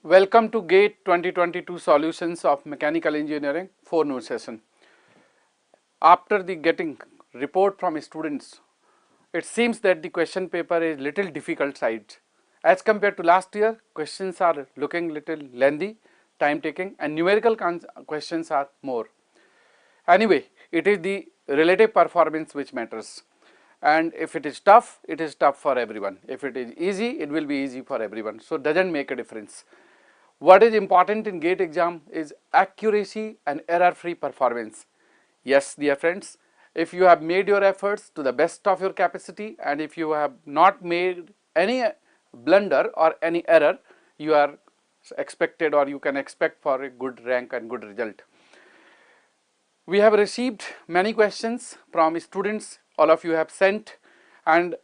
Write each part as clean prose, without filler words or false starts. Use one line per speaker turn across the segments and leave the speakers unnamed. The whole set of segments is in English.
Welcome to GATE 2022 Solutions of Mechanical Engineering Forenoon Session. After the getting report from students, it seems that the question paper is little difficult side. As compared to last year, questions are looking little lengthy, time taking, and numerical questions are more. Anyway, it is the relative performance which matters. And if it is tough for everyone. If it is easy, it will be easy for everyone. So it doesn't make a difference. What is important in GATE exam is accuracy and error-free performance. Yes, dear friends, if you have made your efforts to the best of your capacity and if you have not made any blunder or any error, you are expected or you can expect for a good rank and good result. We have received many questions from students, all of you have sent, and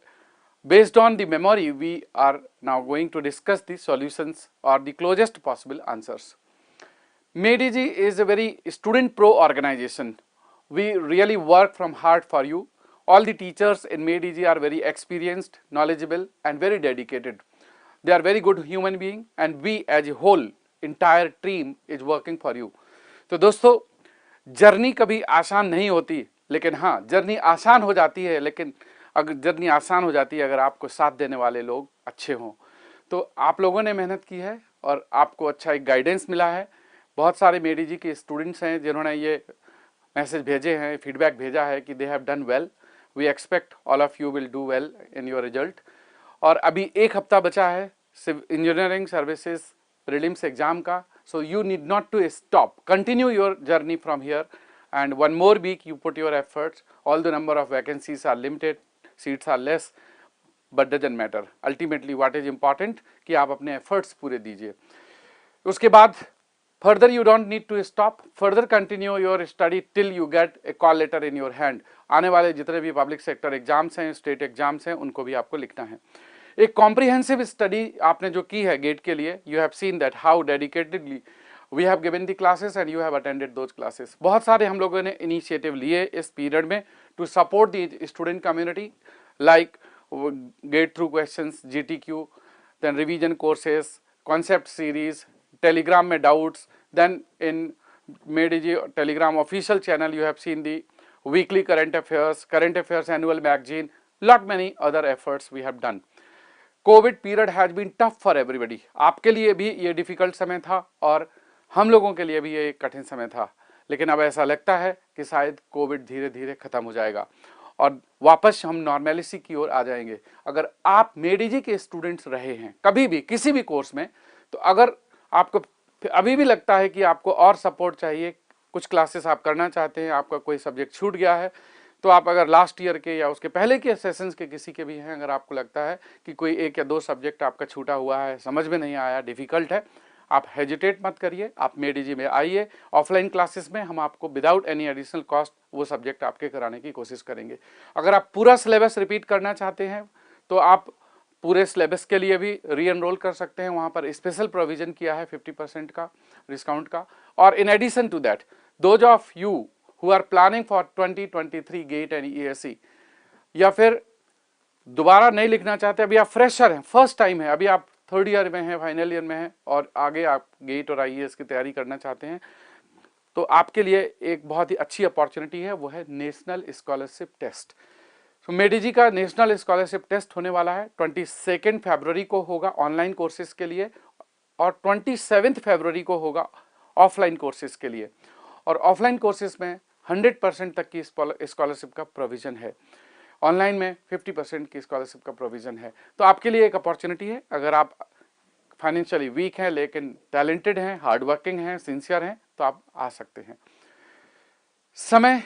based on the memory, we are now going to discuss the solutions or the closest possible answers. GATE is a very student pro organization. We really work from heart for you. All the teachers in GATE are very experienced, knowledgeable and very dedicated. They are very good human being and we as a whole entire team is working for you. तो दोस्तों, journey कभी आसान नहीं होती, लेकिन हाँ journey आसान हो जाती है, लेकिन अगर जर्नी आसान हो जाती है अगर आपको साथ देने वाले लोग अच्छे हों। तो आप लोगों ने मेहनत की है और आपको अच्छा एक गाइडेंस मिला है। बहुत सारे GATE के स्टूडेंट्स हैं जिन्होंने ये मैसेज भेजे हैं, फीडबैक भेजा है कि they have done well, we expect all of you will do well in your result. और अभी एक हफ्ता बचा है इंजीनियरिंग सर्विसेज प्रीलिम्स एग्जाम का, so you need not to stop, continue your journey from here, and one more week you put your efforts. All the number of vacancies are limited, seats are less, but doesn't matter. Ultimately what is important कि आप अपने efforts पूरे दीजिए। उसके बाद further you don't need to stop, further continue your study till you get a call letter in your hand. आने वाले जितने भी पब्लिक सेक्टर एग्जाम्स हैं, स्टेट एग्जाम्स हैं, उनको भी आपको लिखना है। एक कॉम्प्रिहेंसिव स्टडी आपने जो की है गेट के लिए, you have seen that how dedicatedly we have given the classes and you have attended those classes. बहुत सारे हम लोगों ने इनिशिएटिव लिए इस पीरियड में to support the student community, like GATE through questions, GTQ, then revision courses, concept series, Telegram में doubts, then in GATE Telegram official channel you have seen the weekly current affairs annual magazine, lot many other efforts we have done. COVID period has been tough for everybody. आपके लिए भी ये difficult समय था और हम लोगों के लिए भी ये एक कठिन समय था, लेकिन अब ऐसा लगता है कि शायद कोविड धीरे धीरे खत्म हो जाएगा और वापस हम नॉर्मेलिटी की ओर आ जाएंगे। अगर आप GATE के स्टूडेंट्स रहे हैं कभी भी किसी भी कोर्स में, तो अगर आपको अभी भी लगता है कि आपको और सपोर्ट चाहिए, कुछ क्लासेस आप करना चाहते हैं, आपका कोई सब्जेक्ट छूट गया है, तो आप अगर लास्ट ईयर के या उसके पहले के सेशंस के किसी के भी हैं, अगर आपको लगता है कि कोई एक या दो सब्जेक्ट आपका छूटा हुआ है, समझ में नहीं आया, डिफिकल्ट है, आप हेजिटेट मत करिए, आप GATE में आइए। ऑफलाइन क्लासेस में हम आपको विदाउट एनी एडिशनल कॉस्ट वो सब्जेक्ट आपके कराने की कोशिश करेंगे। अगर आप पूरा सिलेबस रिपीट करना चाहते हैं तो आप पूरे सिलेबस के लिए भी री एनरोल कर सकते हैं, वहाँ पर स्पेशल प्रोविजन किया है 50% का डिस्काउंट का। और in addition to that, those of you who are planning for 2023 GATE and ESE, या फिर दोबारा नहीं लिखना चाहते, अभी आप फ्रेशर हैं, फर्स्ट टाइम है, अभी आप थर्ड ईयर में हैं, फाइनल ईयर में हैं और आगे आप GATE और IES की तैयारी करना चाहते हैं, तो आपके लिए एक बहुत ही अच्छी अपॉर्चुनिटी है, वो है नेशनल स्कॉलरशिप टेस्ट। तो GATE का नेशनल स्कॉलरशिप टेस्ट होने वाला है 22 फरवरी को होगा ऑनलाइन कोर्सेज के लिए और 27 फरवरी को होगा ऑफलाइन कोर्सेज के लिए। और ऑफलाइन कोर्सेज में 100% तक की स्कॉलरशिप का प्रोविजन है, ऑनलाइन में 50% की स्कॉलरशिप का प्रोविजन है। तो आपके लिए एक अपॉर्चुनिटी है, अगर आप फाइनेंशियली वीक हैं लेकिन टैलेंटेड हैं, हार्डवर्किंग हैं, सिंसियर हैं, तो आप आ सकते हैं। समय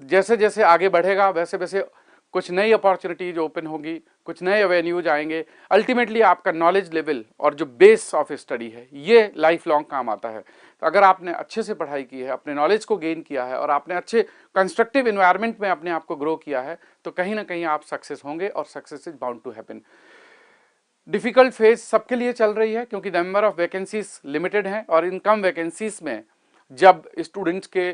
जैसे जैसे आगे बढ़ेगा वैसे वैसे कुछ नई अपॉर्चुनिटीज ओपन होगी, कुछ नए एवेन्यूज आएंगे। अल्टीमेटली आपका नॉलेज लेवल और जो बेस ऑफ स्टडी है ये लाइफ लॉन्ग काम आता है। तो अगर आपने अच्छे से पढ़ाई की है, अपने नॉलेज को गेन किया है और आपने अच्छे कंस्ट्रक्टिव इन्वायरमेंट में अपने आप को ग्रो किया है, तो कहीं ना कहीं आप सक्सेस होंगे और success is bound to happen. Difficult phase सबके लिए चल रही है क्योंकि नंबर ऑफ वैकेंसीज लिमिटेड हैं और इन कम वैकेंसीज में जब स्टूडेंट्स के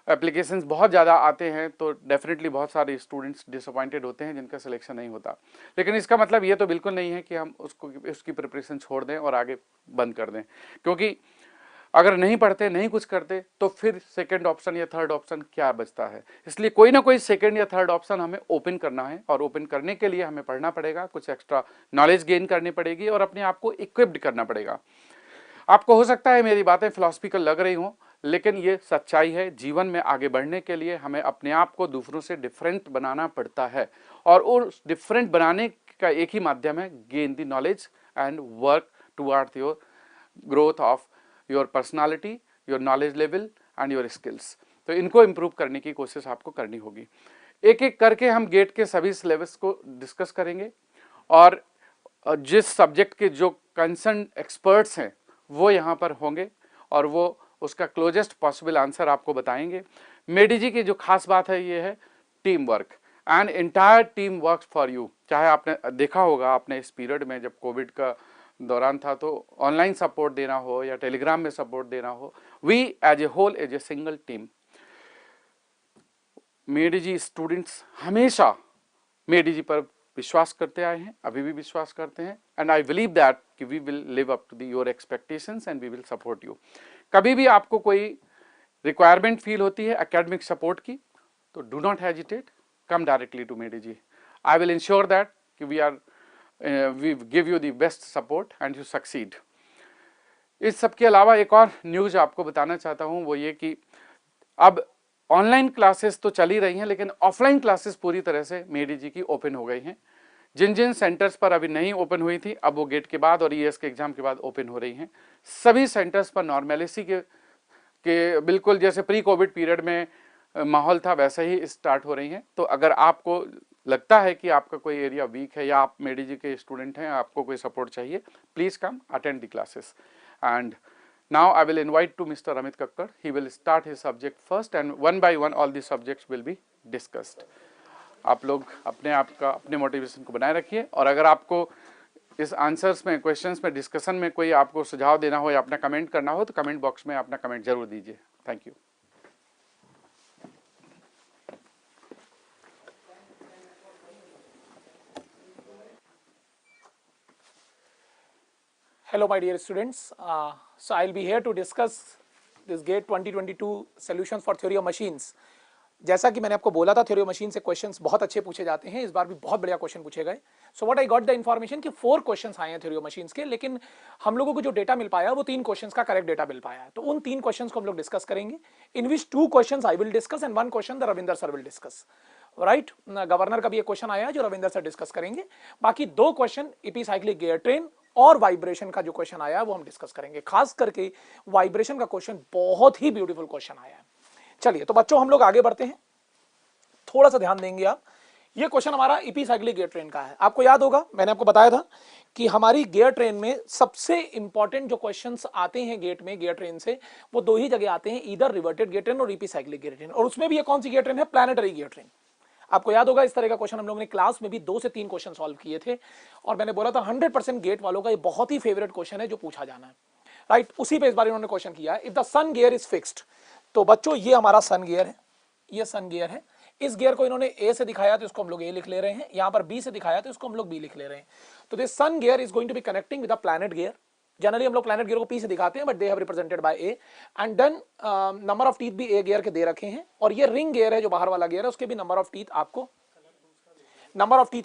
एप्लीकेशंस बहुत ज़्यादा आते हैं तो डेफिनेटली बहुत सारे स्टूडेंट्स डिसअपॉइंटेड होते हैं जिनका सिलेक्शन नहीं होता। लेकिन इसका मतलब ये तो बिल्कुल नहीं है कि हम उसकी प्रिपरेशन छोड़ दें और आगे बंद कर दें, क्योंकि अगर नहीं पढ़ते, नहीं कुछ करते, तो फिर सेकंड ऑप्शन या थर्ड ऑप्शन क्या बचता है। इसलिए कोई ना कोई सेकंड या थर्ड ऑप्शन हमें ओपन करना है, और ओपन करने के लिए हमें पढ़ना पड़ेगा, कुछ एक्स्ट्रा नॉलेज गेन करनी पड़ेगी और अपने आप को इक्विप्ड करना पड़ेगा। आपको हो सकता है मेरी बातें फिलॉसफिकल लग रही हों, लेकिन ये सच्चाई है। जीवन में आगे बढ़ने के लिए हमें अपने आप को दूसरों से डिफरेंट बनाना पड़ता है, और उस डिफरेंट बनाने का एक ही माध्यम है, gain the knowledge and work towards your growth of your personality, your knowledge level and your skills. तो इनको इम्प्रूव करने की कोशिश आपको करनी होगी। एक एक करके हम गेट के सभी सिलेबस को डिस्कस करेंगे, और जिस सब्जेक्ट के जो कंसर्न एक्सपर्ट्स हैं वो यहाँ पर होंगे, और वो उसका क्लोजेस्ट पॉसिबल आंसर आपको बताएंगे। मेडी जी की जो खास बात है ये है team work, and entire team work for you. चाहे आपने देखा होगा, आपने इस पीरियड में जब कोविड का दौरान था तो ऑनलाइन सपोर्ट देना हो या टेलीग्राम में सपोर्ट देना हो, we as a whole, as a single team. Made easy students हमेशा मेडी जी पर विश्वास करते आए हैं, अभी भी विश्वास करते हैं, एंड आई बिलीव दैट कि we will live up to the your expectations and we will support you. कभी भी आपको कोई रिक्वायरमेंट फील होती है एकेडमिक सपोर्ट की, तो do not hesitate, come directly to Made Easy. I will ensure that कि we give you the best support and you succeed. इस सब के अलावा एक और न्यूज आपको बताना चाहता हूं, वो ये कि अब ऑनलाइन क्लासेस तो चल ही रही हैं, लेकिन ऑफलाइन क्लासेस पूरी तरह से मेडी जी की ओपन हो गई हैं। जिन जिन सेंटर्स पर अभी नहीं ओपन हुई थी, अब वो गेट के बाद और ईएस के एग्जाम के बाद ओपन हो रही हैं। सभी सेंटर्स पर नॉर्मेलिटी के बिल्कुल जैसे प्री कोविड पीरियड में माहौल था वैसे ही स्टार्ट हो रही हैं। तो अगर आपको लगता है कि आपका कोई एरिया वीक है या आप मेडी जी के स्टूडेंट हैं, आपको कोई सपोर्ट चाहिए, please come attend the classes. And now I will invite to Mr. Amit Kakkar. He will start his subject first and one by one all the subjects will be discussed. आप लोग अपने आप का अपने motivation को बनाए रखिए, और अगर आपको इस आंसर्स में, क्वेश्चंस में, डिस्कशन में कोई आपको सुझाव देना हो या अपना कमेंट करना हो तो कमेंट बॉक्स में अपना कमेंट जरूर दीजिए। Thank you.
Hello my dear students, so I'll be here to discuss this GATE 2022 solutions for theory of machines। जैसा कि मैंने आपको बोला था, थ्योरी ऑफ मशीन से क्वेश्चंस बहुत अच्छे पूछे जाते हैं, इस बार भी बहुत बढ़िया क्वेश्चन पूछे गए। So what I got the information कि 4 क्वेश्चंस आए हैं थ्योरी ऑफ मशीन्स के, लेकिन हम लोगों को जो डेटा मिल पाया वो 3 क्वेश्चंस का करेक्ट डेटा मिल पाया है। तो उन 3 क्वेश्चंस को हम लोग डिस्कस करेंगे, इन विच 2 questions I will discuss and 1 question the Ravinder sir will discuss. Right, governor का भी एक क्वेश्चन आया है जो रविंदर सर डिस्कस करेंगे। बाकी 2 क्वेश्चन एपिसाइक्लिक गियर ट्रेन और वाइब्रेशन का जो क्वेश्चन आया है वो हम डिस्कस करेंगे। खास करके वाइब्रेशन का क्वेश्चन बहुत ही ब्यूटीफुल क्वेश्चन आया है। चलिए तो बच्चों हम लोग आगे बढ़ते हैं, थोड़ा सा ध्यान देंगे आप। ये क्वेश्चन हमारा एपिसाइक्लिक गियर ट्रेन का है। आपको याद होगा मैंने आपको बताया था कि हमारी गियर ट्रेन में सबसे इंपॉर्टेंट जो क्वेश्चंस आते हैं गेट में गियर ट्रेन से, वो 2 ही जगह आते हैं, इधर रिवर्टेड गियर ट्रेन और एपिसाइक्लिक गियर ट्रेन। और उसमें भी ये कौन सी गियर ट्रेन है? Planetary gear train. आपको याद होगा इस तरह का क्वेश्चन हम लोगों ने क्लास में भी 2 से 3 क्वेश्चन सॉल्व किए थे, और मैंने बोला था 100% गेट वालों का ये बहुत ही फेवरेट क्वेश्चन है जो पूछा जाना है। राइट, उसी पे इस बार इन्होंने क्वेश्चन किया है। If the sun gear is fixed, तो बच्चों ये हमारा सन गियर है, ये सन गियर है। इस गियर को इन्होंने ए से दिखाया तो इसको हम लोग ए लिख ले रहे हैं, यहां पर बी से दिखाया तो इसको हम लोग बी लिख ले रहे हैं। तो this sun gear is going to be connecting with a planet gear. Generally हम लोग प्लैनेट गियर को पी से दिखाते हैं, but they have represented by A, and then number of teeth भी ए गियर के दे रखे हैं। और ये रिंग गियर है जो बाहर वाला गियर है, उसके भी नंबर ऑफ टीथ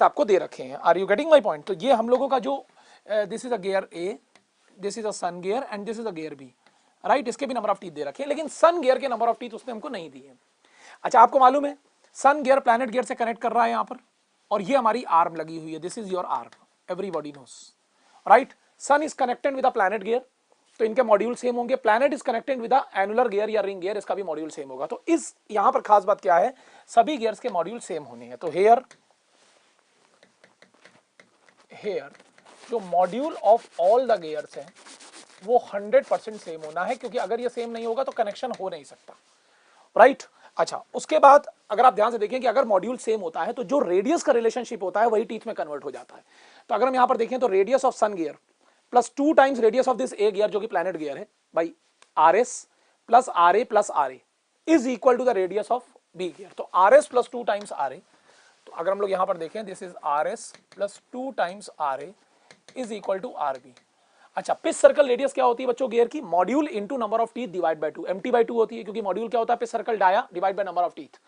आपको दे रखे हैं। Are you getting my point? तो ये हम लोगों का जो this is a gear A, this is a sun gear and this is a gear B. Right, इसके भी नंबर ऑफ टीथ दे रखे हैं, लेकिन सन गियर के नंबर ऑफ टीथ उसने हमको नहीं दिए। अच्छा, आपको मालूम है सन गियर प्लैनेट गियर से कनेक्ट कर रहा है यहां पर, और ये हमारी आर्म लगी हुई है, this is your arm, everybody knows. Right, sun is connected with a planet gear, तो इनके मॉड्यूल सेम होंगे। Planet is connected with a annular gear या रिंग गियर, इसका भी मॉड्यूल सेम होगा। तो इस यहां पर खास बात क्या है, सभी गियर्स के मॉड्यूल सेम होने हैं। तो हेयर जो module of all the gears है वो 100% सेम होना है, क्योंकि अगर ये सेम नहीं होगा तो कनेक्शन हो नहीं सकता। राइट, अच्छा, उसके बाद अगर आप ध्यान से देखें कि अगर मॉड्यूल सेम होता है तो जो रेडियस का रिलेशनशिप होता है वही टीथ में कन्वर्ट हो जाता है। तो अगर हम यहां पर देखें तो radius of sun gear plus 2 times radius of this A gear जो कि प्लैनेट गियर है, by R S plus R A plus R A. Is equal to the radius of B gear. तो R S plus 2 times R A, तो अगर हम लोग यहां पर देखें this is R S plus 2 times R A is equal to R B. अच्छा, pitch circle radius क्या होती है बच्चों गियर की? Module into number of teeth divide by 2, MT by 2 होती है, क्योंकि मॉड्यूल क्या होता है pitch circle dia divide by number of teeth.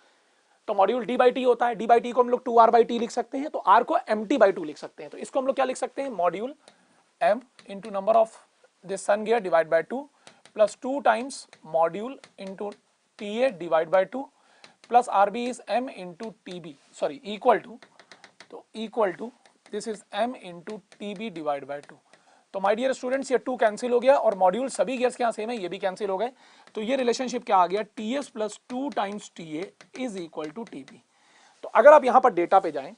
तो मॉड्यूल डी बाई टी होता है, डी बाई टी को हम लोग 2r बाई टी लिख सकते हैं, तो r को mt बाई 2 लिख सकते हैं। तो इसको हम लोग क्या लिख सकते हैं? Module m into number of this sun gear divide by 2 plus 2 times module into T A divide by 2 plus R B is m into T B, sorry equal to, तो equal to this is m into T B divide by 2। तो my dear students ये 2 cancel हो गया और module सभी gears के यहाँ same है, ये भी कैंसिल हो गए। तो ये रिलेशनशिप क्या आ गया? T S plus 2 times T A is equal to T B. तो अगर आप यहाँ पर डेटा पे जाएं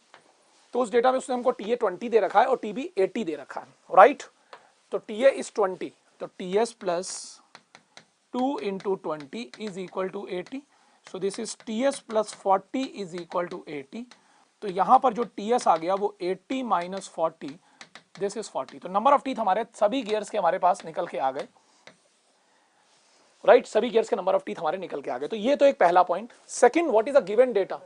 तो उस डेटा में उसने हमको टी ए 20 दे रखा है और टी बी 80 दे रखा है, राइट? तो टी ए इज 20, तो T S plus 2 into 20 is equal to 80। So this is T S plus 40 is equal to 80। तो यहाँ पर जो टी एस आ गया वो 80 माइनस 40, दिस इज 40। तो नंबर ऑफ टीथ हमारे सभी गियर्स के हमारे पास निकल के आ गए, राइट? सभी गियर्स के नंबर ऑफ टीथ हमारे निकल के आ गए। तो ये तो एक पहला point. Second, what is the given data?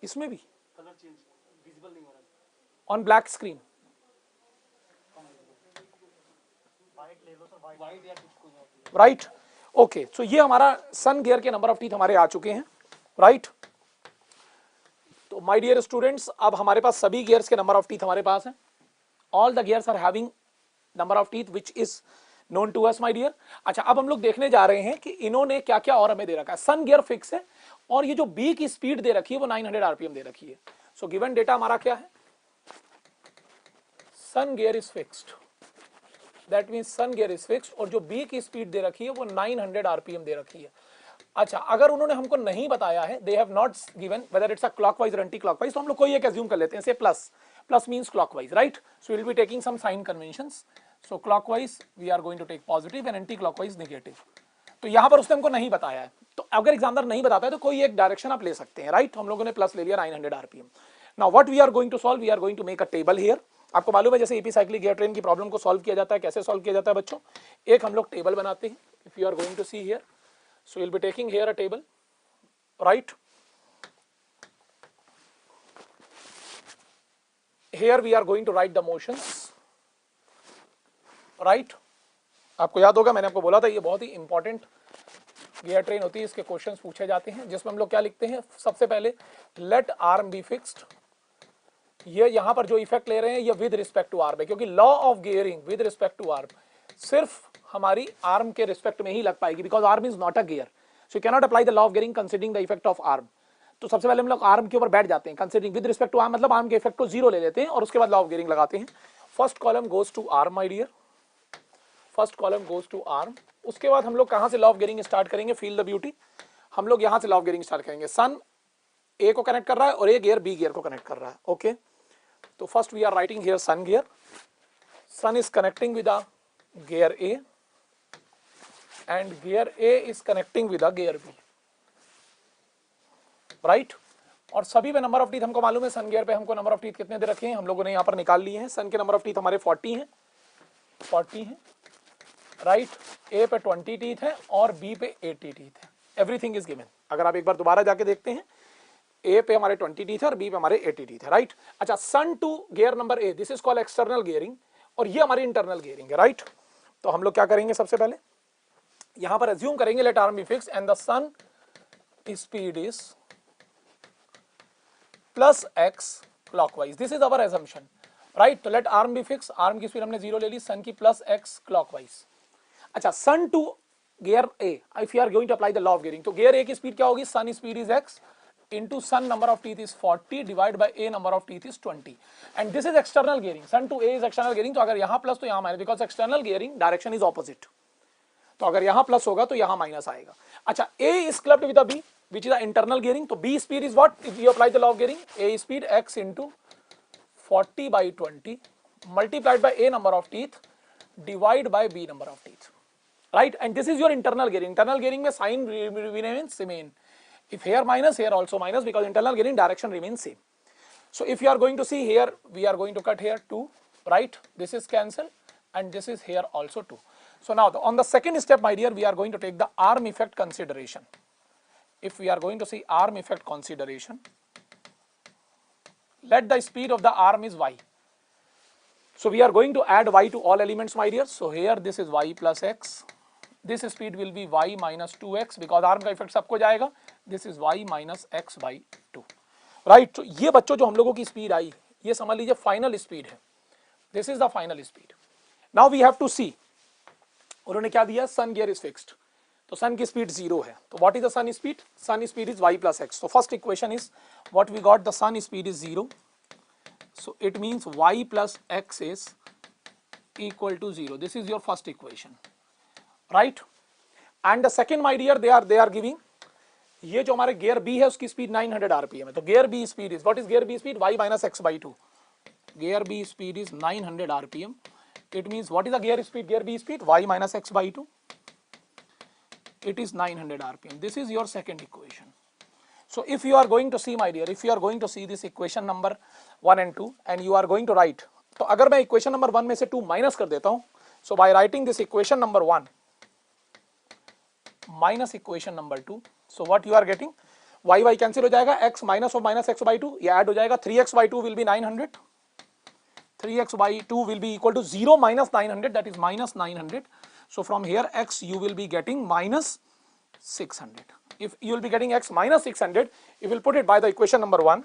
इसमें भी कलर चेंज विजिबल नहीं हो रहा on black screen, right? Okay, so ये हमारा सन गियर के नंबर ऑफ टीथ हमारे आ चुके हैं, राइट? तो माय डियर स्टूडेंट्स, अब हमारे पास सभी गियर्स के नंबर ऑफ टीथ हमारे पास हैं। All the gears are having number of teeth which is known to us my dear. अच्छा, अब हम लोग देखने जा रहे हैं कि इन्होंने क्या क्या और हमें दे रखा है। सन गियर फिक्स है और ये जो बी की स्पीड दे रखी है वो 900 आरपीएम दे रखी है। सो गिवन डेटा हमारा क्या है? Sun gear is fixed, that means sun gear is fixed, और जो बी की स्पीड दे रखी है वो 900 आरपीएम दे रखी है। अच्छा, अगर उन्होंने हमको नहीं बताया है, they have not given whether it's a clockwise और एंटी क्लॉकवाइज, तो हम लोग कोई एक अज्यूम कर लेते हैं, say plus, plus means clockwise, right? So will be taking some sign conventions. So clockwise we are going to take positive and anti clockwise negative. तो यहां पर उसने हमको नहीं बताया है, तो अगर एग्जामिनर नहीं बताता है तो कोई एक डायरेक्शन आप ले सकते हैं, राइट? हम लोगों ने प्लस ले लिया 900 RPM. Now what we are going to solve, we are going to make a table here. आपको मालूम है जैसे एपीसाइक्लिक गियर ट्रेन की प्रॉब्लम को सॉल्व किया जाता है, कैसे सॉल्व किया जाता है बच्चों? एक हम लोग टेबल बनाते हैं। If you are going to see here, so will be taking here a table, right? Here we are going to write the motions, right? आपको याद होगा मैंने आपको बोला था ये बहुत ही इंपॉर्टेंट गियर ट्रेन होती है, इसके क्वेश्चंस पूछे जाते हैं, जिसमें हम लोग क्या लिखते हैं? सबसे पहले लेट आर्म बी फिक्स्ड। ये यहां पर जो इफेक्ट ले रहे हैं ये विद रिस्पेक्ट टू आर्म है, क्योंकि law of gearing with respect to arm सिर्फ हमारी आर्म के रिस्पेक्ट में ही लग पाएगी, because arm is not a gear, so you cannot apply the law of gearing considering the effect of arm. तो सबसे पहले हम लोग आर्म के ऊपर बैठ जाते हैं, considering with respect to arm, मतलब आर्म के इफेक्ट को जीरो ले लेते हैं और उसके बाद लॉ ऑफ गियरिंग लगाते हैं। First column goes to arm my dear, first column goes to arm. उसके बाद हम लोग कहां से लॉ ऑफ गियरिंग स्टार्ट करेंगे? Feel the beauty. हम लोग यहां से लॉ ऑफ गियरिंग स्टार्ट करेंगे। सन ए को कनेक्ट कर रहा है और ए गियर बी गियर को कनेक्ट कर रहा है, ओके? तो first we are writing here sun gear, sun is connecting with a gear A and gear A is connecting with a gear B, right? और सभी पे नंबर ऑफ टीथ हमको मालूम है, सन गियर पे हमको नंबर ऑफ टीथ कितने दे रखे हैं हम लोगों ने यहाँ पर निकाल लिए हैं। सन के नंबर ऑफ टीथ हमारे 40 हैं, 40 हैं, राइट? ए पे 20 टीथ है और बी पे 80 टीथ है। Everything is given. अगर आप एक बार दोबारा जाके देखते हैं, ए पे हमारे 20 टीथ है और बी पे हमारे 80 टीथ है, राइट? अच्छा, sun to gear number A, this is called external gearing और ये हमारी इंटरनल गियरिंग है, राइट? तो हम लोग क्या करेंगे? सबसे पहले यहां पर अज्यूम करेंगे let arm B fix and the sun speed is plus X clockwise, this is our assumption, right? तो let arm B fix, arm की स्पीड हमने 0 ले ली, सन की प्लस एक्स क्लॉकवाइज। अच्छा, sun to gear A, if you are going to apply the law of gearing, तो gear A की speed क्या होगी? Sun speed is X into sun number of teeth is 40 divided by a number of teeth is 20 and this is external gearing, sun to a is external gearing। तो अगर यहाँ plus तो यहाँ minus, because external gearing direction is opposite, तो अगर यहाँ plus होगा तो यहाँ माइनस आएगा। अच्छा, a is clubbed with a b which is the internal gearing, तो b speed is what if you apply the law of gearing? a speed x into 40 by 20 multiplied by a number of teeth divide by b number of teeth, right? And this is your internal gearing. Internal gearing में sign remains same. If here minus, here also minus, because internal gearing direction remains same. So if you are going to see here, we are going to cut here 2, right? This is cancel and this is here also 2. So now on the second step, my dear, we are going to take the arm effect consideration. If we are going to see arm effect consideration, let the speed of the arm is y. So we are going to add y to all elements, my dear. So here this is y plus x. This speed will be y minus 2x because arm का effect सबको जाएगा. This is y minus x by 2. Right. तो ये बच्चों जो हम लोगों की स्पीड आई, ये समझ लीजिए फाइनल स्पीड है. This is the final speed. Now we have to see. उन्होंने क्या दिया? Sun gear is fixed. तो सन की स्पीड 0 है. तो what is the sun speed? Sun speed is y plus x. So first equation is what we got, the sun speed is 0. So it means y plus x is equal to 0. This is your first equation, right? And the second, my dear, they are giving, ये जो हमारे gear B है उसकी speed 900 RPM है. तो gear B speed is, what is gear B speed? y minus x by 2. Gear B speed is 900 RPM. It means what is the gear speed? Gear B speed y minus x by 2. It is 900 rpm. This is your second equation. So if you are going to see, my dear, if you are going to see this equation number 1 and 2 and you are going to write, तो अगर मैं equation number 1 में से 2 minus कर देता हूँ, so by writing this equation number 1 minus equation number 2, so what you are getting? y cancel हो जाएगा, x minus of minus x by 2 ये add हो जाएगा, 3x by 2 will be 900. 3x by 2 will be equal to 0 minus 900, that is minus 900. So from here x you will be getting minus 600. If you will be getting x minus 600, you will put it by the equation number 1.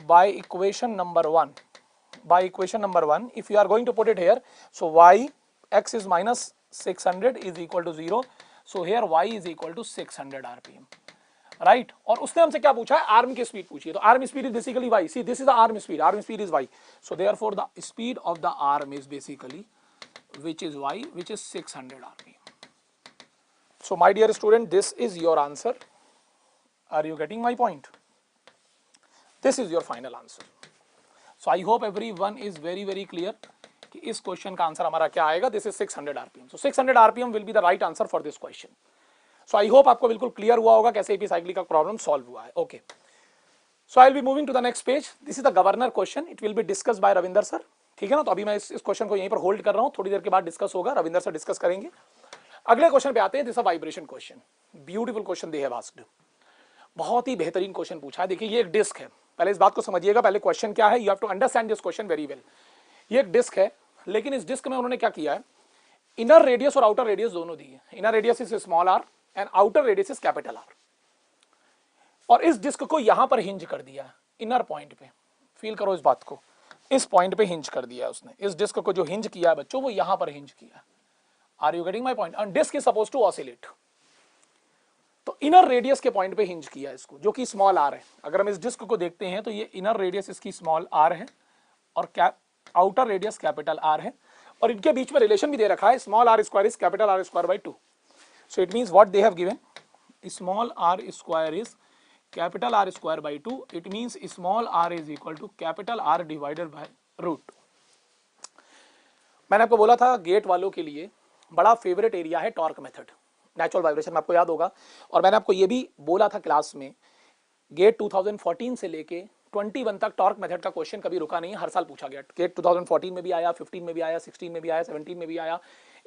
By equation number 1. By equation number 1, if you are going to put it here, so y, x is minus 600 is equal to 0. So here y is equal to 600 rpm. Right. और उसने हमसे क्या पूछा है? Arm की speed पूछी है. तो arm speed is basically y. See this is the arm speed. Arm speed is y. So therefore the speed of the arm is basically which is y, which is 600 rpm. So my dear student, this is your answer. Are you getting my point? This is your final answer. So I hope everyone is very very clear कि इस question का answer हमारा क्या आएगा. This is 600 rpm. So 600 rpm will be the right answer for this question. So I hope आपको बिल्कुल clear हुआ होगा कैसे एपी साइक्लिक का प्रॉब्लम सॉल्व हुआ है. Okay. So I will be moving to the next page. This is the governor question. It will be discuss by Ravinder sir. ठीक है ना. तो अभी मैं इस क्वेश्चन को यहीं पर होल्ड कर रहा हूं. थोड़ी देर के बाद डिस्कस होगा. रविंदर सर डिस्कस करेंगे. अगले क्वेश्चन पे आते हैं. This a vibration question. Beautiful question they have asked. बहुत ही बेहतरीन क्वेश्चन पूछा है. देखिए ये एक डिस्क है. पहले इस बात को समझिएगा. पहले क्वेश्चन क्या है. You have to understand this question very well. ये एक डिस्क है, लेकिन इस डिस्क में उन्होंने क्या किया है, इनर रेडियस और आउटर रेडियस दोनों दी है. Inner radius is small r and outer radius is capital R. और इस डिस्क को यहां पर हिंज कर दिया है इनर पॉइंट पे. फील करो इस बात को. इस पॉइंट पे हिंज कर दिया है उसने. इस डिस्क को जो हिंज किया है बच्चों, वो यहां पर हिंज किया है. Are you getting my point? And disc is suppose to oscillate. तो इनर रेडियस के पॉइंट पे हिंज किया है इसको, जो कि स्मॉल आर है. अगर हम इस डिस्क को देखते हैं तो ये इनर रेडियस इसकी स्मॉल आर है और आउटर रेडियस कैपिटल आर है. और इनके बीच में रिलेशन भी दे रखा है. Small r square is capital R square by 2. So it means what they have given, small r square is capital R square by 2. It means small r is equal to capital R divided by root. मैंने आपको बोला था gate वालों के लिए बड़ा favourite area है torque method. Natural vibration में आपको याद होगा. और मैंने आपको ये भी बोला था क्लास में, गेट 2014 से लेके 21 तक टॉर्क मेथड का क्वेश्चन कभी रुका नहीं है. हर साल पूछा गया. गेट 2014 में भी आया, 15 में भी आया, 16 में भी आया, 17 में भी आया,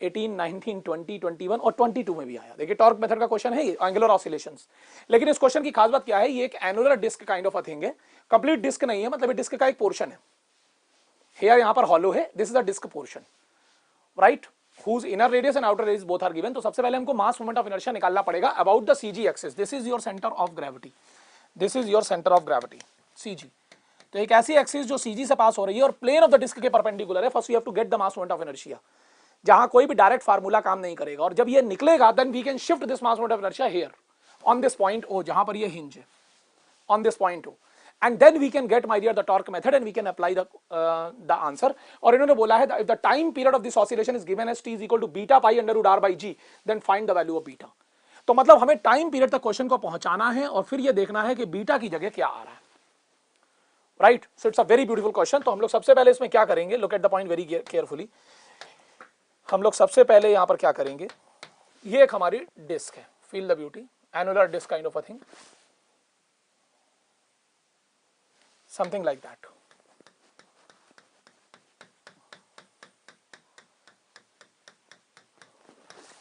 18, 19, 20, 21 और 22 में भी आया. देखिए टॉर्क मेथड का क्वेश्चन है ये, एंगुलर ऑसिलेशंस. लेकिन इस क्वेश्चन की खास बात क्या है, ये एक annular disc kind of a thing है. कंप्लीट डिस्क नहीं है, मतलब ये डिस्क का एक पोर्शन है. हेयर यहां पर हॉलो है. This is the disc portion, right, whose inner radius and outer radius both are given. तो सबसे पहले हमको मास मोमेंट ऑफ इनर्शिया निकालना पड़ेगा about the CG axis. This is your centre of gravity. This is your centre of gravity, CG. तो एक ऐसी axis जो सीजी से पास हो रही है और प्लेन ऑफ द डिस्क के परपेंडिकुलर है. First we have to get the mass moment of inertia, जहां कोई भी डायरेक्ट फार्मूला काम नहीं करेगा. और जब ये निकलेगा then we can shift this mass moment of inertia here on this point O, जहां पर ये हिंज है, on this point O. And then we can get, my dear, the torque method and we can apply the answer. और इन्होंने बोला है if the time period of this oscillation is given as t is equal to beta pi under root r by g, then find the value of beta. तो मतलब हमें time period तक question को पहुंचाना है और फिर ये देखना है कि बीटा की जगह क्या आ रहा है. Right. So it's a very beautiful question. तो हम लोग सबसे पहले इसमें क्या करेंगे, look at the point very carefully. हम लोग सबसे पहले यहां पर क्या करेंगे, ये एक हमारी डिस्क है. Feel the beauty. Annular disc kind of a thing, something like that.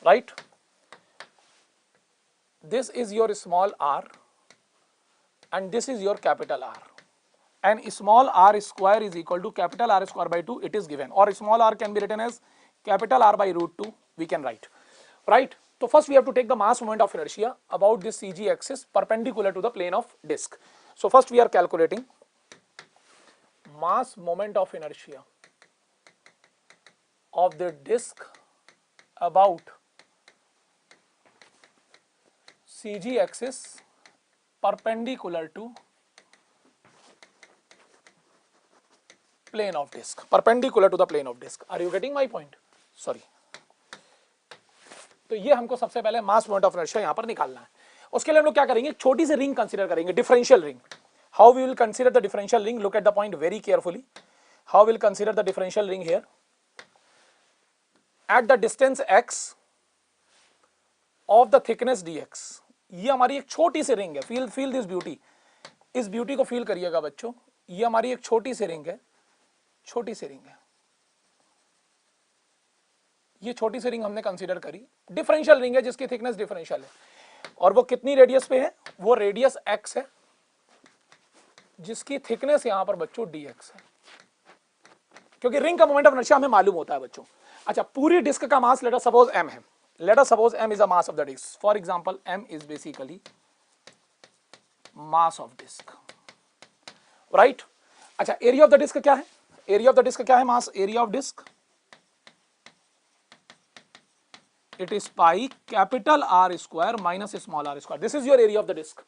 right? This is your small r and this is your capital R, and small r square is equal to capital R square by 2, it is given, or small r can be written as capital R by root 2, we can write, right? So first we have to take the mass moment of inertia about this CG axis perpendicular to the plane of disk. So first we are calculating mass moment of inertia of the disk about CG axis perpendicular to plane of disk, perpendicular to the plane of disk. Are you getting my point? Sorry. तो ये हमको सबसे पहले मास moment of inertia यहां पर निकालना है. उसके लिए हम लोग क्या करेंगे, एक छोटी सी रिंग कंसीडर करेंगे, differential ring. How we will consider the differential ring? Look at the point very carefully. How will consider the differential ring here? At the distance x of the thickness dx. ये हमारी एक छोटी सी ring है. Feel this beauty. इस beauty को feel करिएगा बच्चों. ये हमारी एक छोटी सी रिंग है, छोटी सी रिंग है. ये छोटी सी रिंग हमने कंसीडर करी, डिफरेंशियल रिंग है जिसकी थिकनेस डिफरेंशियल है, और वो कितनी रेडियस पे है? वो रेडियस x है जिसकी थिकनेस यहां पर बच्चों dx है, क्योंकि रिंग का मोमेंट ऑफ इनर्शिया हमें मालूम होता है बच्चों. अच्छा, पूरी डिस्क का mass let us suppose m है. Let us suppose m is a mass of the disc. For example m is basically mass of disc, right? अच्छा, एरिया ऑफ द डिस्क क्या है? एरिया ऑफ द डिस्क क्या है? Mass area of disc, it is pi capital R square minus small r square. This is your area of the disk.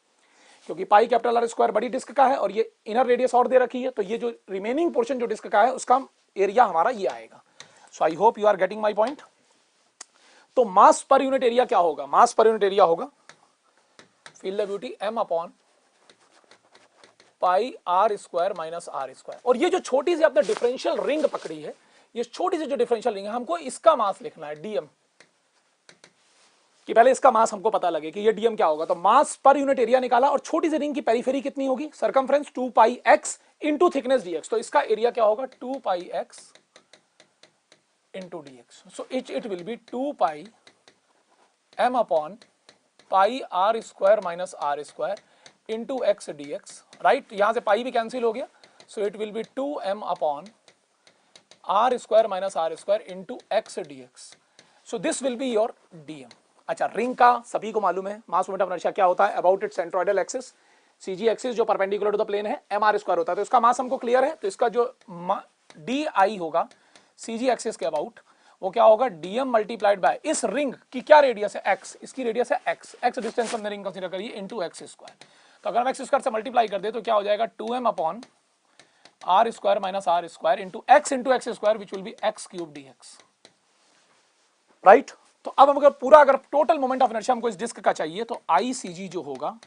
क्योंकि pi capital R square बड़ी disc का है और ये इनर रेडियस और दे रखी है, तो ये जो रिमेनिंग पोर्शन जो डिस्क का है उसका एरिया हमारा ये आएगा. So I hope you are getting my point. तो मास पर यूनिट एरिया क्या होगा? मास पर यूनिट एरिया होगा, feel the beauty, m upon pi are square minus are square. और ये जो छोटी सी आपने डिफरेंशियल रिंग पकड़ी है, ये छोटी सी जो डिफरेंशियल रिंग है, हमको इसका मास लिखना है dm, कि पहले इसका मास हमको पता लगे कि ये dm क्या होगा. तो मास पर यूनिट एरिया निकाला, और छोटी सी रिंग की पेरिफेरी कितनी होगी? Circumference 2 pi x into thickness dx. तो इसका एरिया क्या होगा? 2 pi x into dx. So it will be 2 pi m upon pi are square minus are square into x dx, right? यहां से पाई भी कैंसिल हो गया. So it will be 2m upon R square minus are square into x dx. So this will be your dm. अच्छा, ring का सभी को मालूम है मास मोमेंट ऑफ इनर्शिया क्या होता है about it centroidal axis. CG axis जो परपेंडिकुलर टू द प्लेन है mr स्क्वायर होता है. तो इसका मास हमको क्लियर है. तो इसका जो di होगा सीजी एक्सिस के अबाउट, वो क्या होगा? dm मल्टीप्लाइड बाय इस रिंग की क्या रेडियस है? x. इसकी रेडियस है x डिस्टेंस हमने रिंग कंसीडर करिए इंटू एक्स स्क्वायर. तो अगर हम एक्स स्क्वायर से मल्टीप्लाई कर दे तो क्या हो जाएगा? 2m upon R square minus are square into x square which will be x cube dx, right? तो अब हम अगर टोटल मोमेंट ऑफ इनर्शिया हमको इस डिस्क का चाहिए, तो ICG जो होगा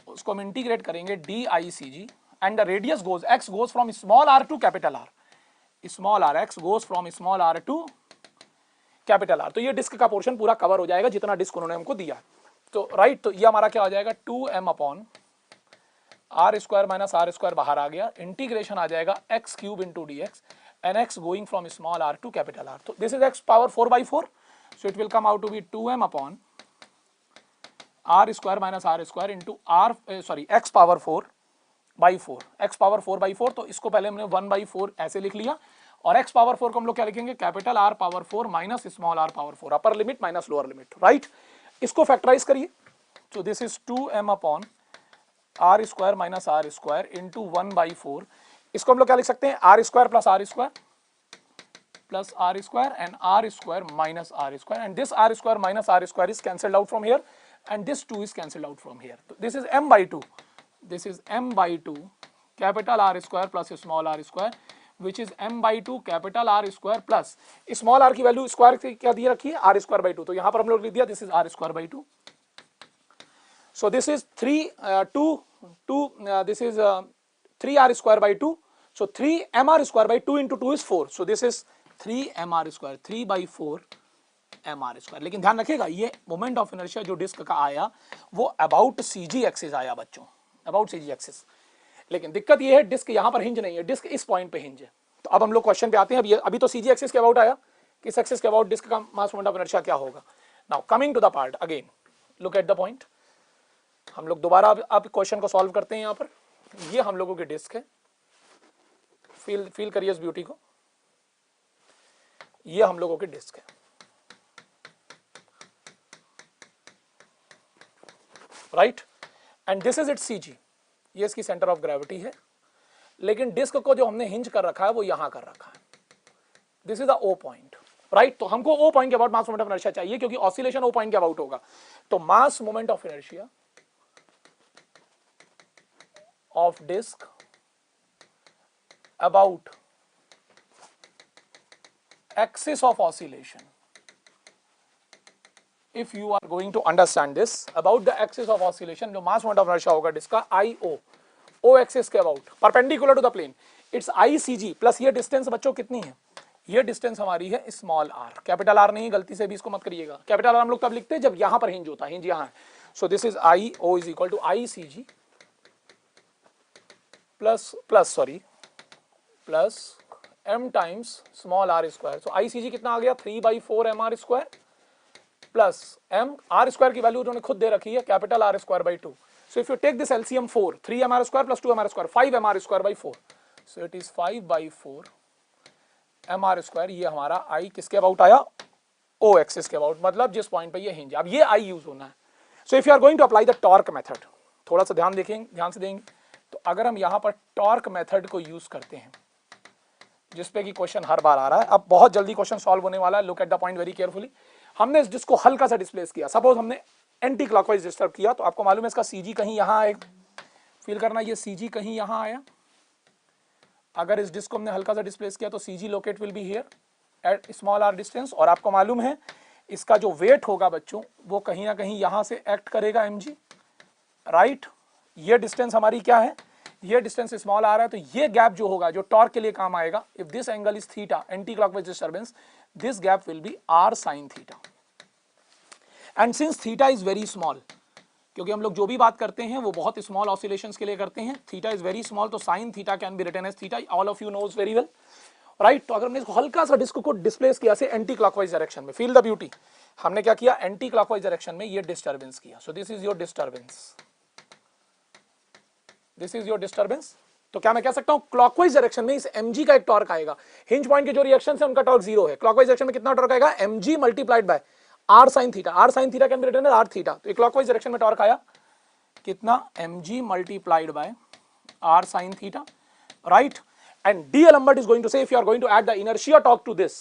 उसको हम इंटीग्रेट करेंगे DICG, and the radius goes x goes from small r to capital R. Small r, x goes from small r to capital R. तो ये डिस्क का पोर्शन पूरा कवर हो जाएगा जितना डिस्क उन्होंने हमको दिया. तो राइट, तो ये हमारा क्या हो जाएगा? 2m upon R square minus are square बाहर आ गया, इंटीग्रेशन आ जाएगा x cube into dx, and x going from small r to capital R. तो this is x power 4/4. So it will come out to be 2m upon r square minus r square into x power 4/4. x power 4/4. तो इसको पहले हमने 1/4 ऐसे लिख लिया, और x power 4 को हम लोग क्या लिखेंगे? Capital R power 4 minus small r power 4, upper limit minus lower limit, right? इसको फैक्टराइज करिए. तो this is 2m upon r square minus r square into 1/4. इसको हम लोग क्या लिख सकते हैं? r square plus r square plus r square and r square minus r square, and this r square minus r square is cancelled out from here, and this 2 is cancelled out from here. So this is m/2. This is m/2 capital R square plus small r square, which is m/2 capital R square plus small r की value square की क्या दी रखी है? r square by 2. तो यहाँ पर हम लोग लिख दिया this is r square by 2. So this is 3r square by 2. So 3mr square by 2 into 2 is 4. So this is 3mr square, 3/4 mr square. लेकिन ध्यान रखिएगा, ये मोमेंट ऑफ इनर्शिया जो डिस्क का आया वो अबाउट सीजी एक्सिस आया बच्चों, अबाउट सीजी एक्सिस. लेकिन दिक्कत ये है डिस्क यहाँ पर हिंज नहीं है, डिस्क इस पॉइंट पे हिंज है. तो अब हम लोग क्वेश्चन पे आते हैं. अभी तो सीजी एक्सिस के अबाउट आया, किस एक्सिस के अबाउट डिस्क का मास मोमेंट ऑफ इनर्शिया क्या होगा. Now coming to the part again, look at the point. हम लोग दोबारा अब क्वेश्चन को सॉल्व करते हैं। यहाँ पर ये हम लोगों की डिस्क है, फील करिए इस ब्यूटी को, ये हम लोगों की डिस्क है, right, and this is it CG, ये इसकी सेंटर ऑफ ग्रेविटी है, लेकिन डिस्क को जो हमने हिंज कर रखा है वो यहां कर रखा है, this is the O point, right. तो हमको ओ पॉइंट के about mass moment of inertia चाहिए, क्योंकि ऑसिलेशन ओ पॉइंट के अबाउट होगा। तो mass moment of inertia of disc about axis of oscillation, if you are going to understand this about the axis of oscillation, जो mass moment of inertia होगा disc का IO, O axis के about perpendicular to the plane, it's ICG plus ये distance बच्चों कितनी है, ये distance हमारी है स्मॉल r, कैपिटल R नहीं, गलती से भी इसको मत करिएगा। कैपिटल R हम लोग तब लिखते हैं जब यहां पर हिंज होता है, हिंज यहां है। So this is IO is equal to ICG plus m times small r square. So ICG कितना आ गया, 3/4 mr square plus m, r square की वैल्यू उन्होंने खुद दे रखी है, capital R square by 2। So if you take this LCM 4, 3 mr square plus 2 mr square, 5 mr square by 4, so it is 5/4 mr square. ये हमारा I किसके about आया, O एक्सिस के अबाउट, मतलब जिस पॉइंट पे ये हिंज। अब ये I यूज होना है। So if you are going to apply the torque method, थोड़ा सा ध्यान से देंगे, तो अगर हम यहाँ पर टॉर्क मेथड को यूज करते हैं, जिसपे कि क्वेश्चन हर बार आ रहा है, अब बहुत जल्दी क्वेश्चन सॉल्व होने वाला है, look at the point very carefully. हमने इस डिस्क को हल्का सा डिस्प्लेस किया, सपोज हमने एंटी क्लॉकवाइज डिस्टर्ब किया, तो आपको मालूम है इसका सीजी कहीं यहां आएगा, फील करना, ये सीजी कहीं यहां आया। अगर इस डिस्क को हमने हल्का सा डिस्प्लेस किया तो CG locate will be here at small r distance, और आपको मालूम है इसका जो वेट होगा बच्चों वो कहीं ना कहीं यहां से एक्ट करेगा mg, राइट। ये डिस्टेंस हमारी क्या है, ये डिस्टेंस स्मॉल आ रहा है, तो ये गैप जो होगा जो टॉर्क के लिए काम आएगा, if this angle is theta anti clockwise disturbance, this gap will be r sin theta. And since theta is very small, क्योंकि हम लोग जो भी बात करते हैं वो बहुत स्मॉल ऑसिलेशंस के लिए करते हैं, थीटा इज वेरी स्मॉल, तो sin theta can be written as theta, all of you knows very well, right. तो अगर हमने इसको हल्का सा डिस्क को डिस्प्लेस किया से एंटी क्लॉकवाइज डायरेक्शन में, फील द ब्यूटी, हमने क्या किया, एंटी क्लॉकवाइज डायरेक्शन में ये डिस्टर्बेंस किया। सो this is your disturbance, this is your disturbance. तो क्या मैं कह सकता हूं क्लॉकवाइज डायरेक्शन में इस mg का एक टॉर्क आएगा, हिंज पॉइंट के जो रिएक्शन है उनका टॉर्क 0 है, क्लॉकवाइज डायरेक्शन में कितना टॉर्क आएगा, mg multiplied by r sin theta, r sin theta can be written as r theta. तो क्लॉकवाइज डायरेक्शन में टॉर्क आया कितना, mg multiplied by r sin theta, right. And D-Lambert is going to say if you are going to add the inertia torque to this,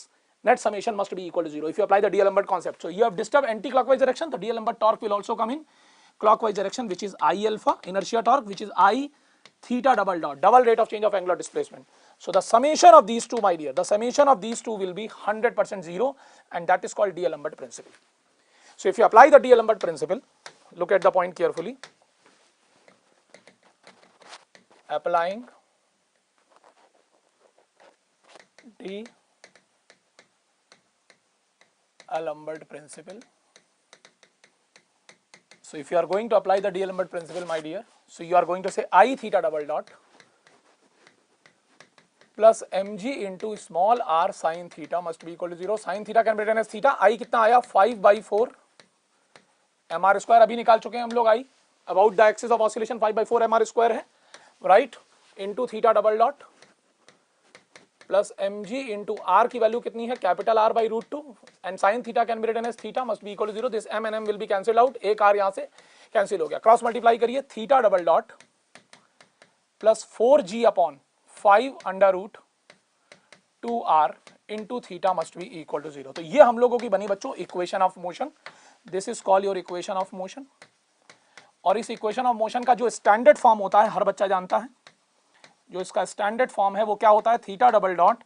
net summation must be equal to 0 if you apply the D-Lambert concept. So you have disturbed anti-clockwise direction, the D-Lambert torque will also come in clockwise direction, which is I alpha, inertia torque, which is I theta double dot, double rate of change of angular displacement. So the summation of these two, my dear, the summation of these two will be 100% 0, and that is called D-Lambert principle. So if you apply the D-Lambert principle, look at the point carefully, applying D-Lambert principle. So if you are going to apply the D-Lambert principle, my dear, so you are going to say I theta double dot plus mg into small r sin theta must be equal to 0. Sin theta can be written as theta. I कितना आया 5/4 mr square, अभी निकाल चुके हैं हम लोग I, about the axis of oscillation 5/4 mr square है, right, into theta double dot plus mg into r की वैल्यू कितनी है, capital R by root 2, and sin theta can be written as theta must be equal to 0. This m and m will be cancelled out, एक r यहाँ से cancel हो गया, cross multiply करिए, theta double dot plus 4g upon 5 under root 2r into theta must be equal to 0. तो ये हम लोगों की बनी बच्चों equation of motion, this is call your equation of motion. और इस इक्वेशन ऑफ मोशन का जो स्टैंडर्ड फॉर्म होता है हर बच्चा जानता है, जो इसका स्टैंडर्ड फॉर्म है वो क्या होता है, theta double dot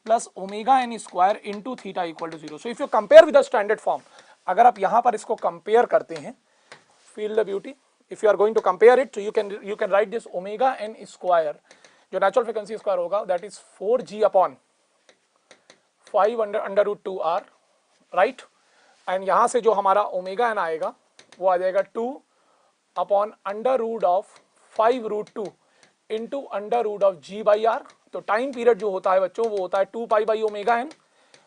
plus omega n square into theta equal to 0. So if you compare with the standard form, अगर आप यहां पर इसको कंपेयर करते हैं, feel the beauty, if you are going to compare it, so you can write this omega n square, जो natural frequency square होगा, that is 4g upon 5 under root 2r, right. And यहां से जो हमारा omega N आएगा वो आ जाएगा 2 upon under root of 5 root 2 into under root of g by r. तो टाइम पीरियड जो होता है बच्चों वो होता है 2 pi by omega n.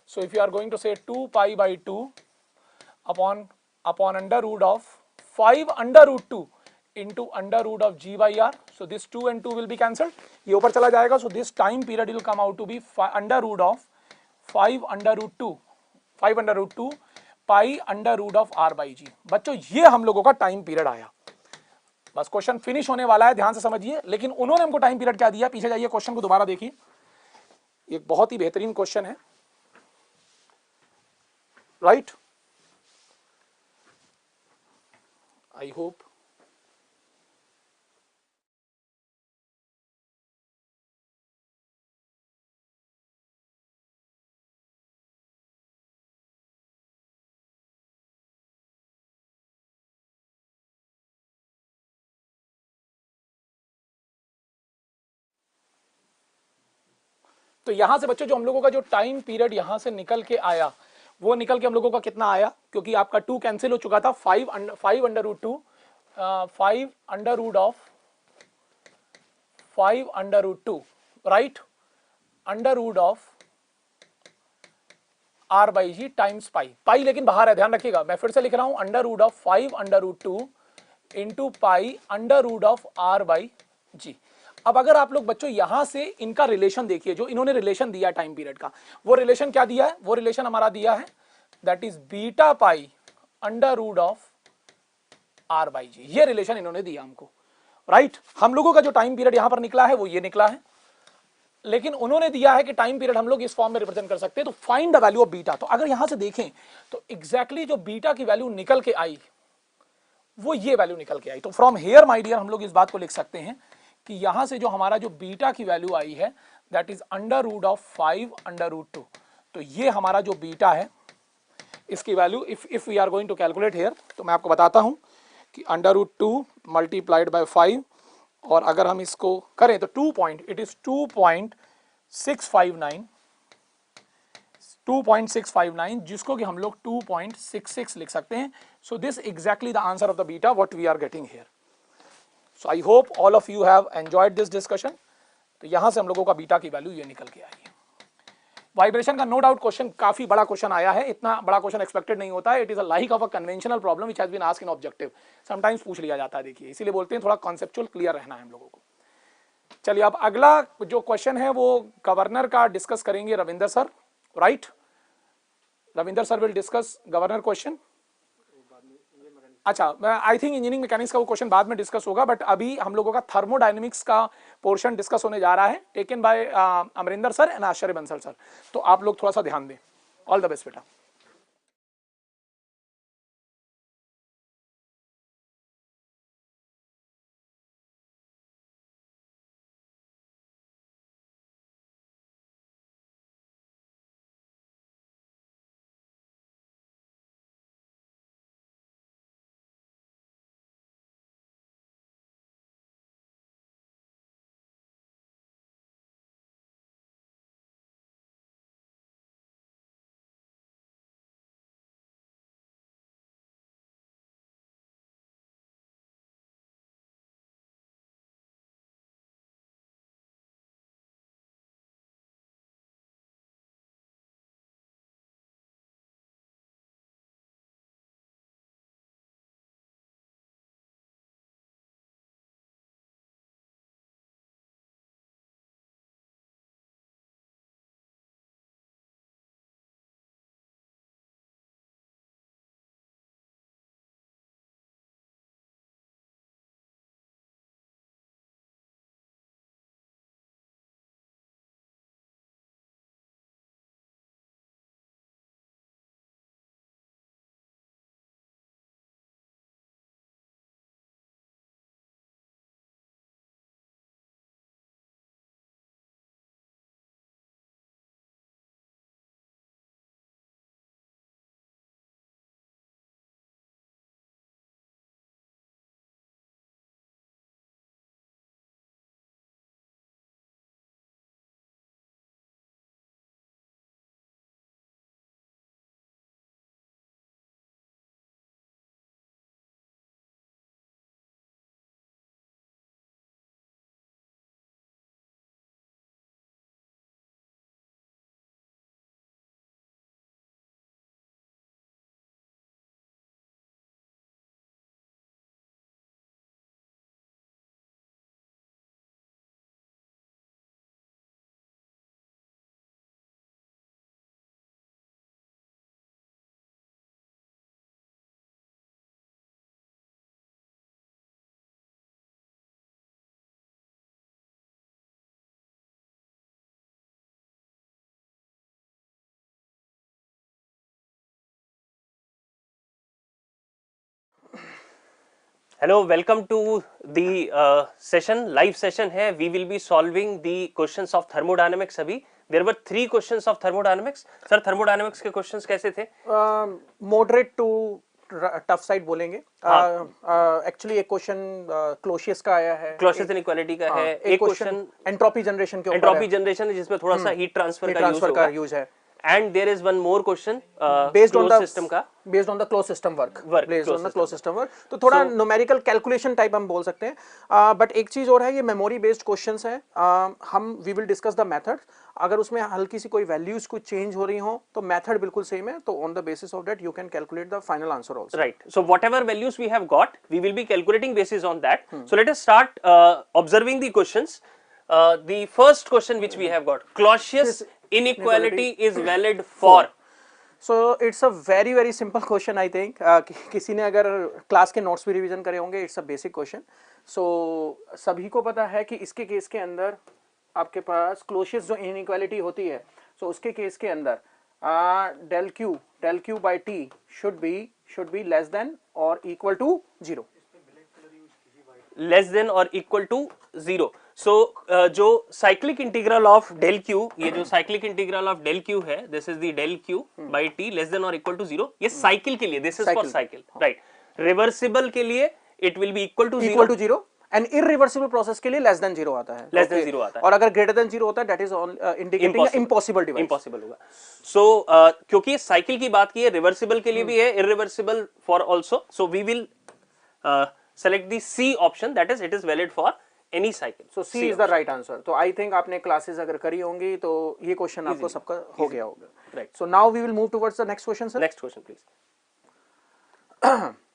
So if you are going to say 2 pi by 2 upon under root of 5 under root 2 into under root of g by r. So this 2 and 2 will be cancelled. ये ऊपर चला जाएगा. So this time period will come out to be under root of 5 under root 2 pi under root of r by g. बच्चों ये हम लोगों का time period आया. बस क्वेश्चन फिनिश होने वाला है, ध्यान से समझिए. लेकिन उन्होंने हमको टाइम पीरियड क्या दिया, पीछे जाइए, क्वेश्चन को दोबारा देखिए. एक बहुत ही बेहतरीन क्वेश्चन है, राइट. आई होप तो यहां से बच्चों जो हम लोगों का जो टाइम पीरियड यहां से निकल के आया, वो निकल के हम लोगों का कितना आया, क्योंकि आपका 2 कैंसिल हो चुका था. 5 under root 2 5 under root of 5 under root 2, right, under root of R by G times pi. Pi लेकिन बाहर है, ध्यान रखिएगा. मैं फिर से लिख रहा हूं, under root of 5 under root 2 into pi under root of R by G. अब अगर आप लोग बच्चों यहां से इनका रिलेशन देखिए, जो इन्होंने रिलेशन दिया टाइम पीरियड का, वो रिलेशन क्या दिया है, वो रिलेशन हमारा दिया है that is beta pi under root of R by G. ये रिलेशन इन्होंने दिया हमको, राइट. हम लोगों का जो टाइम पीरियड यहां पर निकला है वो ये निकला है, लेकिन उन्होंने दिया है कि टाइम पीरियड हम लोग इस फॉर्म में रिप्रेजेंट कर सकते हैं. तो find the value of beta. तो अगर यहां से देखें तो एग्जैक्टली जो बीटा की वैल्यू निकल के आई वो ये वैल्यू निकल के आई. तो फ्रॉम हेयर माय डियर हम लोग इस बात को लिख सकते हैं कि यहां से जो हमारा जो बीटा की वैल्यू आई है that is under root of 5 under root 2. तो ये हमारा जो बीटा है इसकी value if we are going to calculate here, तो मैं आपको बताता हूं कि अंडर रूट 2 मल्टीप्लाइड बाय 5, और अगर हम इसको करें तो 2.659 जिसको कि हम लोग 2.66 लिख सकते हैं. So this exactly the answer of the beta what we are getting here. So I hope all of you have enjoyed this discussion. तो यहां से हम लोगों का बीटा की वैल्यू ये निकल के आई है. वाइब्रेशन का नो डाउट क्वेश्चन काफी बड़ा क्वेश्चन आया है. इतना बड़ा क्वेश्चन एक्सपेक्टेड नहीं होता है. It is a like of a conventional problem which has been asked in objective. Sometimes पूछ लिया जाता है. देखिए इसीलिए बोलते हैं थोड़ा कॉन्सेप्चुअल क्लियर रहना है हम लोगों को. चलिए अब अगला जो क्वेश्चन है वो गवर्नर का डिस्कस करेंगे Ravinder sir, right. Ravinder sir will discuss governor question. अच्छा, आई थिंक इंजीनियरिंग मैकेनिक्स का वो क्वेश्चन बाद में डिस्कस होगा, बट अभी हम लोगों का थर्मोडायनेमिक्स का पोर्शन डिस्कस होने जा रहा है, taken by Amarinder sir and आश्चर्य बंसल सर. तो आप लोग थोड़ा सा ध्यान दें. ऑल द बेस्ट बेटा.
Hello, welcome to the session, live session है. We will be solving the questions of thermodynamics अभी. There were 3 questions of thermodynamics. Sir, thermodynamics के questions कैसे थे?
Moderate to tough side बोलेंगे. Actually एक question Clausius का आया है.
क्लोशियस इनइक्वालिटी का है. एक क्वेश्चन
एंट्रोपी जनरेशन के ऊपर है.
एंट्रोपी जनरेशन है जिसमें थोड़ा सा हीट ट्रांसफर का यूज है. And there is one more question
based on the
system का,
based on the closed system work based on the closed system work. तो थोड़ा numerical calculation type हम बोल सकते हैं. But एक चीज और है, ये memory based questions है. हम we will discuss the method. अगर उसमें हल्की सी कोई values कुछ change हो रही हो तो method बिल्कुल same है. तो on the basis of that you can calculate the final answer also.
Right. So whatever values we have got, we will be calculating basis on that. So let us start observing the questions. The first question which we have got, Clausius inequality is valid for.
So it's a very very simple question I think. किसी ने अगर class के notes भी revision करे होंगे, it's a basic question. So सभी को पता है कि इसके केस के अंदर आपके पास क्लोशियस जो इनइक्वालिटी होती है, so उसके केस के अंदर del q by t should be less than or equal to 0.
Less than or equal to 0. So जो cyclic integral of del q, ये जो cyclic integral of del q है, this is the del q by t less than or equal to 0. ये cycle के लिए, this is for cycle, right? Reversible के लिए it will be equal to 0.
And irreversible process के लिए less than 0 आता है.
Less than 0 आता है.
और अगर greater than 0 होता है, that is indicating impossible device.
Impossible होगा. So क्योंकि ये cycle की बात की है, reversible के लिए भी है, irreversible for also. So we will select the C option, that is it is valid for any cycle.
So C is the right answer. तो I think आपने classes अगर करी होंगी तो ये question आपको सबका हो गया होगा.
Right.
So now we will move towards the next question, sir.
Next question, please.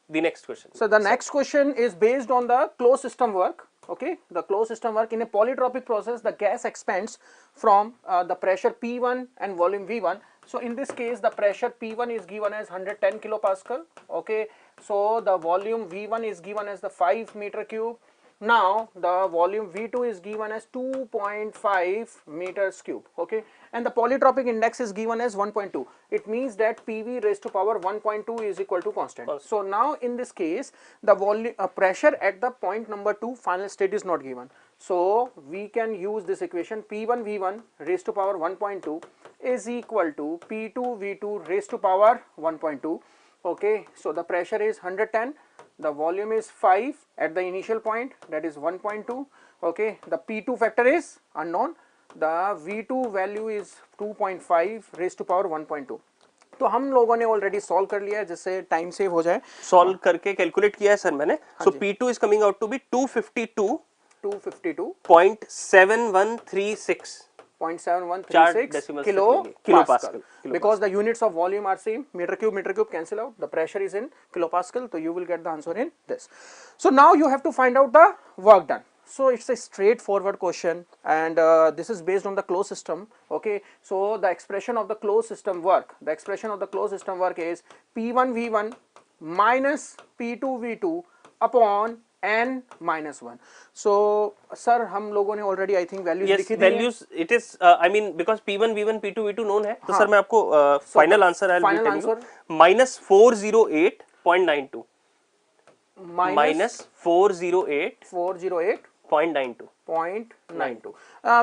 The next question.
So the next question is based on the closed system work. Okay, the closed system work in a polytropic process, the gas expands from the pressure P1 and volume V1. So in this case, the pressure P1 is given as 110 kilopascal. Okay, so the volume V1 is given as the 5 meter cube. Now the volume V2 is given as 2.5 meters cube. Okay, and the polytropic index is given as 1.2. It means that PV raised to power 1.2 is equal to constant. So now in this case, the volume pressure at the point number 2 final state is not given. So we can use this equation, P1 V1 raised to power 1.2 is equal to P2 V2 raised to power 1.2. Okay, so the pressure is 110. The volume is 5 at the initial point, that is 1.2. Okay, the P2 factor is unknown. The V2 value is 2.5 raised to power 1.2. तो हम लोगों ने already solve कर लिया है जिससे time save हो जाए.
सॉल्व करके कैलकुलेट किया है सर मैंने. सो P2 is coming out to be 252.7136
kilopascal. Because the units of volume are same, meter cube cancel out, the pressure is in kilopascal, so you will get the answer in this. So now you have to find out the work done. So it's a straightforward question, and this is based on the closed system. Okay, so the expression of the closed system work, is P1 V1 minus P2 V2 upon n minus 1. So sir, हम लोगों ने already I think values लिखी थी.
Values it is I mean because P1 V1 P2 V2 known है, तो sir मैं आपको final answer I'll be telling you, minus 408.92 minus 408.92.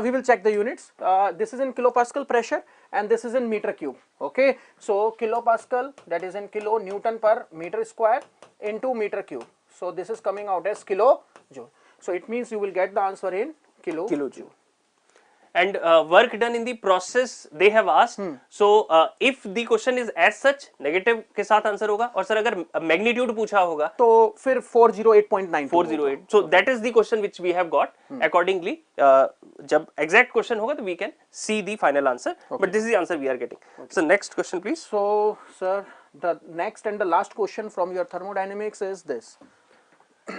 We will check the units. This is in kilopascal pressure and this is in meter cube. Okay, so kilopascal, that is in kilo Newton per meter square into meter cube. So this is coming out as kilojoule. So it means you will get the answer in kilojoule.
And work done in the process they have asked. So if the question is as such, negative के साथ answer होगा, और sir अगर magnitude पूछा होगा
तो फिर 408.9.
408. So that is the question which we have got. Accordingly, जब exact question होगा तो we can see the final answer. But this is the answer we are getting. So next question, please.
So sir, the next and the last question from your thermodynamics is this.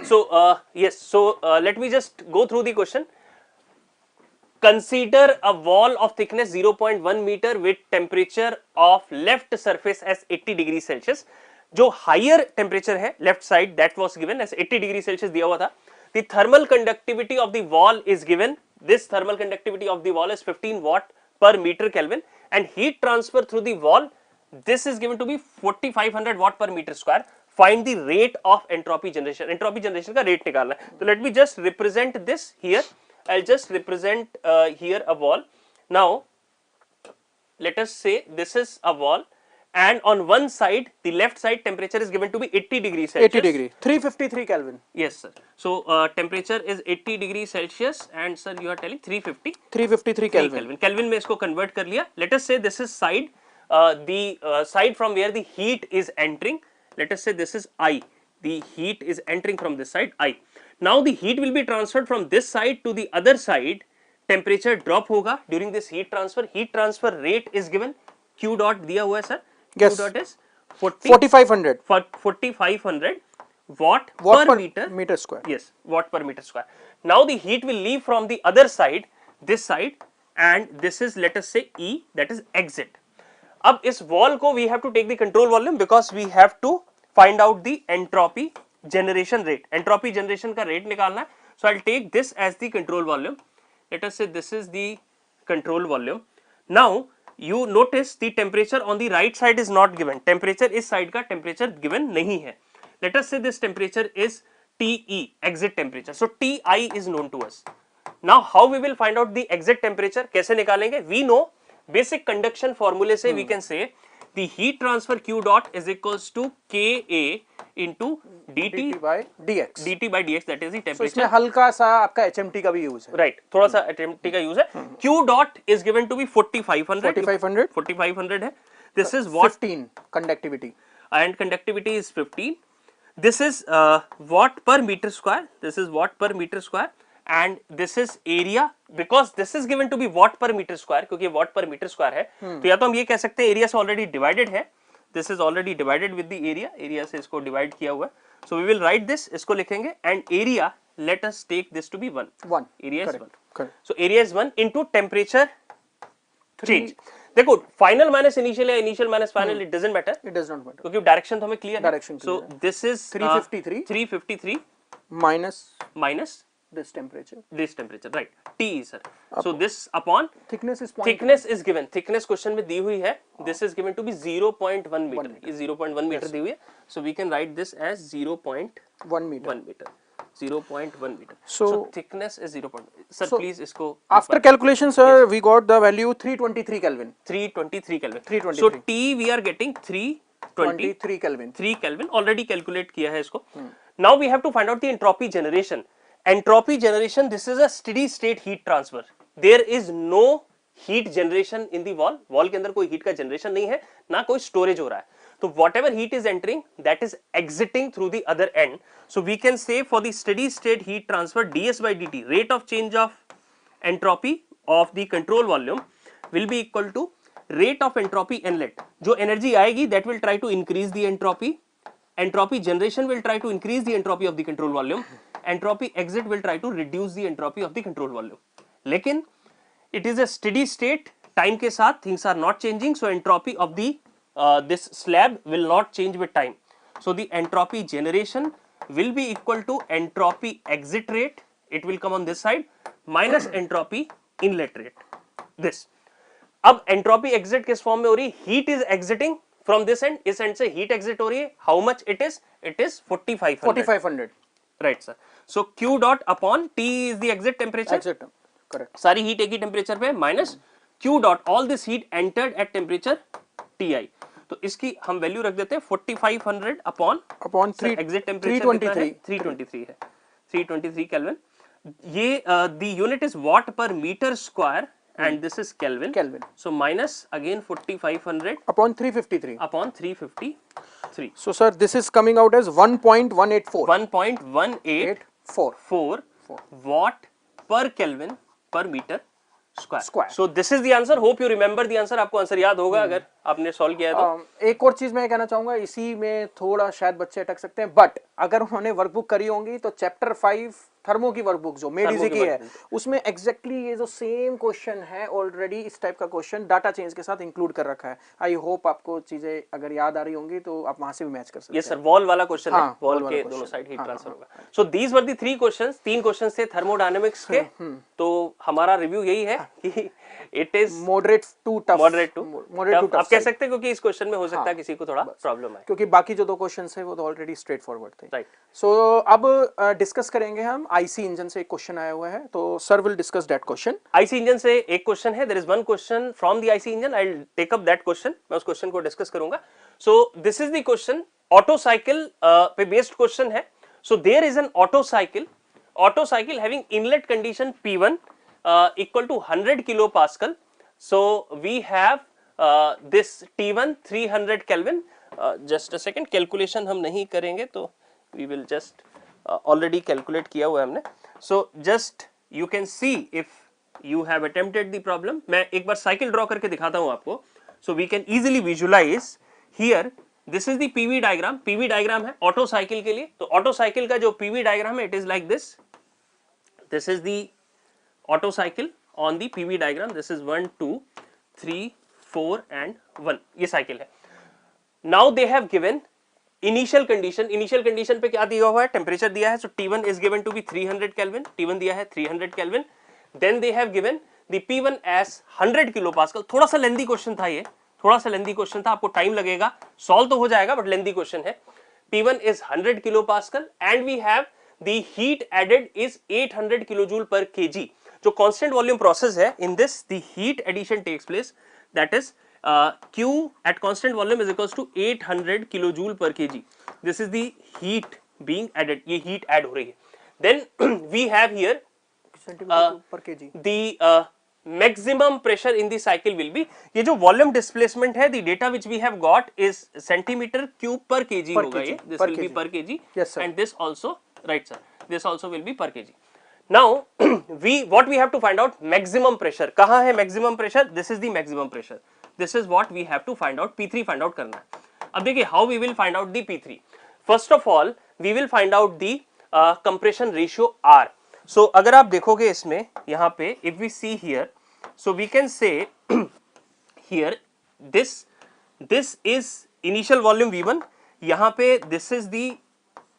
So yes. So let me just go through the question. Consider a wall of thickness 0.1 meter with temperature of left surface as 80 degree Celsius. जो higher temperature है left side, that was given as 80 degree Celsius दिया हुआ था. The thermal conductivity of the wall is given. This thermal conductivity of the wall is 15 watt per meter Kelvin, and heat transfer through the wall, this is given to be 4500 watt per meter square. find the rate of entropy generation. Entropy generation का rate निकालना है. So let me just represent this here. I'll just represent here a wall. Now let us say this is a wall, and on one side, the left side temperature is given to be 80 degrees Celsius.
80 degree, 353 Kelvin.
Yes, sir. So temperature is 80 degrees Celsius, and sir, you are telling 350.
353 Kelvin.
Kelvin में इसको convert कर लिया. Let us say this is side, the side from where the heat is entering. Let us say this is I. The heat is entering from this side, I. Now the heat will be transferred from this side to the other side. Temperature drop होगा during this heat transfer. Heat transfer rate is given. Q dot दिया हुआ है sir.
Yes.
Q dot is
4500.
4500 watt per
meter square.
Yes, watt per meter square. Now the heat will leave from the other side, this side, and this is, let us say, E, that is exit. अब इस wall को we have to take the control volume because we have to find out the entropy generation rate. Entropy generation का rate निकालना है. So I'll take this as the control volume. Let us say this is the control volume. Now you notice the temperature on the right side is not given. Temperature इस side का temperature given नहीं है. Let us say this temperature is TE, exit temperature. So TI is known to us. Now how we will find out the exit temperature? कैसे निकालेंगे? We know basic conduction formula से we can say the heat transfer Q dot is equals to Ka into dt
by dx.
dt by dx, that is the temperature.
So इसमें हल्का सा आपका HMT का भी use है.
Right, थोड़ा सा HMT का यूज है. Q dot is given to be 4500. 4500 है. This is what?
15 conductivity.
And conductivity is 15. This is watt per meter square. This is watt per meter square. And this is area, because this is given to be watt per meter square, क्योंकि watt per meter square है. तो या तो हम ये कह सकते हैं area से already divided है. This is already divided with the area. Area से इसको divide किया हुआ है. So we will write this. इसको लिखेंगे and area. Let us take this to be 1.
1.
Area is 1.
Correct.
So area is 1 into temperature change. देखो final minus initial या initial minus final, it doesn't matter.
It does not matter.
क्योंकि direction तो हमें clear है.
Direction
So
clear
this is 353 minus
this temperature.
This temperature, right? T sir. So this upon
thickness is
given. Thickness question में दी हुई है. This is given to be 0.1 meter. ये 0.1 meter दी हुई है. So we can write this as 0.1 meter. 0.1 meter. So thickness is 0. Sir, please इसको.
After calculation, sir, we got the value 323 Kelvin.
323 Kelvin.
323.
So T we are getting 323
Kelvin.
3 Kelvin. Already calculate किया है इसको. Now we have to find out the entropy generation. Entropy generation, this is a steady state heat transfer. There is no heat generation in the wall. Wall के अंदर कोई heat का generation नहीं है, ना कोई storage हो रहा है. So whatever heat is entering, that is exiting through the other end. So we can say for the steady state heat transfer, ds by dt, rate of change of entropy of the control volume will be equal to rate of entropy inlet. जो energy आएगी, that will try to increase the entropy. Entropy generation will try to increase the entropy of the control volume. Entropy exit will try to reduce the entropy of the control volume. लेकिन it is a steady state, time के साथ things are not changing, so entropy of the this slab will not change with time. So the entropy generation will be equal to entropy exit rate, it will come on this side, minus entropy inlet rate. This. अब entropy exit किस form में हो रही? Heat is exiting from this end, इस end से heat exit हो रही है. How much it is? It is 4500. Right sir. So Q dot upon T is the exit temperature.
Exit, correct.
सारी heat एक ही temperature पे minus Q dot all this heat entered at temperature Ti. तो इसकी हम value रख देते हैं 4500 upon
3
exit temperature
323
है 323 Kelvin. ये the unit is watt per meter square and this is Kelvin. So minus again 4500
upon 353.
Upon 353.
So sir, this is coming out as 1.184.
1.184 watt per Kelvin per meter square. So this is the answer. Hope you remember the answer. आपको answer याद होगा अगर आपने solve किया है तो.
एक और चीज मैं कहना चाहूंगा, इसी में थोड़ा शायद बच्चे अटक सकते हैं, बट अगर उन्होंने वर्कबुक करी होंगी तो चैप्टर 5 थर्मो की वर्कबुक जो मेडिजी की है
workbook।
उसमें एग्जैक्टली ये जो सेम क्वेश्चन है ऑलरेडी इस टाइप का क्वेश्चन डाटा चेंज के साथ इंक्लूड कर रखा है। आई होप आपको चीजें अगर याद आ रही होंगी तो आप वहां से भी मैच कर सकते हैं।
यस सर, वॉल वाला क्वेश्चन है,
हाँ,
वॉल
wall वाला
के
question।
दोनों साइड हीट
हाँ,
ट्रांसफर
हाँ,
होगा। So these were the 3 questions, 3 questions थे थर्मोडायनेमिक्स के। तो हमारा रिव्यू यही है कि it is
moderate to tough,
moderate to
tough
आप कह सकते हैं, क्योंकि इस क्वेश्चन में हो सकता है
हाँ,
किसी को थोड़ा प्रॉब्लम आए,
क्योंकि बाकी जो 2 क्वेश्चंस है वो तो ऑलरेडी स्ट्रेट फॉरवर्ड थे।
राइट।
सो अब डिस्कस करेंगे हम आईसी इंजन से एक क्वेश्चन आया हुआ है, तो sir will discuss that question.
IC engine से एक क्वेश्चन है, there is one question from the IC engine, I will take up that question, मैं उस क्वेश्चन को डिस्कस करूंगा। So this is the question, Otto cycle पे based question है। So there is an Otto cycle having inlet condition P1 equal to 100 kilo pascal. So we have this T1 300 Kelvin. Just a second, calculation हम नहीं करेंगे तो we will just already calculate किया हुआ है हमने। So just you can see if you have attempted the problem. मैं एक बार साइकिल ड्रॉ करके दिखाता हूँ आपको। So we can easily visualize here. This is the PV diagram. PV diagram है ऑटो साइकिल के लिए। तो ऑटो साइकिल का जो PV diagram है, it is like this. This is the auto cycle on the PV diagram. This is 1 2 3 4 and 1, ये cycle है। Now they have given initial condition पे क्या दिया हुआ है, टेम्परेचर दिया है। So T1 is given to be 300 Kelvin, T1 दिया है 300 Kelvin। Then they have given the P1 as 100 kilo pascal. थोड़ा सा लेंदी क्वेश्चन था ये, थोड़ा सा लेंदी क्वेश्चन था, आपको टाइम लगेगा, सॉल्व तो हो जाएगा बट लेंदी क्वेश्चन है। P1 is 100 kilo pascal and we have the heat added is 800 kilojoule per kg। जो कांस्टेंट वॉल्यूम प्रोसेस है, in this the heat addition takes place, that is Q at constant volume is equals to 800 kilojule per kg. This is the heat being added, ये heat add हो रही है। Then we have here
per kg.
the maximum pressure in the cycle will be, ये जो volume displacement है, the data which we have got is centimeter cube per kg होगा ये, this will be per kg,
yes sir,
and this also, right sir, this also will be per kg. Now what we have to find out, maximum pressure कहाँ है maximum pressure, this is the maximum pressure, this is what we have to find out, P3 find out करना है। अब देखिए how we will find out the P3, first of all we will find out the compression ratio R। so अगर आप देखोगे इसमें यहाँ पे, if we see here, so we can say here this is initial volume V1, यहाँ पे this is the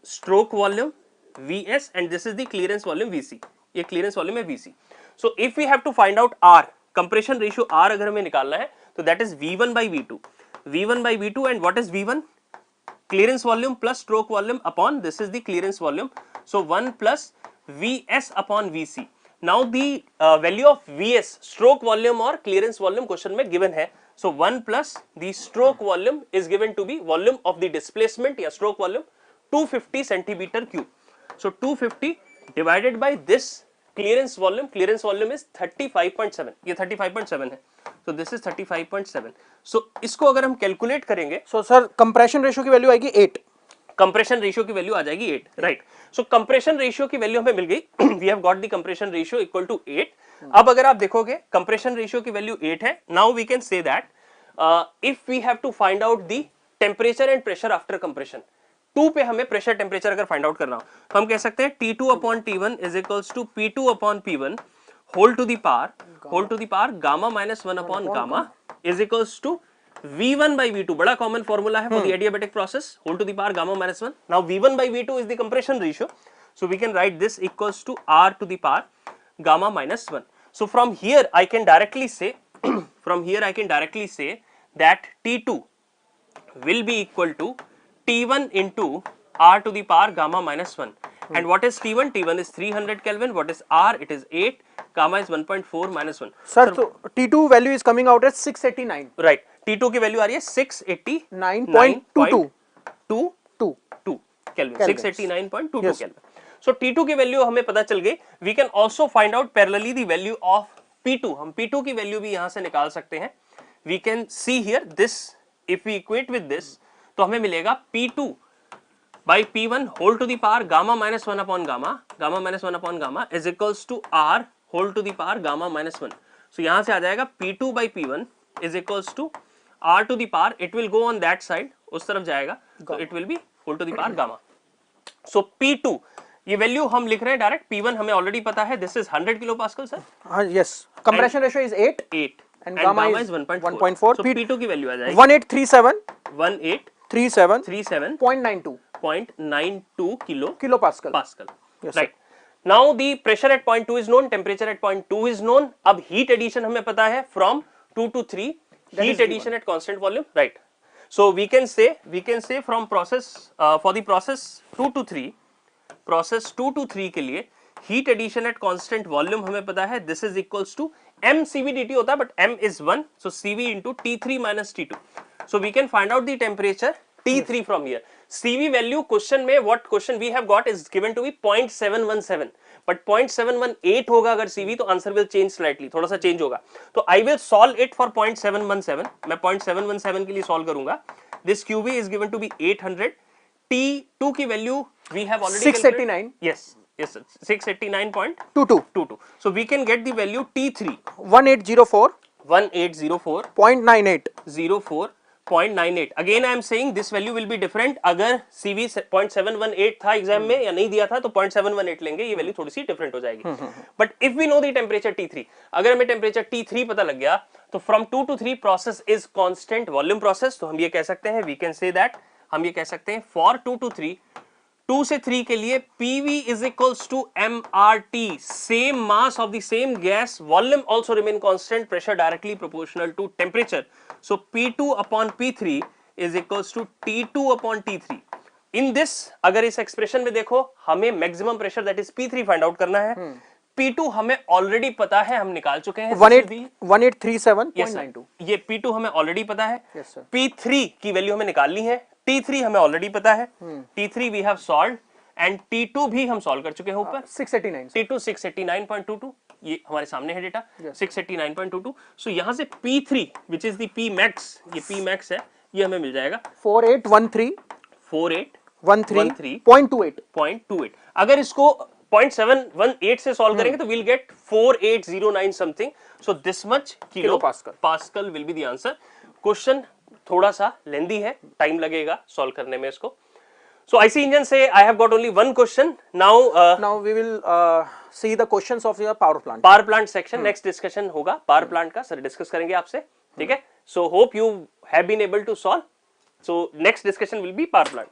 stroke volume Vs and this is the clearance volume Vc, ये clearance volume है Vc। so if we have to find out R, compression ratio R अगर हमें निकालना है तो that is V1 by V2, V1 by V2, and what is V1, clearance volume plus stroke volume upon this is the clearance volume, so 1 plus Vs upon Vc। now the value of Vs, stroke volume और clearance volume question में given है, so 1 plus the stroke volume is given to be volume of the displacement या stroke volume 250 centimeter cube, so 250 divided by this clearance volume is 35.7, ये 35.7 है, so this is 35.7। so इसको अगर हम calculate करेंगे,
so sir compression ratio की value आएगी 8,
compression ratio की वैल्यू आ जाएगी 8, राइट। सो कंप्रेशन रेशियो की वैल्यू हमें मिल गई, we have got the compression ratio equal to 8। अब अगर आप देखोगे कंप्रेशन रेशियो की वैल्यू 8 है, now we can say that if we have to find out the temperature and pressure after compression, 2 पे हमें प्रेशर टेम्परेचर अगर फाइंड आउट करना हो तो हम कह सकते हैं T2 upon T1 is equals to P2 upon P1 whole to the power gamma minus 1 upon gamma is equals to V1 by V2, बड़ा कॉमन फॉर्मूला है for the adiabatic process, whole to the power gamma minus 1। now V1 by V2 is the compression ratio, so we can write this equals to R to the power gamma minus 1। so from here I can directly say that T2 will be equal to T1 into R to the power gamma minus 1। and what is T1? T1 is 300 Kelvin, what is R? It is 8, gamma is 1.4 minus 1।
Sir तो T2 value is coming out at 689,
right, T2 की value आ रही है 689.22 kelvin, 689.22 kelvin. सो T2 की value हमें पता चल गई। We can also find out parallelly the value of P2, हम P2 की वैल्यू भी यहां से निकाल सकते हैं। We can see here this, if we equate with this तो हमें मिलेगा P2 by P1 whole to the power gamma minus 1 upon gamma is equals to R whole to the power gamma minus 1। so यहाँ से आ जाएगा P2 by P1 is equals to R to the power, it will go on that side, उस तरफ जाएगा, so it will be whole to the power gamma। so P2 ये value हम लिख रहे हैं डायरेक्ट, P1 हमें ऑलरेडी पता है, this is 100 kilo pascal sir.
हाँ yes, compression ratio is 8
and
gamma
is
is
1.4 so P2 की वैल्यू आ जाएगी
1837
0.92
kilopascal.
Right. Now the pressure at point 2 is known, temperature at point 2 is known. अब heat addition हमें पता है from 2 to 3, heat addition at constant volume, right. So we can say from process for the process 2 to 3, process 2 to 3 के लिए heat addition at constant volume हमें पता है, this is equals to m cv dt होता है, but m is 1, so cv into t3 minus t2, so we can find out the temperature t3 from here. cv value question में what question we have got is given to be 0.717, but 0.718 होगा अगर cv, तो answer will change slightly, थोड़ा सा change होगा। तो I will solve it for 0.717, मैं 0.717 के लिए सॉल्व करूंगा। this qv is given to be 800, t2 की value we have already
689,
yes sir, 689.22, so we can get the value t3
1804.98
04.98। again I am saying this value will be different, अगर cv 0.718 था exam में या नहीं दिया था तो 0.718 लेंगे, ये वैल्यू थोड़ी सी डिफरेंट हो जाएगी। But if we know the temperature t3, अगर हमें टेम्परेचर t3 पता लग गया तो from 2 to 3 process is constant volume process, तो हम ये कह सकते हैं, वी कैन से दैट, हम ये कह सकते हैं फॉर 2 to 3, 2 से 3 के लिए PV is equals to MRT, same mass of the same gas, volume also remain constant, pressure directly proportional to temperature, so P2 upon P3 is equals to T2 upon T3। in this अगर इस expression में देखो, हमें maximum pressure that is P3 find out करना है, P2 हमें already पता है, हम निकाल चुके हैं
1837.92,
ये P2 हमें ऑलरेडी पता है।
Yes, sir.
P3 की वैल्यू हमें निकालनी है, T3 हमें ऑलरेडी पता है, T3 we have solved and T2 भी हम सॉल्व कर चुके हैं ऊपर,
689
T2 689.22, ये हमारे सामने है डेटा, 689.22। सो यहां से P3 which is the P max, ये P max है, ये हमें मिल जाएगा
4813.28।
अगर इसको 0.718 से सॉल्व करेंगे तो we'll get 4809 something, so this much kilo pascal will be the answer। Question थोड़ा सा लेंदी है, टाइम लगेगा सॉल्व करने में इसको। So IC engine say I have got only one question now
we will see the questions of your power plant
section, next discussion होगा power plant का, sir discuss करेंगे आपसे, ठीक है। So hope you have been able to solve, so next discussion will be power plant।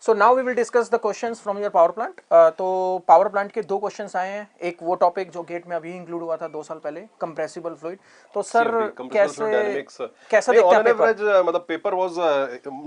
So now we will discuss the questions from your power plant. तो power plant के दो questions आए हैं, एक वो topic जो गेट में अभी इंक्लूड हुआ था 2 साल पहले, compressible fluid. तो सर कैसा देखते हैं
पेपर? मतलब paper was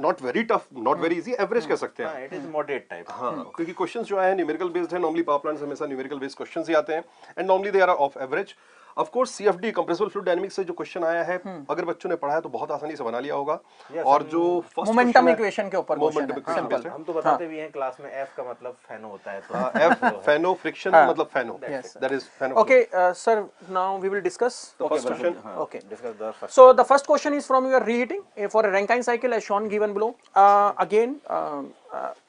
not very tough, not very easy, average कह सकते हैं.
It is moderate type.
हाँ, क्योंकि questions जो है numerical based है, normally power plants हमेशा numerical based questions ही आते हैं, and normally they are of average. Of course CFD compressible fluid dynamics से जो क्वेश्चन आया है, अगर बच्चों ने पढ़ा है तो बहुत आसानी से बना लिया होगा. और जो फर्स्ट
मोमेंटम इक्वेशन के ऊपर
मोमेंटम इक्वेशन बेस्ड है.
हम तो बताते भी हैं क्लास में F का मतलब फैनो होता है, तो
F फैनो फ्रिक्शन मतलब फैनो. That is फैनो.
Okay, sir, now we will discuss
the first question.
Okay,
discuss the first.
so the first question is from your reheating for a Rankine cycle as shown given below. Again,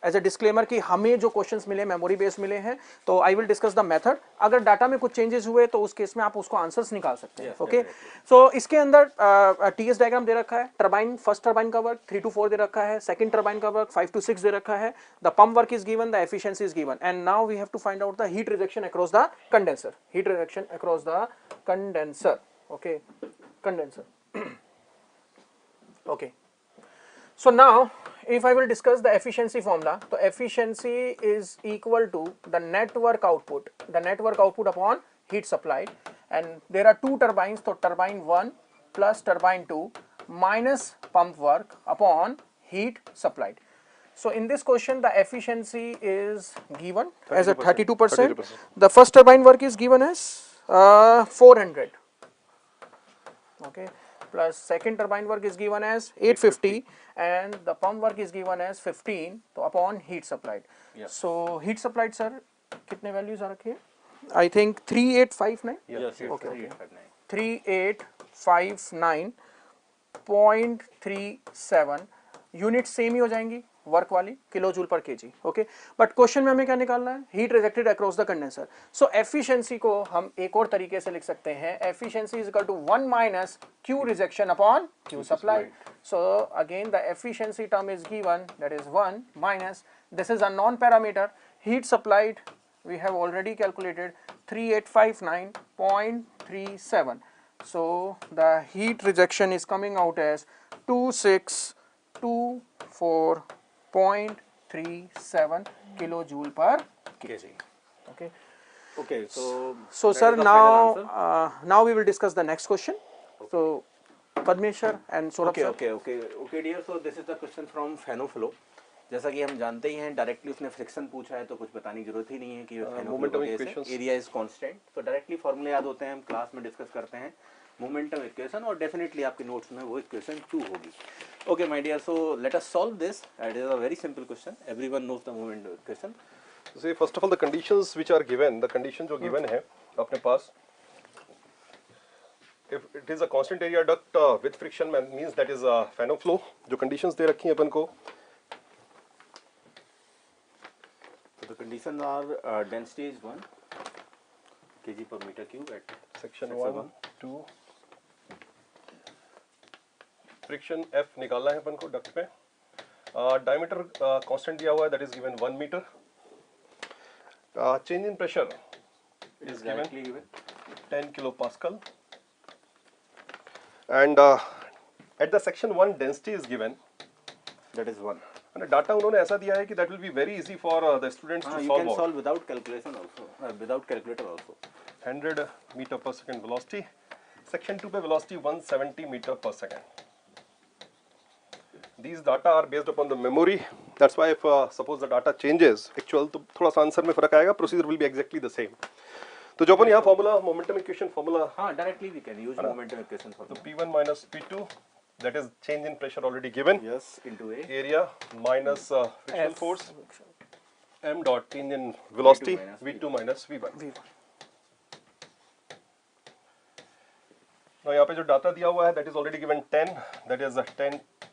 as a disclaimer कि हमें जो questions मिले memory based मिले हैं, तो I will discuss the method. अगर data में कुछ changes हुए तो उस केस में आप उसको आंसर्स निकाल सकते हैं. ओके, सो इसके अंदर टीएस डायग्राम दे रखा है. टर्बाइन, फर्स्ट टर्बाइन का वर्क 3 to 4 दे रखा है, सेकंड टर्बाइन का वर्क 5 to 6 दे रखा है. The pump work is given, the efficiency is given, and now we have to find out the heat rejection across the condenser. Heat rejection across the condenser. Okay, condenser. Okay, so now if I will discuss the efficiency formula, so efficiency is equal to the net work output upon heat supplied, and there are two turbines, so turbine 1 plus turbine 2 minus pump work upon heat supplied. So in this question the efficiency is given as a 32%. The first turbine work is given as 400, okay, plus second turbine work is given as 850, and the pump work is given as 15, so upon heat supplied. So heat supplied, sir, कितने values आ रखे हैं? I think 3859.
Yes,
Okay. 3859.37 unit same ही हो जाएंगी work वाली, kilo joule per KG. Okay, but question में हमें क्या निकालना है? Heat rejected across the condenser. So efficiency को हम एक और तरीके से लिख सकते हैं. Efficiency is equal to 1 minus Q rejection upon Q supply. So again the efficiency term is given, that is 1 minus, this is a non parameter, heat supplied we have already calculated 3859.37. so the heat rejection is coming out as 2624.37 kilojoule per kg. Okay,
so
sir, now we will discuss the next question. So Padmesh sir and Saurabh sir.
Okay dear, so this is the question from Fano flow. जैसा कि हम जानते ही हैं, directly उसने friction पूछा है तो कुछ बताने की जरूरत ही नहीं है कि momentum equation, area is constant, तो डायरेक्टली फॉर्मूले याद होते हैं, हम क्लास में डिस्कस करते हैं मोमेंटम इक्वेशन, और डेफिनेटली आपके नोट्स में वो इक्वेशन 2 होगी. Okay my dear, so let us solve this. It is a very simple question, everyone knows the momentum equation.
So first of all the conditions which are given, the condition जो given है अपने पास, if it is a constant area duct with friction means that is a Fano flow. जो conditions दे रखी हैं अपन को,
the conditions are density is 1 kg per meter cube at
section 1 2, friction F निकालना है अपन को डक्ट में, diameter constant दिया हुआ है, that is given 1 meter, change in pressure is given 10 kilopascal, and at the section 1 density is given,
that is 1.
and data उन्होंने ऐसा दिया है कि that will be very easy for the students to
you
solve.
can solve without calculation also, without calculator also.
100 meter per second velocity, section 2 पे velocity 170 meter per second. These data are based upon the memory, that's why if suppose the data changes actual, तो थोड़ा सा answer में फर्क आएगा, procedure will be exactly the same. तो जो अपन यहाँ फॉर्मूला मोमेंटम इक्वेशन फॉर्मूला,
हाँ directly we can use momentum equation for
तो P1 minus P2, that is change in pressure already given,
yes into a
area minus frictional force, m dot change in velocity, V2 minus V1. now यहाँ पे जो data दिया हुआ है that is already given 10, that is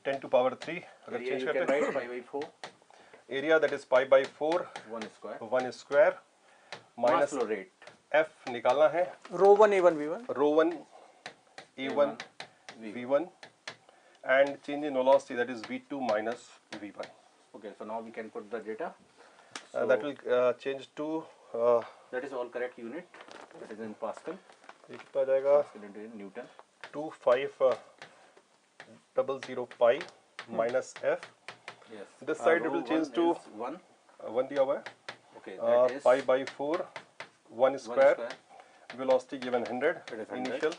10 to power 3. अगर change करते हैं
pi by 4,
area that is pi by 4 1 square minus
flow rate,
F निकालना है,
rho 1 A1 V1,
rho 1 A1 V1, and change in velocity, that is V2 minus V1.
okay, so now we can put the data.
That will change to
that is all correct unit, that is in Pascal,
कितना जाएगा,
into Newton,
2500 pi minus F, This side it will change to 1 दिया हुआ है.
Okay, that is
pi by 4 1 square. Velocity given 100 initial.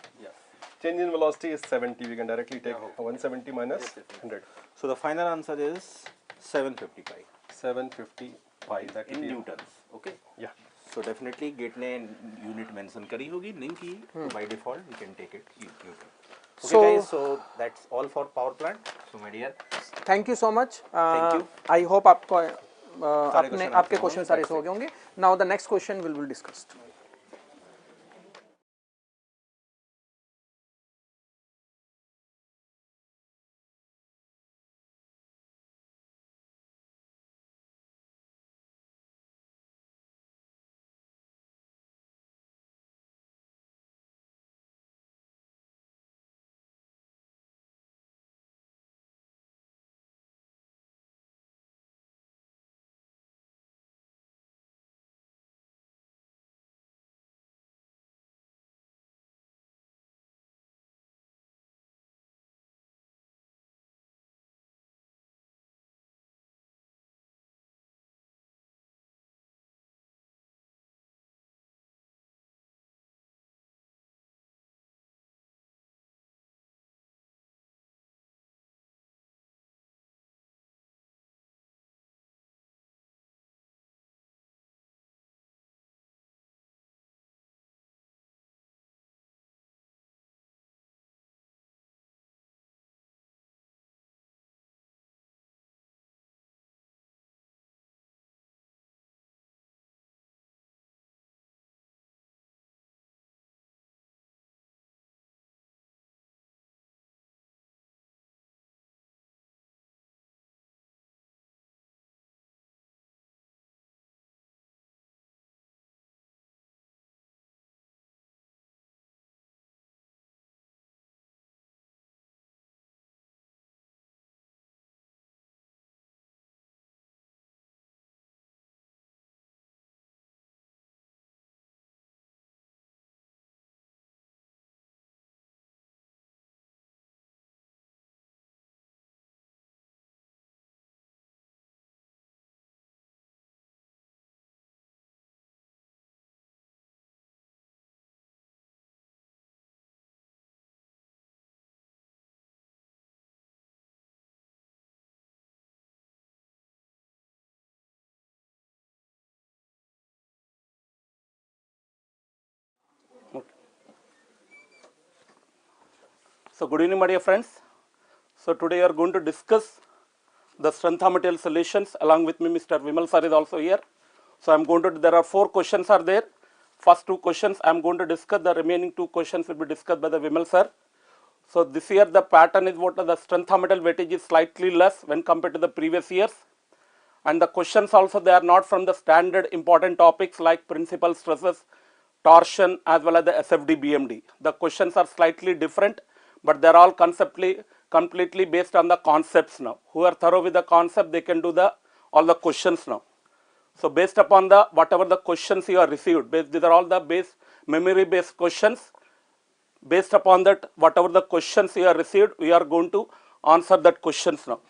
Change in velocity is 70. We can directly take 170 minus 100.
So the final answer is 750 pi.
750 pi. That
In
will be
newtons. Okay.
Yeah.
So definitely GATE ने unit mention करी होगी, नहीं की, so by default we can take it newton. Okay guys, so that's all for power plant. So my dear,
thank you so much.
Thank you.
I hope आपको आपने
question
आपके question सारे हो गए होंगे. Now the next question will discussed.
So good evening, my dear friends. So today we are going to discuss the strength of material solutions. Along with me, Mr. Vimal sir is also here. So I'm going to. There are 4 questions are there. First 2 questions I'm going to discuss. The remaining 2 questions will be discussed by the Vimal sir. So this year the pattern is what the strength of material weightage is slightly less when compared to the previous years. And the questions also, they are not from the standard important topics like principal stresses, torsion, as well as the SFD BMD. The questions are slightly different, but they are all completely based on the concepts now. Who are thorough with the concept, they can do all the questions now. So based upon the whatever the questions you have received, these are all the memory based questions. Based upon that, whatever the questions you have received, we are going to answer that questions now.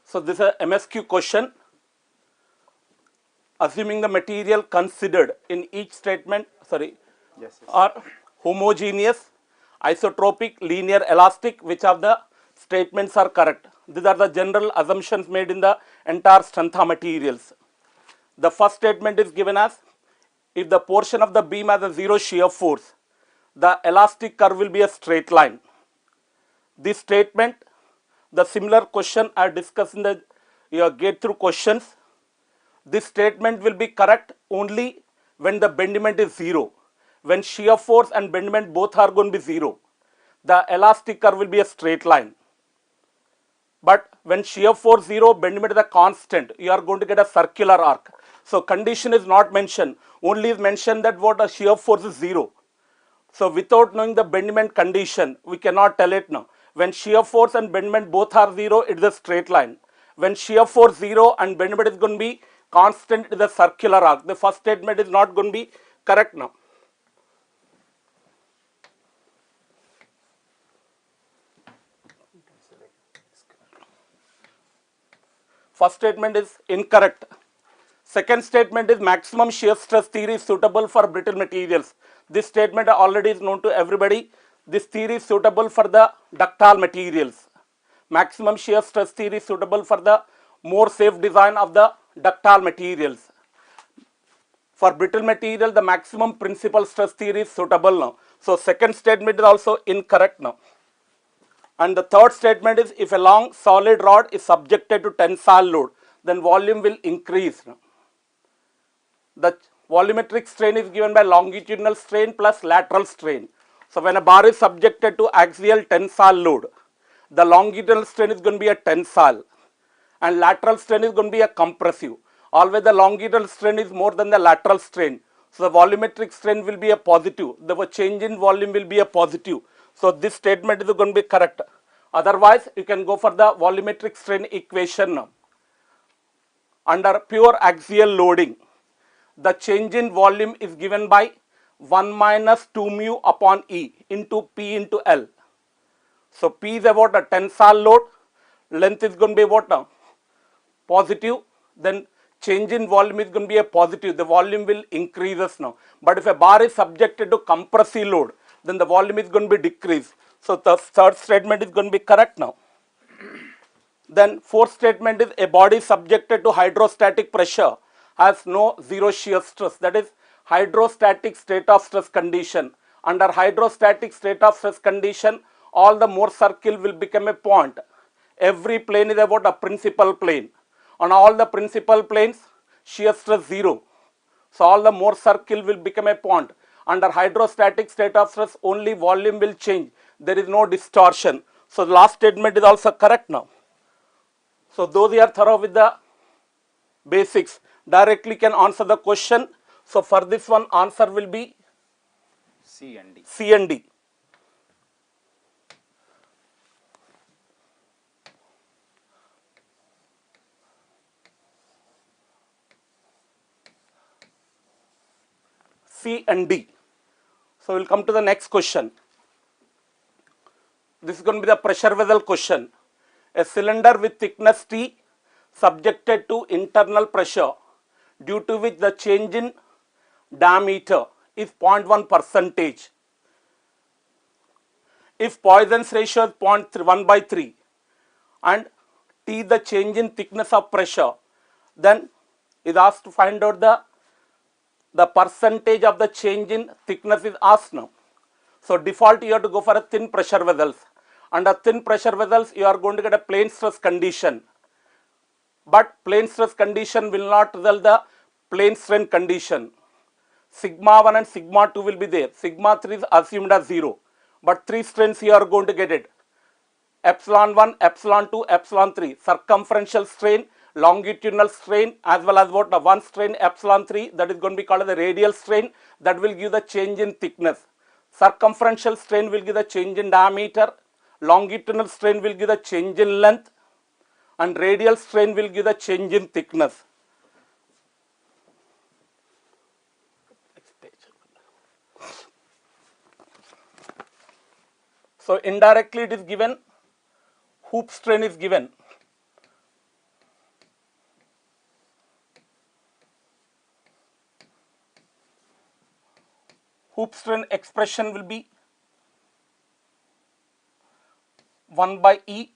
So this is a Msq question. Assuming the material considered in each statement, are homogeneous, isotropic, linear, elastic, which of the statements are correct? These are the general assumptions made in the entire strength of materials. The first statement is given as, if the portion of the beam has a 0 shear force, the elastic curve will be a straight line. This statement, the similar question I discussed in the GATE through questions. This statement will be correct only when the bendiment is 0. When shear force and bendiment both are going to be 0, the elastic curve will be a straight line. But when shear force 0, bendiment is a constant, you are going to get a circular arc. So condition is not mentioned, only is mentioned that what a shear force is 0. So without knowing the bendiment condition, we cannot tell it now. When shear force and bendiment both are 0, it is a straight line. When shear force 0 and bendiment is going to be constant, it is a circular arc. The first statement is not going to be correct now.
First statement is incorrect. Second statement is maximum shear stress theory is suitable for brittle materials. This statement already is known to everybody. This theory is suitable for the ductile materials. Maximum shear stress theory is suitable for the more safe design of the ductile materials. For brittle material, the maximum principal stress theory is suitable now. So second statement is also incorrect now. And the third statement is if a long solid rod is subjected to tensile load, then volume will increase now. The volumetric strain is given by longitudinal strain plus lateral strain. So when a bar is subjected to axial tensile load, the longitudinal strain is going to be a tensile and lateral strain is going to be a compressive. Always the longitudinal strain is more than the lateral strain. So the volumetric strain will be a positive. The change in volume will be a positive. So this statement is going to be correct. Otherwise, you can go for the volumetric strain equation now. Under pure axial loading, the change in volume is given by 1 minus 2 mu upon E into P into L. So P is about a tensile load, length is going to be about a positive, then change in volume is going to be a positive, the volume will increases now. But if a bar is subjected to compressive load, then the volume is going to be decreased. So the third statement is going to be correct now. Then fourth statement is a body subjected to hydrostatic pressure has no zero shear stress, that is hydrostatic state of stress condition. Under hydrostatic state of stress condition, all the Mohr circle will become a point. Every plane is about a principal plane. On all the principal planes, shear stress 0. So all the Mohr circle will become a point. Under hydrostatic state of stress, only volume will change. There is no distortion. So the last statement is also correct now. So those who are thorough with the basics directly can answer the question. So for this one, answer will be
C and D.
C and D. C and D. So we'll come to the next question. This is going to be the pressure vessel question. A cylinder with thickness T subjected to internal pressure due to which the change in diameter is 0.1 percentage. If Poisson's ratio is 0.1 by 3 and T the change in thickness of pressure, then is asked to find out the percentage of the change in thickness is asked now. So default you have to go for a thin pressure vessels. Under thin pressure vessels you are going to get a plane stress condition. But plane stress condition will not result the plane strain condition. Sigma 1 and sigma 2 will be there. Sigma 3 is assumed as 0. But 3 strains you are going to get it. Epsilon 1, epsilon 2, epsilon 3. Circumferential strain, longitudinal strain, as well as what the one strain epsilon 3, that is going to be called the radial strain, that will give the change in thickness. Circumferential strain will give the change in diameter, longitudinal strain will give the change in length, and radial strain will give the change in thickness. So indirectly it is given, hoop strain is given. Hoop strain expression will be 1 by E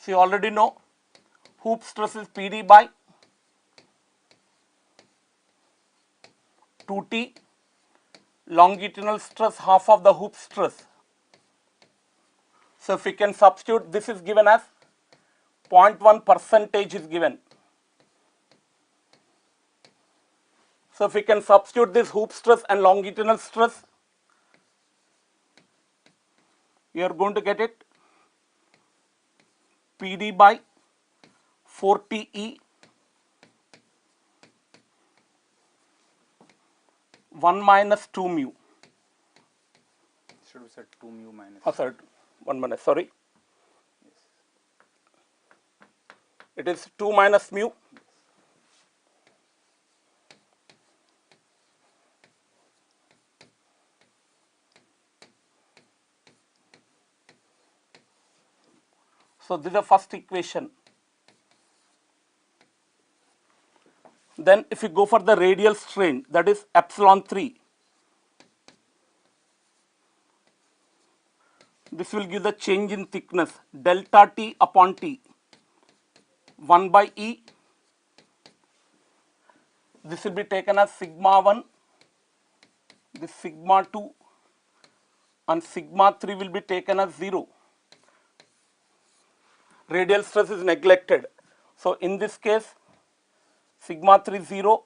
so you already know hoop stress is PD by 2T, longitudinal stress half of the hoop stress. So if we can substitute, this is given as 0.1 percentage is given. So if we can substitute this hoop stress and longitudinal stress, you are going to get it PD by 4TE 1 minus 2 mu.
Should be said 2 mu minus.
Oh, sorry, 1 minus, sorry. It is 2 minus mu. So this is the first equation. Then if you go for the radial strain, that is epsilon 3, this will give the change in thickness delta T upon T 1 by E. This will be taken as sigma 1, this sigma 2, and sigma 3 will be taken as 0. Radial stress is neglected. So in this case, sigma 3 0,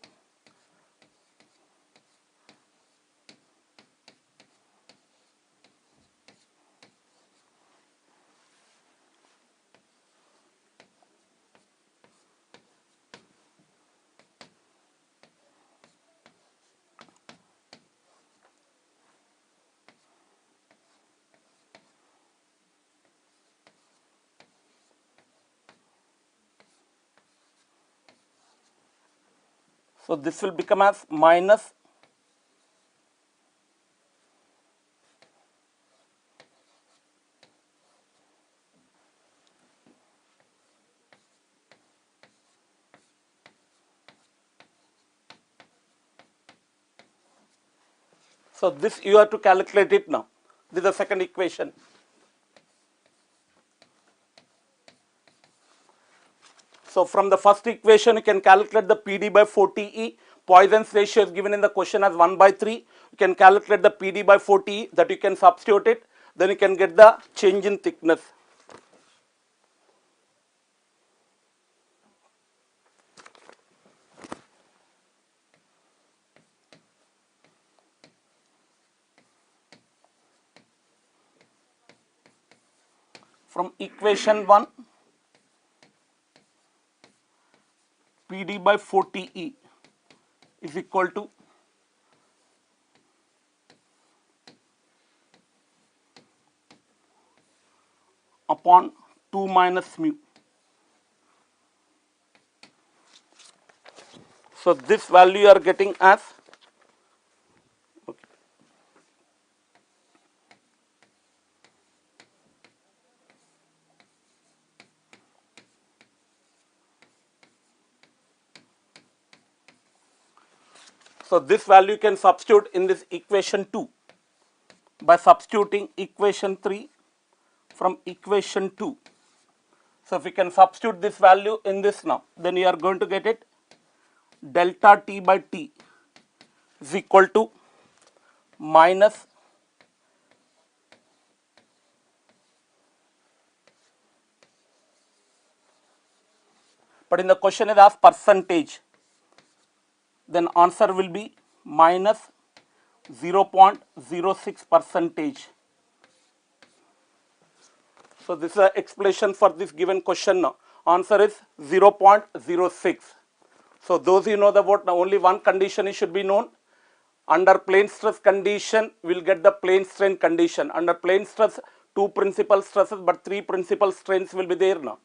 so this will become as minus so this you have to calculate it now. This is the second equation. So from the first equation you can calculate the PD by 40E. Poisson's ratio is given in the question as 1 by 3. You can calculate the PD by 40E, that you can substitute it. Then you can get the change in thickness. From equation 1, PD by 40E is equal to upon 2 minus mu. So this value you are getting as, okay. So this value you can substitute in this equation 2 by substituting equation 3 from equation 2. So if we can substitute this value in this now, then you are going to get it delta T by T is equal to minus but in the question it asks percentage, then answer will be minus 0.06 percentage. So this is an explanation for this given question now. Answer is 0.06. So those you know the what, now only one condition should be known. Under plane stress condition, we will get the plane strain condition. Under plane stress, 2 principal stresses but 3 principal strains will be there now.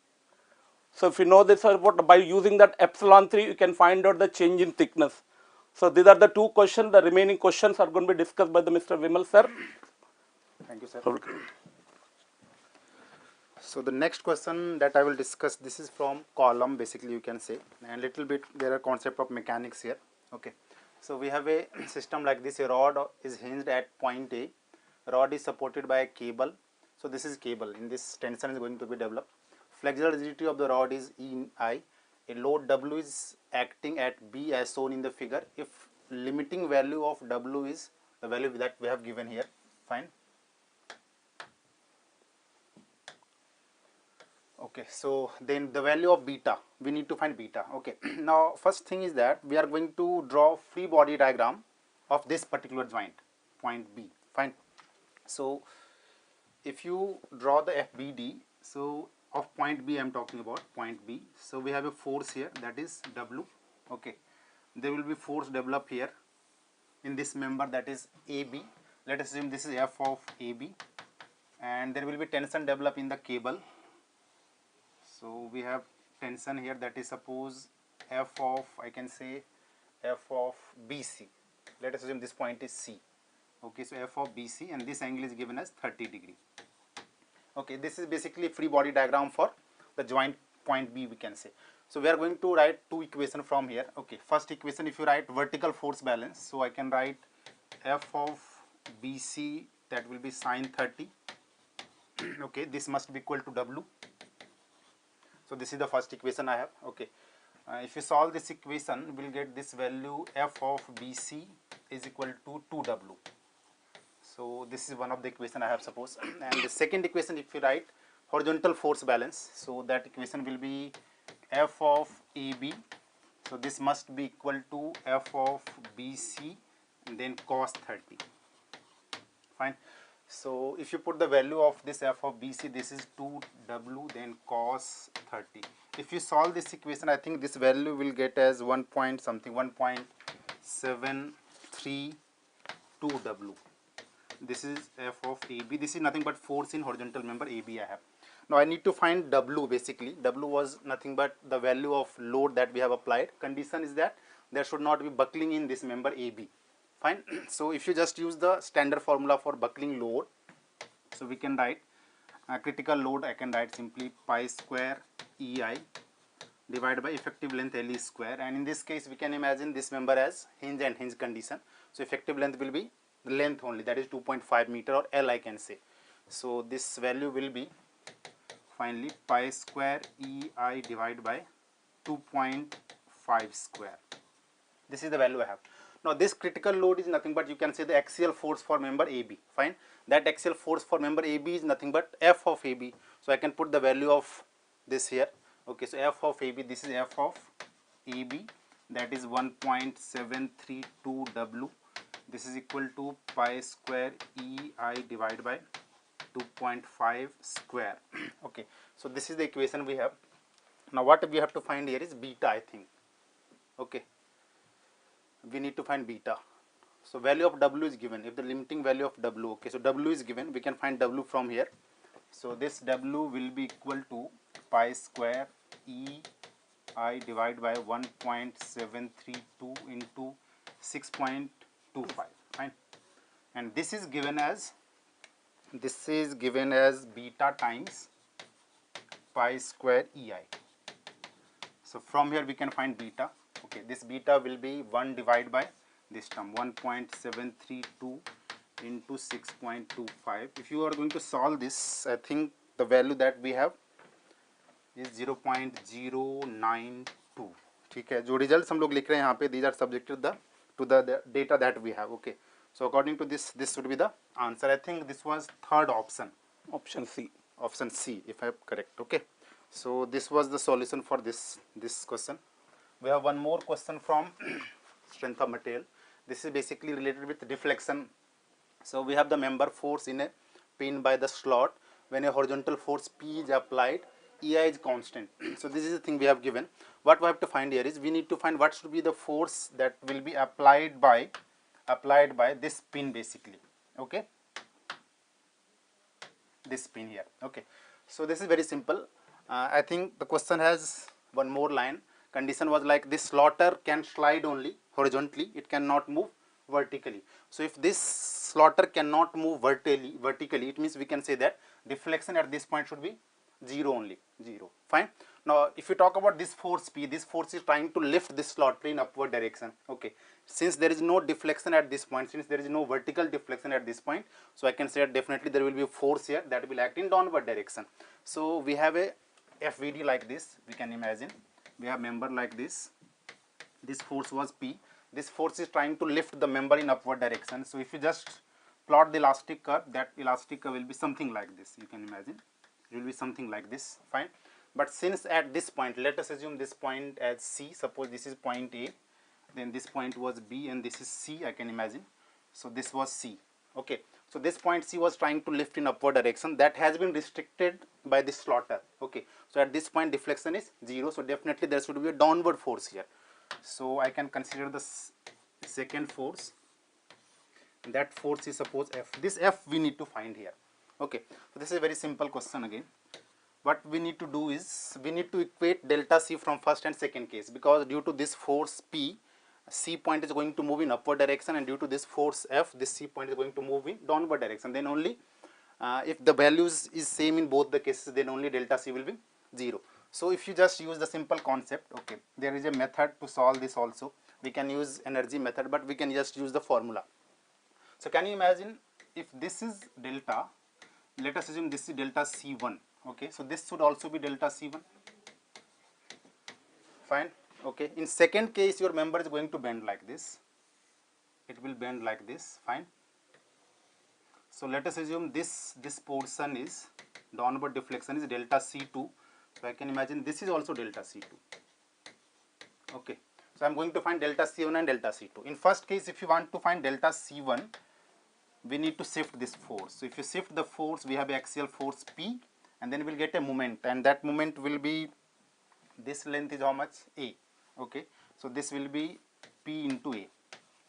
So if you know this, by using that epsilon 3, you can find out the change in thickness. So these are the 2 questions. The remaining questions are going to be discussed by the Mr. Vimal sir.
Thank you, sir. So the next question that I will discuss, this is from column basically you can say, and little bit there are concept of mechanics here. Okay, so we have a system like this. A rod is hinged at point A. Rod is supported by a cable. So this is cable. In this tension is going to be developed. Flexural rigidity of the rod is E in I. A load W is acting at B as shown in the figure. If limiting value of W is the value that we have given here, fine. Okay, so then the value of beta, we need to find beta. Okay, now first thing is that we are going to draw free body diagram of this particular joint, point B, fine. So if you draw the FBD, so of point B I am talking about, point B. So we have a force here, that is W. Okay, there will be force developed here in this member, that is AB. Let us assume this is F of AB, and there will be tension developed in the cable. So we have tension here, that is suppose F of, I can say F of BC. Let us assume this point is C. Okay, so F of BC, and this angle is given as 30 degree. Okay, this is basically free body diagram for the joint point B, we can say. So we are going to write two equations from here. Okay, first equation, if you write vertical force balance, so I can write F of BC, that will be sine 30. Okay, this must be equal to W. So this is the first equation I have. Okay, if you solve this equation, we will get this value F of BC is equal to 2W. So this is one of the equation I have, suppose. And the second equation, if you write horizontal force balance, so that equation will be F of AB. So this must be equal to F of BC and then cos 30. Fine. So if you put the value of this F of BC, this is 2W, then cos 30. If you solve this equation, I think this value will get as 1.732W. This is F of AB. This is nothing but force in horizontal member AB I have. Now I need to find W basically. W was nothing but the value of load that we have applied. Condition is that there should not be buckling in this member AB. Fine. So if you just use the standard formula for buckling load, so we can write critical load, I can write simply pi square EI divided by effective length LE square, and in this case we can imagine this member as hinge and hinge condition. So effective length will be the length only, that is 2.5 meter, or L I can say. So this value will be finally pi square EI divided by 2.5 square. This is the value I have. Now this critical load is nothing but, you can say, the axial force for member AB. Fine. That axial force for member AB is nothing but F of AB. So I can put the value of this here. Okay, so F of AB, this is F of AB, that is 1.732W. This is equal to pi square EI divided by 2.5 square. Okay, so this is the equation we have. Now what we have to find here is beta, I think. Okay, we need to find beta. So value of W is given. If the limiting value of W, okay, so W is given, we can find W from here. So this W will be equal to pi square EI divided by 1.732 into 6.25. Fine. And this is given as beta times pi square EI. So from here we can find beta. Okay, this beta will be 1 divided by this term, 1.732 into 6.25. If you are going to solve this, I think the value that we have is 0.092. ठीक है, जो results हम लोग लिख रहे हैं यहाँ पे, these are subjected to the data that we have. Okay, so according to this should be the answer. I think this was third option,
Option C.
option C, if I am correct. Okay, so this was the solution for this question. We have one more question from strength of material. This is basically related with deflection. So we have the member force in a pin by the slot. When a horizontal force P is applied, EI is constant. So this is the thing we have given. What we have to find here is, we need to find what should be the force that will be applied by this pin basically. Okay, this pin here. Okay, so this is very simple. I think the question has one more line. Condition was like, this slotter can slide only horizontally, it cannot move vertically. So if this slotter cannot move vertically, it means we can say that deflection at this point should be 0 only, 0. Fine. Now if you talk about this force P, this force is trying to lift this slotter in upward direction. Okay, since there is no deflection at this point, since there is no vertical deflection at this point, so I can say that definitely there will be a force here that will act in downward direction. So we have a FVD like this, we can imagine. We have member like this. This force was P. This force is trying to lift the member in upward direction. So if you just plot the elastic curve, that elastic curve will be something like this. You can imagine it will be something like this. Fine. But since at this point, let us assume this point as C. Suppose this is point A, then this point was B, and this is C, I can imagine. So this was C. Okay, so this point C was trying to lift in upward direction. That has been restricted by this slotter. Okay, so at this point deflection is 0, so definitely there should be a downward force here. So I can consider the second force. That force is suppose F. This F we need to find here. Okay, so this is a very simple question again. What we need to do is, we need to equate delta C from first and second case, because due to this force P, C point is going to move in upward direction, and due to this force F, this C point is going to move in downward direction. Then only If the values is same in both the cases, then only delta C will be 0. So if you just use the simple concept, okay, there is a method to solve this also. We can use energy method, but we can just use the formula. So can you imagine if this is delta, let us assume this is delta C1, okay, so this should also be delta C1, fine, okay. In second case, your member is going to bend like this, it will bend like this, fine. So let us assume this portion is, downward deflection is delta C2, so I can imagine this is also delta C2, okay. So I am going to find delta C1 and delta C2. In first case, if you want to find delta C1, we need to shift this force. So if you shift the force, we have axial force P, and then we will get a moment, and that moment will be, this length is how much? A, okay. So this will be P into A.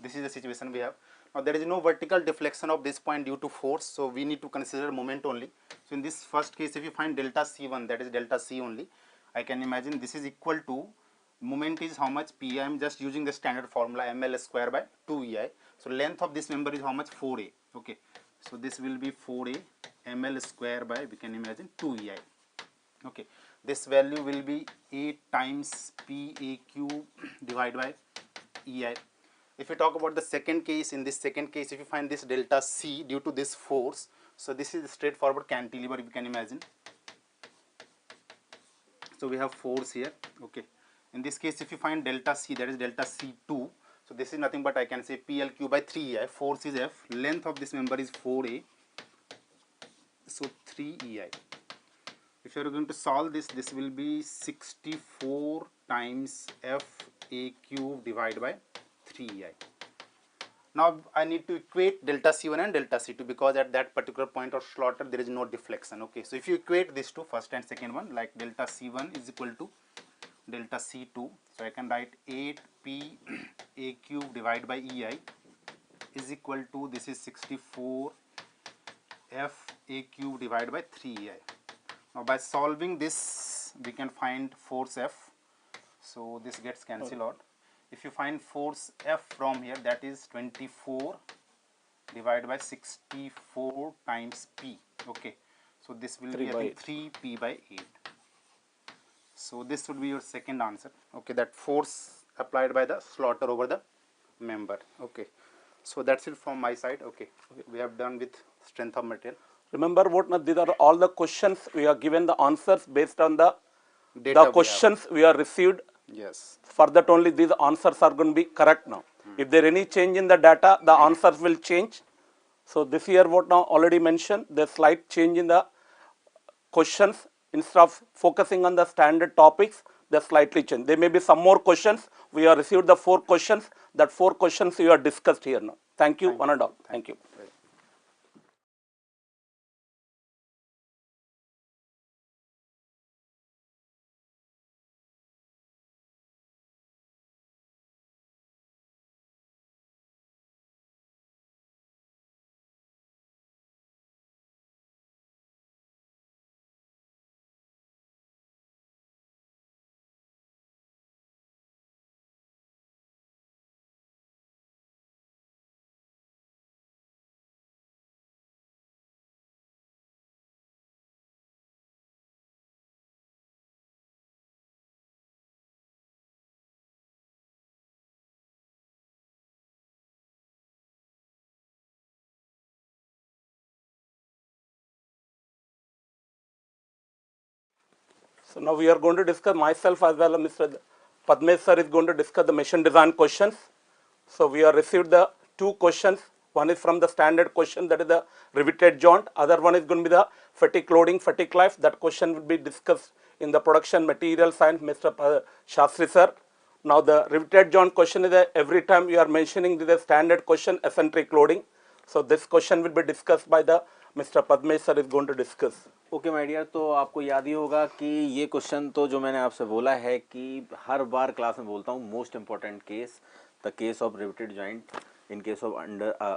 This is the situation we have. Now there is no vertical deflection of this point due to force, so we need to consider moment only. So in this first case, if you find delta C1, that is delta C only, I can imagine this is equal to, moment is how much? P. I am just using the standard formula ml square by 2ei. So length of this member is how much? 4a, okay. So this will be 4a ml square by, we can imagine, 2ei, okay. This value will be 8 times PAQ divided by ei. If you talk about the second case, in this second case, if you find this delta C due to this force, so this is straightforward cantilever, you can imagine. So we have force here, okay. In this case, if you find delta C, that is delta C2, so this is nothing but I can say PLQ by 3ei, force is F, length of this member is 4a, so 3ei. If you are going to solve this, this will be 64 times FAQ divided by 3ei. Now I need to equate delta C1 and delta C2 because at that particular point of slaughter there is no deflection, okay. So if you equate these two, first and second one, like delta C1 is equal to delta C2, so I can write 8P A cube divided by EI is equal to, this is 64 F A cube divided by 3EI. Now by solving this, we can find force F, so this gets cancelled out. If you find force F from here, that is 24 divided by 64 times P, okay. So this will be, I think, 3P by 8. So this would be your second answer, okay, that force applied by the slaughter over the member, okay. So that's it from my side, okay. We have done with strength of material.
Remember what, these are all the questions, we are given the answers based on the
Data
questions we are received.
Yes.
For that only these answers are going to be correct now. If there any change in the data, the answers will change. So this year what now already mentioned, the slight change in the questions, instead of focusing on the standard topics, they slightly change. There may be some more questions. We have received the 4 questions. That 4 questions we are discussed here now. Thank you, one and all. Thank you. So now we are going to discuss, myself as well as Mr. Padmesh sir is going to discuss the machine design questions. So we have received the 2 questions. One is from the standard question, that is the riveted joint. Other one is going to be the fatigue loading, fatigue life. That question will be discussed in the production material science, Mr. Shastri sir. Now the riveted joint question is every time you are mentioning the standard question, eccentric loading. So this question will be discussed by the Mr. Padmesh sir is going to discuss.
Okay my dear, तो आपको याद ही होगा कि ये question तो जो मैंने आपसे बोला है कि हर बार क्लास में बोलता हूँ, most important case, the case of riveted joint in case of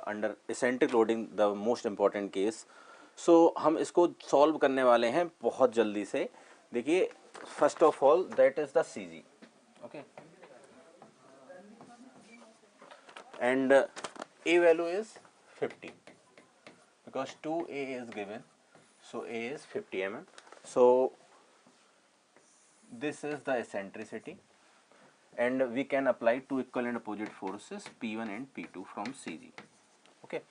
under eccentric loading, the most important case. So हम इसको सॉल्व करने वाले हैं बहुत जल्दी से. देखिए, first of all that is the C G, okay, and A value is 50. because 2A is given, so A is 50 mm. So this is the eccentricity, and we can apply two equal and opposite forces P1 and P2 from CG. Okay,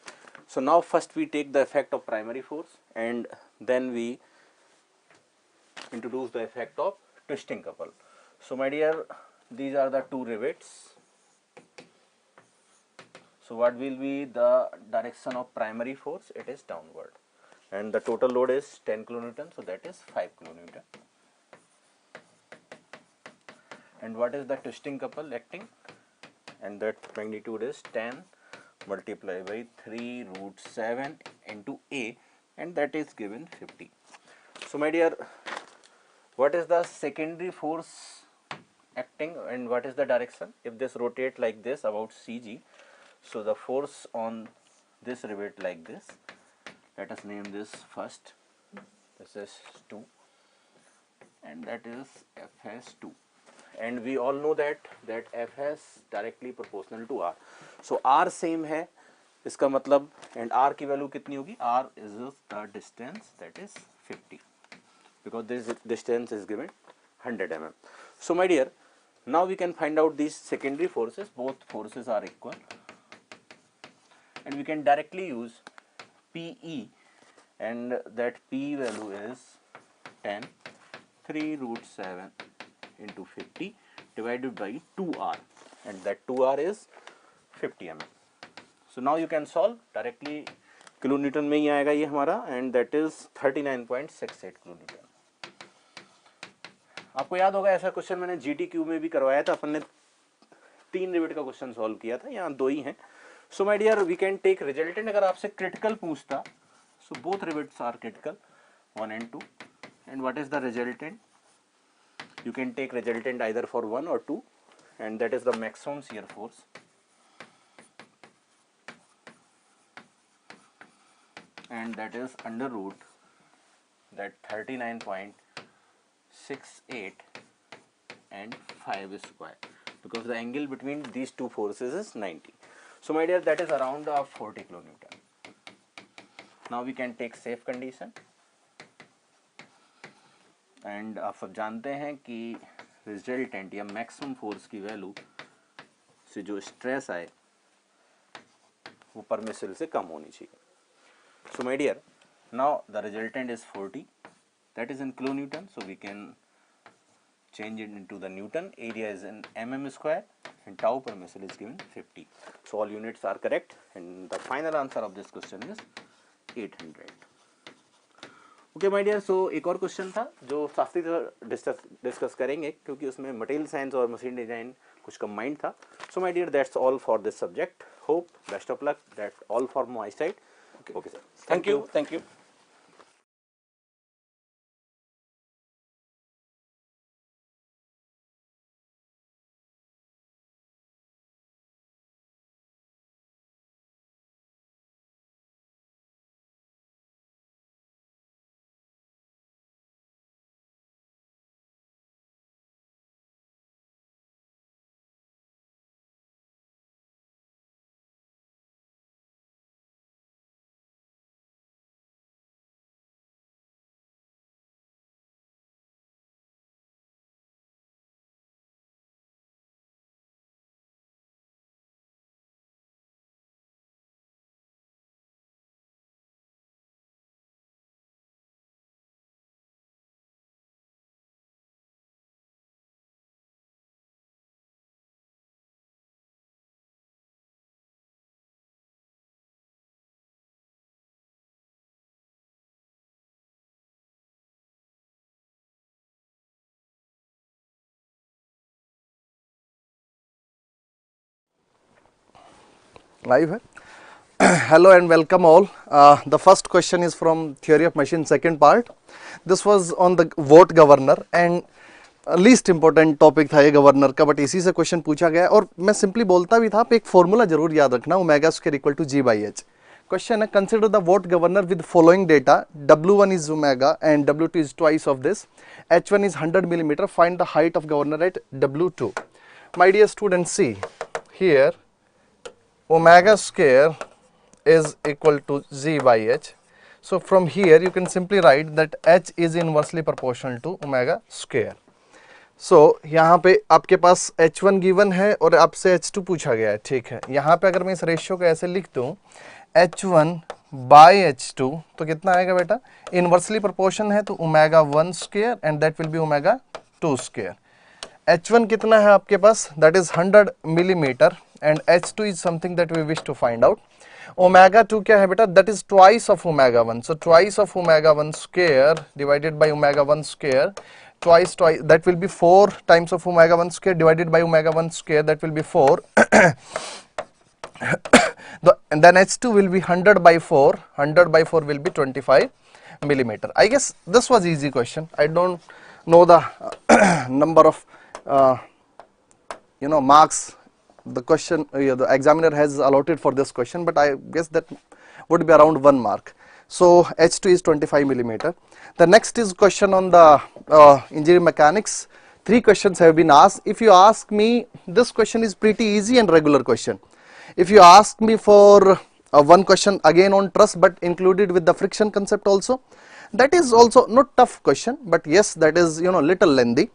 so now first we take the effect of primary force, and then we introduce the effect of twisting couple. So my dear, these are the two rivets. So what will be the direction of primary force? It is downward, and the total load is 10 kilonewton, so that is 5 kilonewton. And what is the twisting couple acting? And that magnitude is 10 multiplied by 3 root 7 into A, and that is given 50. So my dear, what is the secondary force acting and what is the direction? If this rotate like this about CG, so the force on this rivet like this, let us name this first, this is 2, and that is Fs2, and we all know that Fs directly proportional to R. So R same है, इसका मतलब, and R की value कितनी होगी? R is the distance, that is 50, because this distance is given 100 mm. So my dear, now we can find out these secondary forces. Both forces are equal, and we can directly use PE, and that P value is 10, 3 root 7 into 50 divided by 2R, and that 2R is 50 mm. So now you can solve directly, kilonewton में ही आएगा ये हमारा, and that is 39.68 kilonewton. आपको याद होगा ऐसा question मैंने GTQ में भी करवाया था, अपन ने 3 रिवेट का क्वेश्चन सॉल्व किया था, यहाँ 2 ही हैं. So my dear, we can take resultant. अगर आपसे critical पूछता, so both rivets are critical, 1 and 2, and what is the resultant? You can take resultant either for 1 or 2, and that is the maximum shear force. And that is under root that 39.68 and 5 square, because the angle between these two forces is 90. So my dear, that is around 40 kilonewton. Now we can take safe condition, and आप सब जानते हैं कि resultant या maximum force की value से जो stress आए वो परमिसिबल से कम होनी चाहिए. So my dear, now the resultant is 40, that is in kilonewton, so we can change it into the Newton. Area is in mm square, and tau per missile is given 50. So all units are correct, and the final answer of this question is 800. Okay my dear, so एक और question था जो Shastri discuss करेंगे, क्योंकि उसमें material science और machine design कुछ combined था. So my dear, that's all for this subject. Hope best of luck. That's all for my side. Okay sir,
Thank you. Thank you.
Live hai? Hello and welcome all. The first question is from Theory of Machine, second part. This was on the vote governor, and least important topic था ये governor का, but इसी से question पूछा गया. और मैं simply बोलता भी था, आप एक फॉर्मूला जरूर याद रखना, omega square equal to G/H. Question है, consider the watt governor with following data. W1 is omega and W2 is twice of this. H1 is 100 millimeter. Find the height of governor at W2. My dear students, see here, omega square is equal to G by H. So from here you can simply write that H is inversely proportional to omega square. So यहाँ पे आपके पास H1 given है और आपसे H2 पूछा गया है, ठीक है। यहाँ पे अगर मैं इस रेशियो को ऐसे लिख दूँ H1 बाई H2 तो कितना आएगा बेटा, इनवर्सली प्रोपोर्शन है तो omega 1 square and that will be omega 2 square. H1 कितना है आपके पास, that is 100 millimetre and H2 is something that we wish to find out. Omega 2 क्या है बेटा, that is twice of omega 1, so twice of omega 1 square divided by omega 1 square, twice that will be 4 times of omega 1 square divided by omega 1 square, that will be 4 and then H2 will be 100 by 4, 100 by 4 will be 25 millimeter. I guess this was easy question. I don't know the number of marks the question the examiner has allotted for this question, but I guess that would be around 1 mark. So H2 is 25 millimeter. The next is question on the engineering mechanics. 3 questions have been asked. If you ask me, this question is pretty easy and regular question. If you ask me for one question again on truss but included with the friction concept also, that is also not tough question, but yes, that is little lengthy.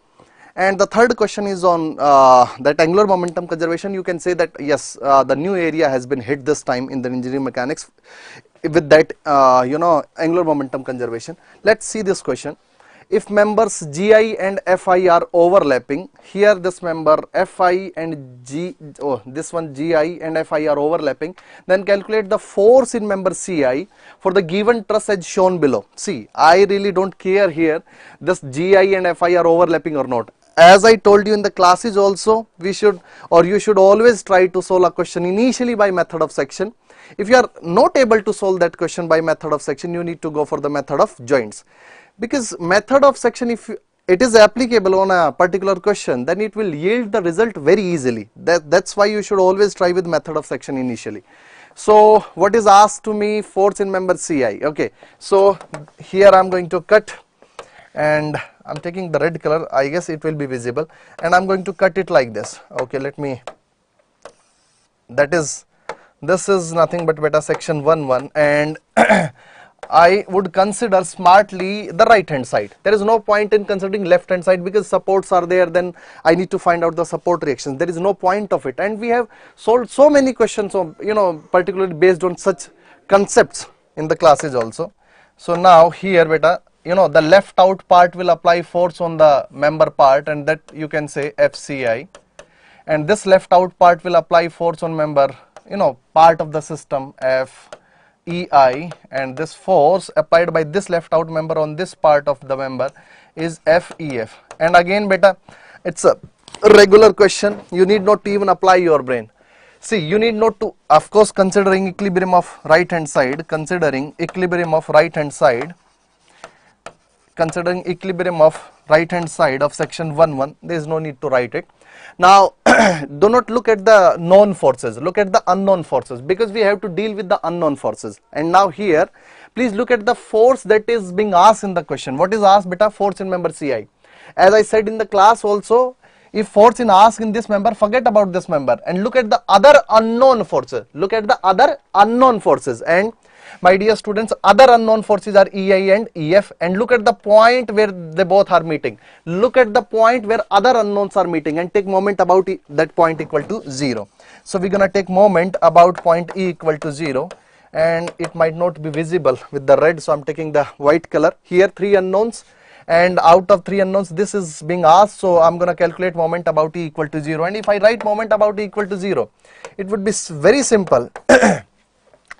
And the third question is on that angular momentum conservation. You can say that yes, the new area has been hit this time in the engineering mechanics with that angular momentum conservation. Let's see this question. If members GI and FI are overlapping, here this member FI and this one GI and FI are overlapping, then calculate the force in member CI for the given truss as shown below. See, I really don't care here this GI and FI are overlapping or not. As I told you in the classes also, we should or you should always try to solve a question initially by method of section. If you are not able to solve that question by method of section, you need to go for the method of joints, because method of section, if it is applicable on a particular question, then it will yield the result very easily. That's why you should always try with method of section initially. So what is asked to me, force in member CI. Okay, so here I am going to cut and I am taking the red color, I guess it will be visible, and I am going to cut it like this. Okay, let me, this is nothing but beta section 1 and I would consider smartly the right hand side. There is no point in considering left hand side because supports are there, then I need to find out the support reactions. There is no point of it, and we have solved so many questions on particularly based on such concepts in the classes also. So now here beta, the left out part will apply force on the member part, and that you can say FCI, and this left out part will apply force on member part of the system FEI, and this force applied by this left out member on this part of the member is FEF. And again beta, it's a regular question, you need not to even apply your brain. See, you need not to, of course, considering equilibrium of right hand side, considering equilibrium of right hand side of section 1 there is no need to write it. Now do not look at the known forces, look at the unknown forces, because we have to deal with the unknown forces. And now here please look at the force that is being asked in the question. What is asked beta? Force in member CI. As I said in the class also, if force in asked in this member, forget about this member and look at the other unknown forces, and my dear students, other unknown forces are EI and EF, and look at the point where they both are meeting. Look at the point where other unknowns are meeting and take moment about that point equal to 0. So we're gonna take moment about point E equal to 0, and it might not be visible with the red, so I'm taking the white color. Here 3 unknowns, and out of 3 unknowns this is being asked, so I'm gonna calculate moment about E equal to 0, and if I write moment about E equal to 0, it would be very simple.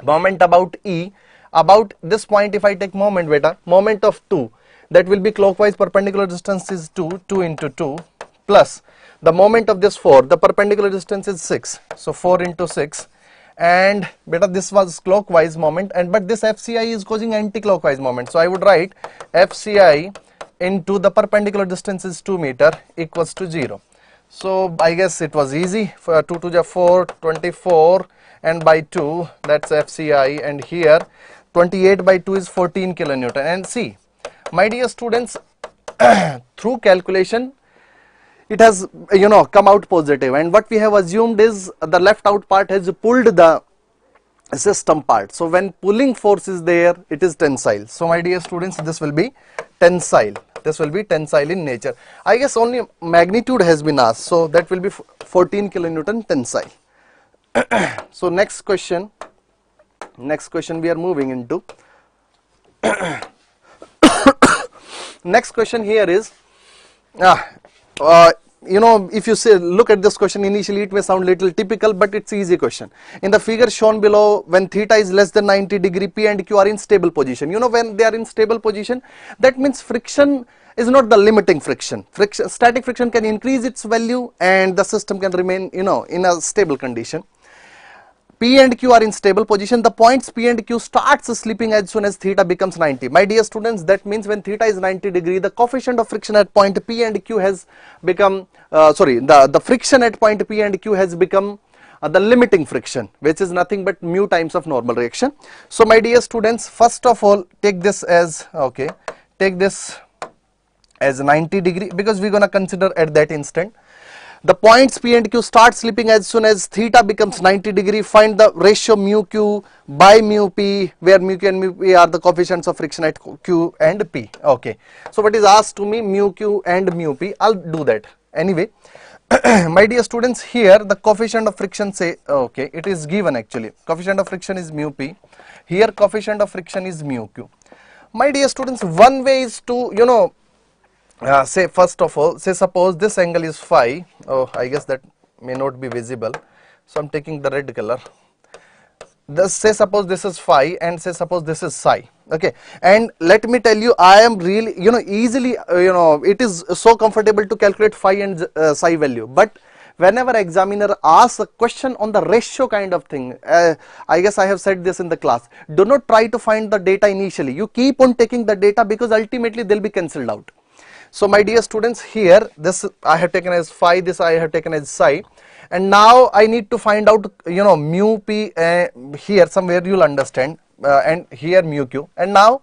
Moment about E, about this point, if I take moment beta, moment of 2, that will be clockwise, perpendicular distance is 2 into 2, plus the moment of this 4, the perpendicular distance is 6, so 4 into 6, and beta this was clockwise moment, and but this FCI is causing anti-clockwise moment, so I would write FCI into the perpendicular distance is 2 meter equals to 0. So I guess it was easy. For 2 to the 4, 24, and by 2, that's FCI, and here 28 by 2 is 14 kilonewton. And see, my dear students, through calculation it has come out positive, and what we have assumed is the left out part has pulled the system part. So when pulling force is there, it is tensile. So my dear students, this will be tensile. This will be tensile in nature. I guess only magnitude has been asked, so that will be 14 kilonewton tensile. So next question we are moving into. Next question here is, you know, if you say look at this question, initially it may sound little typical, but it's easy question. In the figure shown below, when theta is less than 90 degree, P and Q are in stable position. You know, when they are in stable position, that means friction is not the limiting friction. Static friction can increase its value and the system can remain, you know, in a stable condition. P and Q are in stable position. The points P and Q starts slipping as soon as theta becomes 90. My dear students, that means when theta is 90 degree, the coefficient of friction at point P and Q has become, the friction at point P and Q has become the limiting friction, which is nothing but mu times of normal reaction. So my dear students, first of all, take this as, okay, take this as 90 degree, because we're going to consider at that instant. The points P and Q start slipping as soon as theta becomes 90 degree. Find the ratio mu Q by mu P, where mu Q and mu P are the coefficients of friction at Q and P. Okay. So what is asked to me, mu Q and mu P, I'll do that. Anyway, my dear students, here the coefficient of friction, say, okay, it is given actually. Coefficient of friction is mu P. Here coefficient of friction is mu Q. My dear students, one way is to, you know, say first of all, say suppose this angle is phi. Oh, I guess that may not be visible, so I'm taking the red color. This, say suppose this is phi and say suppose this is psi. Okay, and let me tell you, I am really, you know, easily, you know, it is so comfortable to calculate phi and psi value, but whenever examiner asks a question on the ratio kind of thing, I guess I have said this in the class, do not try to find the data initially. You keep on taking the data, because ultimately they'll be cancelled out. So my dear students, here this I have taken as phi, this I have taken as psi, and now I need to find out, you know, mu P, here somewhere you'll understand, and here mu Q. And now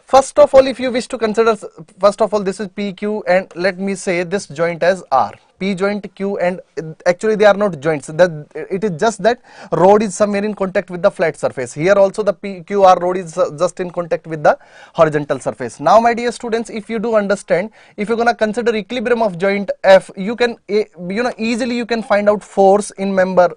first of all, if you wish to consider, first of all, this is PQ, and let me say this joint as R. P joint, Q, and actually they are not joints, that it is just that rod is somewhere in contact with the flat surface. Here also the PQR rod is just in contact with the horizontal surface. Now my dear students, if you do understand, if you're gonna consider equilibrium of joint F, you can, you know, easily you can find out force in member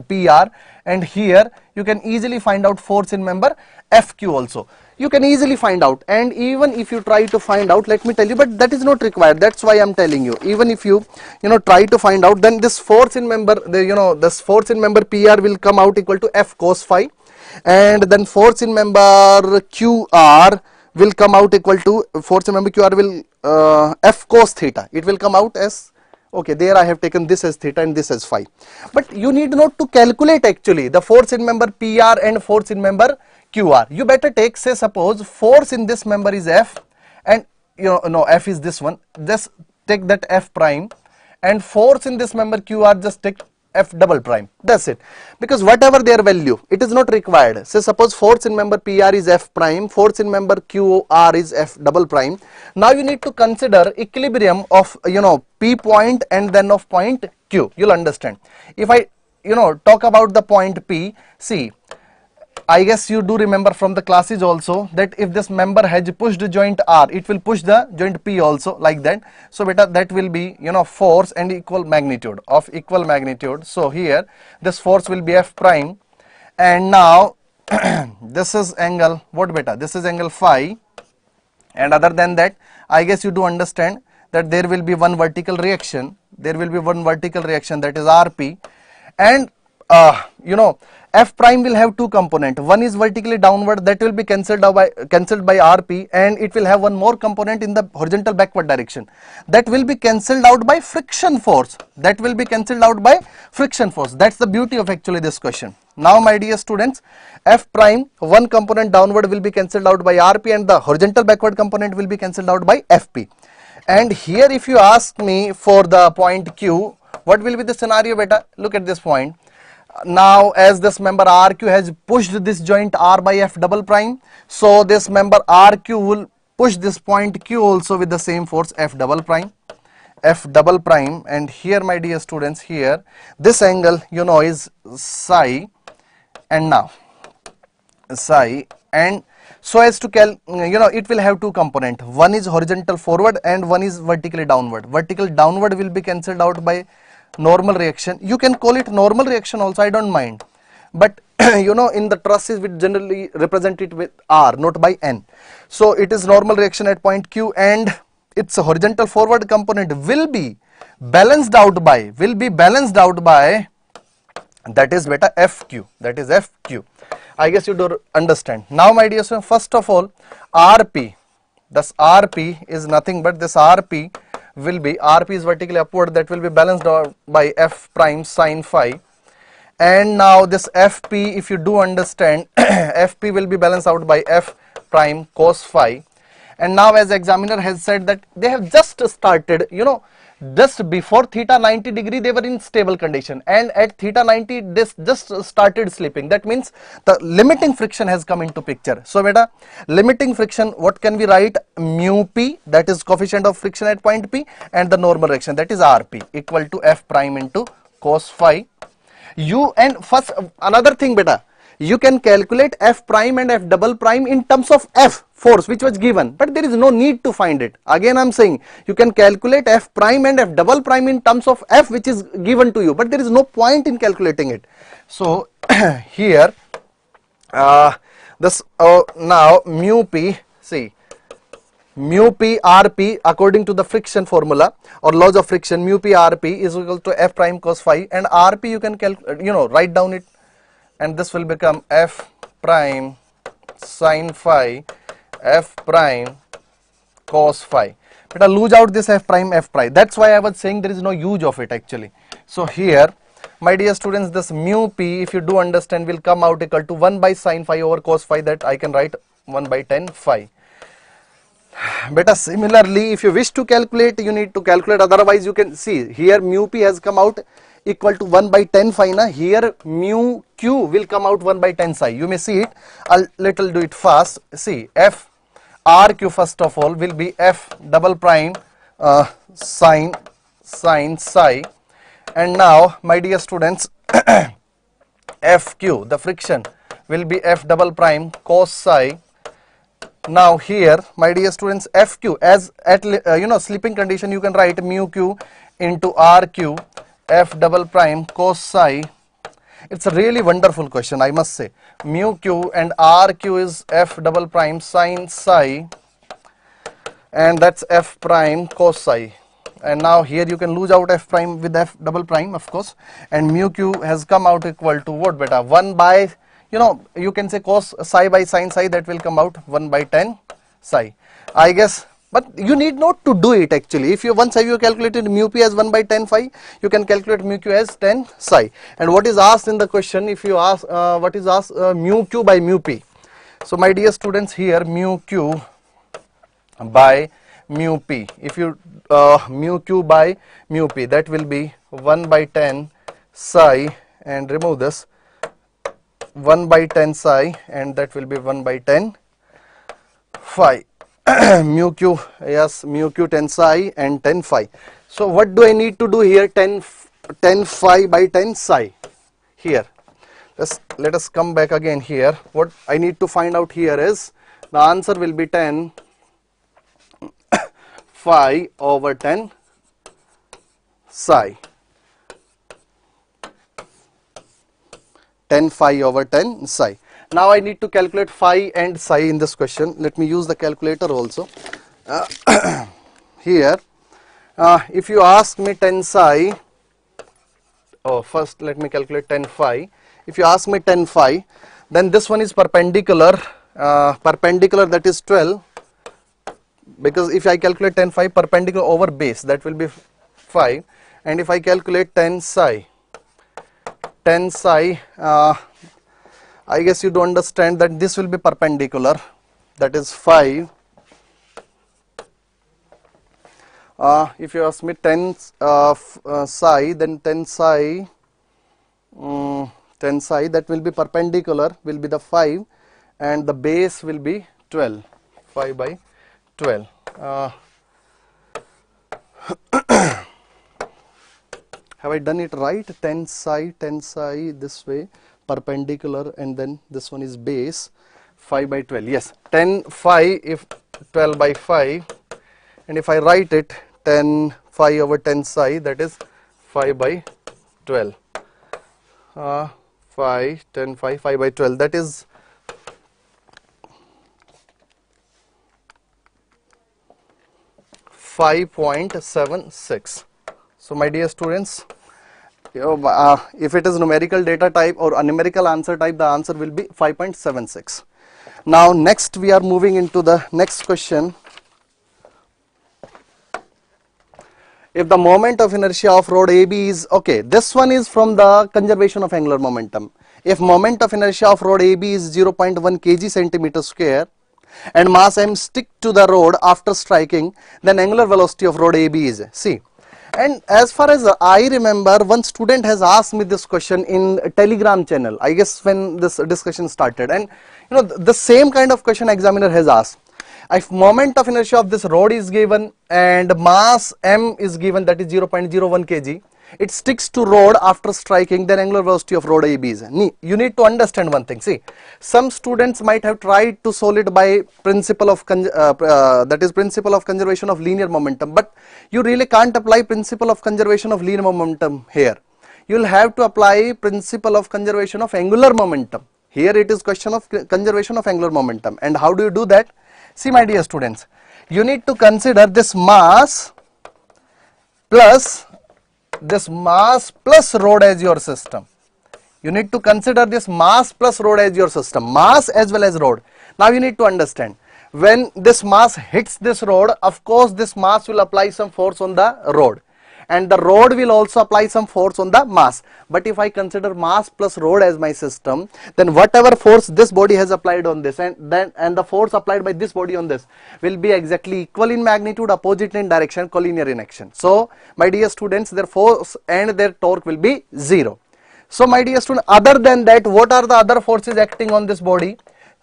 PR, and here you can easily find out force in member FQ also. You can easily find out, and even if you try to find out, let me tell you, but that is not required. That's why I'm telling you, even if you know, try to find out, then this force in member, you know, this force in member PR will come out equal to F cos phi, and then force in member QR will come out equal to, force in member QR will F cos theta. It will come out as, okay, there I have taken this as theta and this as phi, but you need not to calculate actually the force in member PR and force in member QR. You better take, say suppose force in this member is F, and you know, no, F is this one, just take that F prime, and force in this member QR, just take F double prime. That's it, because whatever their value, it is not required. Say suppose force in member PR is F prime, force in member QR is F double prime. Now you need to consider equilibrium of, you know, P point and then of point Q. You'll understand. If I, you know, talk about the point P, see, I guess you do remember from the classes also that if this member has pushed joint R, it will push the joint P also, like that. So beta, that will be, you know, force and equal magnitude, of equal magnitude. So here this force will be F prime, and now this is angle, what beta, this is angle phi, and other than that, I guess you do understand that there will be one vertical reaction, there will be one vertical reaction, that is RP, and you know, F prime will have two components. One is vertically downward, that will be cancelled by RP, and it will have one more component in the horizontal backward direction, that will be cancelled out by friction force. That will be cancelled out by friction force. That's the beauty of actually this question. Now my dear students, F prime, one component downward will be cancelled out by RP, and the horizontal backward component will be cancelled out by FP. And here if you ask me for the point Q, what will be the scenario beta? Look at this point. Now as this member RQ has pushed this joint R by F double prime, so this member RQ will push this point Q also with the same force F double prime, and here my dear students, here this angle, you know, is psi, and now psi, and so as to it will have two component, one is horizontal forward and one is vertically downward. Vertical downward will be cancelled out by normal reaction. You can call it normal reaction also, I don't mind, but in the trusses we generally represent it with R, not by N. So it is normal reaction at point Q, and its horizontal forward component will be balanced out by that is beta FQ, that is FQ. I guess you do understand. Now my dear students, first of all, RP, this RP is nothing but this RP is vertically upward, that will be balanced out by F prime sine phi, and now this FP, if you do understand, FP will be balanced out by F prime cos phi. And now as examiner has said that they have just started, just before theta 90 degree they were in stable condition, and at theta 90 this just started slipping. That means the limiting friction has come into picture. So beta, limiting friction, what can we write? Mu p, that is coefficient of friction at point P, and the normal reaction, that is Rp, equal to F prime into cos phi. And first another thing beta, you can calculate F prime and F double prime in terms of F force which was given, but there is no need to find it. Again I am saying you can calculate F prime and F double prime in terms of F which is given to you, but there is no point in calculating it. So here now mu p, see, mu p Rp according to the friction formula or laws of friction, mu p Rp is equal to F prime cos phi, and Rp you can write down it, and this will become F prime sine phi F prime cos phi. But I lose out this F prime. That's why I was saying there is no use of it actually. So here, my dear students, this mu p, if you do understand, will come out equal to 1 by sine phi over cos phi, that I can write 1 by 10 phi. But similarly, if you wish to calculate, you need to calculate, otherwise you can see here mu p has come out equal to 1 by 10 phi na, here mu q will come out 1 by 10 psi. You may see it, I'll little do it fast. See, F RQ first of all will be F double prime sine psi, and now my dear students FQ, the friction, will be F double prime cos psi. Now here my dear students, FQ, as at slipping condition, you can write mu q into RQ F double prime cos psi. It's a really wonderful question, I must say. Mu q and RQ is F double prime sine psi, and that's F prime cos psi. And now here you can lose out F prime with F double prime, of course, and mu q has come out equal to what beta? 1 by, you can say cos psi by sine psi, that will come out 1 by 10 psi, I guess. But you need not to do it actually. If you once have you calculated mu p as 1 by 10 phi, you can calculate mu q as 10 psi. And what is asked in the question, if you ask what is asked, mu q by mu p. So my dear students, here mu q by mu p, if you mu q by mu p, that will be 1 by 10 psi, and remove this 1 by 10 psi, and that will be 1 by 10 phi. Mu q, yes, mu q 10 psi and 10 phi. So what do I need to do here? 10 phi by 10 psi. Here, let us come back again here. What I need to find out here is, the answer will be 10 phi over 10 psi. 10 phi over 10 psi. Now I need to calculate phi and psi in this question. Let me use the calculator also. Here, if you ask me 10 psi, first let me calculate 10 phi. If you ask me 10 phi, then this one is perpendicular, that is 12, because if I calculate 10 phi perpendicular over base, that will be 5, and if I calculate 10 psi, I guess you do understand that this will be perpendicular, that is 5. If you ask me 10 psi, then 10 psi, that will be perpendicular, will be the 5, and the base will be 12, 5 by 12. Have I done it right? 10 psi this way, perpendicular, and then this one is base 5 by 12. Yes, 10 phi if 12 by 5, and if I write it 10 phi over 10 psi, that is 5 by 12. 10 phi 5 by 12, that is 5.76. So my dear students, if it is numerical data type or a numerical answer type, the answer will be 5.76. Now next we are moving into the next question. If the moment of inertia of rod AB is, okay, this one is from the conservation of angular momentum. If moment of inertia of rod AB is 0.1 kg centimeter square and mass m stick to the rod after striking, then angular velocity of rod AB is, see, and as far as I remember, one student has asked me this question in a Telegram channel, I guess when this discussion started, and you know, the same kind of question examiner has asked. If moment of inertia of this rod is given and mass m is given, that is 0.01 kg, it sticks to rod after striking, then angular velocity of rod AB is. You need to understand one thing. See, some students might have tried to solve it by principle of that is principle of conservation of linear momentum, but you really can't apply principle of conservation of linear momentum here. You will have to apply principle of conservation of angular momentum. Here it is question of conservation of angular momentum. And how do you do that? See, my dear students, you need to consider this mass plus rod as your system. You need to consider this mass plus rod as your system, mass as well as rod. Now you need to understand, when this mass hits this rod, of course this mass will apply some force on the rod, and the rod will also apply some force on the mass. But if I consider mass plus rod as my system, then whatever force this body has applied on this and the force applied by this body on this will be exactly equal in magnitude, opposite in direction, collinear in action. So my dear students, their force and their torque will be 0. So my dear student, other than that, what are the other forces acting on this body?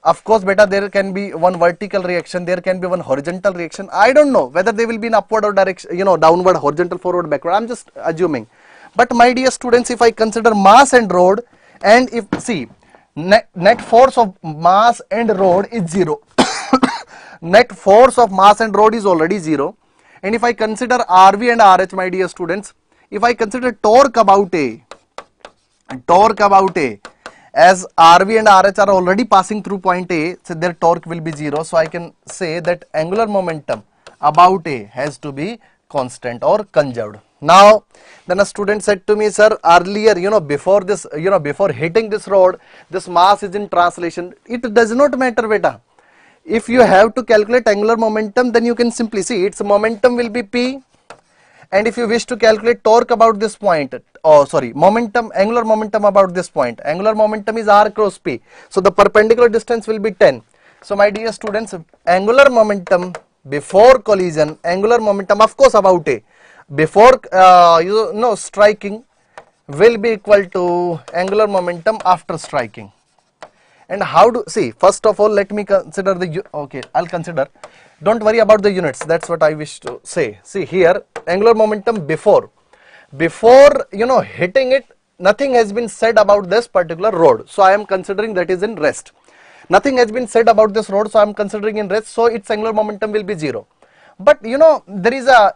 Of course, beta, there can be one vertical reaction, there can be one horizontal reaction. I don't know whether they will be in upward or direction, you know, downward, horizontal, forward, backward. I'm just assuming. But my dear students, if I consider mass and rod, and if, see, net force of mass and rod is 0. Net force of mass and rod is already 0. And if I consider RV and RH, my dear students, if I consider torque about A, as RV and RH are already passing through point A, so their torque will be 0. So I can say that angular momentum about A has to be constant or conserved. Now, then a student said to me, sir, earlier, you know, before this, you know, before hitting this rod, this mass is in translation. It does not matter, beta. If you have to calculate angular momentum, then you can simply see its momentum will be P. And if you wish to calculate torque about this point, momentum, angular momentum about this point, angular momentum is R cross P. So the perpendicular distance will be 10. So my dear students, angular momentum before collision, angular momentum, of course, about A, before striking will be equal to angular momentum after striking. And how do, see, first of all, let me consider the, okay, I'll consider, don't worry about the units, that's what I wish to say. See here, angular momentum before, you know, hitting it, nothing has been said about this particular rod. So I am considering that is in rest. Nothing has been said about this rod, so I am considering in rest, so its angular momentum will be 0. But you know, there is a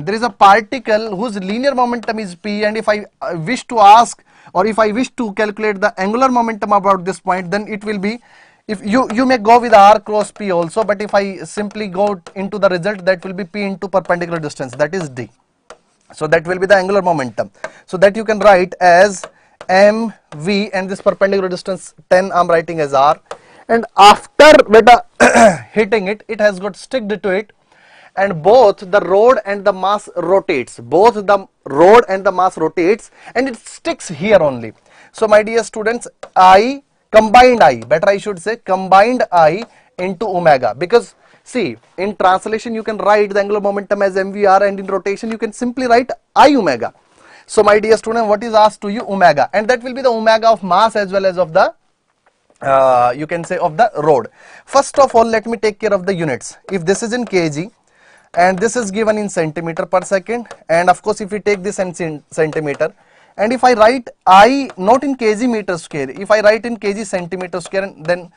there is a particle whose linear momentum is P, and if I wish to ask, or if I wish to calculate the angular momentum about this point, then it will be, if you may go with R cross P also, but if I simply go into the result, that will be P into perpendicular distance, that is D. So that will be the angular momentum. So that you can write as mv, and this perpendicular distance 10 I am writing as R, and after beta hitting it, it has got sticked to it, and both the rod and the mass rotates, and it sticks here only. So my dear students, combined I into omega, because see, in translation you can write the angular momentum as mvr, and in rotation you can simply write I omega. So my dear student, what is asked to you? Omega, and that will be the omega of mass as well as of the you can say of the rod. First of all, let me take care of the units. If this is in kg and this is given in centimeter per second, and of course if we take this in centimeter, And if I write I not in kg meter square, if I write in kg centimeter square, then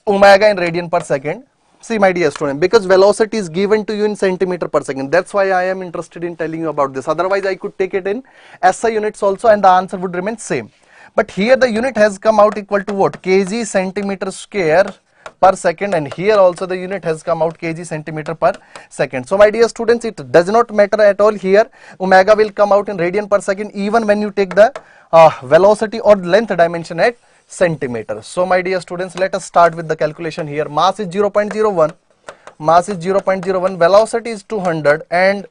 omega in radian per second. See my dear student, because velocity is given to you in centimeter per second, that's why I am interested in telling you about this. Otherwise I could take it in SI units also and the answer would remain same. But here the unit has come out equal to what? Kg centimeter square per second, and here also the unit has come out kg centimeter per second. So my dear students, it does not matter at all here. Omega will come out in radian per second even when you take the velocity or length dimension at centimeter. So my dear students, let us start with the calculation here. Mass is 0.01, mass is 0.01, velocity is 200, and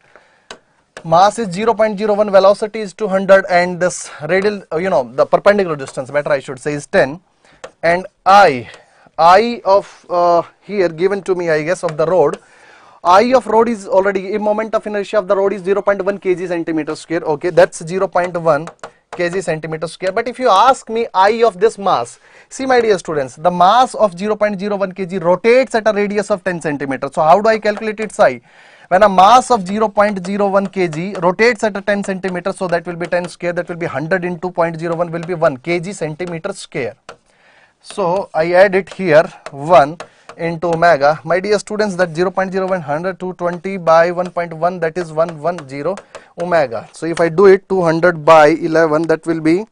mass is 0.01, velocity is 200, and this radial, the perpendicular distance, better I should say, is 10, and I of here given to me, I guess, of the rod, I of rod is already, moment of inertia of the rod is 0.1 kg centimeter square, okay, that's 0.1 kg centimeter square. But if you ask me I of this mass, see my dear students, the mass of 0.01 kg rotates at a radius of 10 centimeters. So how do I calculate its I? When a mass of 0.01 kg rotates at a 10 centimeters, so that will be 10 square, that will be 100 into 0.01 will be 1 kg centimeter square. So I add it here 1 into omega. My dear students, that 0.01 100 220 by 1.1, that is 110 omega. So if I do it 200 by 11, that will be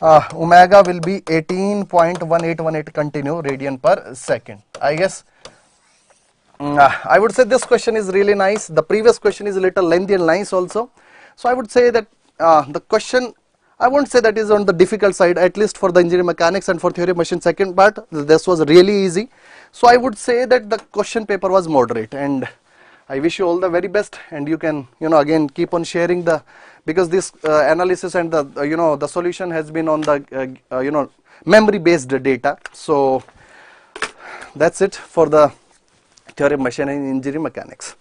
omega will be 18.1818 continue radian per second. I guess I would say this question is really nice. The previous question is a little lengthy and nice also. So I would say that the question, I won't say that is on the difficult side, at least for the engineering mechanics and for theory of machine second part, this was really easy. So I would say that the question paper was moderate, and I wish you all the very best, and you can, again keep on sharing the, because this analysis and the, the solution has been on the, memory based data. So that's it for the theory of machine and engineering mechanics.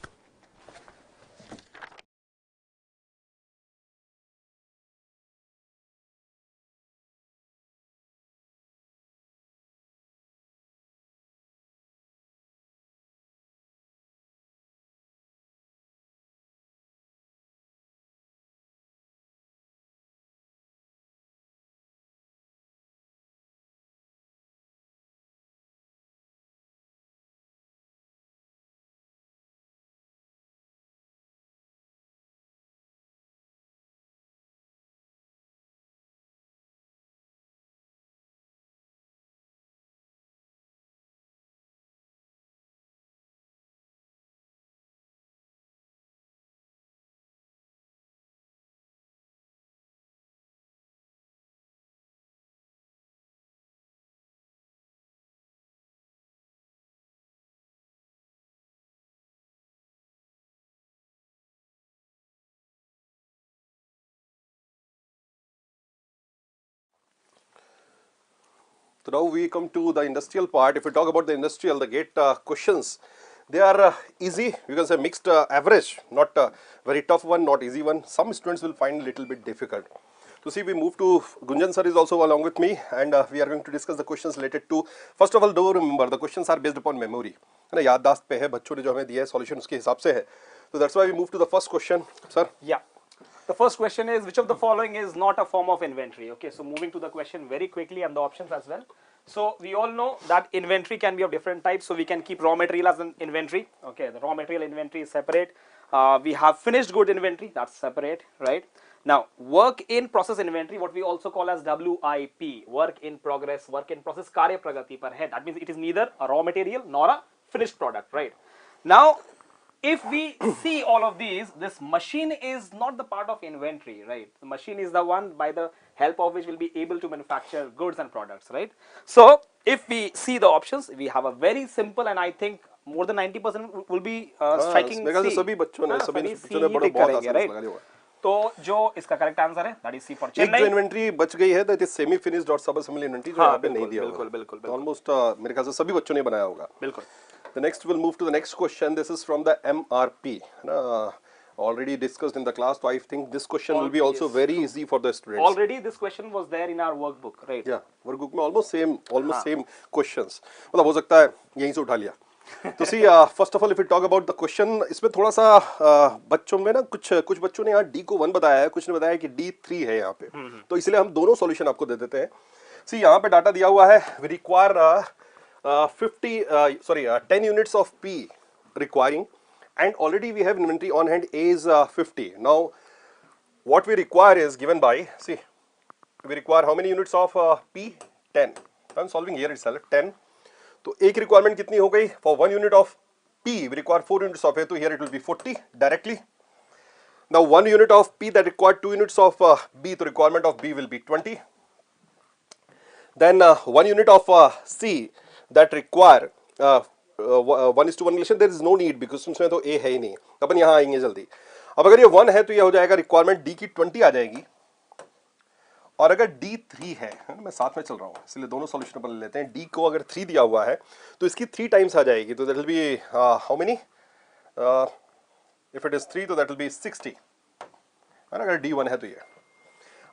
So now we come to the industrial part. If we talk about the industrial, the GATE questions, they are easy. You can say mixed average, not very tough one, not easy one. Some students will find a little bit difficult. So see, we move to Gunjan sir is also along with me, and we are going to discuss the questions related to. First of all, do remember the questions are based upon memory. है ना, याददाश्त पे है, बच्चों ने जो हमें दिया है सॉल्यूशन उसके हिसाब से है. So that's why we move to the first question, sir.
Yeah. The first question is, which of the following is not a form of inventory? Okay, so moving to the question very quickly and the options as well. So we all know that inventory can be of different types. So we can keep raw material as an inventory. Okay, the raw material inventory is separate. We have finished good inventory, that's separate, right? Now, work in process inventory, what we also call as WIP, work in progress, work in process, karya pragati par hai. That means it is neither a raw material nor a finished product, right? Now, if we see all of these, this machine is not the part of inventory, right? The machine is the one by the help of which we'll be able to manufacture goods and products, right? So, if we see the options, we have a very simple, and I think more than 90% will be striking C.
सभी बच्चों ने
बहुत आसानी से लगा लिया होगा. तो जो इसका करेक्ट आंसर है, that is C for Chennai.
एक जो इन्वेंट्री बच गई है, that is semi finished और सब असेंबली इन्वेंट्री जो यहाँ पे नहीं दिया होगा. बिल्कुल. ऑलमोस्ट मेरे ख्याल से सभी बच्चों ने बनाया होगा.
बिल्कुल.
The next we'll move to the next question. This is from the MRP. Already discussed in the class, so I think this question will be also very easy for the students.
Already this question was there in our workbook, right?
Yeah, workbook में almost same questions. मतलब हो सकता है यहीं से उठा लिया. तो see first of all if you talk about the question, इसमें थोड़ा सा बच्चों में ना कुछ बच्चों ने यहाँ डी को 1 बताया है, कुछ ने बताया कि डी 3 है यहाँ पे, तो इसलिए हम दोनों सॉल्यूशन आपको दे देते हैं। सी यहाँ पे डाटा दिया हुआ है, we require 10 units of P requiring and already we have inventory on hand A is 50. Now what we require is given by, see, we require how many units of P? 10. I'm solving here itself, 10. तो एक requirement कितनी हो गई? For 1 unit of P we require 4 units of A, तो here it will be 40 directly. Now 1 unit of P that required 2 units of B, the requirement of B will be 20. Then 1 unit of C that require 1:1 relation, there is no need because उसमें तो A है ही नहीं, अपन यहाँ आएंगे जल्दी। अब अगर ये 1 है तो ये हो जाएगा रिक्वायरमेंट D की 20 आ जाएगी, और अगर D 3 है, मैं साथ में चल रहा हूँ इसलिए दोनों सॉल्यूशन अपन ले लेते हैं। D को अगर 3 दिया हुआ है तो इसकी 3 टाइम्स आ जाएगी, तो that will B how many, if it is 3 तो दैट विल बी 60 है ना, अगर D 1 है तो ये।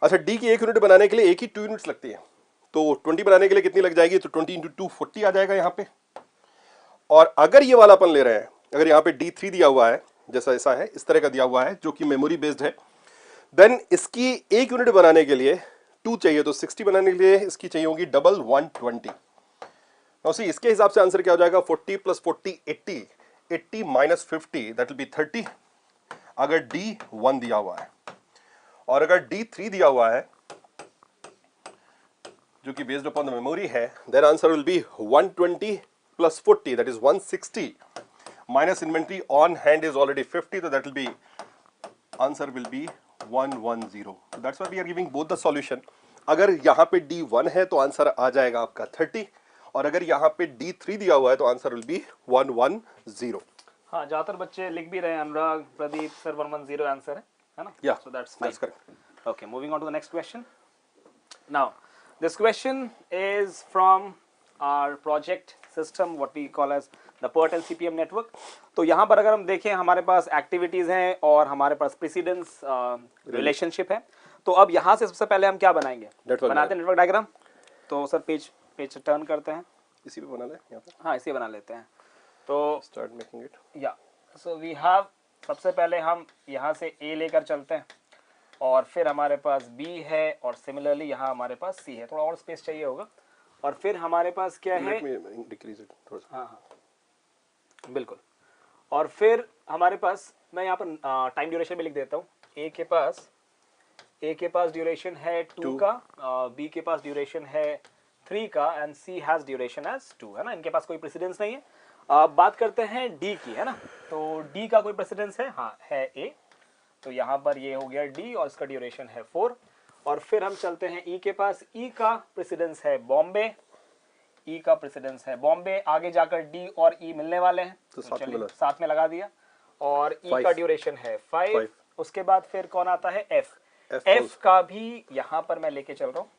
अच्छा, D की 1 यूनिट बनाने के लिए A की 2 यूनिट्स लगती है, तो 20 बनाने के लिए कितनी लग जाएगी, तो 20 × 2 40 आ जाएगा यहाँ पे। और अगर ये वाला अपन ले रहे हैं, अगर यहाँ पे D3 दिया हुआ है, जैसा ऐसा है, इस तरह का दिया हुआ है जो कि मेमोरी बेस्ड है, देन इसकी 1 यूनिट बनाने के लिए 2 चाहिए, तो 60 बनाने के लिए इसकी चाहिए होगी डबल 120। नाउ सी इसके हिसाब से आंसर क्या हो जाएगा, 40 + 40 80, 80 - 50 दैट विल बी 30 अगर D1 दिया हुआ है, और अगर D3 दिया हुआ है जो कि बेस्ड अपॉन द मेमोरी है, then answer will B 120 + 40 that is 160 minus inventory on hand is already 50, so that will be answer will be 110. So that's why we are giving both the solution. अगर यहाँ पे D1 है तो answer आ जाएगा आपका 30, और अगर यहाँ पे D3 दिया हुआ है तो आंसर will be 110.
हाँ, ज्यादातर बच्चे लिख भी रहे हैं, अनुराग, प्रदीप सर 110 आंसर है ना?
Yeah,
so that's fine.
That's correct.
Okay, moving on to the next question. Now, this question is from our project system, what we call as the PERT and CPM network. तो यहाँ पर अगर हम देखें, हमारे पास activities हैं और हमारे पास प्रेसिडेंस रिलेशनशिप है, तो अब यहाँ से सबसे पहले हम क्या बनाएंगे, बनाते हैं नेटवर्क डायग्राम। तो सर पेज टर्न करते हैं,
इसी पे बना ले यहाँ पे।
हाँ, इसी बना लेते हैं। तो
स्टार्ट मेकिंग इट,
या सो वी हैव, सबसे पहले हम यहाँ से A लेकर चलते हैं, और फिर हमारे पास B है, और सिमिलरली यहाँ हमारे पास C है, थोड़ा और स्पेस चाहिए होगा, और फिर हमारे पास क्या है,
डिक्रीज इट थोड़ा सा,
हाँ बिल्कुल, और फिर हमारे पास, मैं यहाँ पर टाइम ड्यूरेशन भी लिख देता हूँ। A के पास ड्यूरेशन है 2 का, B के पास ड्यूरेशन है 3 का, and C has duration as 2, है ना, इनके पास कोई प्रेसिडेंस नहीं है। बात करते हैं D की, है ना, तो D का कोई प्रेसिडेंस है, हाँ है A, तो यहाँ पर ये हो गया D और इसका ड्यूरेशन है 4। और फिर हम चलते हैं E के पास, E का प्रेसिडेंस है बॉम्बे, E का प्रेसिडेंस है बॉम्बे, आगे जाकर D और E मिलने वाले हैं, तो चलिए साथ में लगा दिया, और E का ड्यूरेशन है 5। उसके बाद फिर कौन आता है, F का भी यहाँ पर मैं लेके चल रहा हूँ,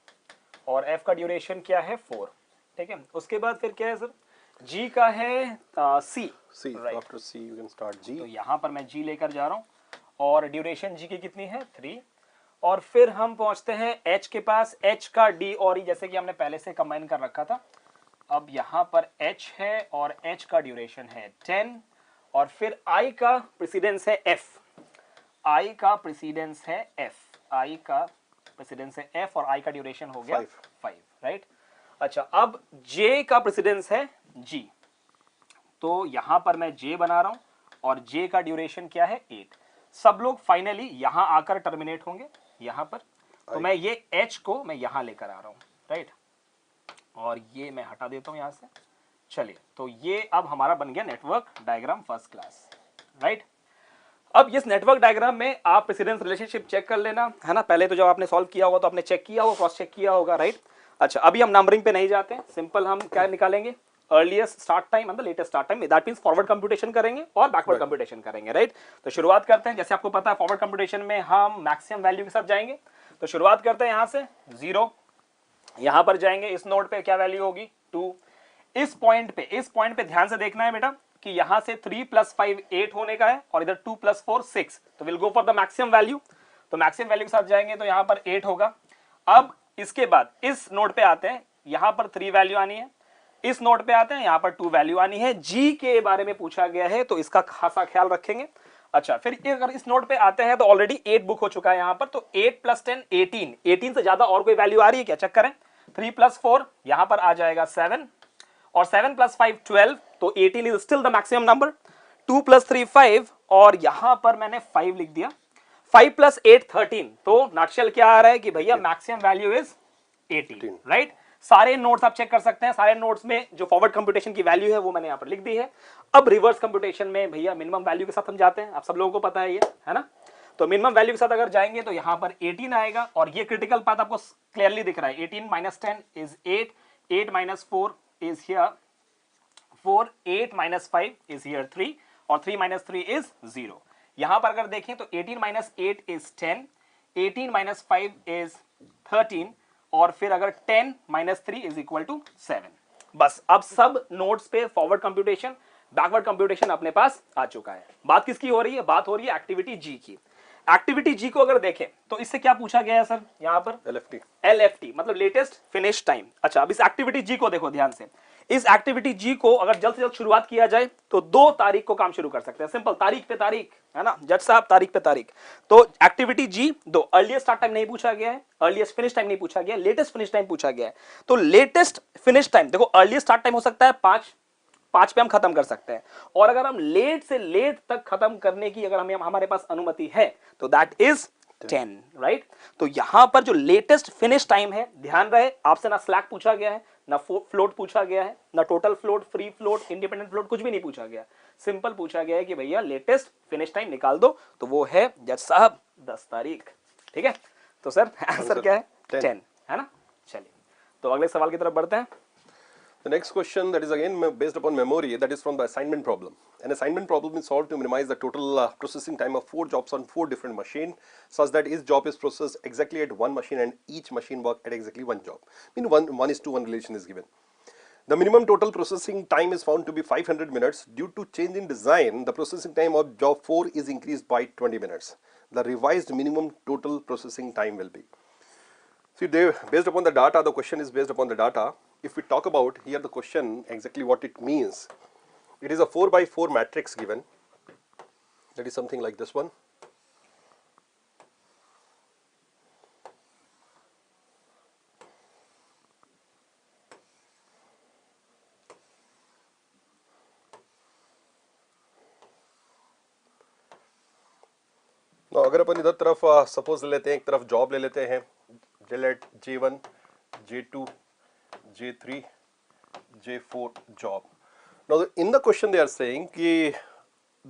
और F का ड्यूरेशन क्या है 4, ठीक है। उसके बाद फिर क्या है सर, G का है C,
after C you can start G,
तो यहाँ पर मैं G लेकर जा रहा हूँ, और ड्यूरेशन G की कितनी है 3। और फिर हम पहुंचते हैं H के पास, H का D और E जैसे कि हमने पहले से कंबाइन कर रखा था, अब यहाँ पर H है और H का ड्यूरेशन है 10, और फिर I का प्रेसिडेंस है F, I का प्रेसिडेंस है F, I का प्रेसिडेंस है F, और I का ड्यूरेशन हो गया 5, राइट। अच्छा, अब J का प्रेसिडेंस है G, तो यहाँ पर मैं J बना रहा हूँ, और J का ड्यूरेशन क्या है 8। सब लोग फाइनली यहाँ आकर टर्मिनेट होंगे यहाँ पर, तो मैं ये H को मैं यहाँ लेकर आ रहा हूँ, राइट, और ये मैं हटा देता हूँ यहाँ से। चलिए, तो ये अब हमारा बन गया network diagram first class, right. अब इस नेटवर्क डायग्राम में आप प्रेसिडेंस रिलेशनशिप चेक कर लेना, है ना, पहले तो जब आपने सॉल्व किया होगा तो आपने चेक किया होगा, क्रॉस चेक किया होगा, राइट। अच्छा, अभी हम नंबरिंग पे नहीं जाते हैं, सिंपल हम क्या निकालेंगे, earliest start time and the latest start time, that means forward computation करेंगे और बैकवर्ड कंप्यूटेशन करेंगे, राइट। तो शुरुआत करते हैं, जैसे आपको पता है फॉरवर्ड कंप्यूटेशन में हम मैक्सिमम वैल्यू के साथ जाएंगे, तो शुरुआत करते हैं यहाँ से 0, यहाँ पर जाएंगे, इस नोड पे क्या वैल्यू होगी 2। इस पॉइंट पे ध्यान से देखना है बेटा कि यहाँ से 3 + 5 8 होने का है, और इधर 2 + 4 6, तो will go for the maximum value, तो मैक्सिमम वैल्यू के साथ जाएंगे, तो यहाँ पर 8 होगा। अब इसके बाद इस नोड पे आते हैं, यहाँ पर 3 वैल्यू आनी है,
इस नोट पे आते हैं, यहां पर 2 वैल्यू आनी है, जी के बारे में पूछा गया है तो इसका खासा ख्याल रखेंगे। अच्छा, फिर अगर इस नोट पे आते हैं तो ऑलरेडी 8 बुक हो चुका है यहां पर, तो 8 + 10 18, 18 से ज्यादा और कोई वैल्यू आ रही है क्या, चेक करें। 3 + 4 यहां पर आ जाएगा 7, और 7 + 5 12, तो 18 is still the maximum number. 2 + 3 5, और यहां पर मैंने 5 लिख दिया। 5 + 8 13, तो नटशेल क्या आ रहा है कि भैया मैक्सिमम वैल्यू इज 18, राइट। सारे नोट्स आप चेक कर सकते हैं, सारे नोट्स में जो फॉरवर्ड कंप्यूटेशन की वैल्यू है वो मैंने यहां पर लिख दी है। अब रिवर्स कंप्यूटेशन में भैया मिनिमम वैल्यू के साथ हम जाते हैं, आप सब लोगों को पता है ये, है ना। तो मिनिमम वैल्यू के साथ अगर जाएंगे तो यहां पर 18 आएगा, और ये क्रिटिकल पाथ आपको क्लियरली दिख रहा है। 18 - 10 is 8, 8 - 4 is here 4, 8 - 5 is here 3, और 3 - 3 इज 0। यहां पर अगर देखें तो 18 - 8 इज 10, 18 - 5 इज 13, और फिर अगर 10 - 3 इज इक्वल टू 7। बस अब सब नोट्स पे फॉरवर्ड कंप्यूटेशन, बैकवर्ड कंप्यूटेशन अपने पास आ चुका है। बात किसकी हो रही है, बात हो रही है एक्टिविटी जी की। एक्टिविटी जी को अगर देखें तो इससे क्या पूछा गया है सर, यहां पर LFT मतलब लेटेस्ट फिनिश टाइम। अच्छा, अब इस एक्टिविटी जी को देखो ध्यान से। इस एक्टिविटी जी को अगर जल्द से जल्द शुरुआत किया जाए तो 2 तारीख को काम शुरू कर सकते हैं, सिंपल, तारीख पे तारीख, है ना जज साहब, तारीख पे तारीख। तो एक्टिविटी जी 2, अर्लीस्ट स्टार्ट टाइम नहीं पूछा गया है, अर्लीस्ट फिनिश टाइम नहीं पूछा गया, लेटेस्ट फिनिश टाइम पूछा गया है। तो लेटेस्ट फिनिश टाइम देखो, अर्लीस्ट स्टार्ट टाइम हो सकता है 5 पे हम खत्म कर सकते हैं, और अगर हम लेट से लेट तक खत्म करने की अगर हमारे पास अनुमति है तो दैट इज 10, राइट। तो यहां पर जो लेटेस्ट फिनिश टाइम है, ध्यान रहे आपसे ना स्लैक पूछा गया है, ना फ्लोट पूछा गया है, ना total float, free float, independent float, कुछ भी नहीं पूछा गया। सिंपल पूछा गया है कि भैया लेटेस्ट फिनिश टाइम निकाल दो, तो वो है जज साहब 10 तारीख, ठीक है। तो सर आंसर क्या है, 10, है ना। चलिए, तो अगले सवाल की तरफ बढ़ते हैं।
The next question, that is again based upon memory, that is from the assignment problem. An assignment problem is solved to minimize the total processing time of 4 jobs on 4 different machines, such that each job is processed exactly at one machine and each machine work at exactly one job. I mean 1:1 relation is given. The minimum total processing time is found to be 500 minutes. Due to change in design, the processing time of job 4 is increased by 20 minutes. The revised minimum total processing time will be. See, based upon the data, the question is based upon the data. If we talk about here the question, exactly what it means, it is a 4x4 matrix given, that is something like this one. Now, अगर अपन इधर तरफ suppose ले लेते हैं, एक तरफ job ले लेते हैं, delete J1, J2, J3, J4 job. Now in the question they are saying कि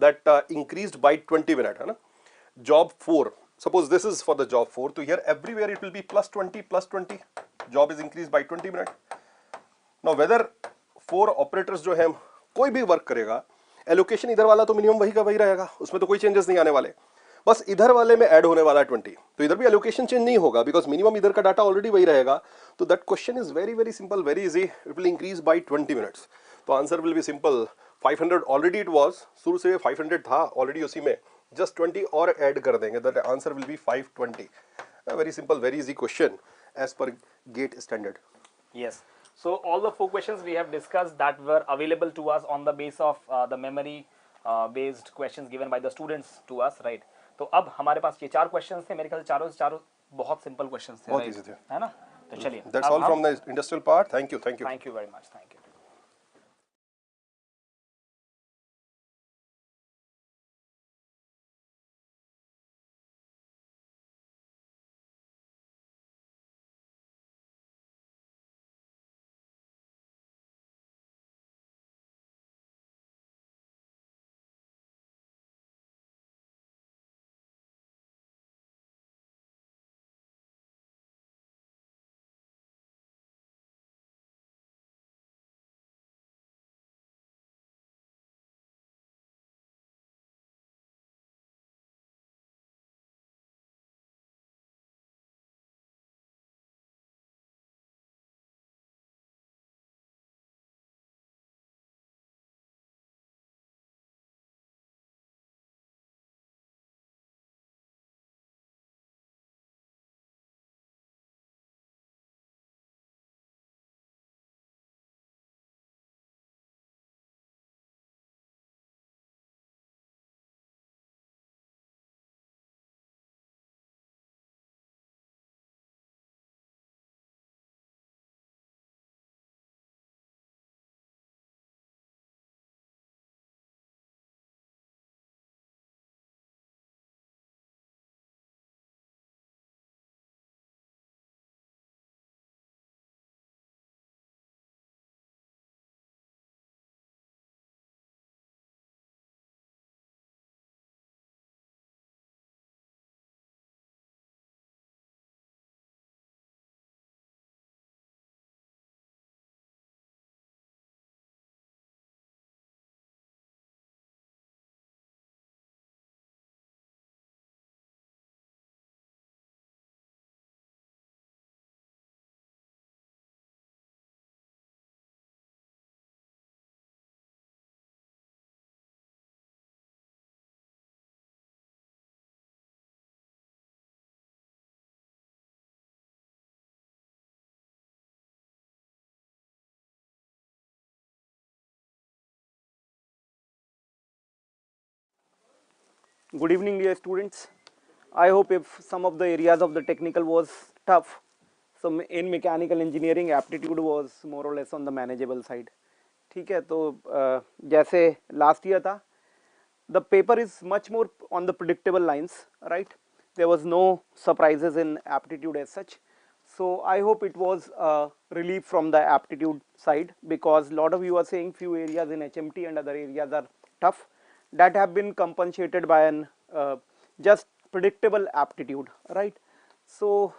that increased by 20 minutes, है ना, job 4, suppose this is for the job 4, तो here everywhere it will be +20, job is increased by 20 minutes. Now whether 4 operators जो है कोई भी work करेगा, allocation इधर वाला तो मिनिमम वही का वही रहेगा, उसमें तो कोई चेंजेस नहीं आने वाले, बस इधर वाले में ऐड होने वाला 20, तो इधर भी एलोकेशन चेंज नहीं होगा बिकॉज मिनिमम इधर का डाटा ऑलरेडी वही रहेगा। तो that question is very very simple, very easy, it will increase by 20 minutes. तो answer will be simple, 500 already it was, शुरू से 500 था ऑलरेडी उसी में, जस्ट 20 और ऐड कर देंगे, that answer will be 520। Very simple, very easy question as per GATE standard.
Yes. So all the 4 questions we have discussed that were available to us on the base of the memory based questions given by the students to us, right? तो अब हमारे पास ये 4 questions थे, मेरे ख्याल से चारों बहुत simple questions थे,
बहुत
right?
easy थे,
है ना। तो चलिए,
that's all from the industrial part. Thank you
very much, thank you.
Good evening, dear students. I hope if some of the areas of the technical was tough, so in mechanical engineering aptitude was more or less on the manageable side. ठीक है, तो जैसे last year था, the paper is much more on the predictable lines, right? There was no surprises in aptitude as such. So I hope it was a relief from the aptitude side, because a lot of you are saying few areas in HMT and other areas are tough, that have been compensated by an just predictable aptitude, right? So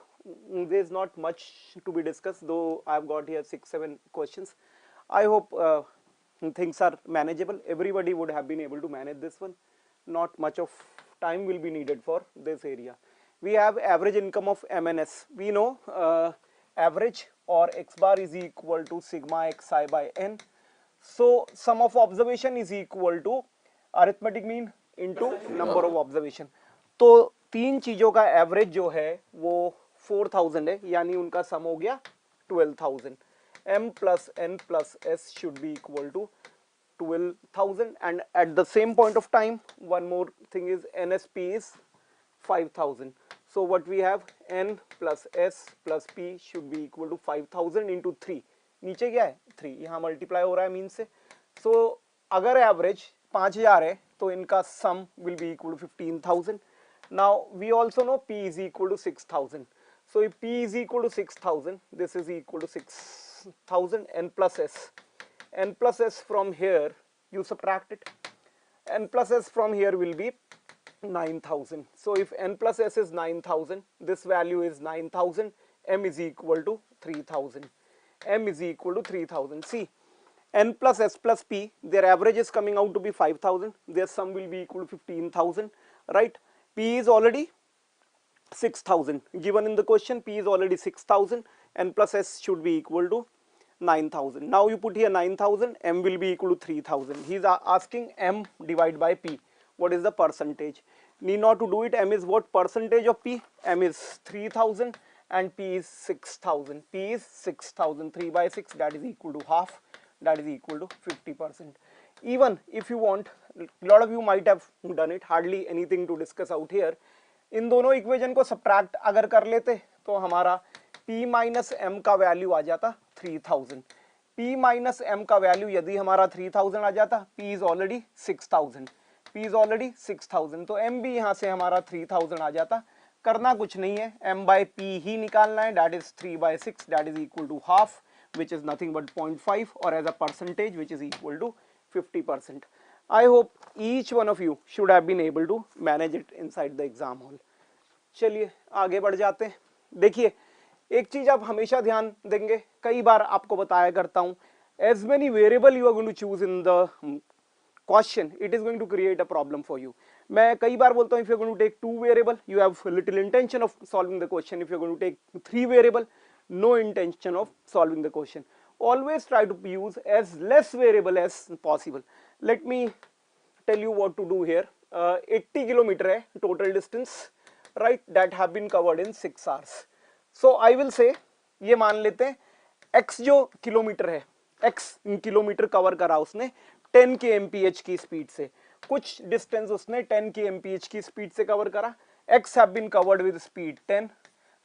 there is not much to be discussed, though I have got here 6-7 questions. I hope things are manageable. Everybody would have been able to manage this one. Not much of time will be needed for this area. We have average income of MNS. We know average or x bar is equal to sigma xi by n. So sum of observation is equal to arithmetic mean into number of observation. तो तीन चीजों का average जो है वो 4000 है, यानी उनका सम हो गया 12000. M plus N plus S should be equal to 12,000, and at the same point of time one more thing is NSP is 5000. So what we have, N plus S plus P should be equal to 5000 into 3. नीचे क्या है 3, यहाँ multiply हो रहा है mean से. So अगर average 5000 है तो इनका सम will be equal to 15,000. Now we also know P is equal to 6,000. So if P is equal to 6,000, this is equal to 6,000 N plus S. N plus S from here you subtract it. N plus S from here will be 9,000. So if N plus S is 9,000, this value is 9,000. M is equal to 3,000. M is equal to 3,000. See, N plus S plus P, their average is coming out to be 5,000. Their sum will be equal to 15,000, right? P is already 6,000 given in the question. P is already 6,000. N plus S should be equal to 9,000. Now you put here 9,000. M will be equal to 3,000. He is asking M divided by P. What is the percentage? Need not to do it. M is what percentage of P? M is 3,000 and P is 6,000. P is 6,000. 3 by 6, that is equal to half. That is equal to 50%. Even if you want, a lot of you might have done it, hardly anything to discuss out here. इन दोनों equation को subtract अगर कर लेते तो हमारा P minus M का value आ जाता 3000. P minus M का वैल्यू यदि हमारा 3000 आ जाता, P is already 6000. P is already 6000, तो M भी यहाँ से हमारा 3000 आ जाता. करना कुछ नहीं है, M by P ही निकालना है. That is 3 by 6, that is equal to half, which is nothing but 0.5, or as a percentage which is equal to 50%. I hope each one of you should have been able to manage it inside the exam hall. चलिए आगे बढ़ जाते हैं. देखिए एक चीज आप हमेशा ध्यान देंगे, कई बार आपको बताया करता हूं, as many variable you are going to choose in the question, it is going to create a problem for you. मैं कई बार बोलता हूं, if you are going to take 2 variable, you have little intention of solving the question. If you are going to take 3 variable, no intention of solving the question. Always try to use as less variable as possible. Let me tell you what to do here. 80 kilometer है total distance, right, that have been covered in 6 hours. So I will say, ये मान लेते हैं x जो kilometre है, x kilometre cover करा उसने 10 kmph की स्पीड से, कुछ डिस्टेंस उसने 10 kmph की स्पीड से कवर करा. x have been covered with speed 10.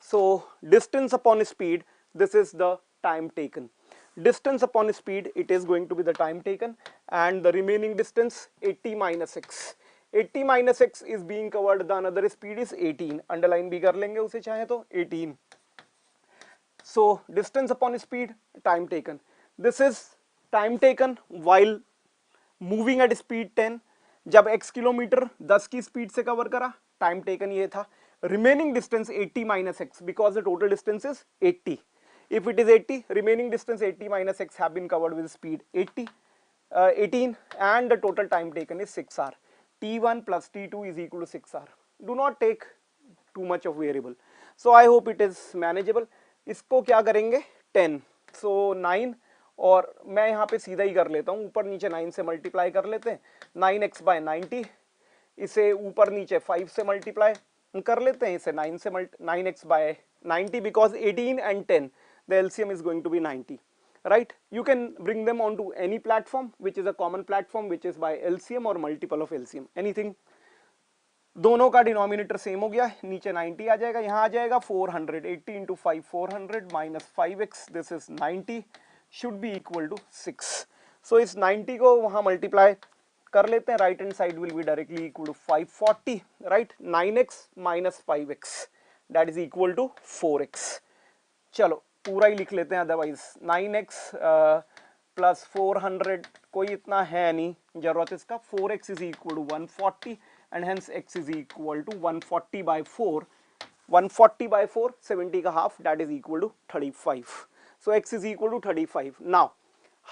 So distance upon speed, this is the time taken. Distance upon speed, it is going to be the time taken, and the remaining distance 80 minus x. 80 minus x is being covered, the another speed is 18. Underline भी कर लेंगे उसे चाहे तो 18. So distance upon speed, time taken. This is time taken while moving at speed 10. जब x kilometre 10 की speed से cover करा, टाइम टेकन ये था. Remaining distance 80 minus x, because the total distance is 80. If it is 80, remaining distance 80 minus x have been covered with speed 18, and the total time taken is 6 hours. T1 plus T2 is equal to 6 hours. Do not take too much of variable. So I hope it is manageable. इसको क्या करेंगे 10. So 9, और मैं यहाँ पे सीधा ही कर लेता हूँ, ऊपर नीचे 9 से मल्टीप्लाई कर लेते हैं. 9x by 90, इसे ऊपर नीचे 5 से मल्टीप्लाई कर लेते हैं, इसे 9x by 90, because 18 and 10, the LCM is going to be 90, right? You can bring them onto any platform which is a common platform, which is by LCM or multiple of LCM, anything. दोनों का denominator same हो गया, नीचे 90 आ जाएगा, यहाँ आ जाएगा 400, 80 into 5 400 minus 5x, this is 90 should be equal to 6। So इस 90 को वहाँ मल्टीप्लाई कर लेते हैं, right hand side will be directly equal to 540, right, 9x minus 5x that is equal to 4x। चलो पूरा ही लिख लेते हैं, अदरवाइज 9x प्लस 400 कोई इतना है नहीं जरूरत इसका, 4x is equal to 140 and hence x is equal to 140 by 4, 140 by 4 70 का half, that is equal to 35. So x is equal to 35. Now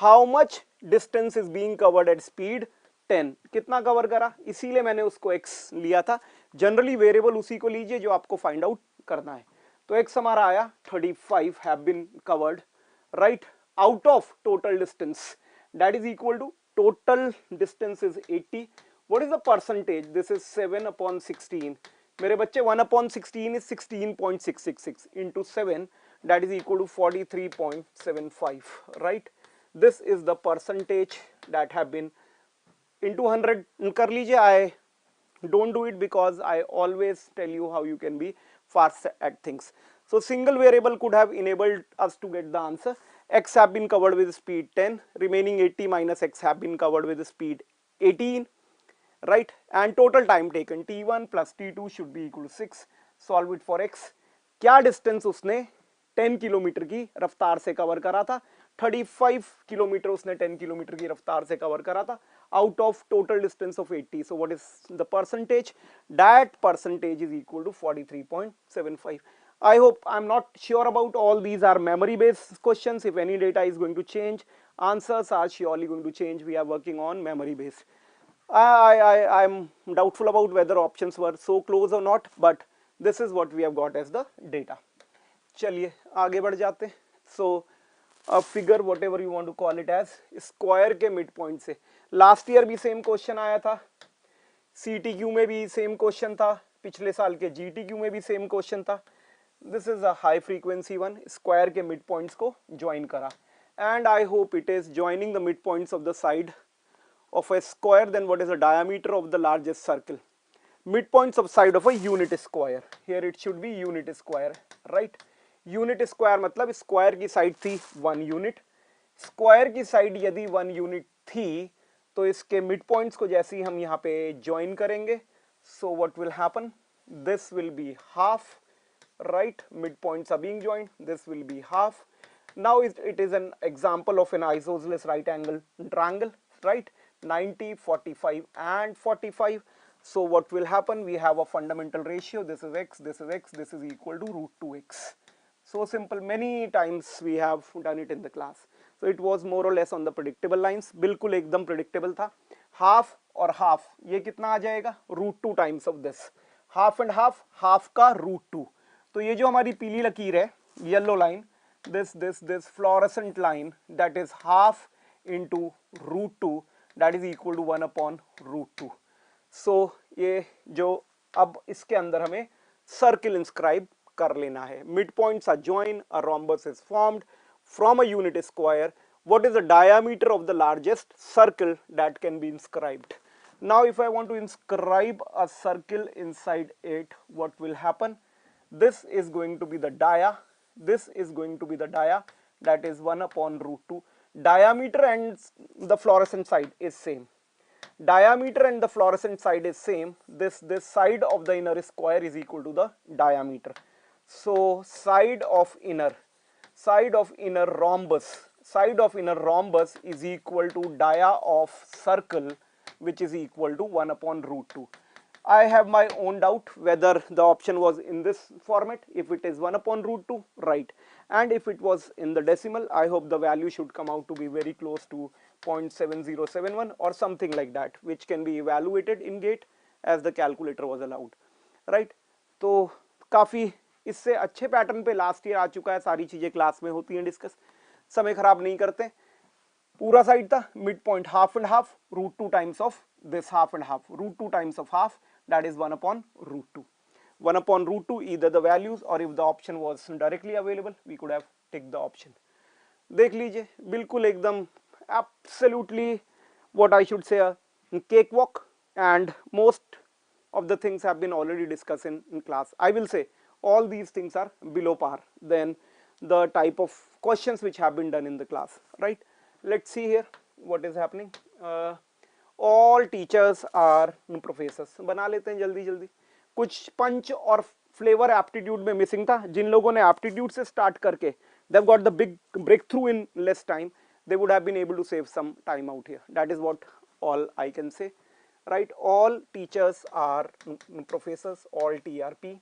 how much distance is being covered at speed 10, कितना cover करा, इसीलिए मैंने उसको x लिया था, generally variable उसी को लीजिए जो आपको फाइंड आउट करना है। तो x हमारा आया 35 have been covered, right, out of total distance, that is equal to total distance is 80. What is the percentage? This is 7 upon 16. मेरे बच्चे 1 upon 16 is 16.666 into 7, that is equal to 43.75, right? This is the percentage that have been into 100 कर लीजिए. I don't do it because I always tell you how you can be fast at things. So single variable could have enabled us to get the answer. X have been covered with speed 10, remaining 80 minus x have been covered with speed 18, right, and total time taken t1 plus t2 should be equal to 6. Solve it for x. क्या distance उसने 10 kilometre की रफ्तार से cover करा था, 35 kilometre उसने 10 kilometre की रफ्तार से कवर करा था out of total distance of 80. So what is the percentage? That percentage is equal to 43.75. I hope, I'm not sure about all these are memory based questions. If any data is going to change, answers are surely going to change. We are working on memory based. I'm doubtful about whether options were so close or not, but this is what we have got as the data. चलिए आगे बढ़ जाते हैं. So a figure whatever you want to call it as, square के mid point से last year भी same question आया था, CTQ में भी सेम क्वेश्चन था, पिछले साल के GTQ में भी सेम क्वेश्चन था. This is a high frequency one. Square के मिड पॉइंट्स को ज्वाइन करा, and I hope it is joining the midpoints of the side of a square. Then what is the diameter of the largest circle? Midpoints of side of a unit square. Here it should be unit square, right? Unit square मतलब square की side थी 1 unit, square की side यदि 1 unit थी तो इसके mid points को जैसे ही हम यहाँ पे ज्वाइन करेंगे, so what will happen? This will be half, right? Midpoints are being joined. This will be half. Now it is an example of an isosceles right angle triangle, right? 90, 45 and 45. So what will happen? We have a fundamental ratio. This is x, this is x, this is equal to root 2x. So simple. Many times we have done it in the class. So it was more or less on the predictable lines. बिल्कुल एकदम predictable था. Half और half ये कितना आ जाएगा? root 2 times of this. Half and half, half का root 2. तो ये जो हमारी पीली लकीर है, yellow line, this fluorescent line, that is half into root 2, that is equal to 1 upon root 2. So ये जो अब इसके अंदर हमें circle inscribe कर लेना है. Midpoints are joined, a rhombus is formed from a unit square. What is the diameter of the largest circle that can be inscribed? Now if I want to inscribe a circle inside it, what will happen? This is going to be the dia, this is going to be the dia, that is 1 upon root 2. Diameter and the fluorescent side is same. Diameter and the fluorescent side is same. This side of the inner square is equal to the diameter. So side of inner rhombus is equal to dia of circle, which is equal to 1 upon root 2. I have my own doubt whether the option was in this format. If it is 1 upon root 2, right, and if it was in the decimal, I hope the value should come out to be very close to 0.7071 or something like that, which can be evaluated in GATE as the calculator was allowed, right? तो काफ़ी इससे अच्छे pattern पे last year आ चुका है, सारी चीज़ें class में होती हैं डिस्कस, समय खराब नहीं करते. पूरा साइड था mid point half and half, root 2 times of this half and half, root 2 times of half, that is 1 upon root 2. 1 upon root 2, either the values or if the option was directly available, we could have taken the option. देख लीजिए बिल्कुल एकदम absolutely what I should say a cakewalk, and most of the things have been already discussed in class. I will say all these things are below par than the type of questions which have been done in the class, right? Let's see here what is happening. All teachers are professors. बना लेते हैं जल्दी जल्दी. कुछ पंच और flavour aptitude में missing था. जिन लोगों ने एप्टीट्यूड से स्टार्ट करके they've got the big breakthrough in less time, they would have been able to save some time out here. That is what all I can say, right? All teachers are professors, all TRP,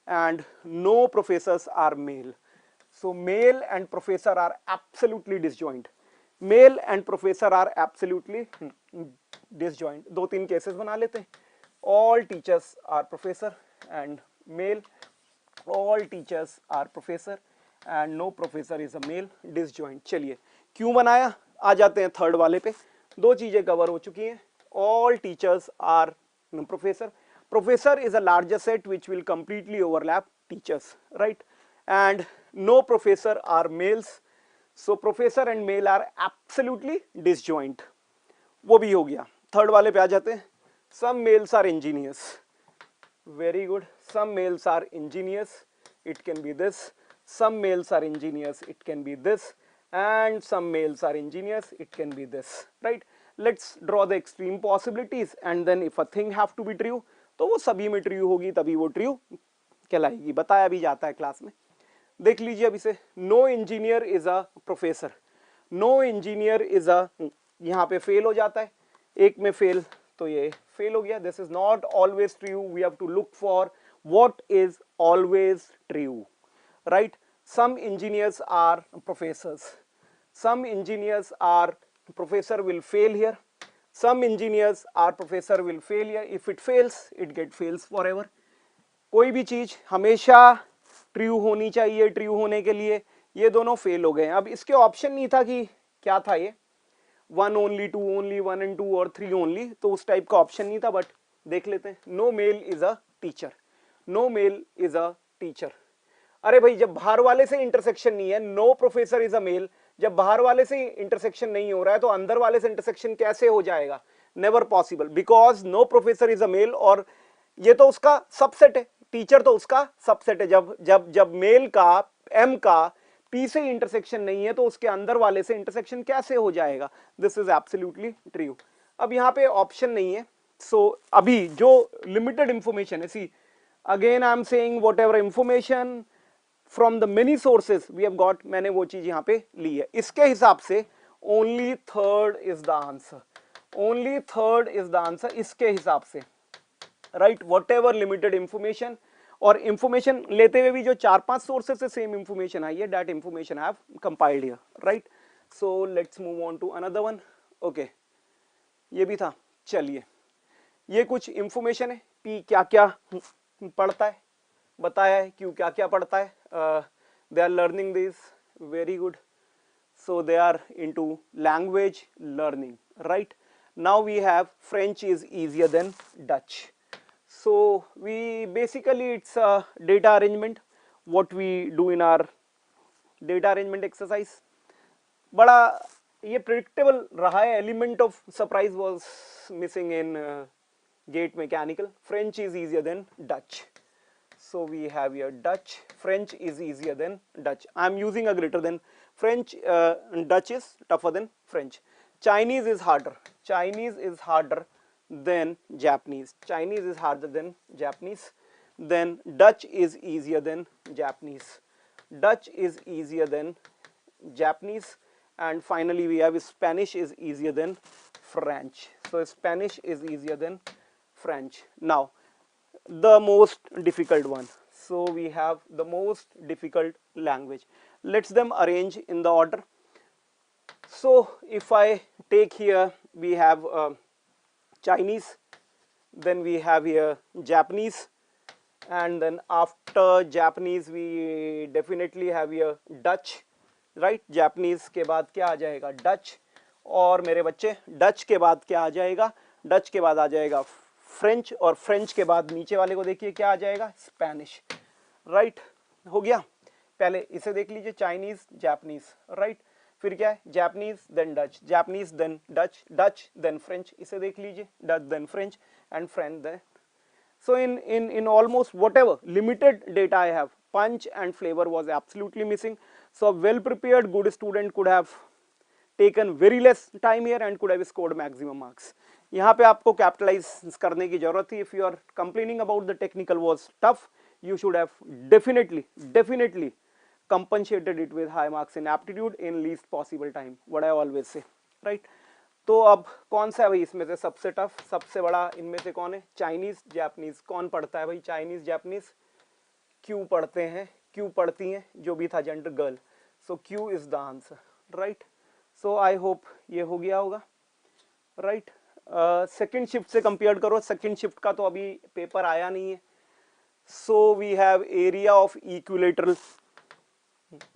and no professors are male. So male and professor are absolutely disjoint. Male and professor are absolutely disjoint. दो तीन cases बना लेते हैं. All teachers are professor and male. All teachers are professor and no professor is a male. Disjoint. चलिए क्यों बनाया, आ जाते हैं थर्ड वाले पे. दो चीजें कवर हो चुकी हैं. All teachers are professor. Professor is a larger set which will completely overlap teachers, right? And no professor are males. So professor and male are absolutely disjoint. वो भी हो गया. थर्ड वाले पे आ जाते हैं. Some males are engineers. Very good. Some males are engineers. It can be this. Some males are engineers. It can be this. And some males are engineers. It can be this. Right? Let's draw the extreme possibilities. And then if a thing have to be true, तो वो सभी में true होगी, तभी वो true कहलाएगी. बताया भी जाता है क्लास में. देख लीजिए अब इसे. No engineer is a professor. No engineer is a, यहाँ पे fail हो जाता है. एक में fail तो ये fail हो गया. This is not always true. We have to look for what is always true, right? Some engineers are professors. Some engineers are professor will fail here. Some engineers are professor will fail here. If it fails, it get fails forever. कोई भी चीज हमेशा true होनी चाहिए. True होने के लिए ये दोनों फेल हो गए. अब इसके ऑप्शन नहीं था कि क्या था ये 1 only, 2 only, 1 and 2 और 3 only, तो उस टाइप का ऑप्शन नहीं था. बट देख लेते हैं. No male is a teacher. No male is a teacher. अरे भाई जब बाहर वाले से इंटरसेक्शन नहीं है, no professor is a male. जब बाहर वाले से इंटरसेक्शन नहीं हो रहा है तो अंदर वाले से इंटरसेक्शन कैसे हो जाएगा? Never possible, because no professor is a male. और ये तो उसका सबसेट है. टीचर तो उसका सबसेट है. जब जब जब मेल का एम का पी से इंटरसेक्शन नहीं है तो उसके अंदर वाले से इंटरसेक्शन कैसे हो जाएगा? This is absolutely true. अब यहाँ पे ऑप्शन नहीं है. सो अभी जो लिमिटेड इंफॉर्मेशन है, see again I am saying whatever information from the many sources we have got, मैंने वो चीज यहाँ पे ली है. इसके हिसाब से only third is the answer. Only third is the answer इसके हिसाब से, right? What ever limited information, और इंफॉर्मेशन लेते हुए भी जो 4-5 सोर्सेस से सेम इंफॉर्मेशन आई है, that information I have compiled here, right? So let's move on to another one. Okay, ये भी था. चलिए, ये कुछ इंफॉर्मेशन है. पी क्या क्या पढ़ता है बताया है. क्यों क्या क्या पढ़ता है. They are learning this. Very good. So they are into language learning, right? Now we have French is easier than Dutch. So we basically it's a data arrangement, what we do in our data arrangement exercise. बड़ा ये predictable रहा है. Element of surprise was missing in GATE mechanical. French is easier than Dutch. So we have here Dutch. French is easier than Dutch. I am using a greater than. French, Dutch is tougher than French. Chinese is harder. Chinese is harder than Japanese. Chinese is harder than Japanese. Then Dutch is easier than Japanese. Dutch is easier than Japanese. And finally we have Spanish is easier than French. So Spanish is easier than French. Now the most difficult one. So we have the most difficult language. Let's them arrange in the order. So if I take here, we have Chinese, then we have here Japanese, and then after Japanese we definitely have here Dutch, right? Japanese के बाद क्या आ जाएगा? Dutch. और मेरे बच्चे Dutch के बाद क्या आ जाएगा? Dutch के बाद आ जाएगा French, और French के बाद नीचे वाले को देखिए क्या आ जाएगा? Spanish, right? हो गया. पहले इसे देख लीजिए. Chinese, Japanese, right? फिर क्या है? Japanese then Dutch, Japanese then Dutch, Dutch then French. इसे देख लीजिए. Dutch then French and French then So in almost whatever limited data I have, punch and flavor was absolutely missing. So a well prepared good student could have taken very less time here and could have scored maximum marks. यहाँ पे आपको capitalize करने की जरूरत थी. If you are complaining about the technical was tough, you should have definitely compensated it with high marks in aptitude in least possible time. What I always say, right? तो अब कौन सा है भाई इसमें से सबसे टफ, सबसे बड़ा इनमें से कौन है? Chinese Japanese. कौन पढ़ता है भाई चाइनीज जापानीज? क्यू पढ़ते हैं, क्यू पढ़ती हैं, जो भी था gender girl. So Q is the answer, right. So I hope ये हो गया होगा, राइट. सेकंड शिफ्ट से कंपेयर करो. सेकंड शिफ्ट का तो अभी पेपर आया नहीं है. So we have area of equilateral.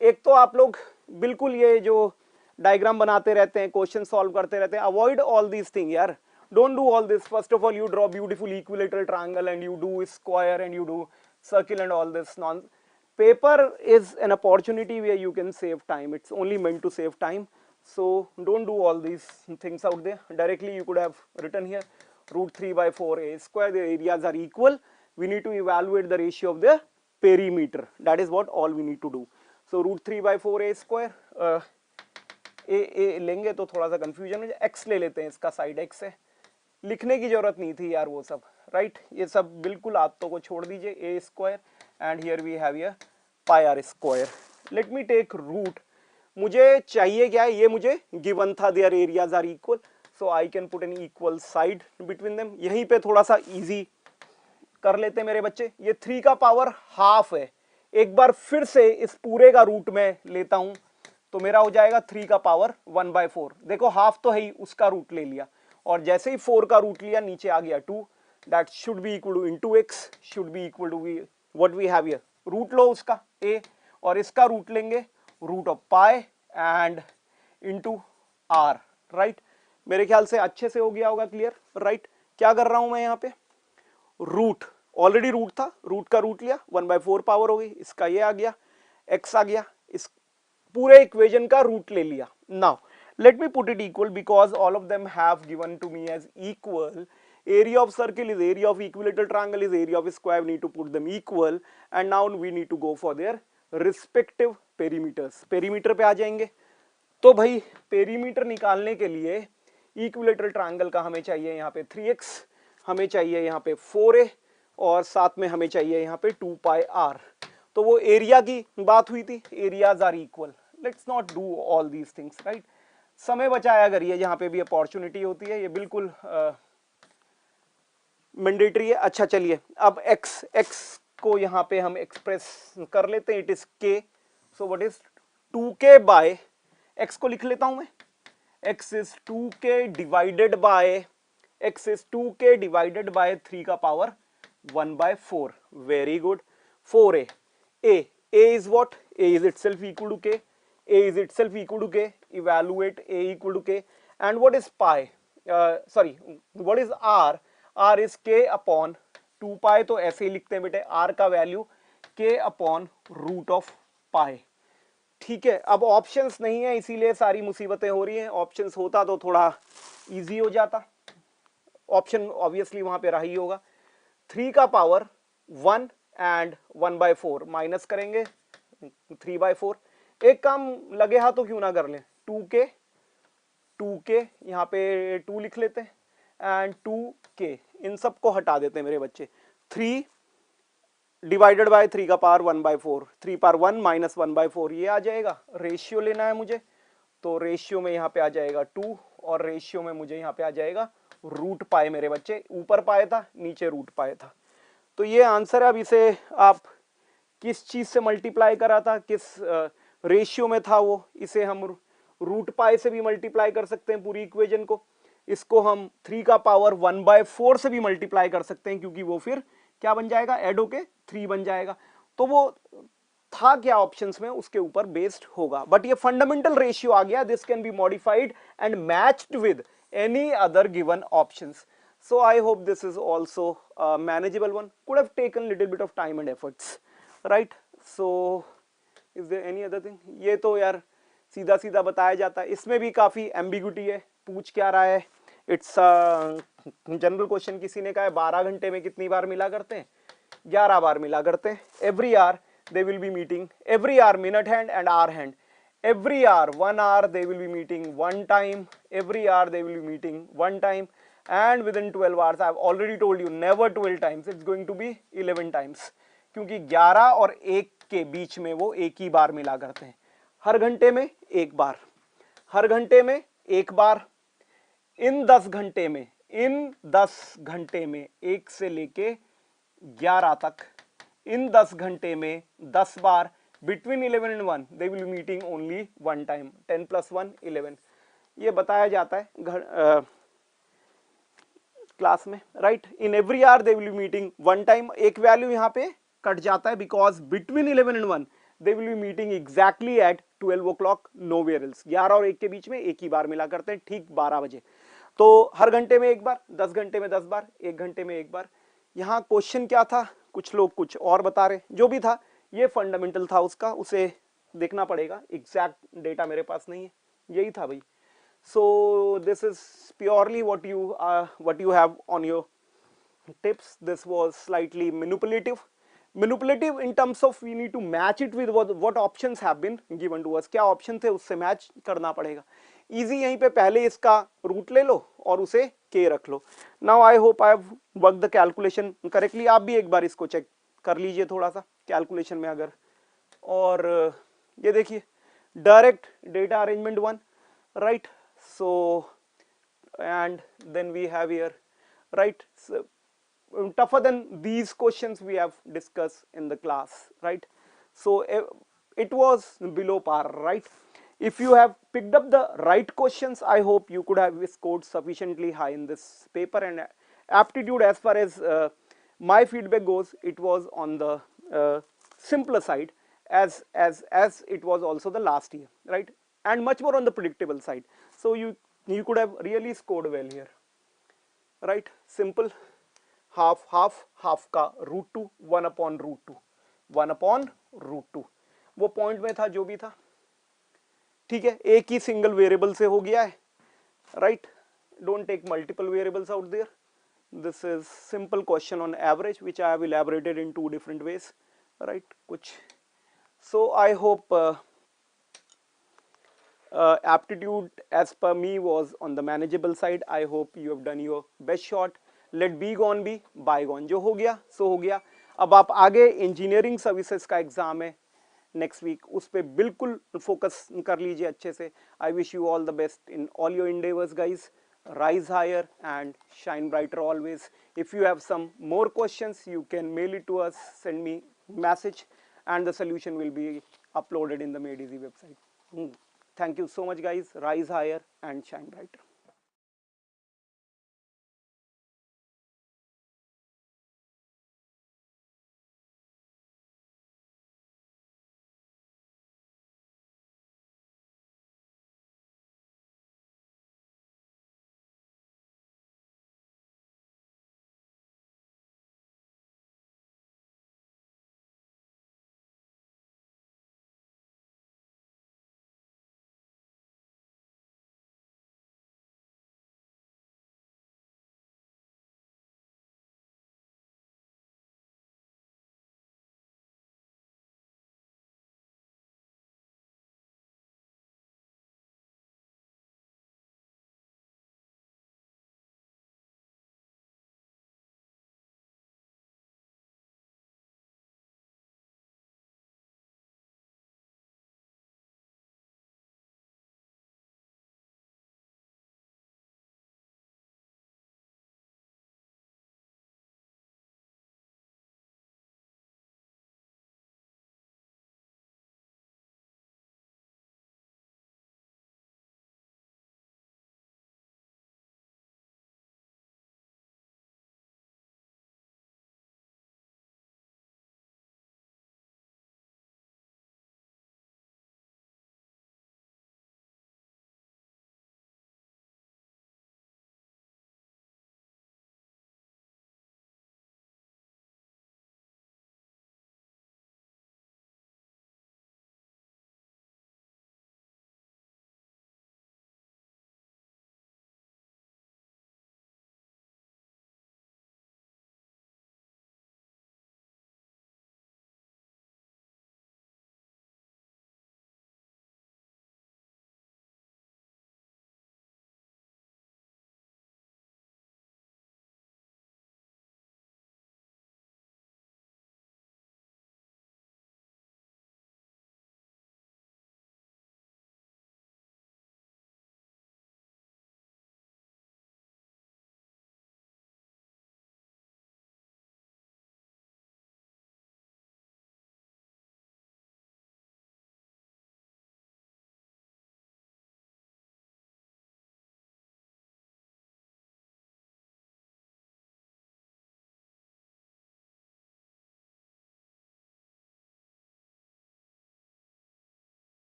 एक तो आप लोग बिल्कुल ये जो डायग्राम बनाते रहते हैं, क्वेश्चन सॉल्व करते रहते हैं, अवॉइड ऑल दीज थिंग यार. Don't do all this. First of all you draw beautiful equilateral triangle and you do square and you do circle and all this nonsense. Paper is an opportunity where you can save time. It's only meant to save time. So don't do all these things out there. Directly you could have written here root 3 by 4 a square. The areas are equal. We need to evaluate the ratio of the perimeter. That is what all we need to do. So root 3 by 4 a square. a लेंगे तो थोड़ा सा confusion है. x ले लेते हैं, इसका side x है. लिखने की जरूरत नहीं थी यार वो सब, राइट. ये सब बिल्कुल आदतों को छोड़ दीजिए. A square and here we have here pi are square. Let me take root. मुझे चाहिए क्या है? ये मुझे गिवन था, their areas are equal, so I can put an equal side between them. यहीं पे थोड़ा सा इजी कर लेते हैं मेरे बच्चे. ये 3 का पावर हाफ है. एक बार फिर से इस पूरे का रूट में लेता हूं तो मेरा हो जाएगा 3 का पावर 1/4. देखो हाफ तो है ही, उसका रूट ले लिया और जैसे ही 4 का रूट लिया नीचे आ गया 2. That should be equal to into x, should be equal to what we have here. Root लो उसका a और इसका रूट लेंगे root of pi and into r, right. मेरे ख्याल से अच्छे से हो गया होगा क्लियर, राइट. क्या कर रहा हूं मैं यहाँ पे? रूट ऑलरेडी रूट था, रूट का रूट लिया, 1/4 पावर हो गई. इसका ये आ गया, x आ गया, इस पूरे इक्वेशन का रूट ले लिया. Now let me put it equal because all of them have given to me as equal. Area of circle is area of equilateral triangle is area of square. We need to put them equal and now we need to go for their respective perimeters. Perimeter पे आ जाएंगे. तो भाई perimeter निकालने के लिए equilateral triangle का हमें चाहिए यहाँ पे 3x, हमें चाहिए यहाँ पे 4a और साथ में हमें चाहिए यहाँ पे 2 pi r. तो वो एरिया की बात हुई थी, areas are equal. Let's not do all these things, right. समय बचाया करिए, जहां पे भी अपॉर्चुनिटी होती है, ये बिल्कुल मैंडेटरी है. अच्छा चलिए अब x को यहाँ पे हम एक्सप्रेस कर लेते हैं. It is k. So what is 2k by x को लिख लेता हूं मैं. x is 2k divided by 3 का power 1/4. Very good. 4a. a is what? a is itself equal to k. a is itself equal to k. Evaluate a equal to k. And what is pi? What is r? r is k upon 2 pi. तो ऐसे ही लिखते हैं बेटे, r का value k upon root of pi. ठीक है. अब options नहीं है इसीलिए सारी मुसीबतें हो रही हैं. ऑप्शंस होता तो थोड़ा इजी हो जाता. ऑप्शन ऑब्वियसली वहां पे रहा ही होगा. 3 का पावर 1 एंड 1/4 माइनस करेंगे 3/4. एक काम लगे हाथ तो क्यों ना कर लें. 2k यहाँ पे 2 लिख लेते हैं एंड 2k. इन सब को हटा देते हैं मेरे बच्चे. 3 डिवाइडेड बाय 3 का पावर 1/4. 3 पावर 1 माइनस 1/4 ये आ जाएगा. रेशियो लेना है मुझे तो रेशियो में यहाँ पे आ जाएगा 2 और रेशियो में मुझे यहाँ पे आ जाएगा रूट पाए. मेरे बच्चे ऊपर पाए था, नीचे रूट पाए था. तो ये आंसर है. अब इसे आप किस चीज से मल्टीप्लाई करा था, किस रेशियो में था वो, इसे हम रूट पाई से भी मल्टीप्लाई कर सकते हैं पूरी इक्वेशन को. इसको हम 3 का पावर 1/4 से भी मल्टीप्लाई कर सकते हैं क्योंकि वो फिर क्या बन जाएगा, ऐड होके 3 बन जाएगा. तो वो था क्या ऑप्शंस में उसके ऊपर बेस्ड होगा. बट ये फंडामेंटल रेशियो आ गया. This can be modified and matched with any other given options. So I hope this is also a manageable one. Could have taken little bit of time and efforts, right? So is there any other thing? ये तो यार सीधा सीधा बताया जाता है. इसमें भी काफी ambiguity है. पूछ क्या रहा है? It's जनरल क्वेश्चन किसी ने कहा है 12 घंटे में कितनी बार मिला करते हैं, 11 बार मिला करते हैं. Every hour they will be meeting, every hour minute hand and hour hand, every hour 1 hour they will be meeting one time, every hour they will be meeting one time, and within 12 hours I have already told you never 12 times, it's going to be 11 times, क्योंकि 11 और 1 के बीच में वो एक ही बार मिला करते हैं. हर घंटे में एक बार, हर घंटे में एक बार. इन 10 घंटे में, इन 10 घंटे में 1 से लेके 11 तक, इन 10 घंटे में 10 बार. Between 11 and 1 they will be meeting only one time. 10 plus 1 11. ये बताया जाता है क्लास में, right. In every hour they will be meeting one time. एक वैल्यू यहाँ पे कट जाता है because between 11 and 1 they will be meeting exactly at 12 o'clock nowhere else. 11 और 1 के बीच में एक ही बार मिला करते हैं, ठीक 12 बजे. तो हर घंटे में एक बार, 10 घंटे में 10 बार, 1 घंटे में एक बार. यहाँ क्वेश्चन क्या था, कुछ लोग कुछ और बता रहे, जो भी था ये फंडामेंटल था उसका, उसे देखना पड़ेगा. एग्जैक्ट डेटा मेरे पास नहीं है, यही था भाई. So this is purely what you have on your tips. This was slightly manipulative in terms of we need to match it with what options have been given to us. क्या option थे उससे match करना पड़ेगा. Easy, यहीं पे पहले इसका root ले लो और उसे के रख लो. Now I hope I have work the calculation correctly. आप भी एक बार इसको चेक कर लीजिए थोड़ा सा कैलकुलेशन में अगर. और ये देखिए direct data arrangement 1, right. So and then we have here, right, tougher than these questions we have discussed in the class, right. So it was below par, right. If you have picked up the right questions, I hope you could have scored sufficiently high in this paper. And aptitude, as far as my feedback goes, it was on the simpler side, as it was also the last year, right, and much more on the predictable side. So you could have really scored well here, right. Simple, half का √2, 1 upon √2, 1 upon √2, वो point में था जो भी था, ठीक है. एक ही सिंगल वेरिएबल से हो गया है, right. Don't take multiple variables out there. This is simple question on average which I have elaborated in 2 different ways, right. कुछ, so I hope aptitude as per me was on the manageable side. I hope you have done your best shot. Let bygone be bygone. जो हो गया सो हो गया. अब आप आगे engineering services का एग्जाम है नेक्स्ट वीक, उस पर बिल्कुल फोकस कर लीजिए अच्छे से. I wish you all the best in all your endeavors, guys. Rise higher and shine brighter always. If you have some more questions, you can mail it to us, send me message, and the solution will be uploaded in the Made Easy website. Thank you so much, guys. Rise higher and shine brighter.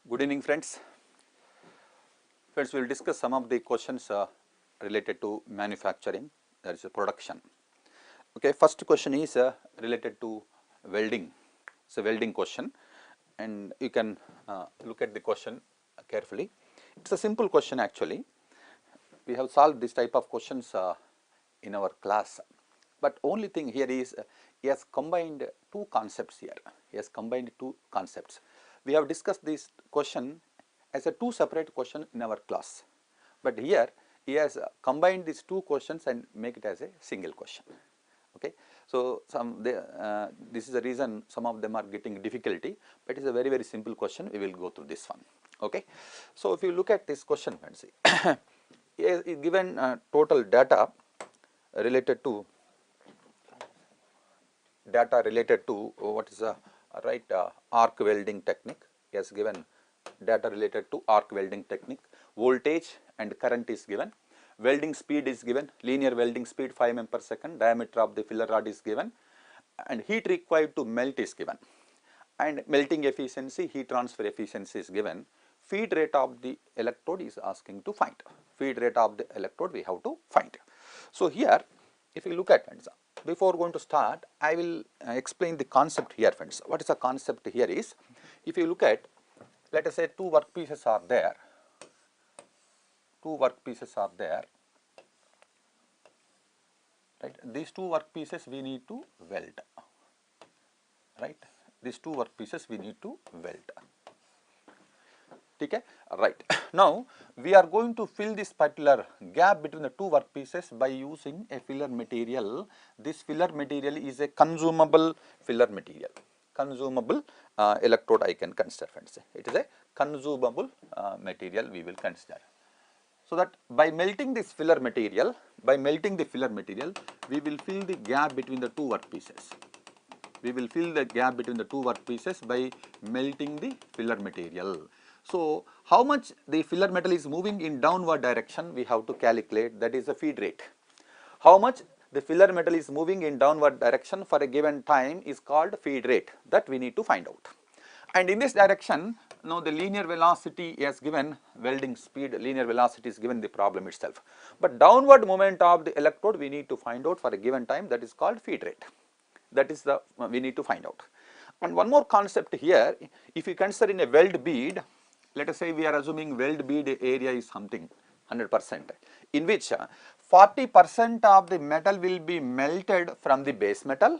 Good evening, friends. Friends, we will discuss some of the questions related to manufacturing, that is production. Okay, first question is related to welding. It's a welding question, and you can look at the question carefully. It's a simple question actually. We have solved this type of questions in our class, but only thing here is he has combined two concepts here. He has combined two concepts. We have discussed this question as a two separate question in our class, but here he has combined these two questions and make it as a single question. Okay. So, this is the reason some of them are getting difficulty, but it is a very simple question. We will go through this one. Okay. So, if you look at this question, let's see, he is given total data related to what is arc welding technique. He has given data related to arc welding technique. Voltage and current is given. Welding speed is given. Linear welding speed 5 mm per second. Diameter of the filler rod is given, and heat required to melt is given. And melting efficiency, heat transfer efficiency is given. Feed rate of the electrode is asking to find. Feed rate of the electrode we have to find. So here, if you look at, friends, before going to start, I will explain the concept here, friends. What is the concept here is, if you look at, let us say two workpieces are there. Right. These two workpieces we need to weld. Right. These two workpieces we need to weld. Okay. Right. Now we are going to fill this particular gap between the two workpieces by using a filler material. This filler material is a consumable filler material. Consumable electrode I can consider, friends. It is a consumable material we will consider. So that by melting this filler material, we will fill the gap between the two workpieces. We will fill the gap between the two workpieces by melting the filler material. So how much the filler metal is moving in downward direction we have to calculate, that is the feed rate. How much the filler metal is moving in downward direction for a given time is called feed rate, that we need to find out. And in this direction, now the linear velocity is given, welding speed, linear velocity is given the problem itself. But downward movement of the electrode we need to find out for a given time, that is called feed rate. That is the we need to find out. And one more concept here, if you consider in a weld bead, let us say we are assuming weld bead area is something 100%, in which 40% of the metal will be melted from the base metal,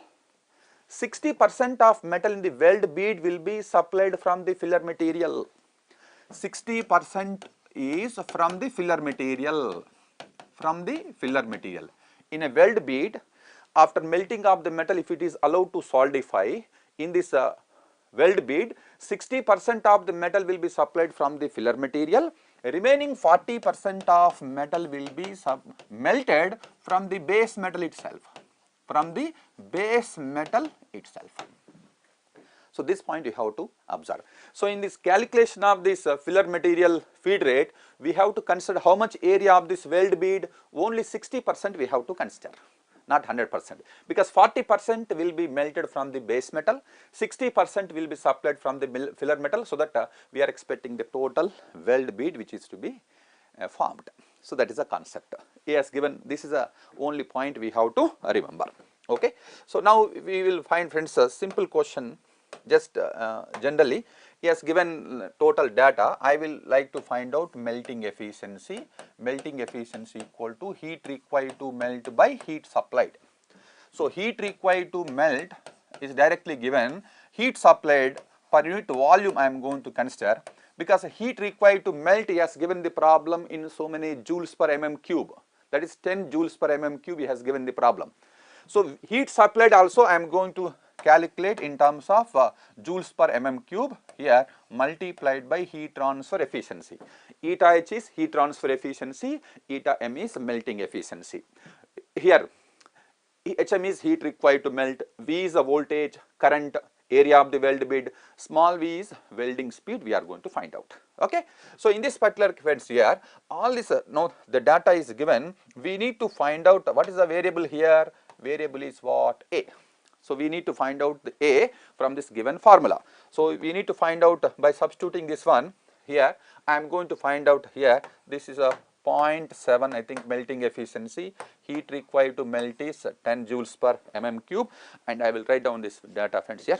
60% of metal in the weld bead will be supplied from the filler material. 60% is from the filler material. In a weld bead, after melting of the metal, if it is allowed to solidify, in this weld bead, 60% of the metal will be supplied from the filler material. Remaining 40% of metal will be melted from the base metal itself. So this point you have to observe. So in this calculation of this filler material feed rate, we have to consider how much area of this weld bead, only 60% we have to consider, not 100%, because 40% will be melted from the base metal, 60% will be supplied from the filler metal, so that we are expecting the total weld bead which is to be formed. So that is the concept. He has given, this is the only point we have to remember. Okay. So now we will find, friends, a simple question, just generally he has given total data. I will like to find out melting efficiency. Melting efficiency equal to heat required to melt by heat supplied. So heat required to melt is directly given, heat supplied per unit volume I am going to consider, because heat required to melt he has given the problem in so many joules per mm cube, that is 10 joules per mm cube he has given the problem. So heat supplied also I am going to calculate in terms of joules per mm cube here multiplied by heat transfer efficiency. Eta H is heat transfer efficiency, eta M is melting efficiency. Here HM is heat required to melt, V is the voltage, current, area of the weld bead, small v is welding speed we are going to find out. Okay. So in this particular case here, all this now the data is given, we need to find out what is the variable here, variable is what? A. So we need to find out the A from this given formula. So we need to find out by substituting this one here. I am going to find out here, this is a 0.7 I think melting efficiency, heat required to melt is 10 joules per mm cube, and I will write down this data friends here.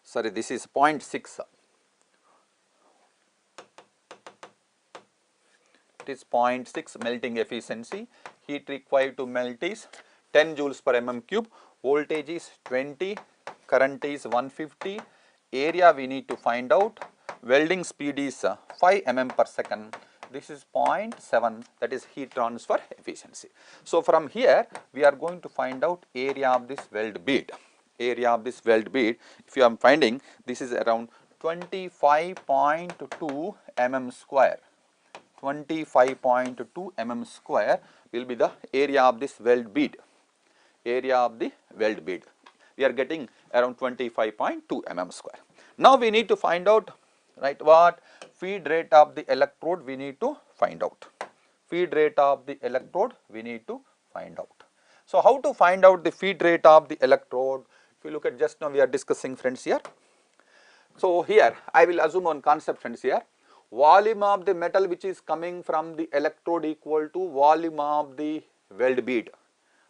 Sorry, this is 0.6. It is 0.6 melting efficiency, heat required to melt is 10 joules per mm cube, voltage is 20, current is 150, area we need to find out, welding speed is 5 mm per second, this is 0.7, that is heat transfer efficiency. So from here we are going to find out area of this weld bead. Area of this weld bead, if you are finding, this is around 25.2 mm square. 25.2 mm square will be the area of this weld bead. Area of the weld bead, we are getting around 25.2 mm square. Now we need to find out, right, what feed rate of the electrode we need to find out. Feed rate of the electrode we need to find out. So how to find out the feed rate of the electrode? If you look at just now we are discussing friends here. So here I will assume one concept friends here. Volume of the metal which is coming from the electrode equal to volume of the weld bead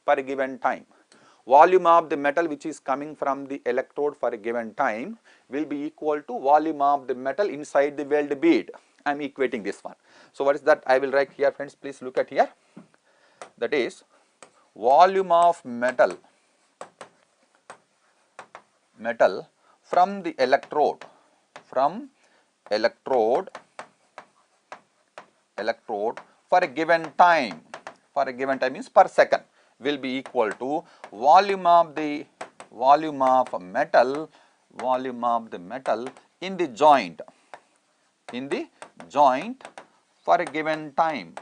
per a given time. Volume of the metal which is coming from the electrode for a given time will be equal to volume of the metal inside the weld bead. I am equating this one. So what is that? I will write here friends, please look at here. That is volume of metal from the electrode for a given time means per second, will be equal to volume of metal in the joint for a given time,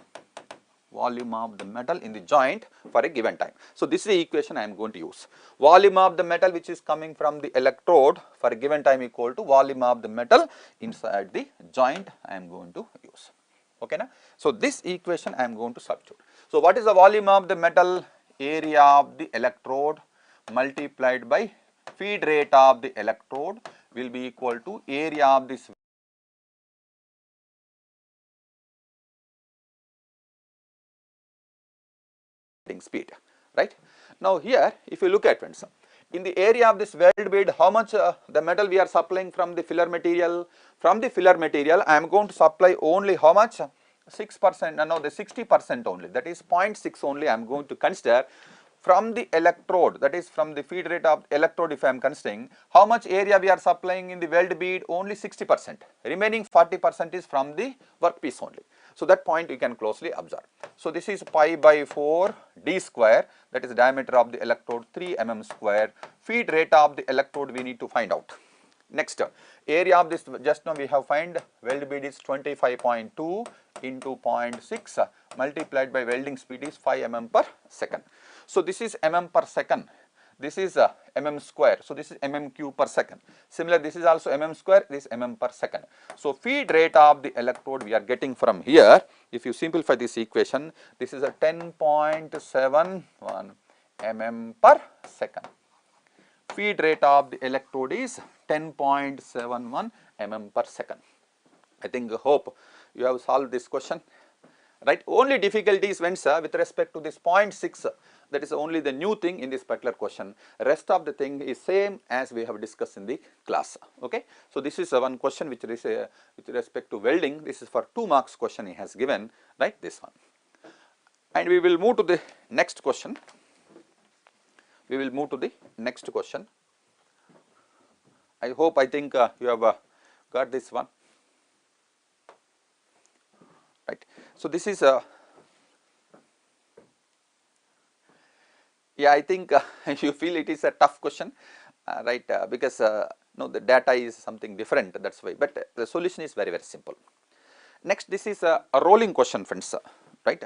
volume of the metal in the joint for a given time. So this is the equation I am going to use. Volume of the metal which is coming from the electrode for a given time equal to volume of the metal inside the joint I am going to use. Okay na? So this equation I am going to substitute. So what is the volume of the metal? Area of the electrode multiplied by feed rate of the electrode will be equal to area of this speed, right. Now here if you look at friends, in the area of this weld bead, how much the metal we are supplying from the filler material? From the filler material I am going to supply only how much? 6%, no, the 60% only, that is 0.6 only I am going to consider from the electrode, that is from the feed rate of electrode. If I am considering how much area we are supplying in the weld bead, only 60%, remaining 40% is from the workpiece only. So that point you can closely observe. So this is pi by 4 d square, that is diameter of the electrode 3 mm square, feed rate of the electrode we need to find out. Next, area of this, just now we have find weld bead is 25.2 into 0.6 multiplied by welding speed is 5 mm per second. So this is mm per second, this is mm square, so this is mm cube per second. Similar, this is also mm square, this is mm per second. So feed rate of the electrode we are getting from here. If you simplify this equation, this is a 10.71 mm per second. Feed rate of the electrode is 10.71 mm per second. I think, hope you have solved this question, right. Only difficulty is when with respect to this 0.6, that is only the new thing in this particular question. Rest of the thing is same as we have discussed in the class. Okay. So this is one question which is with respect to welding. This is for 2 marks question he has given, right, this one. And we will move to the next question. We will move to the next question. I hope, I think you have got this one, right. So this is yeah, I think you feel it is a tough question, right, because no, the data is something different, that is why, but the solution is very, very simple. Next, this is a rolling question friends, right.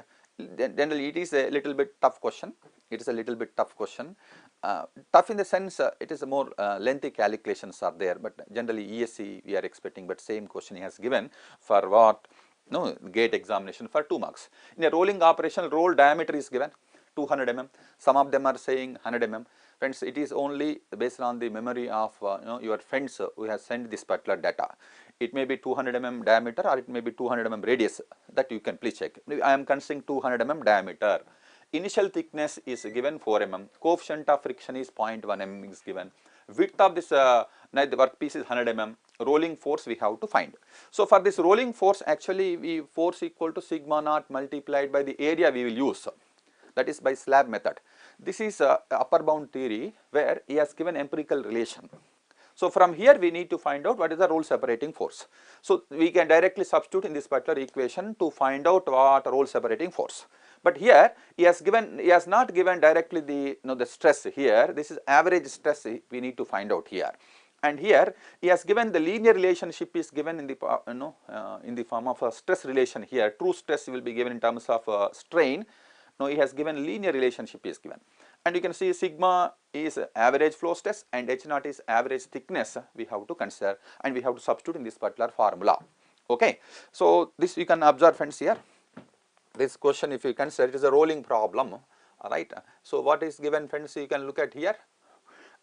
Generally it is a little bit tough question, it is a little bit tough question, tough in the sense it is a more lengthy calculations are there, but generally ESE we are expecting, but same question he has given for what, no, GATE examination for 2 marks. In a rolling operation, roll diameter is given 200 mm, some of them are saying 100 mm, Friends, it is only based on the memory of your friends who has sent this particular data. It may be 200 mm diameter or it may be 200 mm radius, that you can please check. I am considering 200 mm diameter. Initial thickness is given 4 mm, coefficient of friction is 0.1 mm is given, width of this the workpiece is 100 mm, rolling force we have to find. So, for this rolling force actually force equal to sigma naught multiplied by the area we will use, that is by slab method. This is upper bound theory where he has given empirical relation. So, from here we need to find out what is the roll separating force. So, we can directly substitute in this particular equation to find out what roll separating force. But here he has not given directly the stress here. This is average stress we need to find out here. And here he has given the linear relationship is given in the in the form of a stress relation here. True stress will be given in terms of strain. Now he has given linear relationship is given. And you can see sigma is average flow stress and H naught is average thickness we have to consider, and we have to substitute in this particular formula. Okay. So, this you can observe friends here. This question, if you consider, it is a rolling problem, alright. So, what is given friends, you can look at here.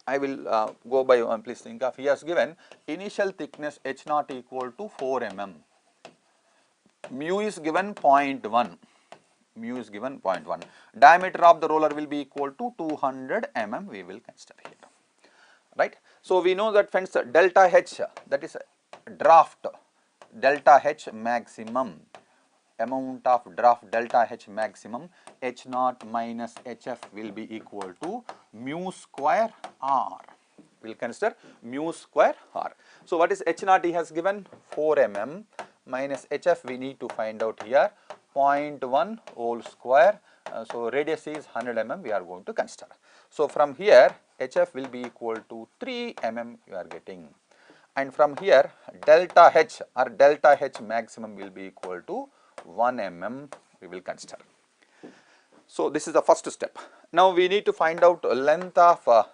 I will go by one, please think of, he has given initial thickness H naught equal to 4 mm, mu is given 0.1, mu is given 0.1, diameter of the roller will be equal to 200 mm we will consider here, right. So, we know that friends delta H, that is draft, delta H maximum, amount of draft delta H maximum, H naught minus HF will be equal to mu square R. We will consider mu square R. So, what is H naught he has given 4 mm minus HF we need to find out here 0.1 whole square. So, radius is 100 mm we are going to consider. So, from here HF will be equal to 3 mm you are getting, and from here delta H or delta H maximum will be equal to 1 mm we will consider. So, this is the first step. Now, we need to find out length of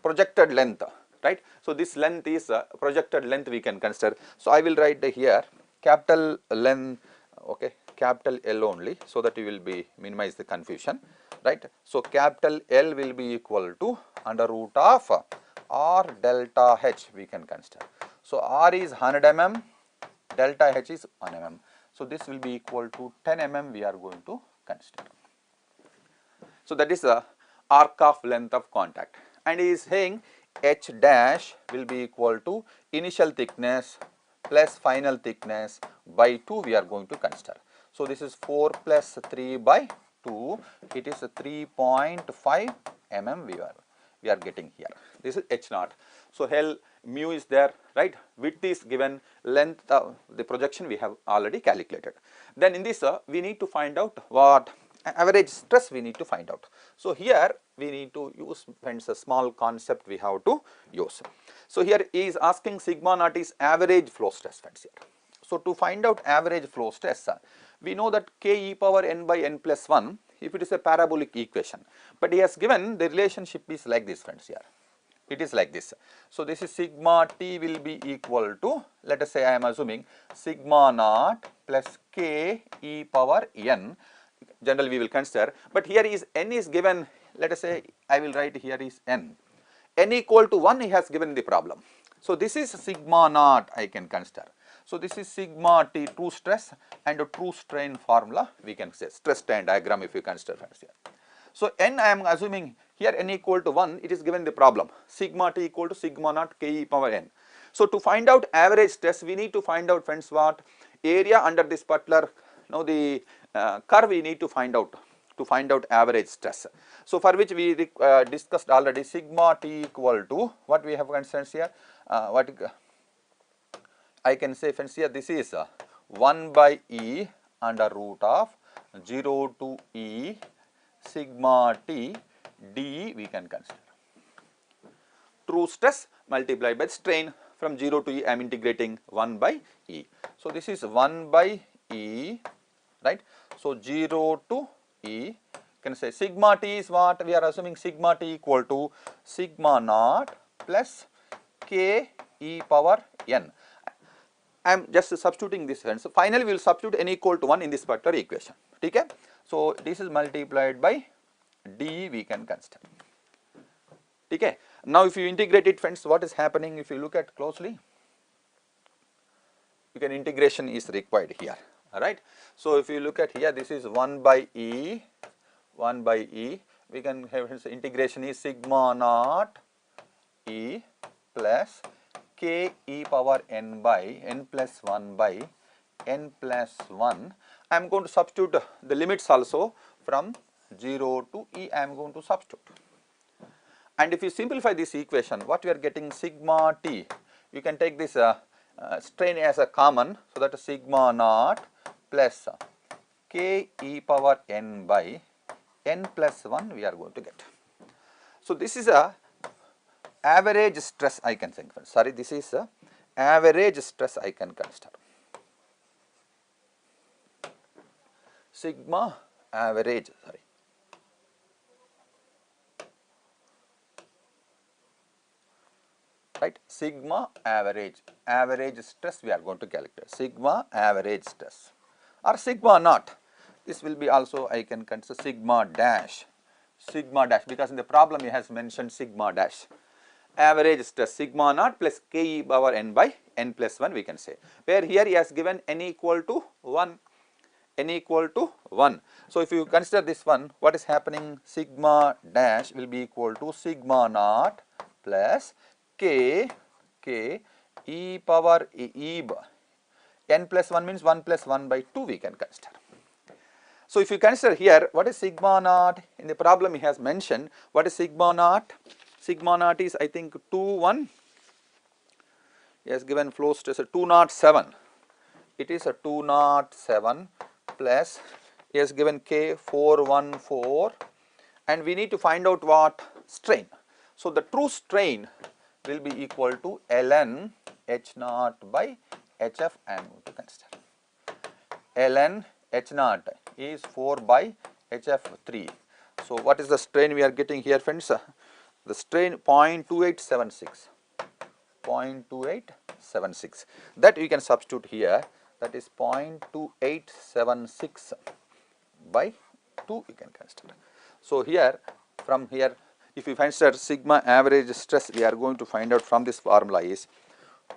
projected length, right. So, this length is projected length we can consider. So, I will write here capital length, okay, capital L only, so that you will be minimize the confusion, right. So, capital L will be equal to under root of R delta H we can consider. So, R is 100 mm, delta H is 1 mm. So, this will be equal to 10 mm we are going to consider. So, that is the arc of length of contact, and he is saying H dash will be equal to initial thickness plus final thickness by 2 we are going to consider. So, this is 4 plus 3 by 2, it is 3.5 mm we are getting here. This is H naught. So, L mu is there, right, width is given, length of the projection we have already calculated. Then in this we need to find out what average stress we need to find out. So, here we need to use friends a small concept we have to use. So, here he is asking sigma naught is average flow stress friends here. So, to find out average flow stress we know that k e power n by n plus 1 if it is a parabolic equation, but he has given the relationship is like this friends here. It is like this. So, this is sigma t will be equal to, let us say I am assuming sigma naught plus k e power n, generally we will consider, but here is n is given, let us say I will write here is n equal to 1 he has given the problem. So, this is sigma naught I can consider. So, this is sigma t true stress and a true strain formula we can say, stress strain diagram if you consider friends here. So, n I am assuming here n equal to 1, it is given the problem sigma t equal to sigma naught k e power n. So, to find out average stress we need to find out friends what area under this particular the curve we need to find out average stress. So, for which we discussed already sigma t equal to what we have considered here, what I can say friends here, this is 1 by E under root of 0 to E sigma t d we can consider. True stress multiplied by strain, from 0 to E I am integrating 1 by E. So, this is 1 by E, right. So, 0 to E, can say sigma t is what we are assuming sigma t equal to sigma naught plus k e power n. I am just substituting this friends. So, finally, we will substitute n equal to 1 in this particular equation. Okay? So, this is multiplied by d we can consider. Okay. Now if you integrate it friends, what is happening if you look at closely? You can integration is required here, alright. So if you look at here, this is 1 by E, we can have hence integration is sigma naught E plus k e power n by n plus 1 by n plus 1. I am going to substitute the limits also from 0 to E, I am going to substitute. And if you simplify this equation, what we are getting sigma t, you can take this strain as a common, so that sigma naught plus k e power n by n plus 1 we are going to get. So this is a average stress I can think, sorry, this is a average stress I can consider. Sigma average, sorry. Right, sigma average stress we are going to calculate, sigma average stress or sigma naught. This will be also I can consider sigma dash, because in the problem he has mentioned sigma dash. Average stress sigma naught plus k e power n by n plus 1 we can say, where here he has given n equal to 1, n equal to 1. So if you consider this one, what is happening, sigma dash will be equal to sigma naught plus k e power n plus 1 means 1 plus 1 by 2 we can consider. So if you consider here, what is sigma naught? In the problem he has mentioned, what is sigma naught? Sigma naught is I think 2,1, he has given flow stress 207, it is a 207 plus he has given k 414, and we need to find out what strain. So the true strain will be equal to ln h naught by hf I am going to consider. Ln h naught is 4 by hf 3. So what is the strain we are getting here friends? The strain 0.2876, 0.2876, that we can substitute here, that is 0.2876 by 2 we can consider. So here, from here, if we consider sigma average stress, we are going to find out from this formula is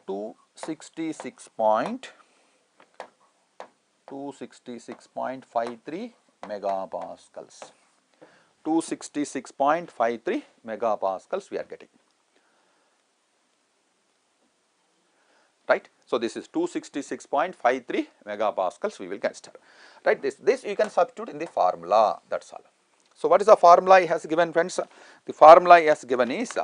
266.53 megapascals. 266.53 megapascals we are getting, right. So this is 266.53 megapascals we will consider, right. This you can substitute in the formula, that is all. So what is the formula he has given friends? The formula he has given is,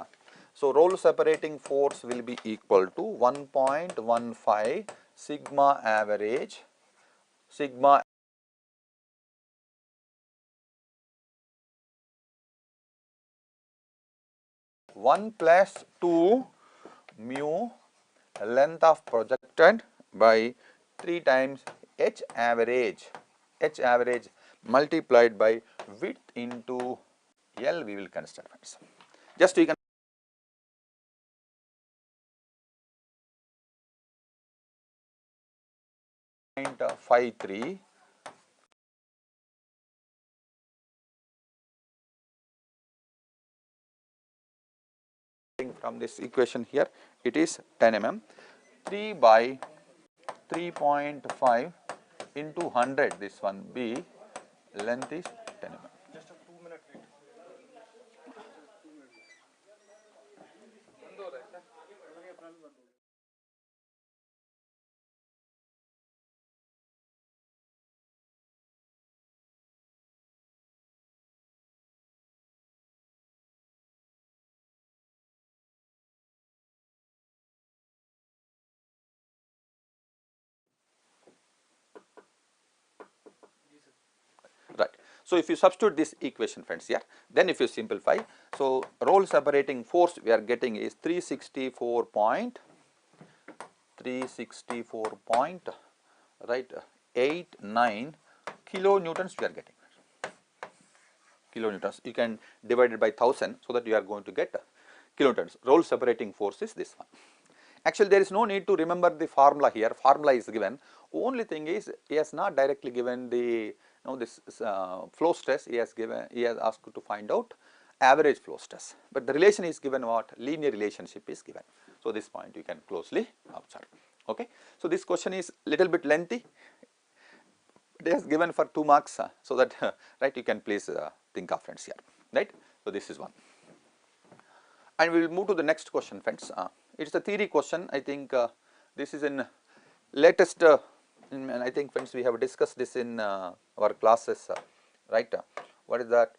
so roll separating force will be equal to 1.15 sigma average, sigma 1 plus 2 mu length of projected by 3 times h average multiplied by width into L we will consider friends. Just you can .53 from this equation here, it is 10 mm, 3 by 3.5 into 100, this one B, length is 10 mm. Just a 2-minute wait. Right. So if you substitute this equation friends here, then if you simplify, so roll separating force we are getting is 364.89 kilonewtons we are getting. Kilonewtons, you can divide it by 1000, so that you are going to get kilonewtons. Roll separating force is this one. Actually there is no need to remember the formula here, formula is given. Only thing is he has not directly given the this flow stress, he has asked to find out average flow stress, but the relation is given what? Linear relationship is given. So, this point you can closely observe. Okay. So, this question is little bit lengthy, it is given for 2 marks, so that right you can please think of friends here, right. So, this is one, and we will move to the next question friends. It is a theory question. I think this is in latest and I think friends we have discussed this in our classes, right. What is that?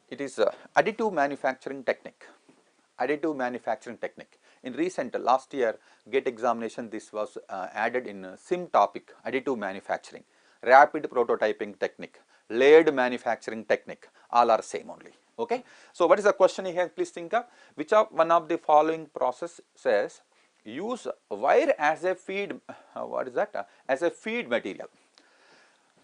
It is additive manufacturing technique. Additive manufacturing technique. In recent last year GATE examination, this was added in SIM topic, additive manufacturing, rapid prototyping technique, layered manufacturing technique, all are same only. Okay. So, what is the question here? Please think of which of one of the following process says use wire as a feed, what is that? As a feed material.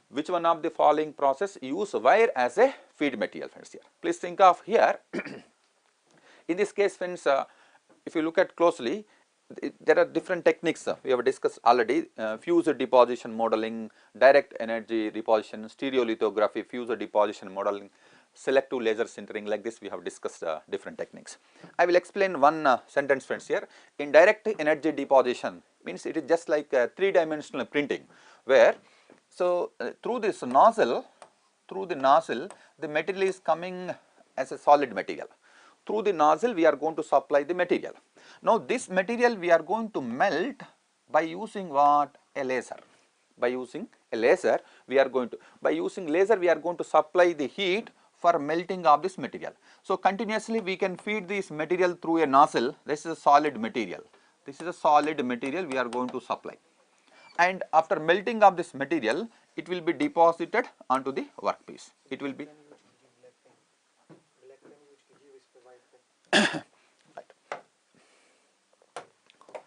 Which one of the following process use wire as a feed material friends here? Please think of here. In this case friends, if you look at closely, there are different techniques we have discussed already, fuse deposition modeling, direct energy deposition, stereolithography, fuse deposition modeling, selective laser sintering, like this we have discussed different techniques. I will explain one sentence friends here. In direct energy deposition means it is just like 3-dimensional printing, where so through this nozzle, the material is coming as a solid material. Through the nozzle we are going to supply the material. Now, this material we are going to melt by using what? A laser. By using a laser we are going to supply the heat for melting of this material. So, continuously we can feed this material through a nozzle. This is a solid material. This is a solid material we are going to supply, and after melting of this material it will be deposited onto the workpiece. It will be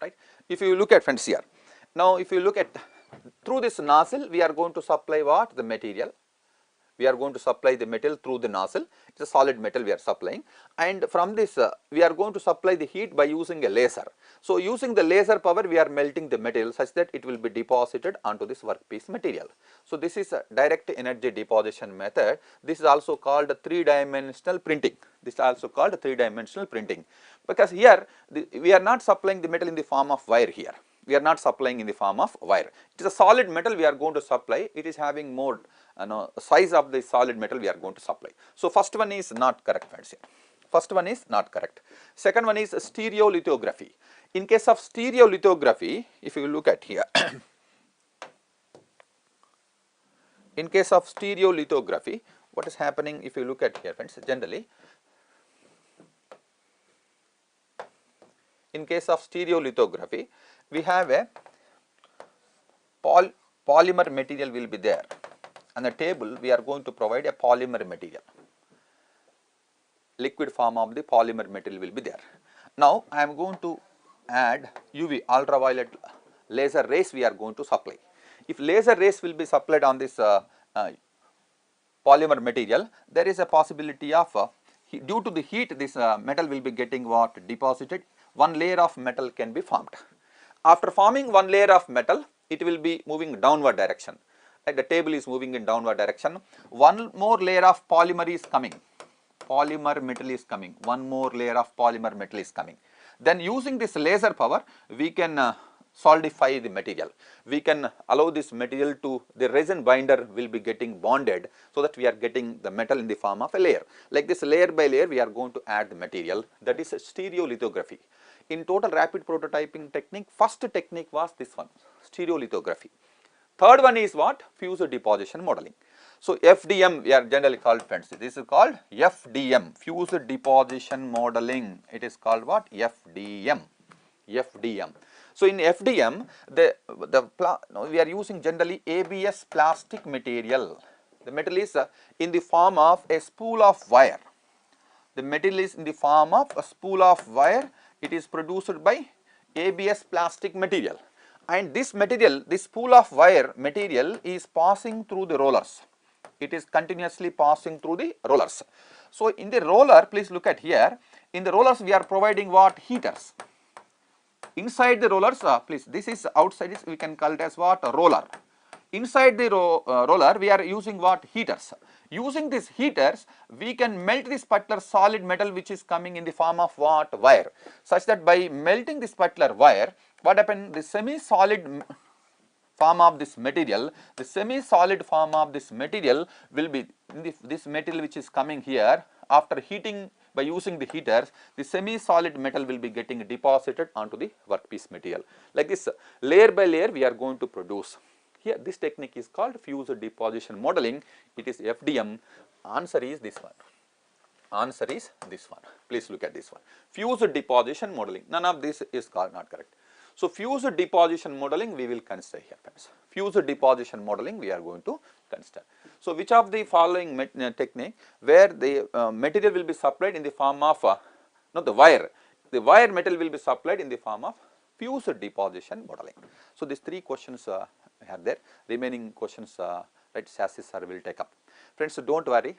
right. If you look at friends here, now if you look at through this nozzle we are going to supply what? The material. We are going to supply the metal through the nozzle. It is a solid metal we are supplying, and from this we are going to supply the heat by using a laser. So, using the laser power we are melting the material such that it will be deposited onto this workpiece material. So, this is a direct energy deposition method. This is also called 3-dimensional printing. This is also called 3-dimensional printing, because here we are not supplying the metal in the form of wire here. We are not supplying in the form of wire. It is a solid metal we are going to supply. It is having more size of the solid metal we are going to supply. So, first one is not correct friends here. First one is not correct. Second one is stereolithography. In case of stereolithography, if you look at here, in case of stereolithography, what is happening if you look at here friends, generally in case of stereolithography we have a polymer material will be there. On the table we are going to provide a polymer material, liquid form of the polymer material will be there. Now, I am going to add UV ultraviolet laser rays we are going to supply. If laser rays will be supplied on this polymer material, there is a possibility of due to the heat this metal will be getting what? Deposited. One layer of metal can be formed. After forming one layer of metal, it will be moving downward direction. Like the table is moving in downward direction. One more layer of polymer is coming. Polymer metal is coming. One more layer of polymer metal is coming. Then using this laser power, we can solidify the material. We can allow this material to the resin binder will be getting bonded, so that we are getting the metal in the form of a layer. Like this, layer by layer we are going to add the material. That is stereolithography. In total rapid prototyping technique, first technique was this one, stereolithography. Third one is what? Fuse deposition modeling. So, FDM we are generally called friends. This is called FDM, fuse deposition modeling. It is called what? FDM. FDM. So, in FDM we are using generally ABS plastic material. The metal is in the form of a spool of wire. The material is in the form of a spool of wire. It is produced by ABS plastic material, and this material, this spool of wire material is passing through the rollers. It is continuously passing through the rollers. So, in the roller, please look at here, in the rollers we are providing what? Heaters. Inside the rollers, please, this is outside, we can call it as what? A roller. inside the roller we are using what? Heaters. Using these heaters we can melt this particular solid metal which is coming in the form of what? Wire, such that by melting this particular wire, what happens? The semi-solid form of this material, the semi-solid form of this material will be this material which is coming here. After heating by using the heaters, the semi-solid metal will be getting deposited onto the workpiece material. Like this, layer by layer we are going to produce. Here this technique is called fused deposition modeling. It is FDM. Answer is this one. Answer is this one. Please look at this one. Fused deposition modeling. None of this is not correct. So fused deposition modeling we will consider here, friends. Fused deposition modeling we are going to consider. So which of the following technique where the material will be supplied in the form of the wire metal will be supplied in the form of fused deposition modeling. So these three questions are there. Remaining questions right, Sassy sir will take up. Friends, so don't worry.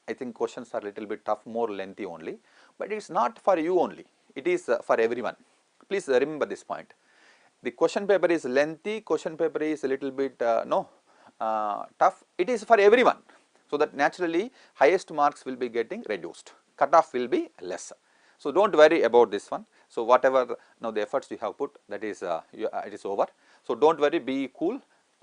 I think questions are little bit tough, more lengthy only, but it is not for you only. It is for everyone. Please remember this point. The question paper is lengthy, question paper is a little bit tough. It is for everyone. So that naturally highest marks will be getting reduced. Cutoff will be lesser. So don't worry about this one. So whatever the efforts you have put, that is it is over. So don't worry, be cool.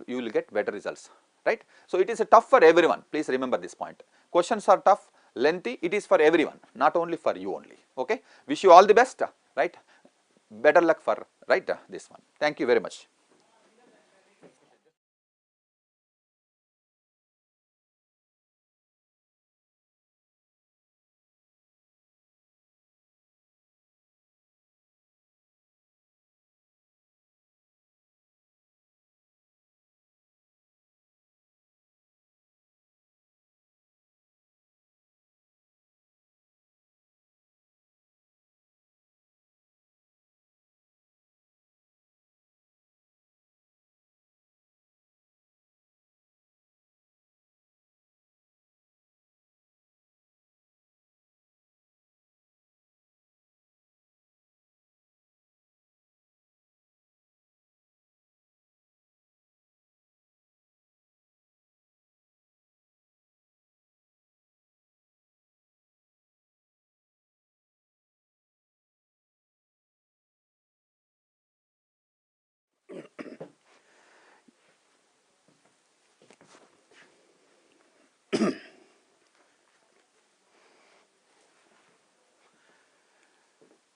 You will get better results. Right. So it is tough for everyone. Please remember this point. Questions are tough, lengthy. It is for everyone, not only for you only. Okay. Wish you all the best. Right. Better luck for this one. Thank you very much.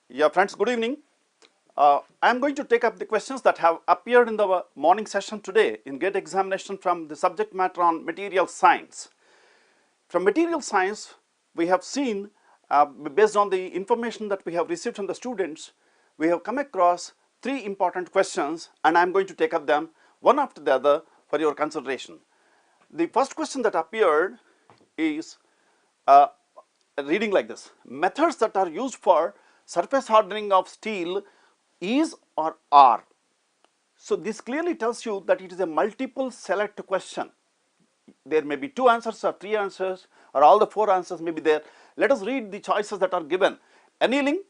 Yeah, friends, good evening. I am going to take up the questions that have appeared in the morning session today in GATE examination from the subject matter on material science. From material science, we have seen, based on the information that we have received from the students, we have come across three important questions, and I am going to take up them one after the other for your consideration. The first question that appeared is reading like this: methods that are used for surface hardening of steel is or are. So this clearly tells you that it is a multiple select question. There may be two answers or three answers or all the four answers may be there. Let us read the choices that are given: annealing,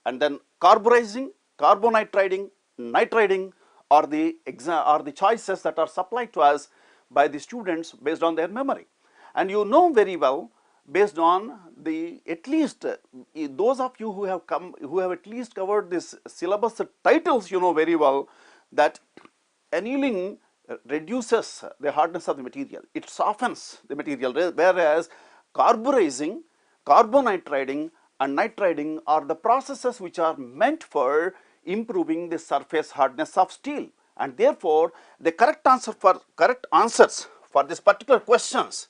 and then carburizing, carbonitriding, nitriding are the choices that are supplied to us by the students based on their memory. And you know very well, based on the at least those of you who have at least covered this syllabus titles, you know very well that annealing reduces the hardness of the material, it softens the material, whereas carburizing, carbonitriding and nitriding are the processes which are meant for improving the surface hardness of steel. And therefore the correct answers for this particular questions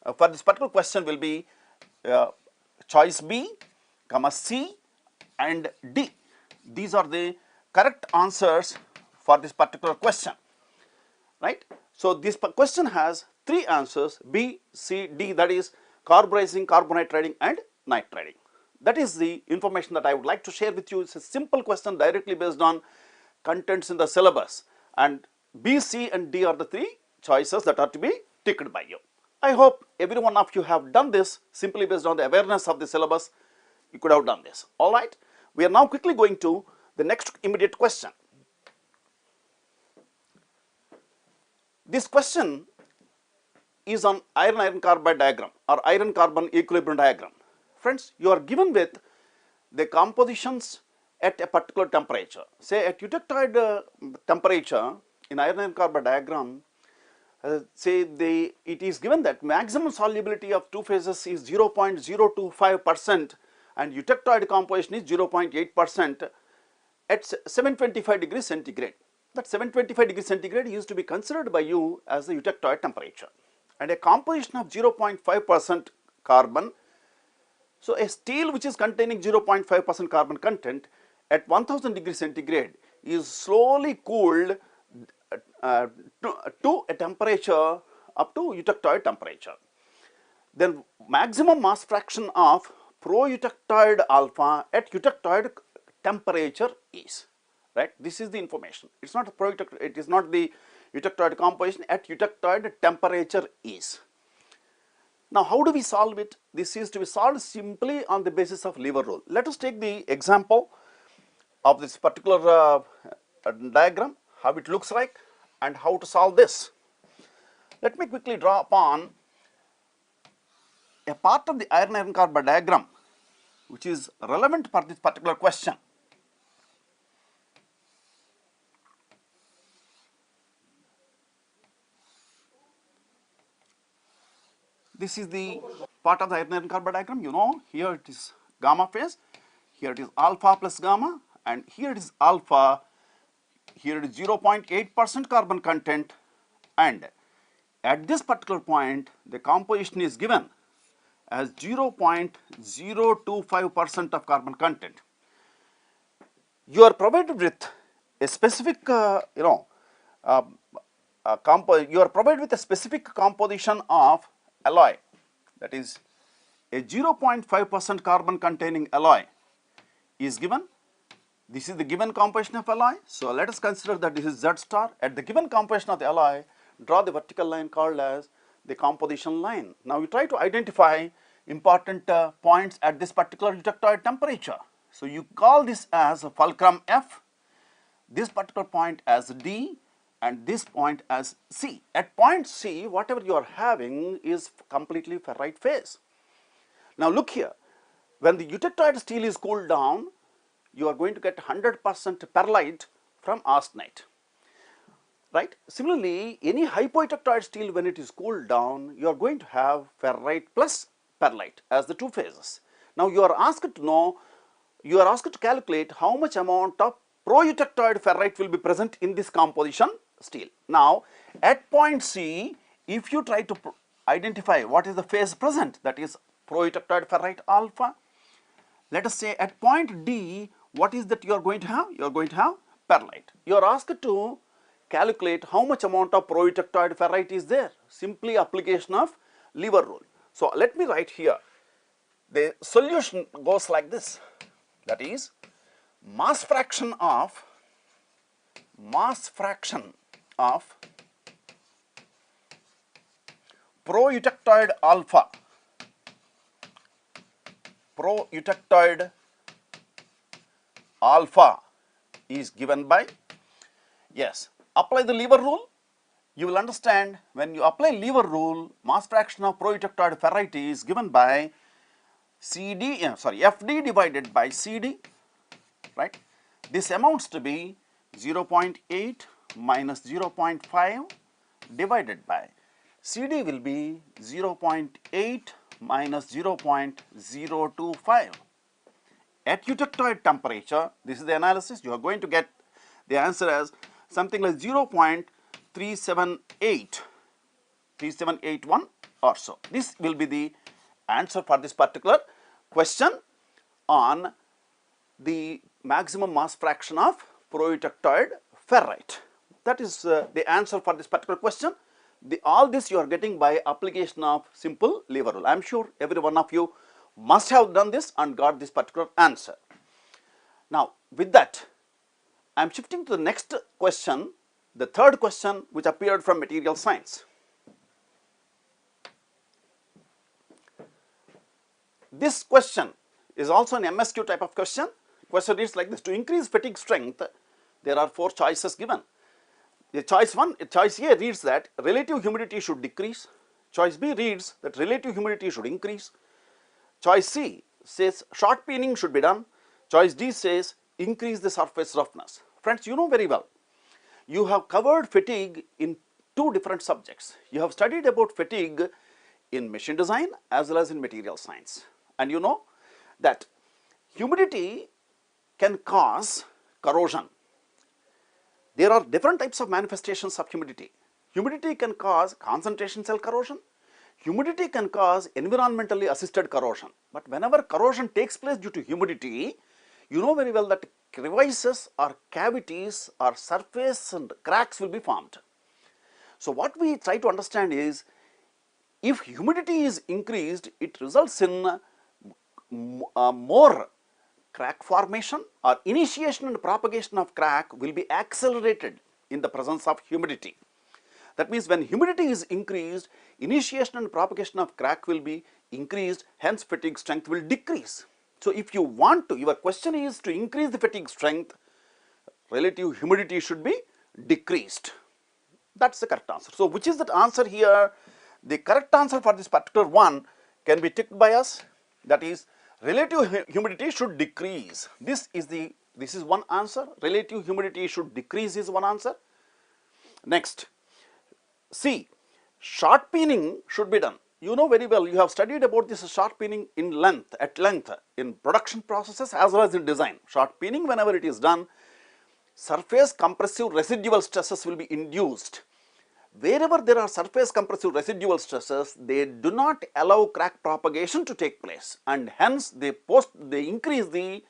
will be choice B, C and D. These are the correct answers for this particular question, right? So this question has three answers: B, C, D, that is carburizing, carbonitriding and nitriding. That is the information that I would like to share with you. It's a simple question directly based on contents in the syllabus, and B, C and D are the three choices that are to be ticked by you. I hope every one of you have done this simply based on the awareness of the syllabus. You could have done this. All right. We are now quickly going to the next immediate question. This question is on iron-iron carbide diagram or iron-carbon equilibrium diagram. Friends, you are given with the compositions at a particular temperature. Say at eutectoid temperature in iron-iron carbide diagram, say it is given that maximum solubility of two phases is 0.025% and eutectoid composition is 0.8% at 725 degrees centigrade. That 725 degrees centigrade is to be considered by you as the eutectoid temperature, and a composition of 0.5% carbon. So a steel which is containing 0.5% carbon content at 1000 degrees centigrade is slowly cooled to a temperature up to eutectoid temperature. Then maximum mass fraction of pro-eutectoid alpha at eutectoid temperature is, right. This is the information. It is not it is not the eutectoid composition at eutectoid temperature is. Now, how do we solve it? This is to be solved simply on the basis of lever rule. Let us take the example of this particular diagram, how it looks like and how to solve this. Let me quickly draw upon a part of the iron-iron carbide diagram which is relevant for this particular question. This is the part of the iron-iron carbide diagram. You know, here it is gamma phase, here it is alpha plus gamma, and here it is alpha, here it is 0.8% carbon content, and at this particular point the composition is given as 0.025% of carbon content. You are provided with a specific you are provided with a specific composition of alloy, that is a 0.5% carbon containing alloy is given. This is the given composition of alloy. So let us consider that this is Z star. At the given composition of the alloy, draw the vertical line called as the composition line. Now you try to identify important points at this particular eutectoid temperature. So you call this as a fulcrum F, this particular point as D, and this point as C. At point C, whatever you are having is completely ferrite phase. Now look here, when the eutectoid steel is cooled down, you are going to get 100% perlite from austenite, right. Similarly, any hypoeutectoid steel, when it is cooled down, you are going to have ferrite plus perlite as the two phases. Now you are asked to know, you are asked to calculate how much amount of pro-eutectoid ferrite will be present in this composition steel. Now at point C, if you try to identify what is the phase present, that is pro-eutectoid ferrite alpha. Let us say at point D, what is that you are going to have? You are going to have perlite. You are asked to calculate how much amount of pro-eutectoid ferrite is there, simply application of lever rule. So let me write here, the solution goes like this, that is mass fraction of pro-eutectoid alpha, is given by, yes, apply the lever rule. You will understand when you apply lever rule, mass fraction of pro-eutectoid ferrite is given by FD divided by CD, right. This amounts to be 0.8 minus 0.5 divided by CD will be 0.8 minus 0.025. At eutectoid temperature, this is the analysis, you are going to get the answer as something like 0.3781 or so. This will be the answer for this particular question on the maximum mass fraction of pro-eutectoid ferrite. That is the answer for this particular question. All this you are getting by application of simple lever rule. I am sure every one of you must have done this and got this particular answer. Now with that, I am shifting to the next question, the third question which appeared from material science. This question is also an MSQ type of question. Question is like this: to increase fatigue strength, there are 4 choices given. The choice A reads that relative humidity should decrease. Choice B reads that relative humidity should increase. Choice C says short peening should be done. Choice D says increase the surface roughness. Friends, you know very well, you have covered fatigue in two different subjects. You have studied about fatigue in machine design as well as in material science, and you know that humidity can cause corrosion. There are different types of manifestations of humidity. Humidity can cause concentration cell corrosion. Humidity can cause environmentally assisted corrosion. But whenever corrosion takes place due to humidity, you know very well that crevices or cavities or surface and cracks will be formed. So what we try to understand is, if humidity is increased, it results in more crack formation, or initiation and propagation of crack will be accelerated in the presence of humidity. That means when humidity is increased, initiation and propagation of crack will be increased, hence fatigue strength will decrease. So if you want to, your question is to increase the fatigue strength, relative humidity should be decreased. That is the correct answer. So which is that answer here? The correct answer for this particular one can be ticked by us, that is relative humidity should decrease. This is one answer. Relative humidity should decrease is one answer. Next, C, short peening should be done. You know very well, you have studied about this short peening at length in production processes as well as in design. Short peening, whenever it is done, surface compressive residual stresses will be induced. Wherever there are surface compressive residual stresses, they do not allow crack propagation to take place, and hence they increase the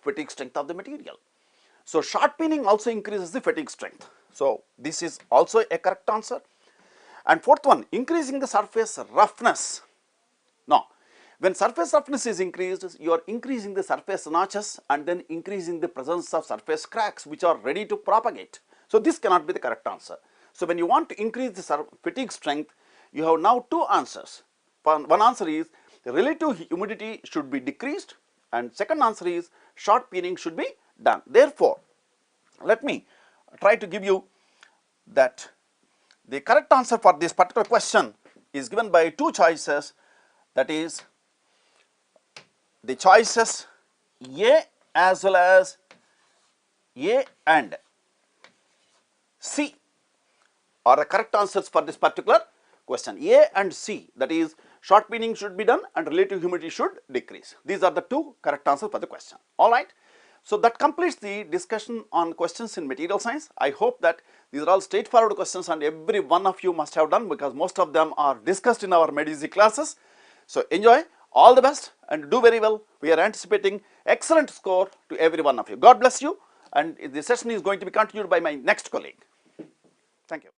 fatigue strength of the material. So short peening also increases the fatigue strength. So this is also a correct answer. And fourth one, increasing the surface roughness. Now, when surface roughness is increased, you are increasing the surface notches and then increasing the presence of surface cracks which are ready to propagate. So this cannot be the correct answer. So when you want to increase the fatigue strength, you have now two answers. One answer is the relative humidity should be decreased, and second answer is short peening should be done. Therefore, let me try to give you that the correct answer for this particular question is given by two choices, that is the choices A as well as A and C are the correct answers for this particular question. A and C, that is short peening should be done and relative humidity should decrease. These are the two correct answers for the question. Alright. So that completes the discussion on questions in material science. I hope that these are all straightforward questions and every one of you must have done, because most of them are discussed in our MEDIZ classes. So enjoy, all the best and do very well. We are anticipating excellent score to every one of you. God bless you, and the session is going to be continued by my next colleague. Thank you.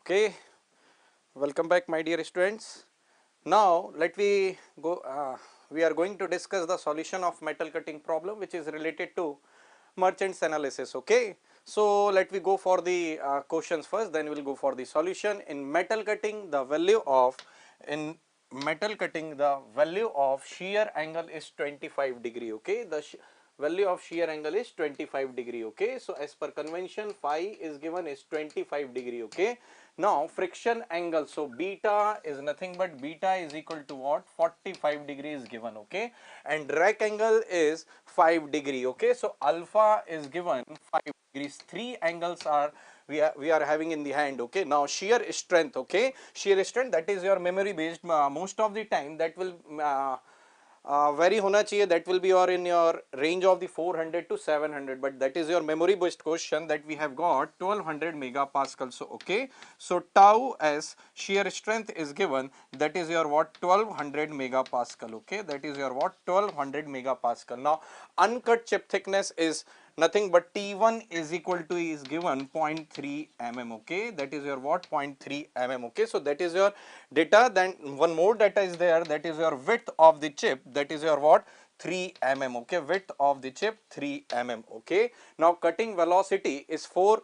Okay, welcome back my dear students. Now let we go, we are going to discuss the solution of metal cutting problem which is related to merchants analysis. Okay, so let we go for the questions first, then we will go for the solution. In metal cutting, the value of shear angle is 25 degree. Okay, the value of shear angle is 25 degree. Okay, so as per convention phi is given is 25 degree. Okay, now friction angle, so beta is nothing but beta is equal to what, 45 degree is given. Okay, and rack angle is 5 degree. Okay, so alpha is given 5 degrees. Three angles are we are having in the hand. Okay, now shear strength. Okay, shear strength, that is your memory based. Most of the time that will vary होना चाहिए, that will be in your range of the 400 to 700, but that is your memory based question that we have got 1200 megapascal. So okay, so tau as shear strength is given, that is your what, 1200 megapascal. Okay, that is your what, 1200 megapascal. Now uncut chip thickness is nothing but T1 is equal to is given 0.3 mm. Okay, that is your what, 0.3 mm. Okay, so that is your data. Then one more data is there, that is your width of the chip, that is your what, 3 mm. Okay, width of the chip 3 mm. Okay, now cutting velocity is 4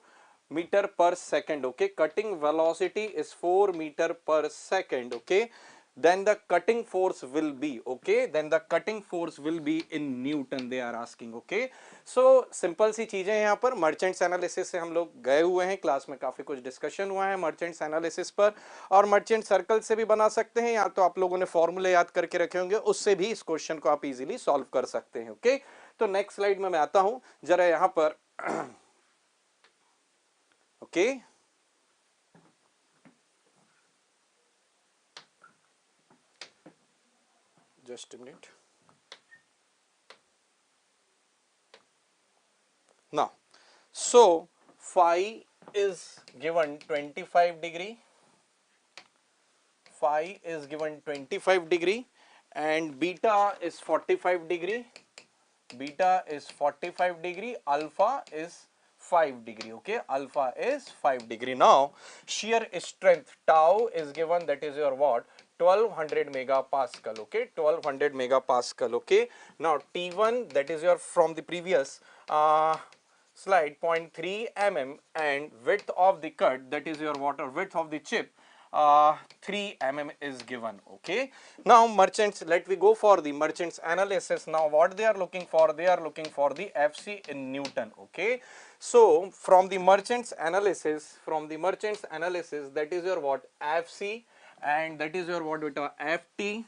meter per second. Okay, cutting velocity is 4 meter per second. Okay, then the cutting force will be, okay, then the cutting force will be in Newton they are asking. Okay, so simple सी चीजें हैं यहाँ पर. Merchants analysis से हम लोग गए हुए हैं, क्लास में काफी कुछ डिस्कशन हुआ है मर्चेंट्स एनालिसिस पर, और मर्चेंट सर्कल से भी बना सकते हैं, या तो आप लोगों ने फॉर्मूले याद करके रखे होंगे, उससे भी इस क्वेश्चन को आप इजीली सॉल्व कर सकते हैं. ओके, तो नेक्स्ट स्लाइड में मैं आता हूं जरा यहाँ पर. Okay, just a minute. Now, so phi is given 25 degree, phi is given 25 degree, and beta is 45 degree, beta is 45 degree, alpha is 5 degree. Okay, alpha is 5 degree. Now shear strength tau is given, that is your what, 1200 megapascal. Okay, 1200 megapascal. Okay, now T1, that is your from the previous slide, 0.3 mm, and width of the cut, that is your water width of the chip, 3 mm is given. Okay, now merchants, let we go for the merchants analysis. Now what they are looking for, they are looking for the FC in Newton. Okay, so from the merchants analysis, that is your what, FC, and that is your what beta, FT,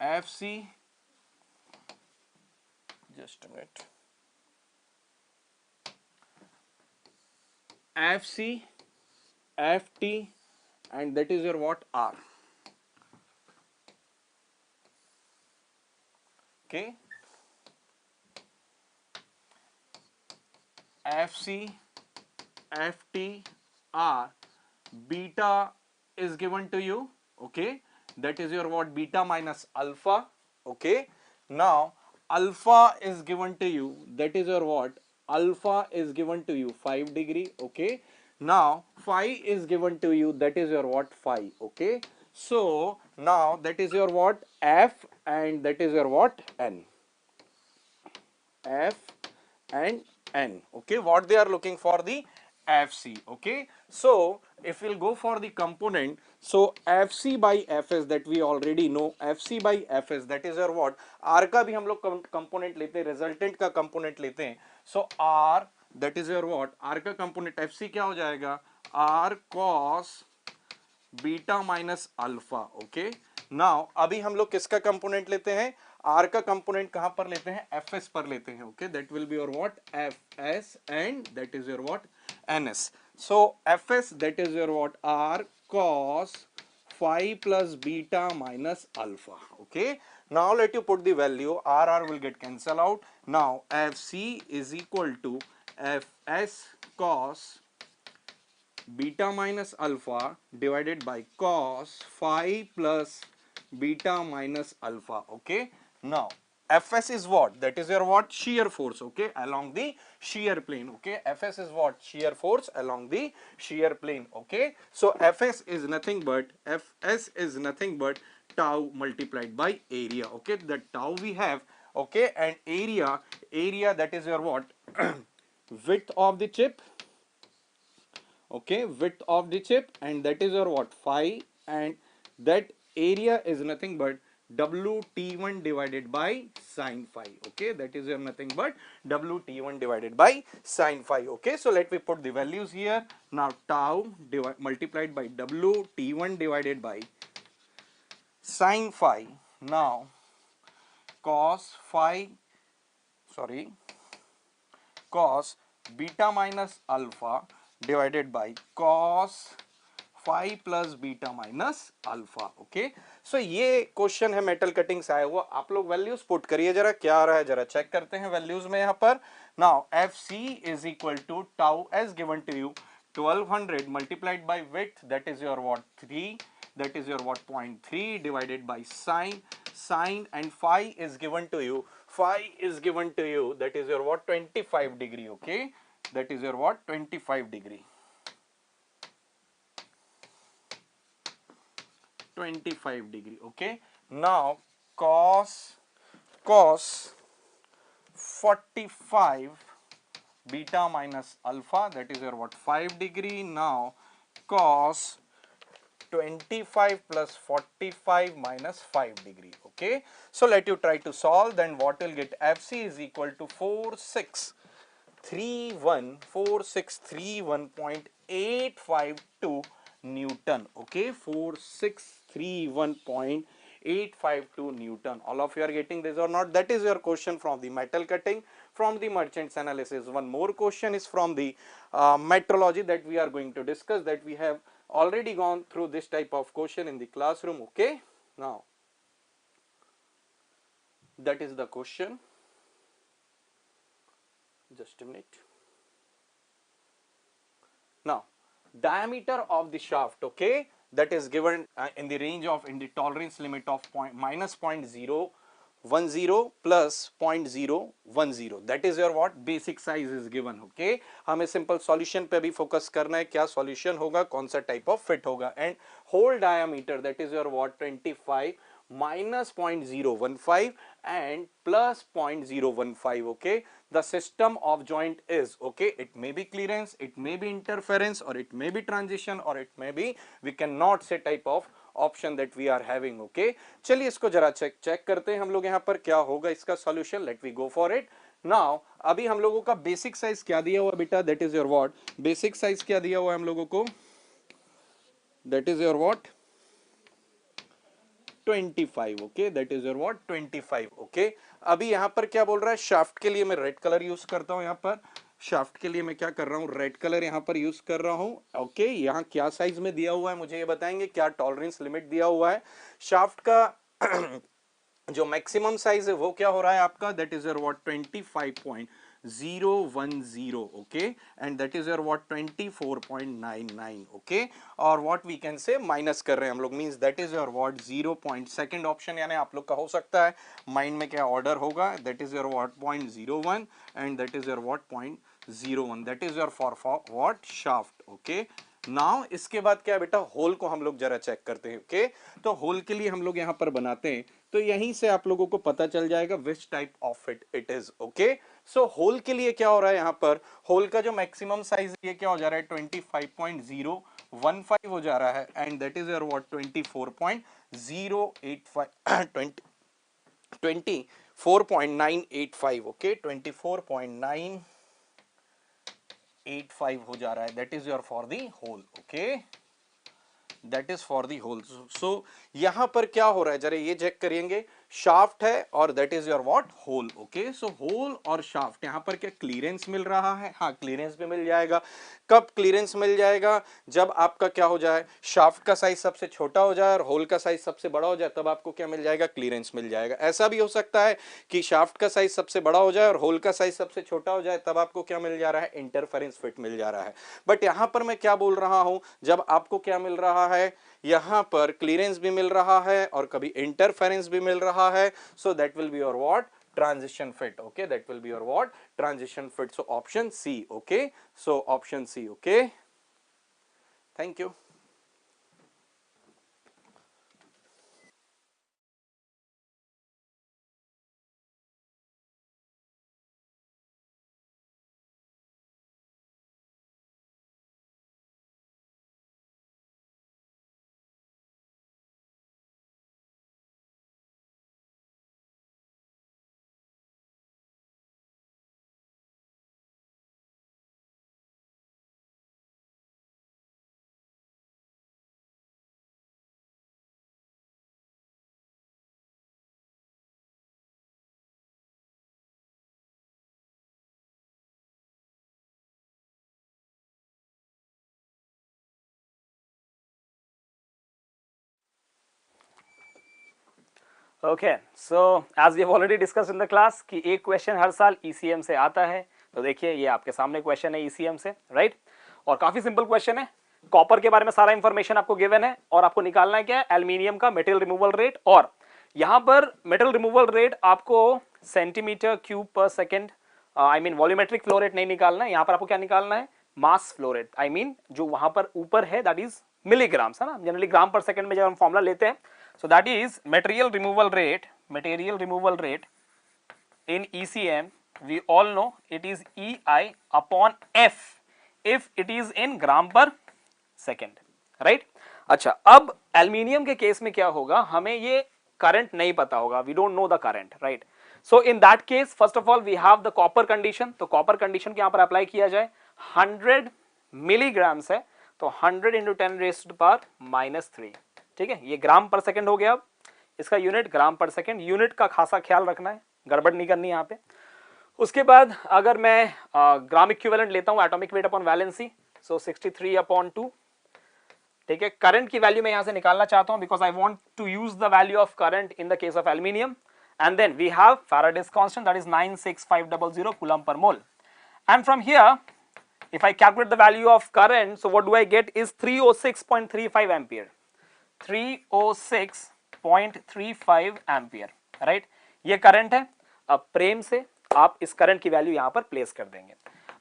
FC, just a minute, FC, FT, and that is your what, R. Okay, FC, FT, R, beta is given to you. Okay, that is your what, beta minus alpha. Okay, now alpha is given to you, that is your what, alpha is given to you 5 degree. Okay, now phi is given to you, that is your what, phi. Okay, so now that is your what, F, and that is your what, N, F and N. Okay, what they are looking for, the FC. Okay, so if we'll go for the component, so FC by Fs, that we already know, FC by Fs, that is your what, R का भी हम लोग component लेते हैं, resultant का component लेते हैं, so R, that is your what, R का component FC क्या हो जाएगा, R cos beta minus alpha. Okay, now अभी हम लोग किसका कंपोनेंट लेते हैं, आर का कंपोनेंट कहां पर लेते हैं, एफ एस पर लेते हैं. Okay, that will be your what, F S, and that is your what, N S. So F S, that is your what, R cos phi plus beta minus alpha. Okay, now let you put the value, r will get cancel out. Now fc is equal to fs cos beta minus alpha divided by cos phi plus beta minus alpha. Okay, now Fs is what, that is your what, shear force. Okay, along the shear plane. Okay, Fs is what, shear force along the shear plane. Okay, so Fs is nothing but tau multiplied by area. Okay, the tau we have. Okay, and area that is your what, width of the chip. Okay, width of the chip, and that is your what, phi, and that area is nothing but WT1 divided by sin phi. Okay, that is your nothing but WT1 divided by sin phi. Okay, so let me put the values here. Now tau multiplied by WT1 divided by sin phi. Now cos beta minus alpha divided by cos phi plus beta minus alpha. Okay, सो ये question है metal cutting से आया हुआ, आप लोग values put करिए जरा, क्या आ रहा है जरा चेक करते हैं वैल्यूज में यहाँ पर। Now F C is equal to tau as given to you 1200 multiplied by width, that is your what 3, that is your what 0.3 divided by sine, and phi is given to you, that is your what 25 degree, okay, that is your what 25 degree, 25 degree, okay. Now cos 45 beta minus alpha, that is your what 5 degree. Now cos 25 plus 45 minus 5 degree, okay. So let you try to solve, then what will get, fc is equal to 4631.852 Newton, okay, 4631.852 Newton. All of you are getting this or not? That is your question from the metal cutting, from the merchants analysis. One more question is from the metrology that we are going to discuss, that we have already gone through this type of question in the classroom, okay. Now that is the question, just a minute. Now diameter of the shaft, okay, that is given in the range of, in the tolerance limit of minus 0.010 plus 0.010, that is your what basic size is given, okay. हमें simple solution पे भी focus करना है, क्या solution होगा, कौन सा type of fit होगा, and hole diameter, that is your what 25 minus 0.015 and plus 0.015, okay. The system of joint is, okay, it may be clearance, it may be interference, or it may be transition, or it may be, we cannot say type of option that we are having, okay. चलिए इसको जरा check करते हैं हम लोग यहाँ पर क्या होगा इसका solution. Let we go for it. Now अभी हम लोगों का basic size क्या दिया हुआ बेटा, that is your what basic size क्या दिया हुआ हम लोगों को, that is your what 25, okay, that is your what 25, okay. अभी यहाँ पर क्या बोल रहा है, शाफ्ट के लिए मैं रेड कलर यूज करता हूँ, यहाँ पर शाफ्ट के लिए मैं क्या कर रहा हूँ, रेड कलर यहाँ पर यूज कर रहा हूँ, ओके. यहाँ क्या साइज में दिया हुआ है मुझे ये बताएंगे, क्या टॉलरेंस लिमिट दिया हुआ है शाफ्ट का जो मैक्सिमम साइज है वो क्या हो रहा है आपका, that is your what 25.010, okay, and that is your what 24.99, okay. और what we can say minus कर रहे हैं हम लोग, means that is your what 0. Second option यानी आप लोग का हो सकता है माइंड में क्या ऑर्डर होगा, that is your what 0.01 and that is your what 0.01, that is your for what shaft, okay. Now इसके बाद क्या है बेटा, होल को हम लोग जरा चेक करते हैं, ओके. तो होल के लिए हम लोग यहाँ पर बनाते हैं, तो यहीं से आप लोगों को पता चल जाएगा which type of it is, okay. So hole के लिए क्या हो रहा है यहाँ पर, होल का जो मैक्सिमम साइज ये क्या हो जा रहा है 25.015 हो जा रहा है, and that is your what 24.985, okay, 24.985 हो जा रहा है, that is your for the whole, okay, that is for the whole. So यहां पर क्या हो रहा है जरा ये चेक करेंगे, शाफ्ट है और that is your what hole, okay. So hole और शाफ्ट यहां पर क्या क्लीयरेंस मिल रहा है, हाँ क्लीयरेंस भी मिल जाएगा. कब क्लीयरेंस मिल जाएगा, जब आपका क्या हो जाए, शाफ्ट का साइज सबसे छोटा हो जाए और होल का साइज सबसे बड़ा हो जाए, तब आपको क्या मिल जाएगा, क्लीयरेंस मिल जाएगा. ऐसा भी हो सकता है कि शाफ्ट का साइज सबसे बड़ा हो जाए और होल का साइज सबसे छोटा हो जाए, तब आपको क्या मिल जा रहा है, इंटरफेरेंस फिट मिल जा रहा है. बट यहां पर मैं क्या बोल रहा हूं, जब आपको क्या मिल रहा है, यहां पर क्लीयरेंस भी मिल रहा है और कभी इंटरफेरेंस भी मिल रहा है, so that will be your what transition fit, okay, that will be your what transition fit. So option C, okay, so option C, okay. Thank you.
Okay, so as we have already discuss in the class कि एक question हर साल ECM से आता है। तो देखिए ये आपके सामने क्वेश्चन है ईसीएम से, राइट, और काफी सिंपल क्वेश्चन है। कॉपर के बारे में सारा इंफॉर्मेशन आपको गिवन है और आपको निकालना है क्या है, एल्यूमिनियम का मेटेरियल रिमूवल रेट। और यहां पर मेटेरियल रिमूवल रेट आपको सेंटीमीटर क्यूब पर second, I mean volumetric flow rate नहीं निकालना है, यहां पर आपको क्या निकालना है, mass flow rate, I mean जो वहां पर ऊपर है दैट इज मिलीग्राम्स, है ना, जनरली ग्राम पर सेकंड में जब हम फॉर्मूला लेते हैं। So that is material removal rate in ECM, we all know it is EI upon F if it is in gram per second, right? अच्छा, अब एल्यूमिनियम के केस में क्या होगा, हमें ये करंट नहीं पता होगा, we don't know the current, right? So in that case first of all we have the copper condition। तो copper condition के यहाँ पर अप्लाई किया जाए, 100 मिलीग्राम्स है तो 100 into 10 raised to power -3, ठीक है, ये ग्राम पर सेकंड हो गया। अब इसका यूनिट ग्राम पर सेकंड, यूनिट का खासा ख्याल रखना है, गड़बड़ नहीं करनी यहाँ पे। उसके बाद अगर मैं ग्राम इक्विवेलेंट लेता हूँ एटॉमिक वेट अपॉन वैलेंसी, सो 63/2, ठीक है। करंट की वैल्यू मैं यहाँ से निकालना चाहता हूँ because I want to use the value of current in the case of aluminium. And then we have Faraday's constant that is 96500 coulomb per mole. And from here if I calculate the value of current, so what do I get is 306.35 ampere, 306.35 ampere, right, ये current है। अब प्रेम से आप इस current की value यहां पर place कर देंगे।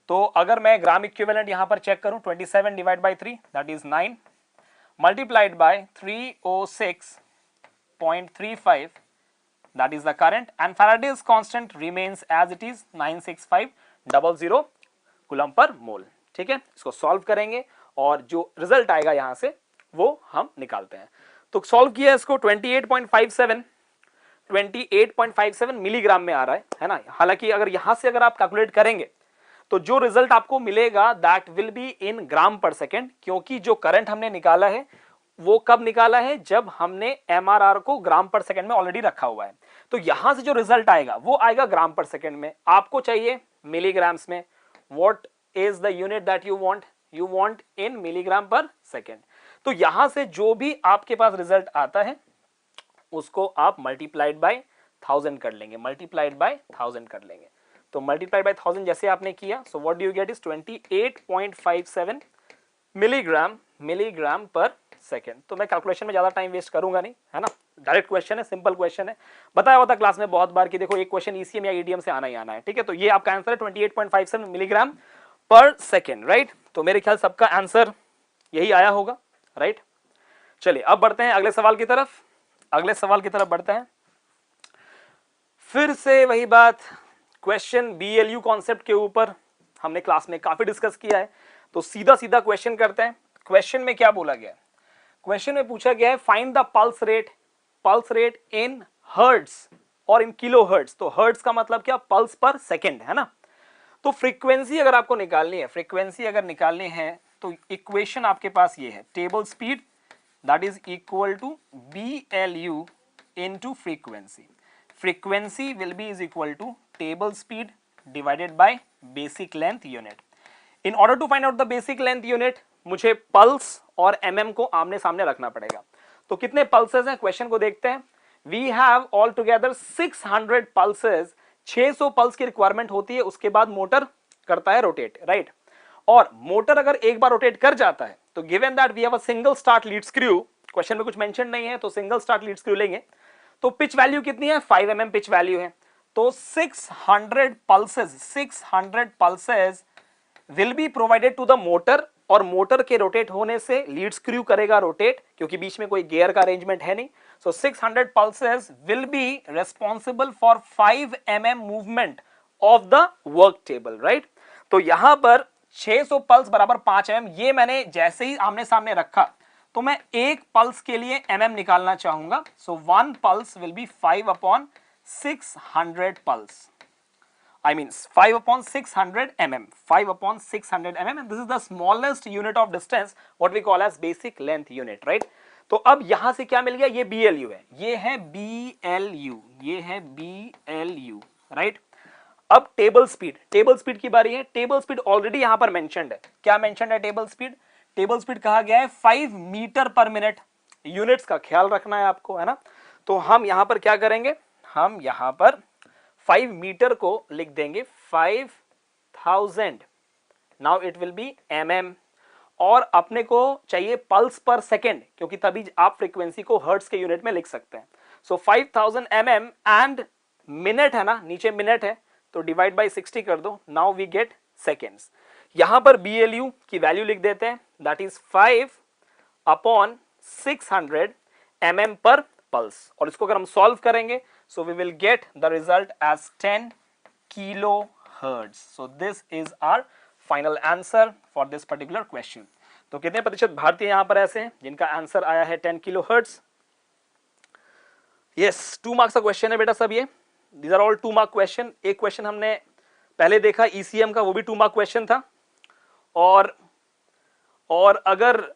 तो अगर मैं ग्राम इक्विवेलेंट यहां पर चेक करूं, 27 divide by 3 that is 9 multiplied by 306.35 that is the current and Faraday's constant remains as it is 96500 coulomb per mole, ठीक है। इसको सॉल्व करेंगे और जो रिजल्ट आएगा यहां से वो हम निकालते हैं। तो सॉल्व किया इसको, 28.57 मिलीग्राम में आ रहा है ना। हालांकि अगर यहां से अगर आप कैलकुलेट करेंगे तो जो रिजल्ट आपको मिलेगा दैट विल बी इन ग्राम पर सेकेंड, क्योंकि जो करंट हमने निकाला है वो कब निकाला है, जब हमने एमआरआर को ग्राम पर सेकेंड में ऑलरेडी रखा हुआ है। तो यहां से जो रिजल्ट आएगा वो आएगा ग्राम पर सेकेंड में, आपको चाहिए मिलीग्राम्स में। What is the unit that you want? You want in milligram per second। तो यहां से जो भी आपके पास रिजल्ट आता है उसको आप मल्टीप्लाइड बाय 1000 कर लेंगे, मल्टीप्लाइड बाय 1000 कर लेंगे। तो मल्टीप्लाइड बाय 1000 जैसे आपने किया, so what do you get is 28.57 milligram पर सेकेंड। तो मैं कैलकुलेशन में ज्यादा टाइम वेस्ट करूंगा नहीं, है ना, डायरेक्ट क्वेश्चन है, सिंपल क्वेश्चन है, बताया हुआ था क्लास में बहुत बार कि देखो एक क्वेश्चन ईसीएम या ईडीएम से आना ही आना है, ठीक है। तो ये आपका आंसर है 28.57 मिलीग्राम पर सेकेंड, राइट। तो मेरे ख्याल सबका आंसर यही आया होगा, राइट। चलिए अब बढ़ते हैं अगले सवाल की तरफ, अगले सवाल की तरफ बढ़ते हैं। फिर से वही बात, क्वेश्चन बीएलयू कॉन्सेप्ट के ऊपर हमने क्लास में काफी डिस्कस किया है, तो सीधा सीधा क्वेश्चन करते हैं। क्वेश्चन में क्या बोला गया है, क्वेश्चन में पूछा गया है find the pulse rate in hertz और इन किलो हर्ट्ज। तो हर्ट्ज का मतलब क्या, पल्स पर सेकेंड, है ना। तो फ्रीक्वेंसी अगर आपको निकालनी है, फ्रीक्वेंसी अगर निकालनी है तो इक्वेशन आपके पास ये है, table speed that is equal to BLU into frequency. Frequency will be is equal to table speed divided by basic length unit. In order to find out the basic length unit मुझे pulse और mm को आमने सामने रखना पड़ेगा। तो कितने pulses हैं, क्वेश्चन को देखते हैं। We have all together 600 pulses, 600 pulse की रिक्वायरमेंट होती है, उसके बाद मोटर करता है रोटेट, राइट। और मोटर अगर एक बार रोटेट कर जाता है तो given that we have a single start lead screw, question में कुछ मेंशन नहीं है तो सिंगल स्टार्ट लीड स्क्रू लेंगे। तो पिच वैल्यू कितनी है, 5 mm पिच वैल्यू है। तो 600 pulses will be provided to the motor, और मोटर के रोटेट होने से लीड स्क्रू करेगा रोटेट, क्योंकि बीच में कोई गियर का अरेंजमेंट है नहीं। सो 600 pulses will be responsible for 5 mm movement of the work table, right. तो यहां पर 600 पल्स बराबर 5 mm, ये मैंने जैसे ही आमने सामने रखा तो मैं एक पल्स के लिए mm निकालना चाहूंगा। सो 1 pulse will be 5/600 pulse, I mean 5/600 mm, 5/600 mm, and this is the smallest unit of distance, what we call as basic length unit, right? तो अब यहां से क्या मिल गया, ये BLU है, ये है BLU, ये है BLU, राइट। अब टेबल स्पीड की बारी है। टेबल स्पीड ऑलरेडी यहां पर मेंशन्ड है, क्या मेंशन्ड है टेबल स्पीड कहा गया है 5 मीटर पर मिनट। यूनिट्स का ख्याल रखना है आपको, है ना। तो हम यहां पर क्या करेंगे, हम यहां पर 5 मीटर को लिख देंगे 5000, now it will B mm, और अपने को चाहिए पल्स पर सेकेंड, क्योंकि तभी आप फ्रीक्वेंसी को हर्ट्ज के यूनिट में लिख सकते हैं। सो 5000 mm एंड मिनट है ना, नीचे मिनट है तो डिवाइड बाय 60 कर दो, नाउ वी गेट सेकेंड्स। यहां पर BLU की वैल्यू लिख देते हैं, that is 5/600 mm per pulse, और इसको अगर हम सॉल्व करेंगे so we will get the result as 10 kilohertz. So this is our final answer for this particular question. तो कितने प्रतिशत भारतीय यहां पर ऐसे हैं जिनका आंसर आया है 10 किलो हर्ट्ज? यस, 2 मार्क्स का क्वेश्चन है बेटा सब ये, these are all 2 mark question. एक क्वेश्चन हमने पहले देखा ECM का, वो भी 2 मार्क क्वेश्चन था, और अगर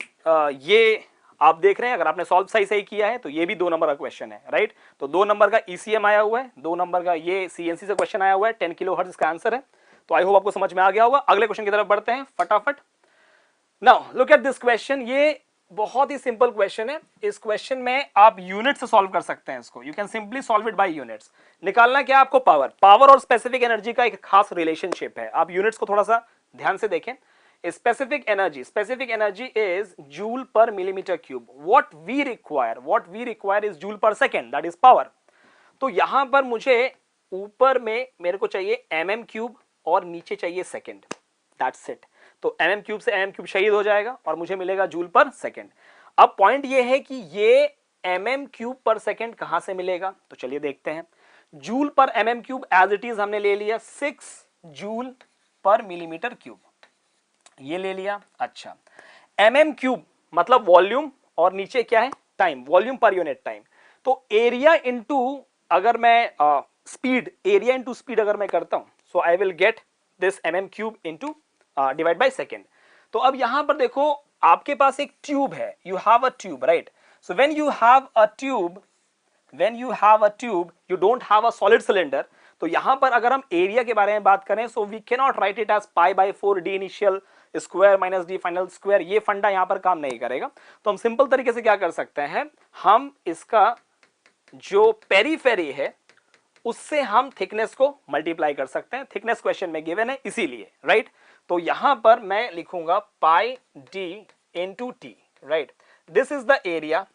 ये आप देख रहे हैं, अगर आपने सॉल्व सही किया है तो ये भी 2 नंबर का क्वेश्चन है, राइट। तो 2 नंबर का ECM आया हुआ है, 2 नंबर का ये CNC से क्वेश्चन आया हुआ है, 10 किलो हर्ट्ज इसका आंसर है। तो आई होप आपको समझ में आ गया होगा। अगले क्वेश्चन की तरफ बढ़ते हैं फटाफट। Now look at this question, ये बहुत ही सिंपल क्वेश्चन है। इस क्वेश्चन में आप यूनिट से सॉल्व कर सकते हैं इसको, you can simply solve it by units. निकालना क्या आपको, पावर और स्पेसिफिक एनर्जी का एक खास रिलेशनशिप है। आप यूनिट्स को थोड़ा सा ध्यान से देखें। Specific energy is joule per millimetre cube, what we require is joule per second, that is power. तो यहां पर मुझे ऊपर में मेरे को चाहिए mm क्यूब और नीचे चाहिए सेकेंड, दैट्स इट। तो mm क्यूब से mm क्यूब शहीद हो जाएगा और मुझे मिलेगा जूल पर सेकेंड। अब पॉइंट ये है कि ये mm क्यूब पर सेकेंड कहां से मिलेगा, तो चलिए देखते हैं। Joule per mm cube as it is हमने ले लिया 6 जूल पर मिलीमीटर क्यूब, ये ले लिया। अच्छा, mm क्यूब मतलब वॉल्यूम, और नीचे क्या है, time, volume per unit time. तो एरिया इंटू, अगर मैं स्पीड, एरिया इंटू स्पीड अगर मैं करता हूं, so I will get this mm cube into divide by second. तो अब यहां पर देखो, आपके पास एक ट्यूब है, you have a tube, right. So when you have a tube, you don't have a solid cylinder, तो यहां पर अगर हम एरिया के बारे में बात करें, so we can not write it as π/4 d initial square minus d final square, ये फंडा यहां पर काम नहीं करेगा। तो हम सिंपल तरीके से क्या कर सकते हैं, हम इसका जो पेरीफेरी है उससे हम थिकनेस को मल्टीप्लाई कर सकते हैं। थिकनेस क्वेश्चन में गिवन है इसीलिए, राइट। तो यहां पर मैं लिखूंगा πd into t, right. This is the area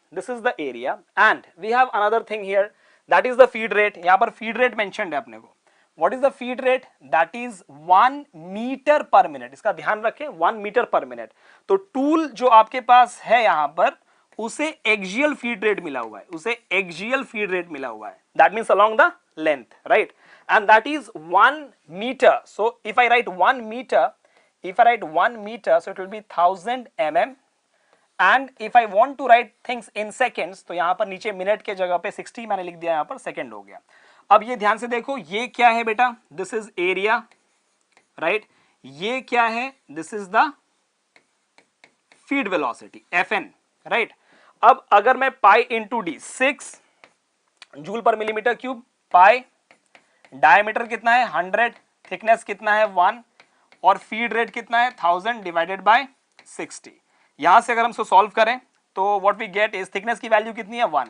and we have another thing here, that is the feed rate। यहां पर feed rate mentioned है अपने को। What is the feed rate? That is 1 metre per minute, इसका ध्यान रखें, 1 metre per minute. तो tool जो आपके पास है यहां पर, उसे एक्सियल फीड रेट मिला हुआ है, that means along the length, right, and that is 1 meter। So if I write 1 meter, so it will be 1000 mm, and if I want to write things in seconds, तो यहां पर नीचे minute के जगह पे 60 मैंने लिख दिया, यहां पर सेकंड हो गया। अब ये ध्यान से देखो, ये क्या है बेटा, दिस इज एरिया, राइट। ये क्या है, this is the feed velocity Fn, right. अब अगर मैं pi into d, 6 joule per millimetre cube, pi, diameter कितना है 100, थिकनेस कितना है 1, और फीड रेट कितना है 1000 डिवाइडेड बाय 60। यहां से अगर हम इसको सॉल्व करें तो what we get is, thickness की वैल्यू कितनी है 1,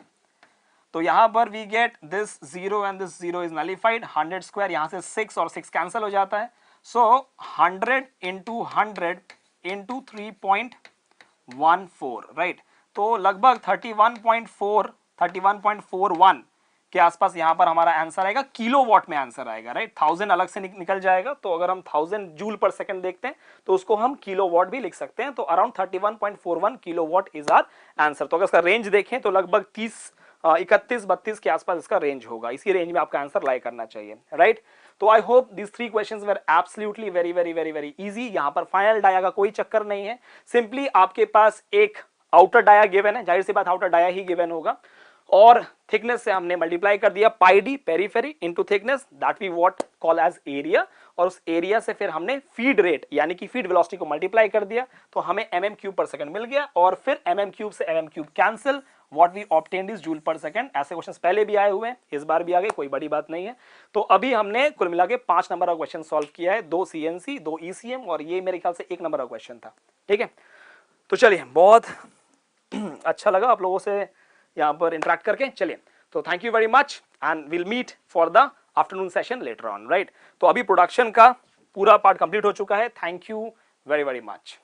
तो यहां पर we get this 0 and this 0 is nullified, 100 square, यहां से 6 और 6 कैंसिल हो जाता है। So 100 into 100 into 3.14, right. तो लगभग 31.41 के आसपास यहां पर हमारा आंसर आएगा, किलोवाट में आंसर आएगा, राइट। 1000 अलग से निकल जाएगा, तो अगर हम 1000 जूल पर सेकंड देखते हैं तो उसको हम किलोवाट भी लिख सकते हैं। तो around 31.41 kilowatt is our answer. तो अगर इसका रेंज देखें तो लगभग 31-32 के आसपास इसका रेंज होगा, इसी रेंज में आपका आंसर लाई करना चाहिए, राइट। तो I hope this 3 questions were absolutely very very very very easy. यहां पर फाइनल डाया का कोई चक्कर नहीं है, सिंपली आपके पास एक आउटर डाया गिवन है, जाहिर सी बात आउटर डाया ही गिवन होगा, और थिकनेस से हमने मल्टीप्लाई कर दिया pi d, periphery into thickness, that we what call as area, और उस एरिया से फिर हमने फीड रेट यानी कि फीड वेलोसिटी को मल्टीप्लाई कर दिया, तो हमें mm क्यूब पर सेकंड मिल गया, और फिर mm क्यूब से mm cube cancel, what we obtained is joule per second. ऐसे क्वेश्चंस पहले भी आए हुए हैं, इस बार भी आ गए, कोई बड़ी बात नहीं है। तो अभी हमने कुल मिला के 5 नंबर का क्वेश्चन सॉल्व किया है, 2 CNC 2 ECM, और ये मेरे ख्याल से 1 नंबर का क्वेश्चन था, ठीक है। तो चलिए, बहुत अच्छा लगा आप लोगों से यहाँ पर इंटरेक्ट करके। चलिए, तो thank you very much and will meet for the afternoon session later on, right. तो अभी प्रोडक्शन का पूरा पार्ट कंप्लीट हो चुका है। Thank you very very much.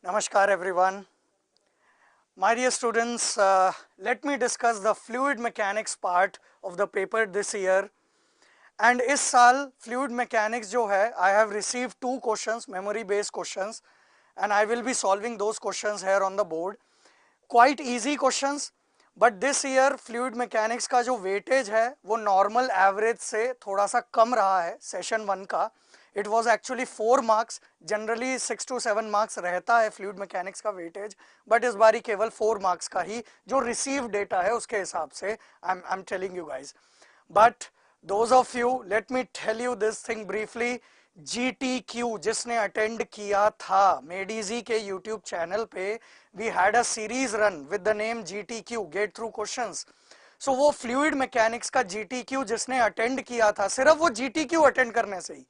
Namaskar everyone. My dear students, let me discuss the fluid mechanics part of the paper this year. And इस साल fluid mechanics जो है, I have received 2 questions, memory based questions, and I will be solving those questions here on the board. Quite easy questions, but this year fluid mechanics का जो weightage है वो normal average से थोड़ा सा कम रहा है session 1 का. It was actually 4 marks, generally 6 to 7 marks रहता है fluid mechanics का weightage, but इस बारी केवल 4 marks का ही जो received data है उसके हिसाब से I'm telling you guys. But those of you, let me tell you this thing briefly. GTQ जिसने attend किया था मेडीजी के YouTube channel पे, we had a series run with the name GTQ, Get Through Questions. So वो fluid mechanics का GTQ जिसने attend किया था, सिर्फ वो GTQ attend करने से ही,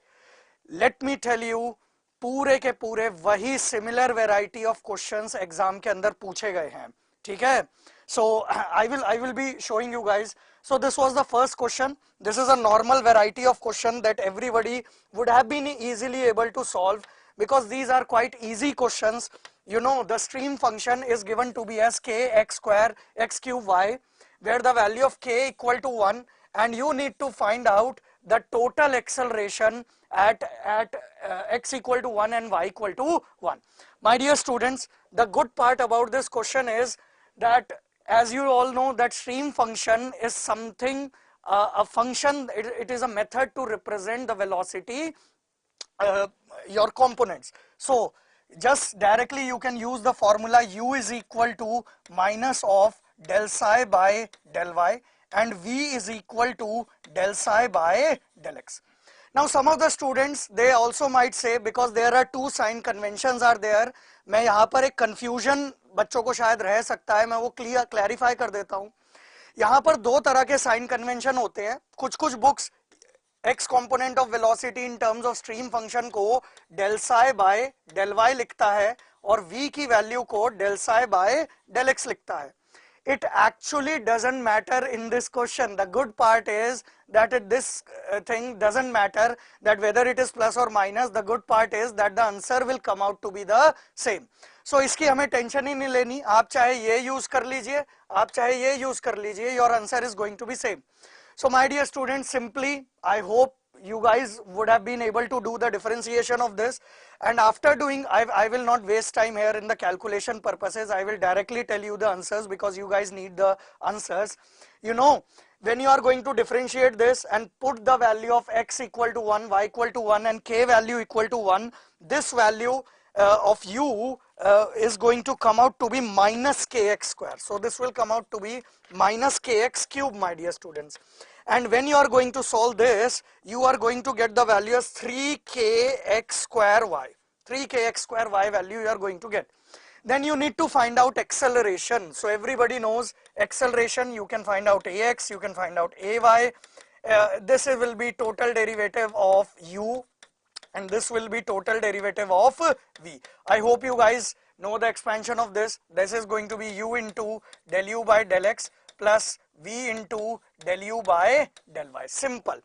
let me tell you, पूरे के पूरे वही similar variety of questions exam के अंदर पूछे गए हैं, ठीक है? So I will be showing you guys. So this was the first question. This is a normal variety of question that everybody would have been easily able to solve because these are quite easy questions. You know, the stream function is given to be as k x square x cube y, where the value of k equal to 1, and you need to find out the total acceleration at x equal to 1 and y equal to 1. My dear students, the good part about this question is that, as you all know, that stream function is something, a function, it is a method to represent the velocity, your components. So just directly you can use the formula u is equal to minus of del psi by del y, and v is equal to del psi by del x. Now some of the students, they also might say, because there are 2 sign conventions are there, मैं यहाँ पर एक confusion बच्चों को शायद रह सकता है, मैं वो clarify कर देता हूँ. यहाँ पर 2 तरह के sign convention होते हैं. कुछ books x component of velocity in terms of stream function को del psi by del y लिखता है और v की value को del psi by del x लिखता है. It actually doesn't matter in this question. The good part is that this thing doesn't matter, that whether it is plus or minus. The good part is that the answer will come out to be the same. So इसकी हमें tension ही नहीं लेनी. आप चाहे ये use कर लीजिए, आप चाहे ये यूज कर लीजिए, your answer is going to be same. So my dear students, simply I hope you guys would have been able to do the differentiation of this, and after doing, I will not waste time here in the calculation purposes. I will directly tell you the answers because you guys need the answers. You know, when you are going to differentiate this and put the value of x equal to 1, y equal to 1 and k value equal to 1, this value of u is going to come out to be minus kx square. So this will come out to be minus kx cube, my dear students. And when you are going to solve this, you are going to get the value as 3kx square y. 3kx square y value you are going to get. Then you need to find out acceleration. So everybody knows acceleration, you can find out ax, you can find out ay. This will be total derivative of u, and this will be total derivative of v. I hope you guys know the expansion of this. This is going to be u into del u by del x plus v into del u by del y. Simple.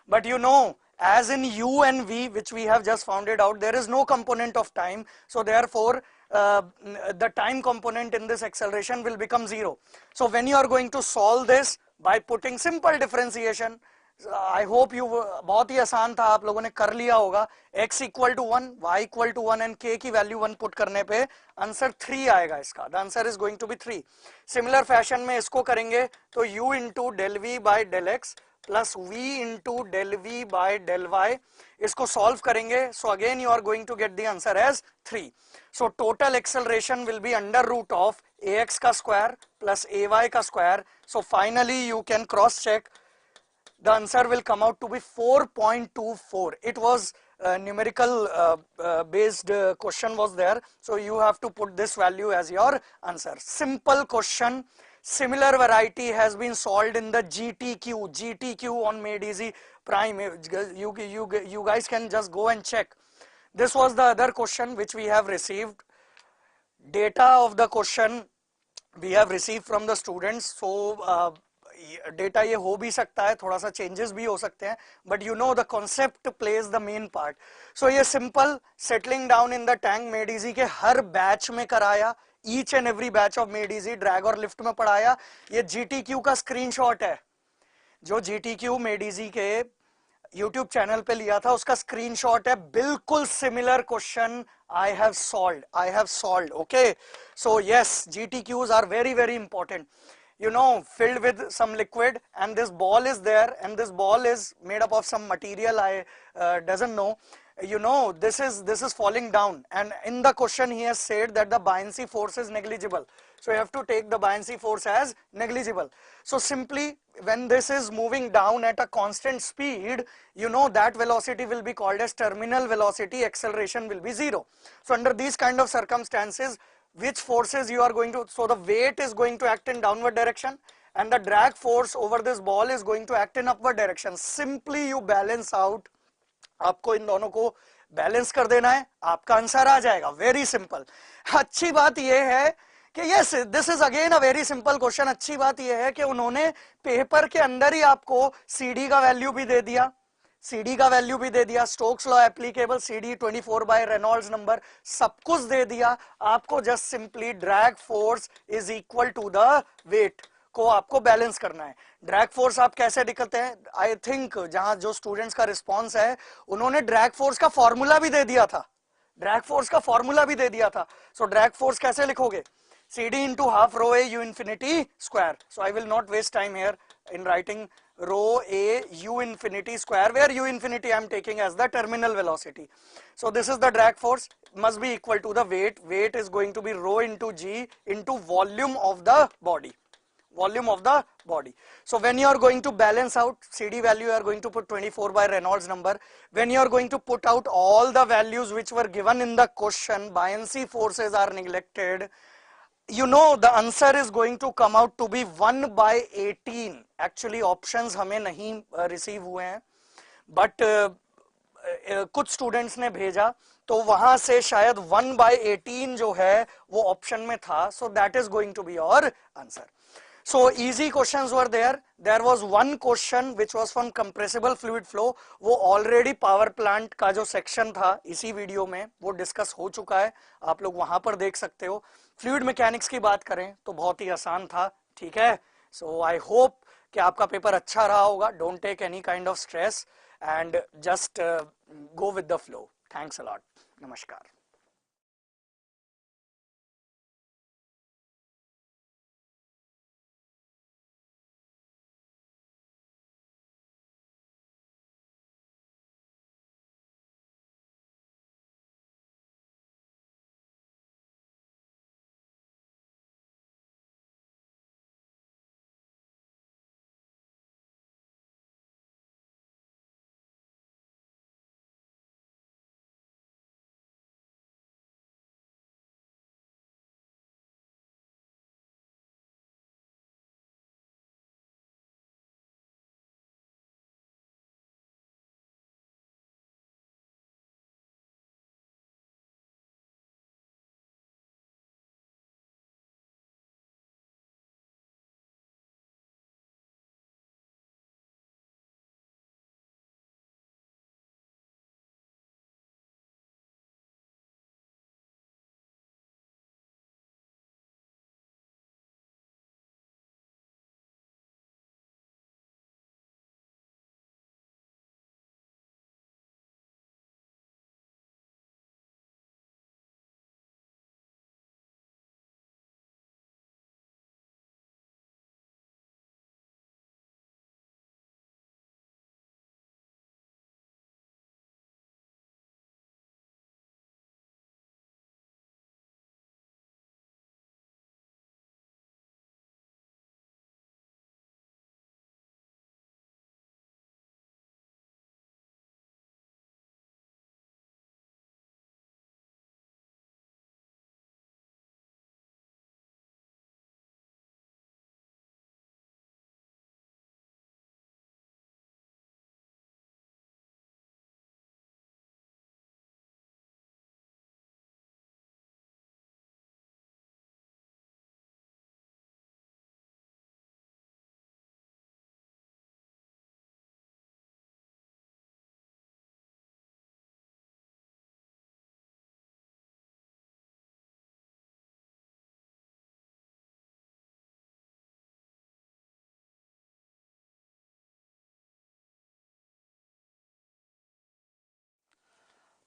But you know, as in u and v, which we have just found it out, there is no component of time. So therefore, the time component in this acceleration will become 0. So when you are going to solve this by putting simple differentiation, I hope you बहुत ही आसान था, आप लोगों ने कर लिया होगा. x equal to 1, y equal to 1 and k की value 1 put करने पे आंसर 3 आएगा इसका. The answer is going to be 3. Similar fashion में इसको करेंगे तो u into del v by del x plus v into del v by del y, इसको solve करेंगे. So again you are going to get the answer as 3. So total acceleration will be under root of ax का square plus ay का square. So finally you can cross check. The answer will come out to be 4.24. It was numerical based question was there, so you have to put this value as your answer. Simple question. Similar variety has been solved in the GTQ on Made Easy Prime. You guys can just go and check. This was the other question which we have received. Data of the question we have received from the students. So data ये हो भी सकता है, थोड़ा सा changes भी हो सकते हैं, but you know the concept plays the main part. So ये simple settling down in the tank Made Easy के हर बैच में कराया, each and every batch of Made Easy drag और लिफ्ट में पढ़ाया. ये जीटीक्यू का स्क्रीनशॉट है, जो जीटीक्यू मेड इजी के यूट्यूब चैनल पे लिया था उसका स्क्रीनशॉट है. बिल्कुल similar question I have solved. Okay, so yes, GTQs are very important. You know, filled with some liquid, and this ball is there, and this ball is made up of some material I doesn't know. You know, this is falling down, and in the question he has said that the buoyancy force is negligible. So you have to take the buoyancy force as negligible. So simply when this is moving down at a constant speed, you know that velocity will be called as terminal velocity, acceleration will be 0. So under these kind of circumstances, which forces you are going to, so the weight is going to act in downward direction and the drag force over this ball is going to act in upward direction. Simply you balance out, आपको इन दोनों को balance कर देना है, आपका answer आ जाएगा. Very simple. अच्छी बात यह है कि yes, this is again a very simple question. अच्छी बात यह है कि उन्होंने पेपर के अंदर ही आपको CD का वैल्यू भी दे दिया, Stokes law applicable, CD 24 by Reynolds number, सब कुछ दे दिया आपको. Just simply drag force is equal to the weight को आपको बैलेंस करना है. ड्रैग फोर्स आप कैसे दिखते हैं? आई थिंक जहां जो स्टूडेंट्स का रिस्पॉन्स है उन्होंने ड्रैग फोर्स का फॉर्मूला भी दे दिया था. सो ड्रैग फोर्स कैसे लिखोगे? CD into half rho A u infinity square. So I will not waste time here in writing rho A u infinity square, where u infinity I am taking as the terminal velocity. So this is the drag force, must be equal to the weight. Weight is going to be rho into G into volume of the body. So when you are going to balance out CD value, you are going to put 24 by Reynolds number. When you are going to put out all the values which were given in the question, buoyancy forces are neglected. You know the answer is going to come out to be 1 by 18. Actually options हमें नहीं receive हुए हैं, but कुछ students ने भेजा तो वहां से शायद 1 by 18 जो है वो option में था. So that is going to be your answer. So easy questions were there. There was one question which was from compressible fluid flow. वो already power plant का जो section था इसी वीडियो में वो डिस्कस हो चुका है, आप लोग वहां पर देख सकते हो. फ्लूइड मैकेनिक्स की बात करें तो बहुत ही आसान था. ठीक है, सो आई होप कि आपका पेपर अच्छा रहा होगा. Don't take any kind of stress and just go with the flow. Thanks a lot. नमस्कार.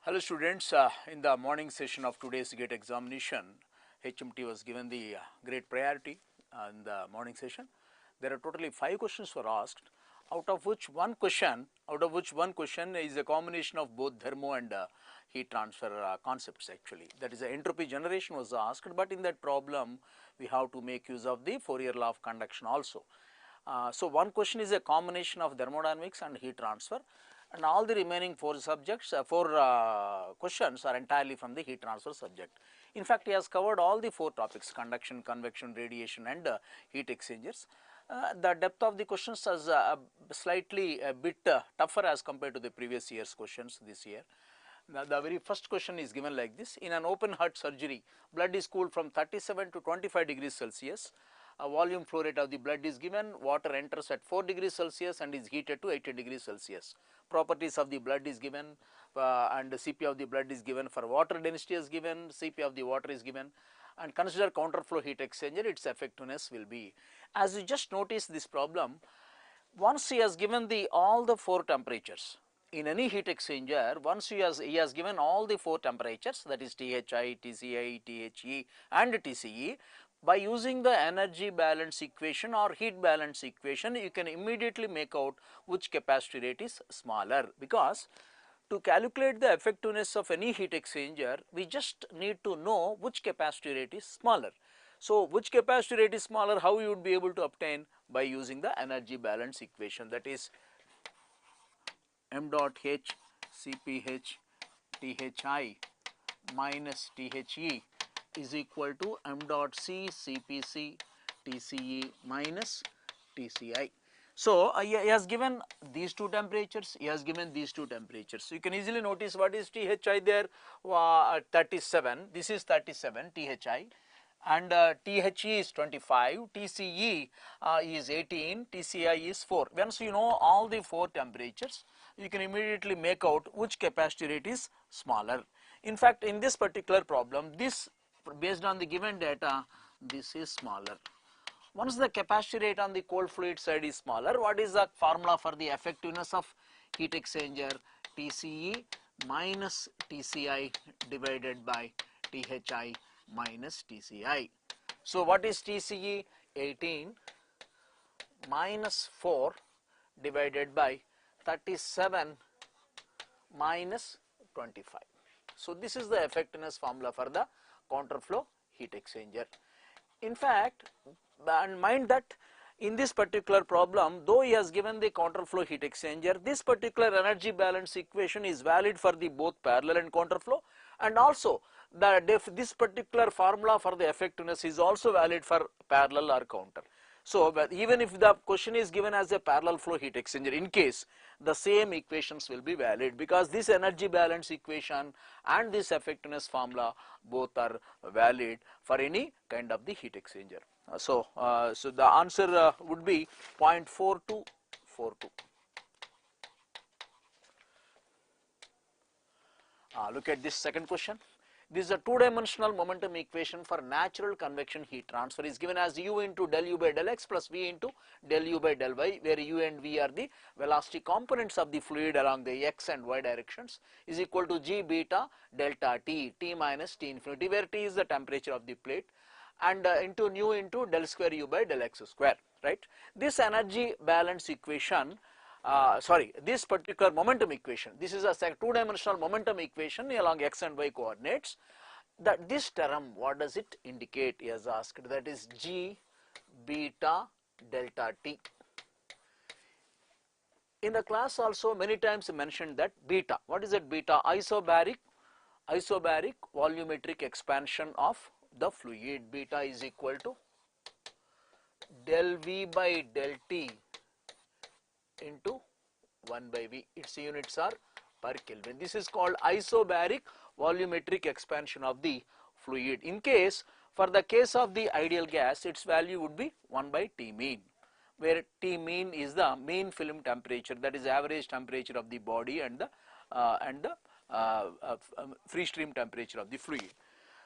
Hello students, in the morning session of today's GATE examination, HMT was given the great priority in the morning session. There are totally 5 questions were asked, out of which one question is a combination of both thermo and heat transfer concepts actually. That is, the entropy generation was asked, but in that problem we have to make use of the Fourier law of conduction also. So one question is a combination of thermodynamics and heat transfer, and all the remaining 4 subjects, 4 questions are entirely from the heat transfer subject. In fact, he has covered all the 4 topics: conduction, convection, radiation and heat exchangers. The depth of the questions is slightly a bit tougher as compared to the previous year's questions this year. The very first question is given like this: in an open heart surgery, blood is cooled from 37 to 25 degrees Celsius. A volume flow rate of the blood is given, water enters at 4 degrees Celsius and is heated to 80 degrees Celsius. Properties of the blood is given, and the Cp of the blood is given. For water density is given, Cp of the water is given, and consider counterflow heat exchanger, its effectiveness will be. As you just notice this problem, once he has given all the 4 temperatures, in any heat exchanger, once he has given all the 4 temperatures, that is Thi, Tci, The and Tce, by using the energy balance equation or heat balance equation, you can immediately make out which capacity rate is smaller, because to calculate the effectiveness of any heat exchanger, we just need to know which capacity rate is smaller. So, which capacity rate is smaller, how you would be able to obtain? By using the energy balance equation, that is m dot h Cph Thi minus The is equal to m dot c Cpc Tce minus Tci. So, he has given these 2 temperatures, he has given these 2 temperatures. So, you can easily notice what is Thi there, 37, this is 37 Thi, and The is 25, Tce is 18, Tci is 4. Once you know all the 4 temperatures, you can immediately make out which capacity rate is smaller. In fact, in this particular problem, this, based on the given data, this is smaller. Once the capacity rate on the cold fluid side is smaller, what is the formula for the effectiveness of heat exchanger? Tce minus Tci divided by Thi minus Tci. So, what is Tce? 18 minus 4 divided by 37 minus 25. So, this is the effectiveness formula for the counterflow heat exchanger. In fact, and mind that in this particular problem, though he has given the counterflow heat exchanger, this particular energy balance equation is valid for the both parallel and counterflow, and also this particular formula for the effectiveness is also valid for parallel or counter. So, even if the question is given as a parallel flow heat exchanger, in case the same equations will be valid, because this energy balance equation and this effectiveness formula both are valid for any kind of the heat exchanger. So, the answer would be 0.4242. Look at this second question. This is a 2-dimensional momentum equation for natural convection heat transfer, is given as u into del u by del x plus v into del u by del y, where u and v are the velocity components of the fluid along the x and y directions, is equal to g beta delta t, t minus t infinity, where t is the temperature of the plate, and into nu into del square u by del x square, right. This energy balance equation, this particular momentum equation, this is a 2-dimensional momentum equation along x and y coordinates. That this term, what does it indicate? He has asked, that is g beta delta t. In the class also many times mentioned that beta. What is that beta? Isobaric volumetric expansion of the fluid. Beta is equal to del v by del t into 1 by v. Its units are per Kelvin. This is called isobaric volumetric expansion of the fluid. In case, for the case of the ideal gas, its value would be 1 by T mean, where T mean is the mean film temperature, that is average temperature of the body and the free stream temperature of the fluid.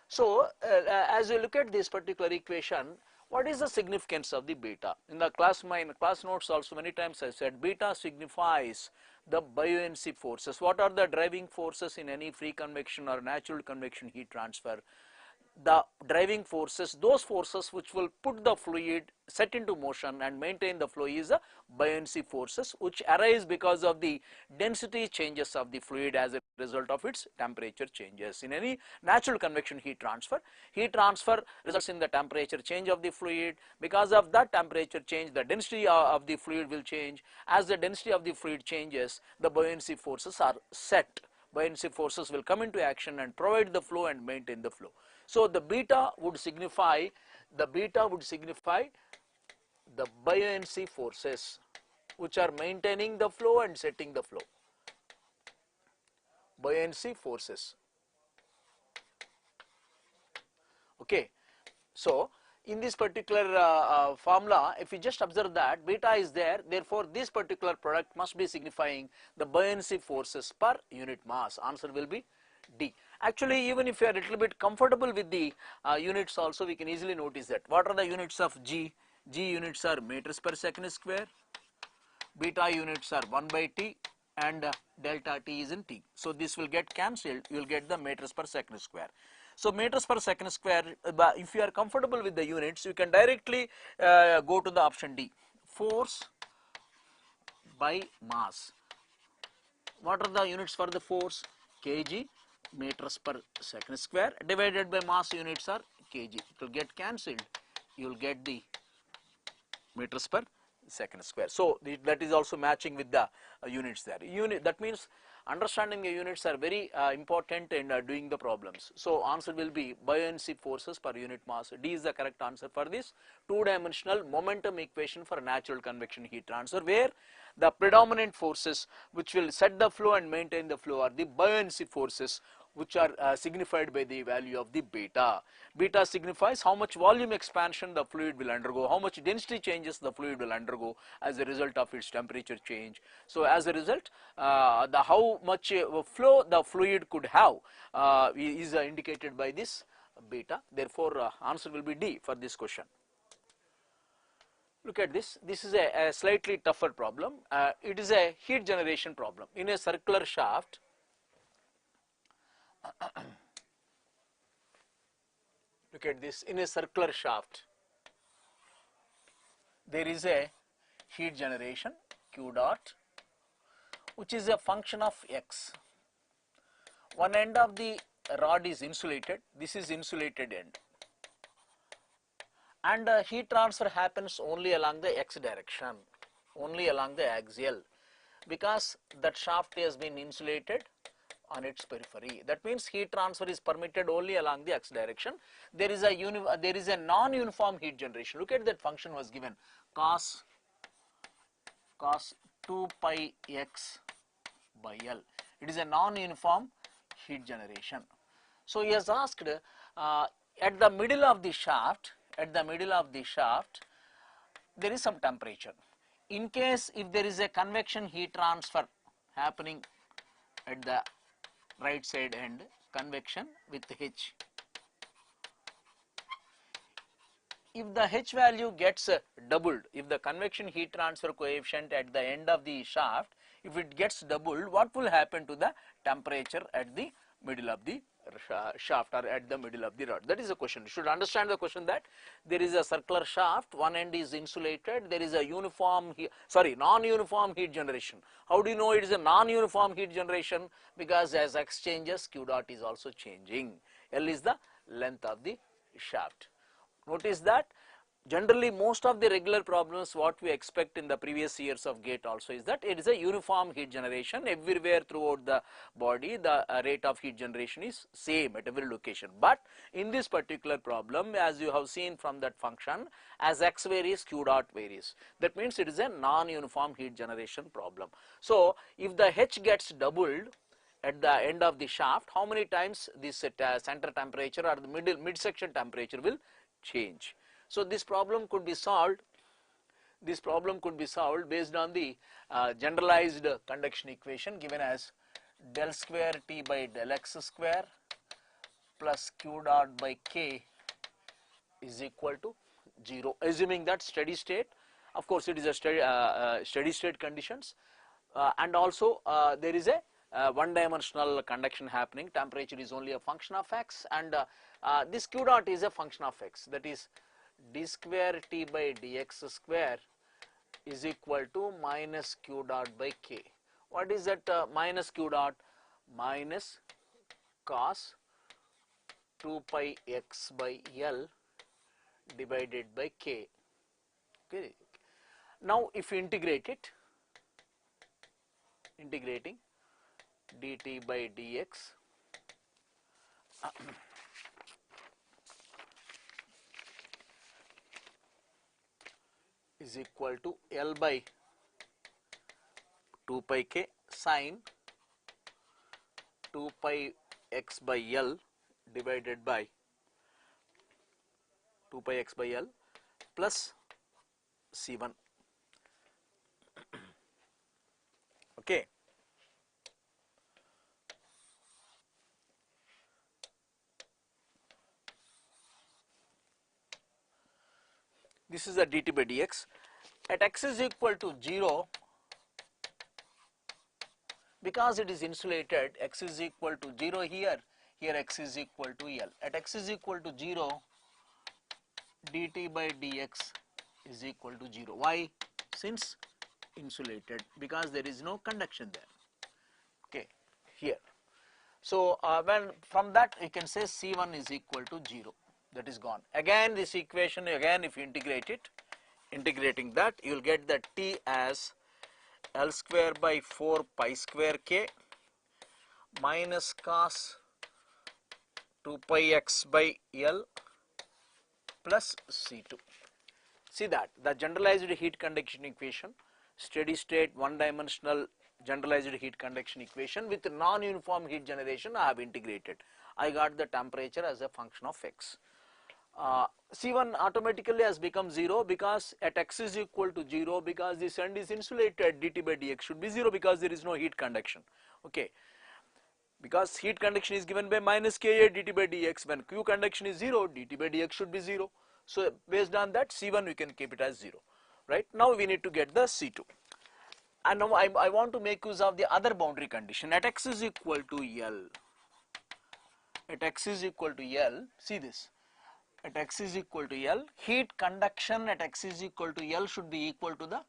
So, as you look at this particular equation, What is the significance of the beta? In the class notes also many times I said beta signifies the buoyancy forces. What are the driving forces in any free convection or natural convection heat transfer? The driving forces, those forces which will put the fluid set into motion and maintain the flow, is the buoyancy forces, which arise because of the density changes of the fluid as a result of its temperature changes. In any natural convection heat transfer results in the temperature change of the fluid. Because of that temperature change, the density of the fluid will change. As the density of the fluid changes, the buoyancy forces are set. Buoyancy forces will come into action and provide the flow and maintain the flow. So the beta would signify the buoyancy forces which are maintaining the flow and setting the flow. Buoyancy forces. Okay. So in this particular formula, if you just observe that beta is there, therefore this particular product must be signifying the buoyancy forces per unit mass. Answer will be D. Actually, even if you are a little bit comfortable with the units also, we can easily notice that. What are the units of G? G units are meters per second square, beta units are 1 by T, and delta T is in T. So this will get cancelled, you will get the meters per second square. So meters per second square, if you are comfortable with the units, you can directly go to the option D, force by mass. What are the units for the force? Kg, meters per second square, divided by mass units are kg. It will get cancelled. You will get the meters per second square. So that is also matching with the units there. That means understanding the units are very important in doing the problems. So answer will be buoyancy forces per unit mass. D is the correct answer for this two-dimensional momentum equation for natural convection heat transfer, where the predominant forces which will set the flow and maintain the flow are the buoyancy forces, which are signified by the value of the beta. Beta signifies how much volume expansion the fluid will undergo, how much density changes the fluid will undergo as a result of its temperature change. So as a result, how much flow the fluid could have is indicated by this beta. Therefore, answer will be D for this question. Look at this. This is a slightly tougher problem. It is a heat generation problem in a circular shaft. Look at this. In a circular shaft, there is a heat generation Q dot, which is a function of X. One end of the rod is insulated. This is insulated end, and heat transfer happens only along the X direction, only along the axial, because that shaft has been insulated on its periphery. That means heat transfer is permitted only along the X direction. There is a non-uniform heat generation. Look at that function was given, cos 2 pi X by L. It is a non-uniform heat generation. So he has asked at the middle of the shaft, there is some temperature. In case if there is a convection heat transfer happening at the right side end, convection with H, if the H value gets doubled, if the convection heat transfer coefficient at the end of the shaft, if it gets doubled, what will happen to the temperature at the middle of the shaft or at the middle of the rod? That is the question. You should understand the question that there is a circular shaft, one end is insulated, there is a non-uniform heat generation. How do you know it is a non-uniform heat generation? Because as X changes, Q dot is also changing. L is the length of the shaft. Notice that generally most of the regular problems what we expect in the previous years of GATE also is that it is a uniform heat generation everywhere throughout the body. The rate of heat generation is same at every location, but in this particular problem, as you have seen from that function, as X varies, Q dot varies. That means it is a non-uniform heat generation problem. So if the H gets doubled at the end of the shaft, how many times this center temperature or the midsection temperature will change? So this problem could be solved. This problem could be solved based on the generalized conduction equation given as del square T by del X square plus Q dot by K is equal to 0, assuming that steady state, of course it is a steady state conditions, and also there is a one dimensional conduction happening, temperature is only a function of x, and this q dot is a function of x, that is d square t by dx square is equal to minus q dot by k. What is that minus q dot? Minus cos 2 pi x by L divided by k. Okay. Now if you integrate it, integrating dt by dx is equal to L by 2 pi k sine 2 pi x by L divided by 2 pi x by L plus C1. Okay. This is the dt by dx. At x is equal to 0, because it is insulated, x is equal to 0 here, here x is equal to L. At x is equal to 0, dt by dx is equal to 0. Why? Since insulated, because there is no conduction there. Okay, here. So when from that you can say C1 is equal to 0. That is gone. Again this equation, again if you integrate it, integrating that you will get that t as L square by 4 pi square k minus cos 2 pi x by L plus C2. See that the generalized heat conduction equation, steady state one dimensional generalized heat conduction equation with non-uniform heat generation I have integrated. I got the temperature as a function of x. C1 automatically has become 0 because at x is equal to 0, because this end is insulated, dt by dx should be 0 because there is no heat conduction. Okay. Because heat conduction is given by minus Ka dt by dx, when q conduction is 0, dt by dx should be 0. So based on that C1 we can keep it as 0. Right. Now we need to get the C2. And now I want to make use of the other boundary condition. At x is equal to L, at x is equal to L, see this, at x is equal to L, heat conduction at x is equal to L should be equal to the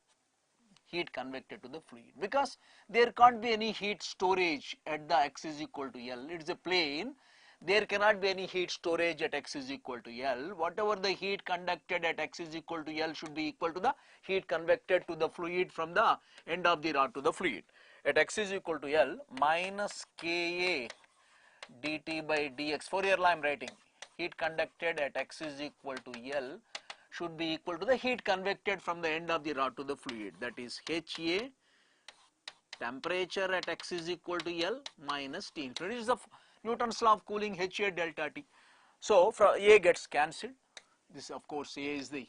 heat convected to the fluid, because there can't be any heat storage at the x is equal to L. It is a plane, there cannot be any heat storage at x is equal to L. Whatever the heat conducted at x is equal to L should be equal to the heat convected to the fluid from the end of the rod to the fluid. At x is equal to L, minus Ka dt by dx, Fourier law I am writing, heat conducted at x is equal to L should be equal to the heat convected from the end of the rod to the fluid, that is HA temperature at x is equal to L minus T infinity. This is the Newton's law of cooling, HA delta T. So from A gets cancelled, this of course A is the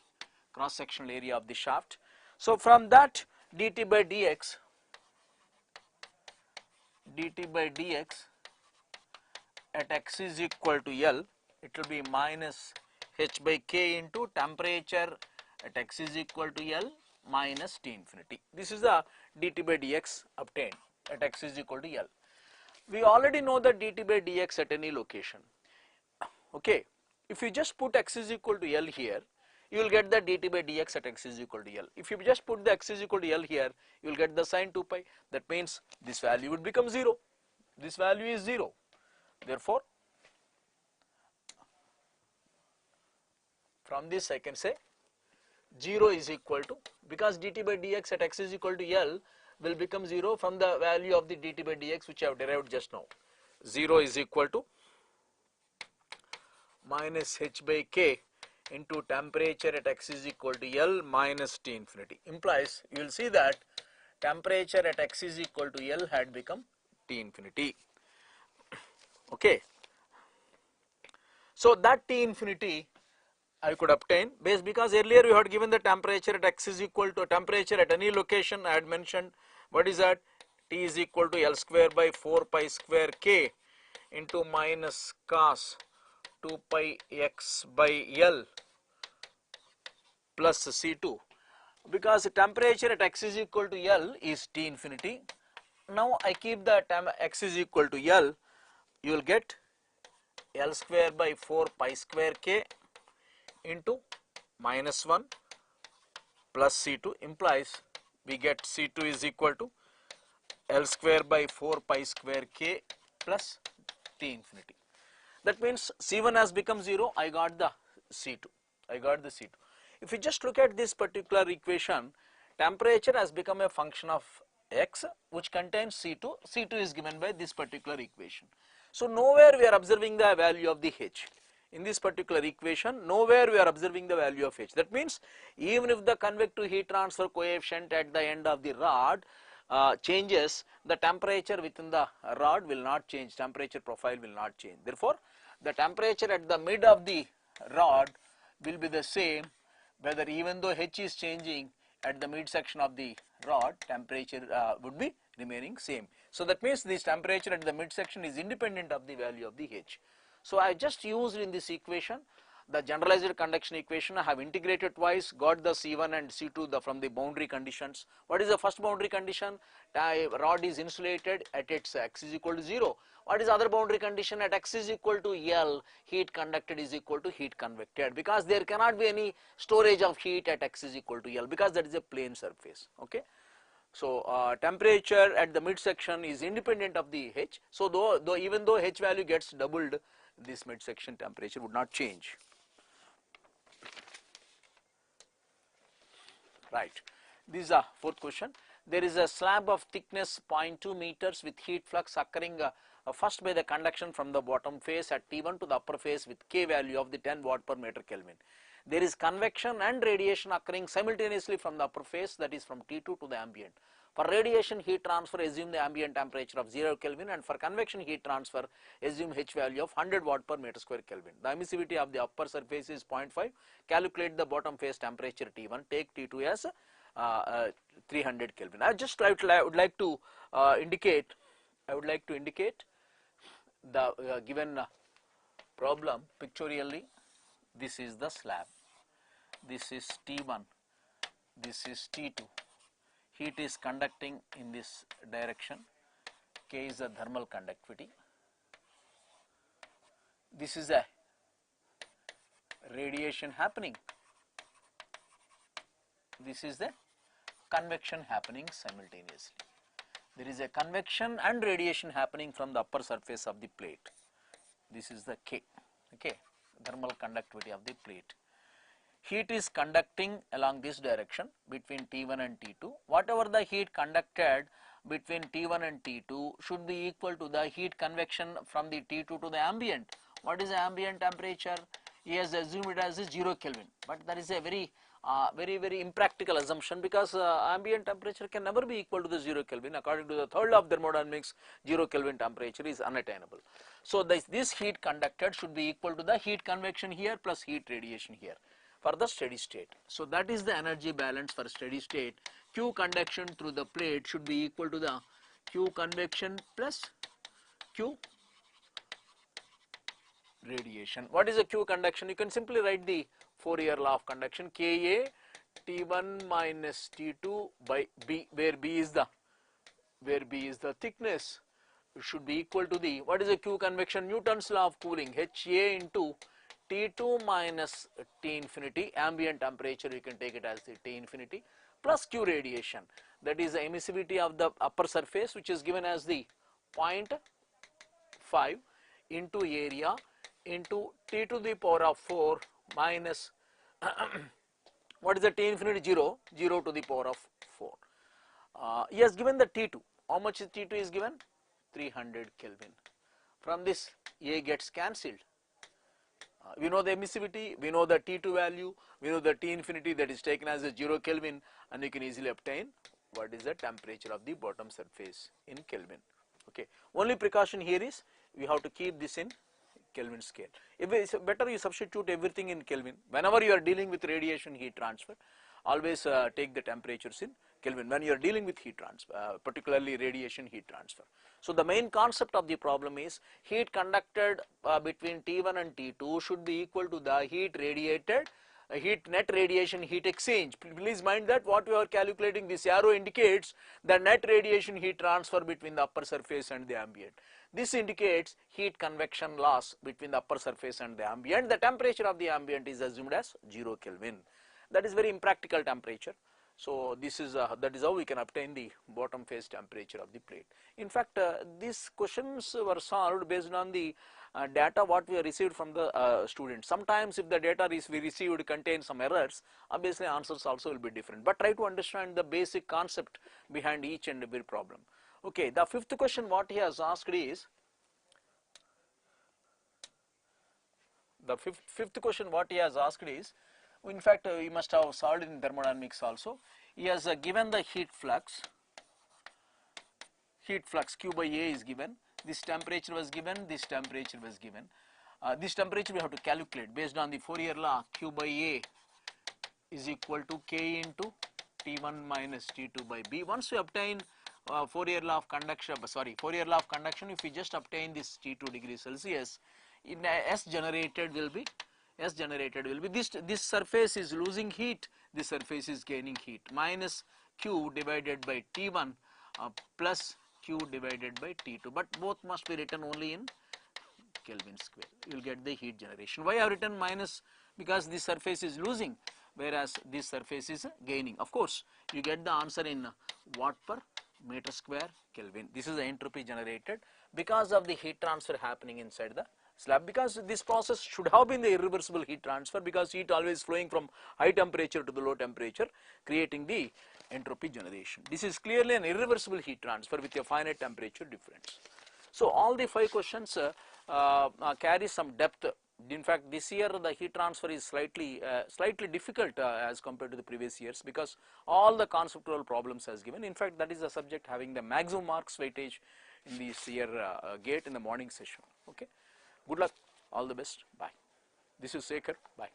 cross sectional area of the shaft. So from that dt by dx at x is equal to L, it will be minus h by k into temperature at x is equal to L minus T infinity. This is the dt by dx obtained at x is equal to L. We already know the dt by dx at any location. Okay, if you just put x is equal to L here, you will get the dt by dx at x is equal to L. If you just put the x is equal to L here, you will get the sine 2 pi. That means this value would become 0. This value is 0. Therefore, from this I can say 0 is equal to, because dt by dx at x is equal to L will become 0 from the value of the dt by dx which I have derived just now. 0 is equal to minus h by k into temperature at x is equal to L minus T infinity. Implies you will see that temperature at x is equal to L had become T infinity. Okay. So that T infinity I could obtain based, because earlier you had given the temperature at x is equal to temperature at any location. I had mentioned what is that, T is equal to L square by 4 pi square k into minus cos 2 pi x by L plus C2, because the temperature at x is equal to L is T infinity. Now I keep the x is equal to L, you will get L square by 4 pi square K into minus 1 plus C2, implies we get C2 is equal to L square by 4 pi square K plus T infinity. That means C1 has become 0, I got the C2, If you just look at this particular equation, temperature has become a function of x which contains C2, C2 is given by this particular equation. So nowhere we are observing the value of the H. In this particular equation, nowhere we are observing the value of H. That means even if the convective heat transfer coefficient at the end of the rod changes, the temperature within the rod will not change, temperature profile will not change. Therefore, the temperature at the mid of the rod will be the same, whether even though H is changing at the midsection of the rod, temperature would be remaining same. So that means this temperature at the midsection is independent of the value of the H. So I just used in this equation the generalized conduction equation. I have integrated twice, got the C1 and C2 from the boundary conditions. What is the first boundary condition? Rod is insulated at its x is equal to 0. What is the other boundary condition? At x is equal to L, heat conducted is equal to heat convected, because there cannot be any storage of heat at x is equal to L, because that is a plane surface. Okay. So temperature at the midsection is independent of the H. So even though H value gets doubled, this midsection temperature would not change. Right. This is a fourth question. There is a slab of thickness 0.2 meters with heat flux occurring first by the conduction from the bottom face at T1 to the upper face with K value of the 10 watt per meter Kelvin. There is convection and radiation occurring simultaneously from the upper face, that is from T2 to the ambient. For radiation heat transfer, assume the ambient temperature of 0 Kelvin, and for convection heat transfer, assume H value of 100 watt per meter square Kelvin. The emissivity of the upper surface is 0.5. Calculate the bottom face temperature T1. Take T2 as 300 Kelvin. I would like to indicate the given problem pictorially. This is the slab. This is T1. This is T2. Heat is conducting in this direction. K is the thermal conductivity. This is a radiation happening. This is the convection happening simultaneously. There is a convection and radiation happening from the upper surface of the plate. This is the K, okay, thermal conductivity of the plate. Heat is conducting along this direction between T1 and T2. Whatever the heat conducted between T1 and T2 should be equal to the heat convection from the T2 to the ambient. What is the ambient temperature? He has assumed it as 0 Kelvin, but that is a very impractical assumption, because ambient temperature can never be equal to the 0 Kelvin. According to the third law of thermodynamics, 0 Kelvin temperature is unattainable. So this heat conducted should be equal to the heat convection here plus heat radiation here for the steady state. So that is the energy balance for steady state. Q conduction through the plate should be equal to the Q convection plus Q radiation. What is the Q conduction? You can simply write the Fourier law of conduction, Ka T1 minus T2 by B, where B is the thickness, should be equal to the, what is the Q convection? Newton's law of cooling, HA into T2 minus T infinity, ambient temperature you can take it as the T infinity, plus Q radiation, that is the emissivity of the upper surface, which is given as the 0.5 into area into T to the power of 4 minus what is the T infinity? 0 to the power of 4. He has given the T2. How much is T2 is given? 300 Kelvin. From this A gets cancelled. We know the emissivity, we know the T2 value, we know the T infinity, that is taken as a 0 Kelvin, and you can easily obtain what is the temperature of the bottom surface in Kelvin. Okay. Only precaution here is we have to keep this in Kelvin scale. If it's better you substitute everything in Kelvin. Whenever you are dealing with radiation heat transfer, always take the temperatures in Kelvin when you are dealing with heat transfer, particularly radiation heat transfer. So the main concept of the problem is heat conducted between T1 and T2 should be equal to the heat radiated heat net radiation heat exchange. Please mind that what we are calculating, this arrow indicates the net radiation heat transfer between the upper surface and the ambient. This indicates heat convection loss between the upper surface and the ambient. The temperature of the ambient is assumed as 0 Kelvin. That is very impractical temperature. So this is that is how we can obtain the bottom phase temperature of the plate. In fact, these questions were solved based on the data what we have received from the students. Sometimes if the data we received contains some errors, obviously answers also will be different. But try to understand the basic concept behind each and every problem. Okay, the fifth question what he has asked is, in fact we must have solved in thermodynamics also. He has given the heat flux Q by A is given, this temperature was given, this temperature was given. This temperature we have to calculate based on the Fourier law. Q by A is equal to K into T1 minus T2 by B. Once we obtain Fourier law of conduction, if we just obtain this T2 degrees Celsius, in S generated will be this surface is losing heat, this surface is gaining heat, minus Q divided by T1 plus Q divided by T2, but both must be written only in Kelvin square. You will get the heat generation. Why I have written minus? Because this surface is losing, whereas this surface is gaining. Of course, you get the answer in watt per meter square Kelvin. This is the entropy generated because of the heat transfer happening inside the slab, because this process should have been the irreversible heat transfer, because heat always flowing from high temperature to the low temperature, creating the entropy generation. This is clearly an irreversible heat transfer with a finite temperature difference. So all the 5 questions carry some depth. In fact, this year the heat transfer is slightly difficult as compared to the previous years, because all the conceptual problems has given. In fact, that is the subject having the maximum marks weightage in this year GATE in the morning session. Okay. Good luck, all the best, bye. This is Sekhar, bye.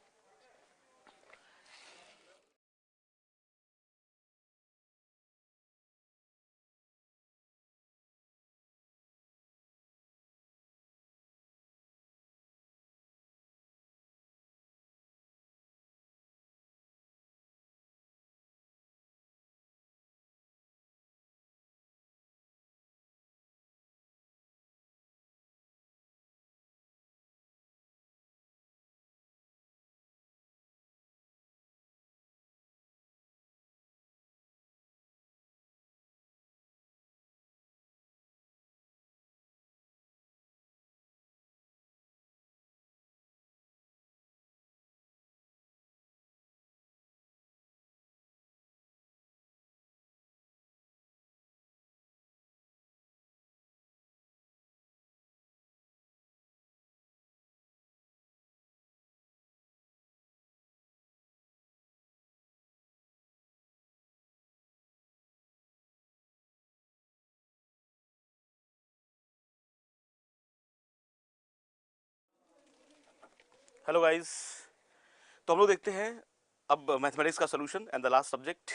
Hello guys, तो हम लोग देखते हैं अब mathematics का solution and the last subject.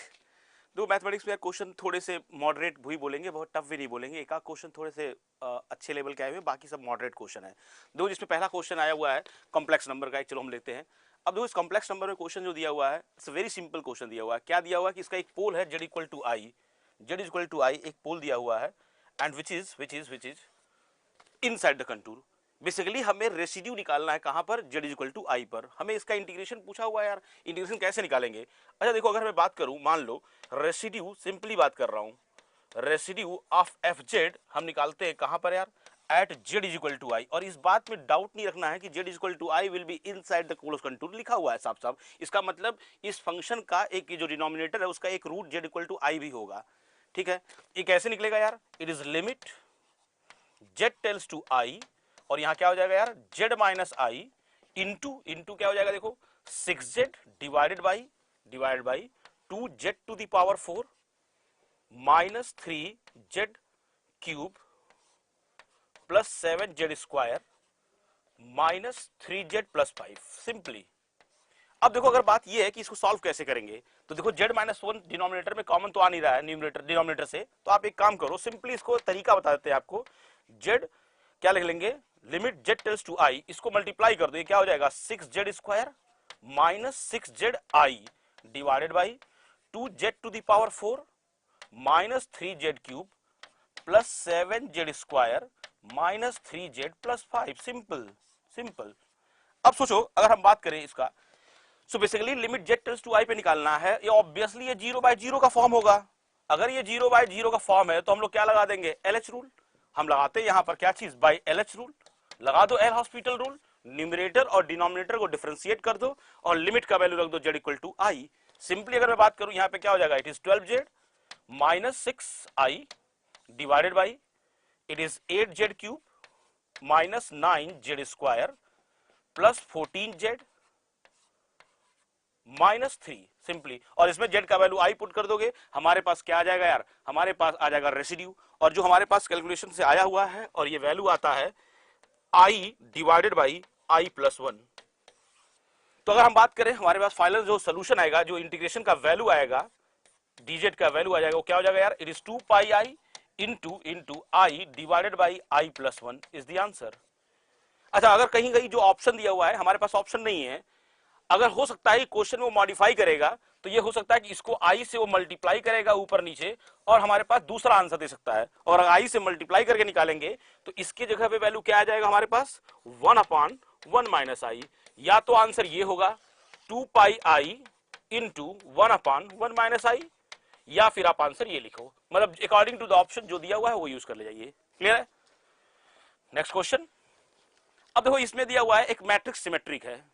दो mathematics में question थोड़े से मॉडरेट भी बोलेंगे, बहुत टफ भी नहीं बोलेंगे। एक आध क्वेश्चन थोड़े से अच्छे लेवल के आए हुए, बाकी सब मॉडरेट क्वेश्चन है। दो जिसमें पहला क्वेश्चन आया हुआ है कॉम्प्लेक्स नंबर का, चलो हम लेते हैं। अब दो इस कॉम्प्लेक्स नंबर में क्वेश्चन जो दिया हुआ है, इट्स वेरी सिंपल क्वेश्चन दिया हुआ है। क्या दिया हुआ है कि इसका एक पोल है z इक्वल टू आई, एक पोल दिया हुआ है and which is inside the contour. Basically हमें रेसिड्यू निकालना है कहां पर, z इक्वल टू आई पर। हमें इसका इंटीग्रेशन पूछा हुआ है यार, इंटीग्रेशन कैसे निकालेंगे? अच्छा देखो, अगर मैं बात करूं, मान लो रेसिड्यू, सिंपली बात कर रहा हूं, रेसिड्यू ऑफ एफ जेड हम निकालते हैं कहां पर यार, एट z इक्वल टू आई। और इस बात में डाउट नहीं रखना है कि z equal to I will be inside the closed contour, लिखा हुआ है साफ साफ। इसका मतलब इस फंक्शन का एक जो डिनोमिनेटर है उसका एक root z equal to i भी होगा। ठीक है, ये कैसे निकलेगा यार? It is limit z tends to i, और यहां क्या हो जाएगा यार, z माइनस आई इंटू क्या हो जाएगा, देखो 6z divided by 2z to the power 4 minus 3z cube plus 7z square minus 3z plus 5। Simply अब देखो, अगर बात यह है कि इसको सॉल्व कैसे करेंगे, तो देखो z माइनस 1 डिनोमिनेटर में कॉमन तो आ नहीं रहा है डिनोमिनेटर से, तो आप एक काम करो, सिंपली इसको तरीका बता देते हैं आपको। z क्या लिख लेंगे, limit z tends to i, इसको मल्टीप्लाई कर दो, ये क्या हो जाएगा 6z square minus 6zi divided by 2z to the power 4 minus 3z cube plus 7z square minus 3z plus 5। Simple simple. अब सोचो अगर हम बात करें इसका, so basically limit z tends to i पे निकालना है, ये ऑब्वियसली ये 0/0 का फॉर्म होगा। अगर ये 0/0 का फॉर्म है तो हम लोग क्या लगा देंगे, LH रूल। हम लगाते हैं यहां पर क्या चीज, बाई LH रूल। लगा दो एल हॉस्पिटल रूल, न्यूमरेटर और डिनोमिनेटर को डिफरेंशिएट कर दो और लिमिट का वैल्यू रख दो z equal to i। Simply अगर मैं बात करूं यहां पे क्या हो जाएगा, it is 12z minus 6i divided by it is 8z cube minus 9z square plus 14z minus 3 simply. और इसमें z का वैल्यू i पुट कर दोगे, हमारे पास क्या आ जाएगा यार, हमारे पास आ जाएगा रेसिड्यू। और जो हमारे पास कैलकुलेशन से आया हुआ है और ये वैल्यू आता है i divided by i plus 1। तो अगर हम बात करें हमारे पास फाइनल जो सोल्यूशन आएगा, जो इंटीग्रेशन का वैल्यू आएगा, dz का वैल्यू आ जाएगा, वो क्या हो जाएगा यार, it is 2 pi i into i divided by i plus 1 is the answer. अच्छा अगर कहीं कहीं जो ऑप्शन दिया हुआ है, हमारे पास ऑप्शन नहीं है, अगर हो सकता है क्वेश्चन वो मॉडिफाई करेगा तो ये हो सकता है कि इसको i से वो मल्टीप्लाई करेगा ऊपर नीचे और हमारे पास दूसरा आंसर दे सकता है। और अगर i से मल्टीप्लाई करके निकालेंगे तो इसके जगह पे वैल्यू क्या आ जाएगा हमारे पास, 1/1 माइनस i। या तो आंसर ये होगा 2 पाई i इंटू 1/1 माइनस i, या फिर आप आंसर ये लिखो, मतलब अकॉर्डिंग टू द ऑप्शन जो दिया हुआ है वो यूज कर ले जाइए। क्लियर है? Next question. अब देखो इसमें दिया हुआ है एक मैट्रिक्स सिमेट्रिक है।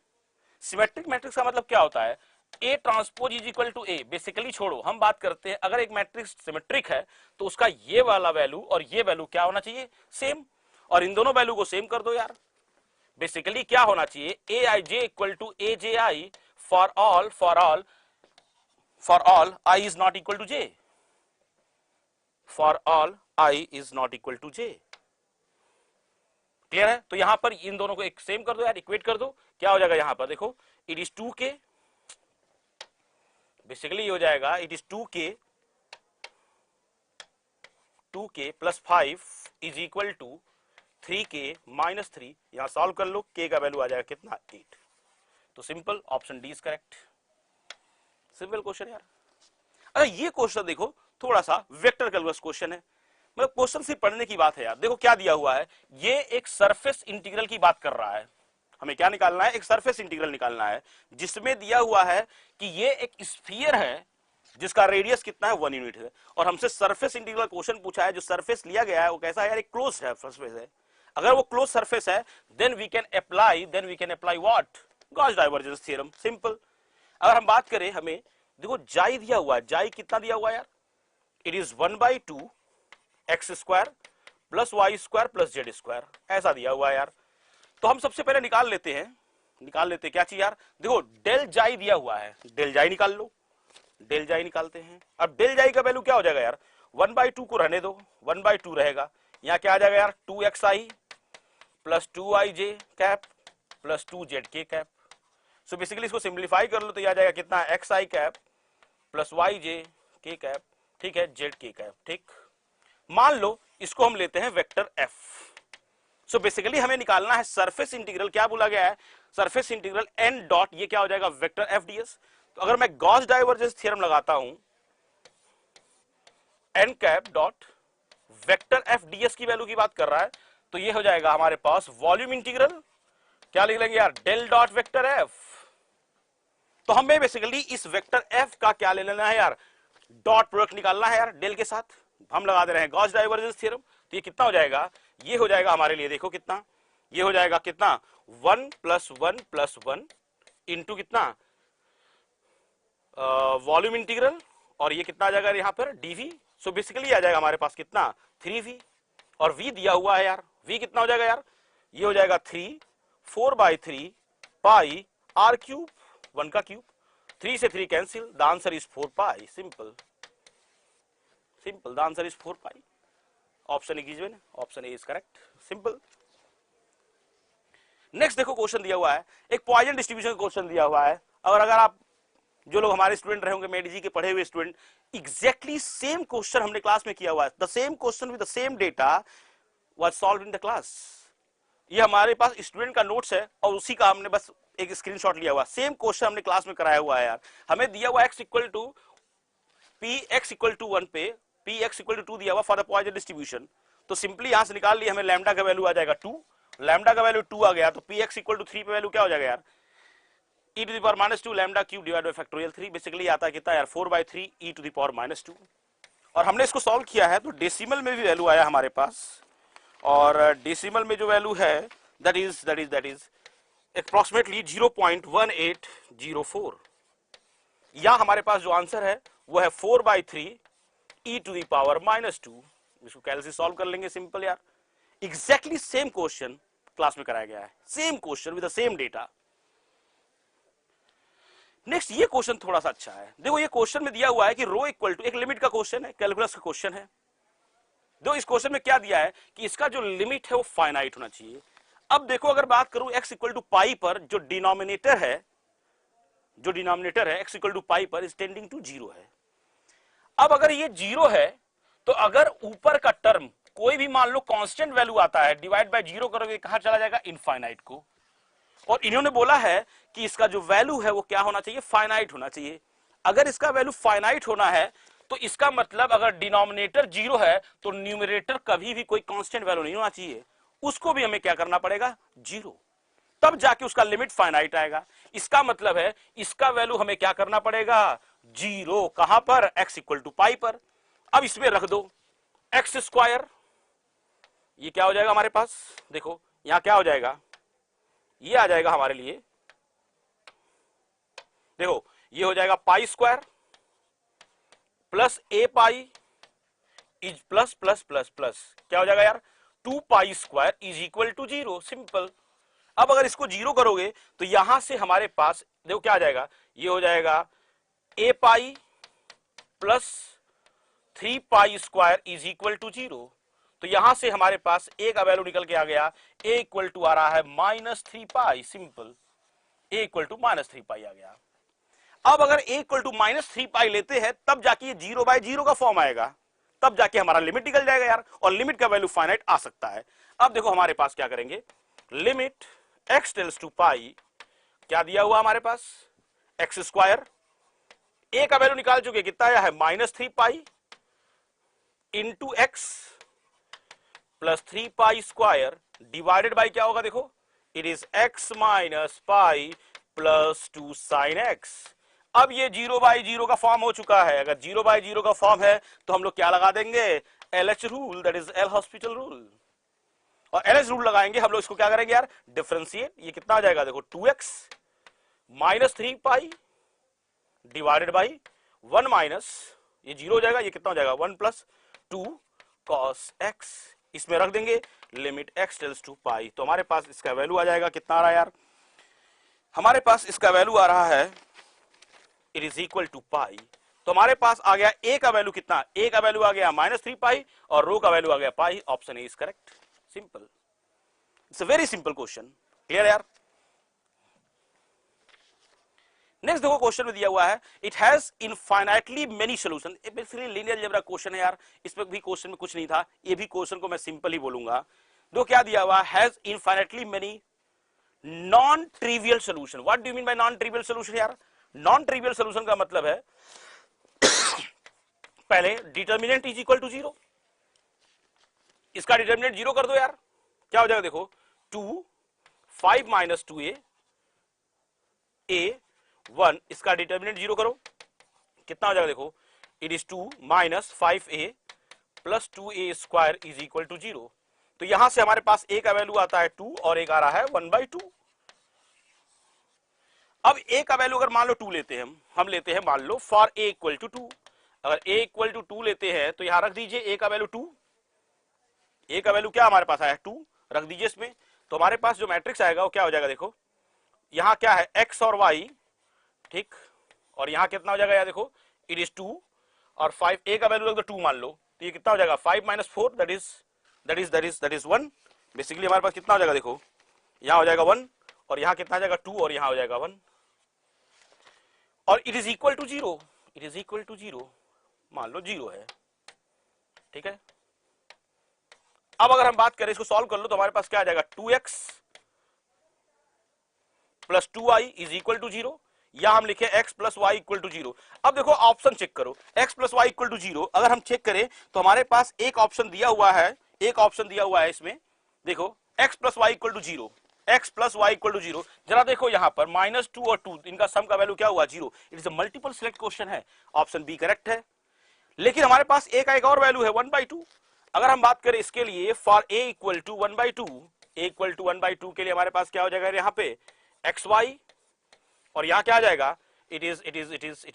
सिमेट्रिक मैट्रिक्स का मतलब क्या होता है, A transpose is equal to A। Basically छोड़ो, हम बात करते हैं अगर एक मैट्रिक्स सिमेट्रिक है तो उसका ये वाला वैल्यू और ये वैल्यू क्या होना चाहिए, सेम। और इन दोनों वैल्यू को सेम कर दो यार। बेसिकली क्या होना चाहिए, Aij equal to Aji for all I is not equal to J, for all I is not equal to J। Clear है? तो यहां पर इन दोनों को एक सेम कर दो यार, इक्वेट कर दो। क्या हो जाएगा यहां पर देखो, इट इज 2k, बेसिकली हो जाएगा it is 2k plus 5 is equal to 3k minus 3। यहां सॉल्व कर लो, k का वैल्यू आ जाएगा कितना, 8। तो simple option D is correct. Simple question यार। अरे ये क्वेश्चन देखो थोड़ा सा वेक्टर कैलकुलस क्वेश्चन है, मतलब क्वेश्चन सिर्फ पढ़ने की बात है यार। देखो क्या दिया हुआ है, ये एक सरफेस इंटीग्रल की बात कर रहा है। हमें क्या निकालना है, एक सरफेस इंटीग्रल निकालना है, जिसमें दिया हुआ है कि ये एक स्फीयर है जिसका रेडियस कितना है, 1 यूनिट है। और हमसे सरफेस इंटीग्रल क्वेश्चन पूछा है, जो सरफेस लिया गया है वो कैसा है यार, एक क्लोज है सरफेस है। अगर वो क्लोज सरफेस है then we can apply what, Gauss divergence theorem. Simple. अगर हम बात करें, हमें देखो जाई दिया हुआ है, जाई कितना दिया हुआ है यार, it is 1/2 x square plus y square plus z square, ऐसा दिया हुआ है यार। तो हम सबसे पहले निकाल लेते हैं क्या चीज यार, देखो डेल जाई दिया हुआ है, डेल जाई निकाल लो, डेल जाई निकालते हैं। अब डेल जाई का वैल्यू क्या हो जाएगा यार, 1/2 को रहने दो, 1/2 रहेगा। यहां क्या आ जाएगा यार, 2xi plus 2ij cap plus 2zk cap. So basically इसको सिंप्लीफाई कर लो तो ये आ जाएगा कितना, xi cap plus yj k cap, ठीक है, zk कैप। ठीक, मान लो इसको हम लेते हैं वेक्टर f। सो बेसिकली हमें निकालना है सरफेस इंटीग्रल, क्या बोला गया है, सरफेस इंटीग्रल n डॉट, ये क्या हो जाएगा, वेक्टर f ds। तो अगर मैं गॉस डाइवर्जेंस थ्योरम लगाता हूं, n cap dot vector f ds की वैल्यू की बात कर रहा है, तो ये हो जाएगा हमारे पास वॉल्यूम इंटीग्रल, क्या लिख लेंगे यार, डेल डॉट वेक्टर f। तो हमें बेसिकली इस वेक्टर f का क्या ले लेना है यार, डॉट प्रोडक्ट निकालना है यार डेल के साथ। हम लगा दे रहे हैं गॉस डाइवर्जेंस थ्योरम। तो ये कितना हो जाएगा, ये हो जाएगा हमारे लिए, देखो कितना, ये हो जाएगा कितना, 1 + 1 इंटू कितना, वॉल्यूम इंटीग्रल, और ये कितना आ जाएगा यहाँ पर dv। सो बेसिकली आ जाएगा हमारे पास कितना, 3v, और v दिया हुआ है यार, v कितना हो जाएगा यार, ये हो जाएगा 4/3 पाई r क्यूब, 1 का क्यूब, 3 से 3 cancel, the answer is 4 pi. Simple, the answer is 4 pi. Option is given, option a is correct. Simple. Next देखो क्वेश्चन दिया हुआ है, एक पॉइजन डिस्ट्रीब्यूशन का क्वेश्चन दिया हुआ है। और अगर आप, जो लोग हमारे स्टूडेंट रहे होंगे, मेडिजी के पढ़े हुए स्टूडेंट, एग्जैक्टली सेम क्वेश्चन हमने क्लास में किया हुआ है, the same question with the same data was solved in the class. ये हमारे पास स्टूडेंट का नोट्स है और उसी का हमने बस एक स्क्रीनशॉट लिया हुआ, सेम क्वेश्चन हमने क्लास में कराया हुआ है यार। हमें दिया हुआ x equal to p x equal to 1 पे पी एक्स इक्वल टू 2 दिया हुआ फॉर द पॉइजन डिस्ट्रीब्यूशन, तो सिंपली यहां से निकाल लिया, हमें लैम्डा का वैल्यू आ जाएगा 2, लैम्डा का वैल्यू 2 आ गया तो पी एक्स इक्वल टू 3 पे वैल्यू क्या हो जाएगा यार, e to the power minus 2 lambda cube divide by factorial 3, basically आता है कितना यार 4/3 e to the power minus 2। और हमने इसको सॉल्व किया है तो डेसिमल में भी वैल्यू आया हमारे पास, और डेसिमल में जो वैल्यू है दैट इज अप्रॉक्सीमेटली 0.1804, या हमारे पास जो आंसर है वो है 4/3 e to the power minus 2। इसको कैसे सॉल्व कर लेंगे, सिंपल यार, एग्जैक्टली सेम क्वेश्चन क्लास में कराया गया है, same question with the same data. Next ये क्वेश्चन थोड़ा सा अच्छा है, देखो ये क्वेश्चन में दिया हुआ है कि रो इक्वल टू, एक लिमिट का क्वेश्चन है, कैलकुलस का क्वेश्चन है। देखो इस क्वेश्चन में क्या दिया है कि इसका जो लिमिट है वो फाइनाइट होना चाहिए। अब देखो अगर बात करूं x इक्वल टू पाई पर, जो डिनोमिनेटर है x इक्वल टू पाई पर इज टेंडिंग टू 0 है। अब अगर ये 0 है तो अगर ऊपर का टर्म कोई भी मान लो कांस्टेंट वैल्यू आता है, डिवाइड बाय 0 करोगे कहां चला जाएगा, इनफाइनाइट को। और इन्होंने बोला है कि इसका जो वैल्यू है वो क्या होना चाहिए, फाइनाइट होना चाहिए। अगर इसका वैल्यू फाइनाइट होना है तो इसका मतलब अगर डिनोमिनेटर 0 है तो न्यूमरेटर कभी भी कोई कांस्टेंट वैल्यू नहीं होना चाहिए, उसको भी हमें क्या करना पड़ेगा, 0, तब जाके उसका लिमिट फाइनाइट आएगा। इसका मतलब है इसका वैल्यू हमें क्या करना पड़ेगा, 0, कहां पर, x इक्वल टू पाई पर। अब इसमें रख दो एक्स स्क्वायर, ये क्या हो जाएगा हमारे पास, देखो यहां क्या हो जाएगा, ये आ जाएगा हमारे लिए, देखो ये हो जाएगा pi square plus a pi is plus plus plus plus, क्या हो जाएगा यार, 2 pi square is equal to 0, simple. अब अगर इसको 0 करोगे तो यहां से हमारे पास देखो क्या आ जाएगा, ये हो जाएगा a pi plus 3 pi square is equal to 0। तो यहां से हमारे पास ए का वैल्यू निकल के आ गया, ए इक्वल टू आ रहा है -3 पाई, सिंपल, ए इक्वल टू -3 पाई आ गया। अब अगर ए इक्वल टू -3 पाई लेते हैं तब जाके ये 0/0 का फॉर्म आएगा, तब जाके हमारा लिमिट निकल जाएगा यार, और लिमिट का वैल्यू फाइनाइट आ सकता है। अब देखो हमारे पास क्या करेंगे, लिमिट x टेल्स टू पाई, क्या दिया हुआ हमारे पास, एक्स स्क्वायर, ए का वैल्यू निकाल चुके, कितना आया है, -3 pi into x plus 3 pi square divided by क्या होगा, देखो it is x minus pi plus 2 sine x. अब ये 0/0 का फॉर्म हो चुका है, अगर 0/0 का फॉर्म है तो हम लोग क्या लगा देंगे, LH rule, that is L hospital rule, और LH रूल लगाएंगे हम लोग, इसको क्या करेंगे यार, डिफरेंशिएट, ये कितना आ जाएगा, देखो 2x minus 3 pi divided by 1 minus, ये 0 हो जाएगा, ये कितना हो जाएगा, 1 प्लस 2 कॉस x, इसमें रख देंगे लिमिट x टेल्स टू पाई, तो हमारे पास इसका वैल्यू आ जाएगा, कितना आ रहा है यार, हमारे पास इसका वैल्यू आ रहा है, इट इज इक्वल टू पाई। तो हमारे पास आ गया ए का वैल्यू कितना, ए का वैल्यू आ गया -3 पाई और रो का वैल्यू आ गया pi, option a is correct, simple, it's a very simple question, clear यार। नेक्स्ट देखो क्वेश्चन में दिया हुआ है, it has infinitely many solution, basically linear algebra question है यार, इसमें भी क्वेश्चन में कुछ नहीं था, ये भी क्वेश्चन को मैं सिंपल ही बोलूंगा। देखो क्या दिया हुआ, has infinitely many non trivial solution. What do you mean by non trivial solution यार, नॉन ट्रिवियल सॉल्यूशन का मतलब है पहले डिटर्मिनेंट इज इक्वल टू 0, इसका डिटर्मिनेंट 0 कर दो यार, क्या हो जाएगा, देखो 2 5 माइनस 2a a 1, इसका डिटर्मिनेंट 0 करो, कितना हो जाएगा, देखो it is 2 minus 5a plus 2a square is equal to 0। तो यहां से हमारे पास a का वैल्यू आता है 2 और एक आ रहा है 1/2। अब a का वैल्यू अगर मान लो 2 लेते हैं हम लेते हैं मान लो फॉर a इक्वल टू 2, अगर a इक्वल टू 2 लेते हैं तो यहां रख दीजिए a का वैल्यू 2, a का वैल्यू क्या हमारे पास आया 2, रख दीजिए इसमें, तो हमारे पास जो मैट्रिक्स आएगा वो क्या हो जाएगा, देखो यहां क्या है x और y, ठीक, और यहां कितना हो जाएगा यार, देखो इट इज 2 और 5, a का वैल्यू रख दो 2 मान लो, तो ये कितना हो जाएगा 5 माइनस 4 दैट इज 1, बेसिकली हमारे पास कितना हो जाएगा, देखो यहां हो जाएगा 1 और यहां कितना आ जाएगा 2 और यहां हो जाएगा 1, और it is equal to 0, it is equal to 0, मान लो 0 है, ठीक है। अब अगर हम बात करें इसको सॉल्व कर लो तो हमारे पास क्या आ जाएगा 2x plus 2y is equal to 0, या हम लिखे x plus y equal to 0। अब देखो ऑप्शन चेक करो, x plus y equal to 0 अगर हम चेक करें तो हमारे पास एक ऑप्शन दिया हुआ है, एक ऑप्शन दिया हुआ है इसमें, देखो x plus y equal to 0, x plus y equal to 0। जरा देखो यहां पर -2 और 2 इनका सम का वैल्यू क्या हुआ 0। It is a multiple select question है, ऑप्शन बी करेक्ट है। लेकिन हमारे पास a का एक और वैल्यू है 1/2। अगर हम बात करें इसके लिए for a equal to 1/2, a equal to 1/2 के लिए हमारे पास क्या हो जाएगा यहाँ पे xy, और यहां क्या आ जाएगा इट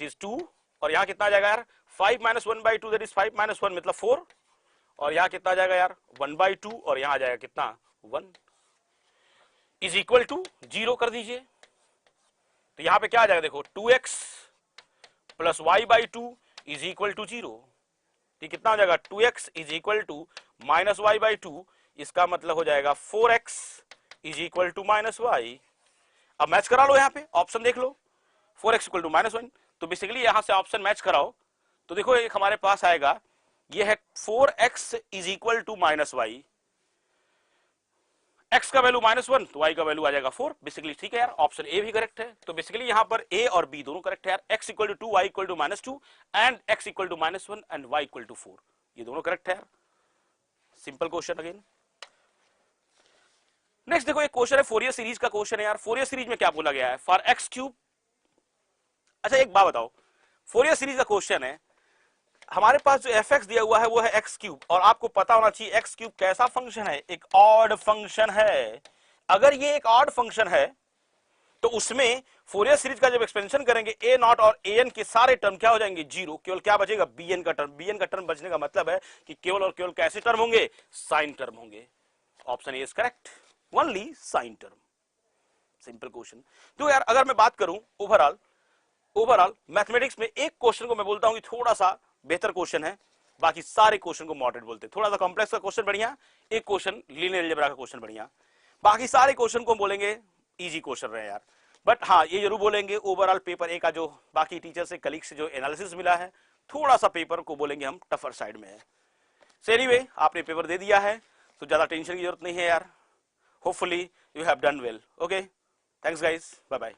इज 2, और यहां कितना आ जाएगा यार 5 माइनस 1/2 दैट इज 5 माइनस 1 मतलब 4, और यहां कितना आ जाएगा यार 1/2, और यहां आ जाएगा कितना 1 इज इक्वल टू 0 कर दीजिए। तो यहां पे क्या आ जाएगा देखो 2x plus y by 2 is equal to 0, कितना हो जाएगा 2x is equal to minus y by 2, इसका मतलब हो जाएगा 4x is equal to minus y. अब मैच करा लो, यहां पे ऑप्शन देख लो 4x इक्वल टू माइनस 1, तो बेसिकली यहां से ऑप्शन मैच कराओ तो देखो एक हमारे पास आएगा ये है 4x is equal to minus y, x का वैल्यू -1 तो y का वैल्यू आ जाएगा 4, बेसिकली ठीक है यार, ऑप्शन ए भी करेक्ट है। तो बेसिकली यहां पर a और b दोनों करेक्ट है यार, x इक्वल टू 2 y इक्वल to -2 and x equal to -1 and y इक्वल टू 4, ये दोनों करेक्ट है यार। Simple question again. नेक्स्ट देखो एक क्वेश्चन है फोरियर सीरीज का क्वेश्चन है यार। फोरियर सीरीज में क्या बोला गया है फॉर एक्स क्यूब। अच्छा एक बात बताओ, फोरियर सीरीज का क्वेश्चन है, हमारे पास जो एफ एक्स दिया हुआ है वो है एक्स क्यूब, और आपको पता होना चाहिए एक्स क्यूब कैसा फंक्शन है, एक ऑड फंक्शन है। अगर ये एक ऑड फंक्शन है तो उसमें फोरियर सीरीज का जब एक्सपेंशन करेंगे ए नॉट और ए एन के सारे टर्म क्या हो जाएंगे 0, केवल क्या बचेगा बी एन का टर्म। बी एन का टर्म बचने का मतलब है कि केवल और केवल कैसे टर्म होंगे, साइन टर्म होंगे। Option a is correct, only sine term. Simple question. तो यार अगर मैं बात करूं ओवरऑल मैथमेटिक्स में एक क्वेश्चन को मैं बोलता हूं कि थोड़ा सा बेहतर क्वेश्चन है, बाकी सारे क्वेश्चन को मॉडरेट बोलते हैं। थोड़ा सा कॉम्प्लेक्स का क्वेश्चन बढ़िया, एक क्वेश्चन लीनियर अलजेब्रा का क्वेश्चन बढ़िया, बाकी सारे क्वेश्चन को बोलेंगे इजी क्वेश्चन रहे यार। बट हाँ ये जरूर बोलेंगे ओवरऑल पेपर ए का जो बाकी टीचर से कलीग से जो एनालिसिस मिला है, थोड़ा सा पेपर को बोलेंगे हम टफर साइड में है। सो एनीवे आपने पेपर दे दिया है तो ज्यादा टेंशन की जरूरत नहीं है यार। Hopefully you have done well. Okay, thanks guys, bye bye.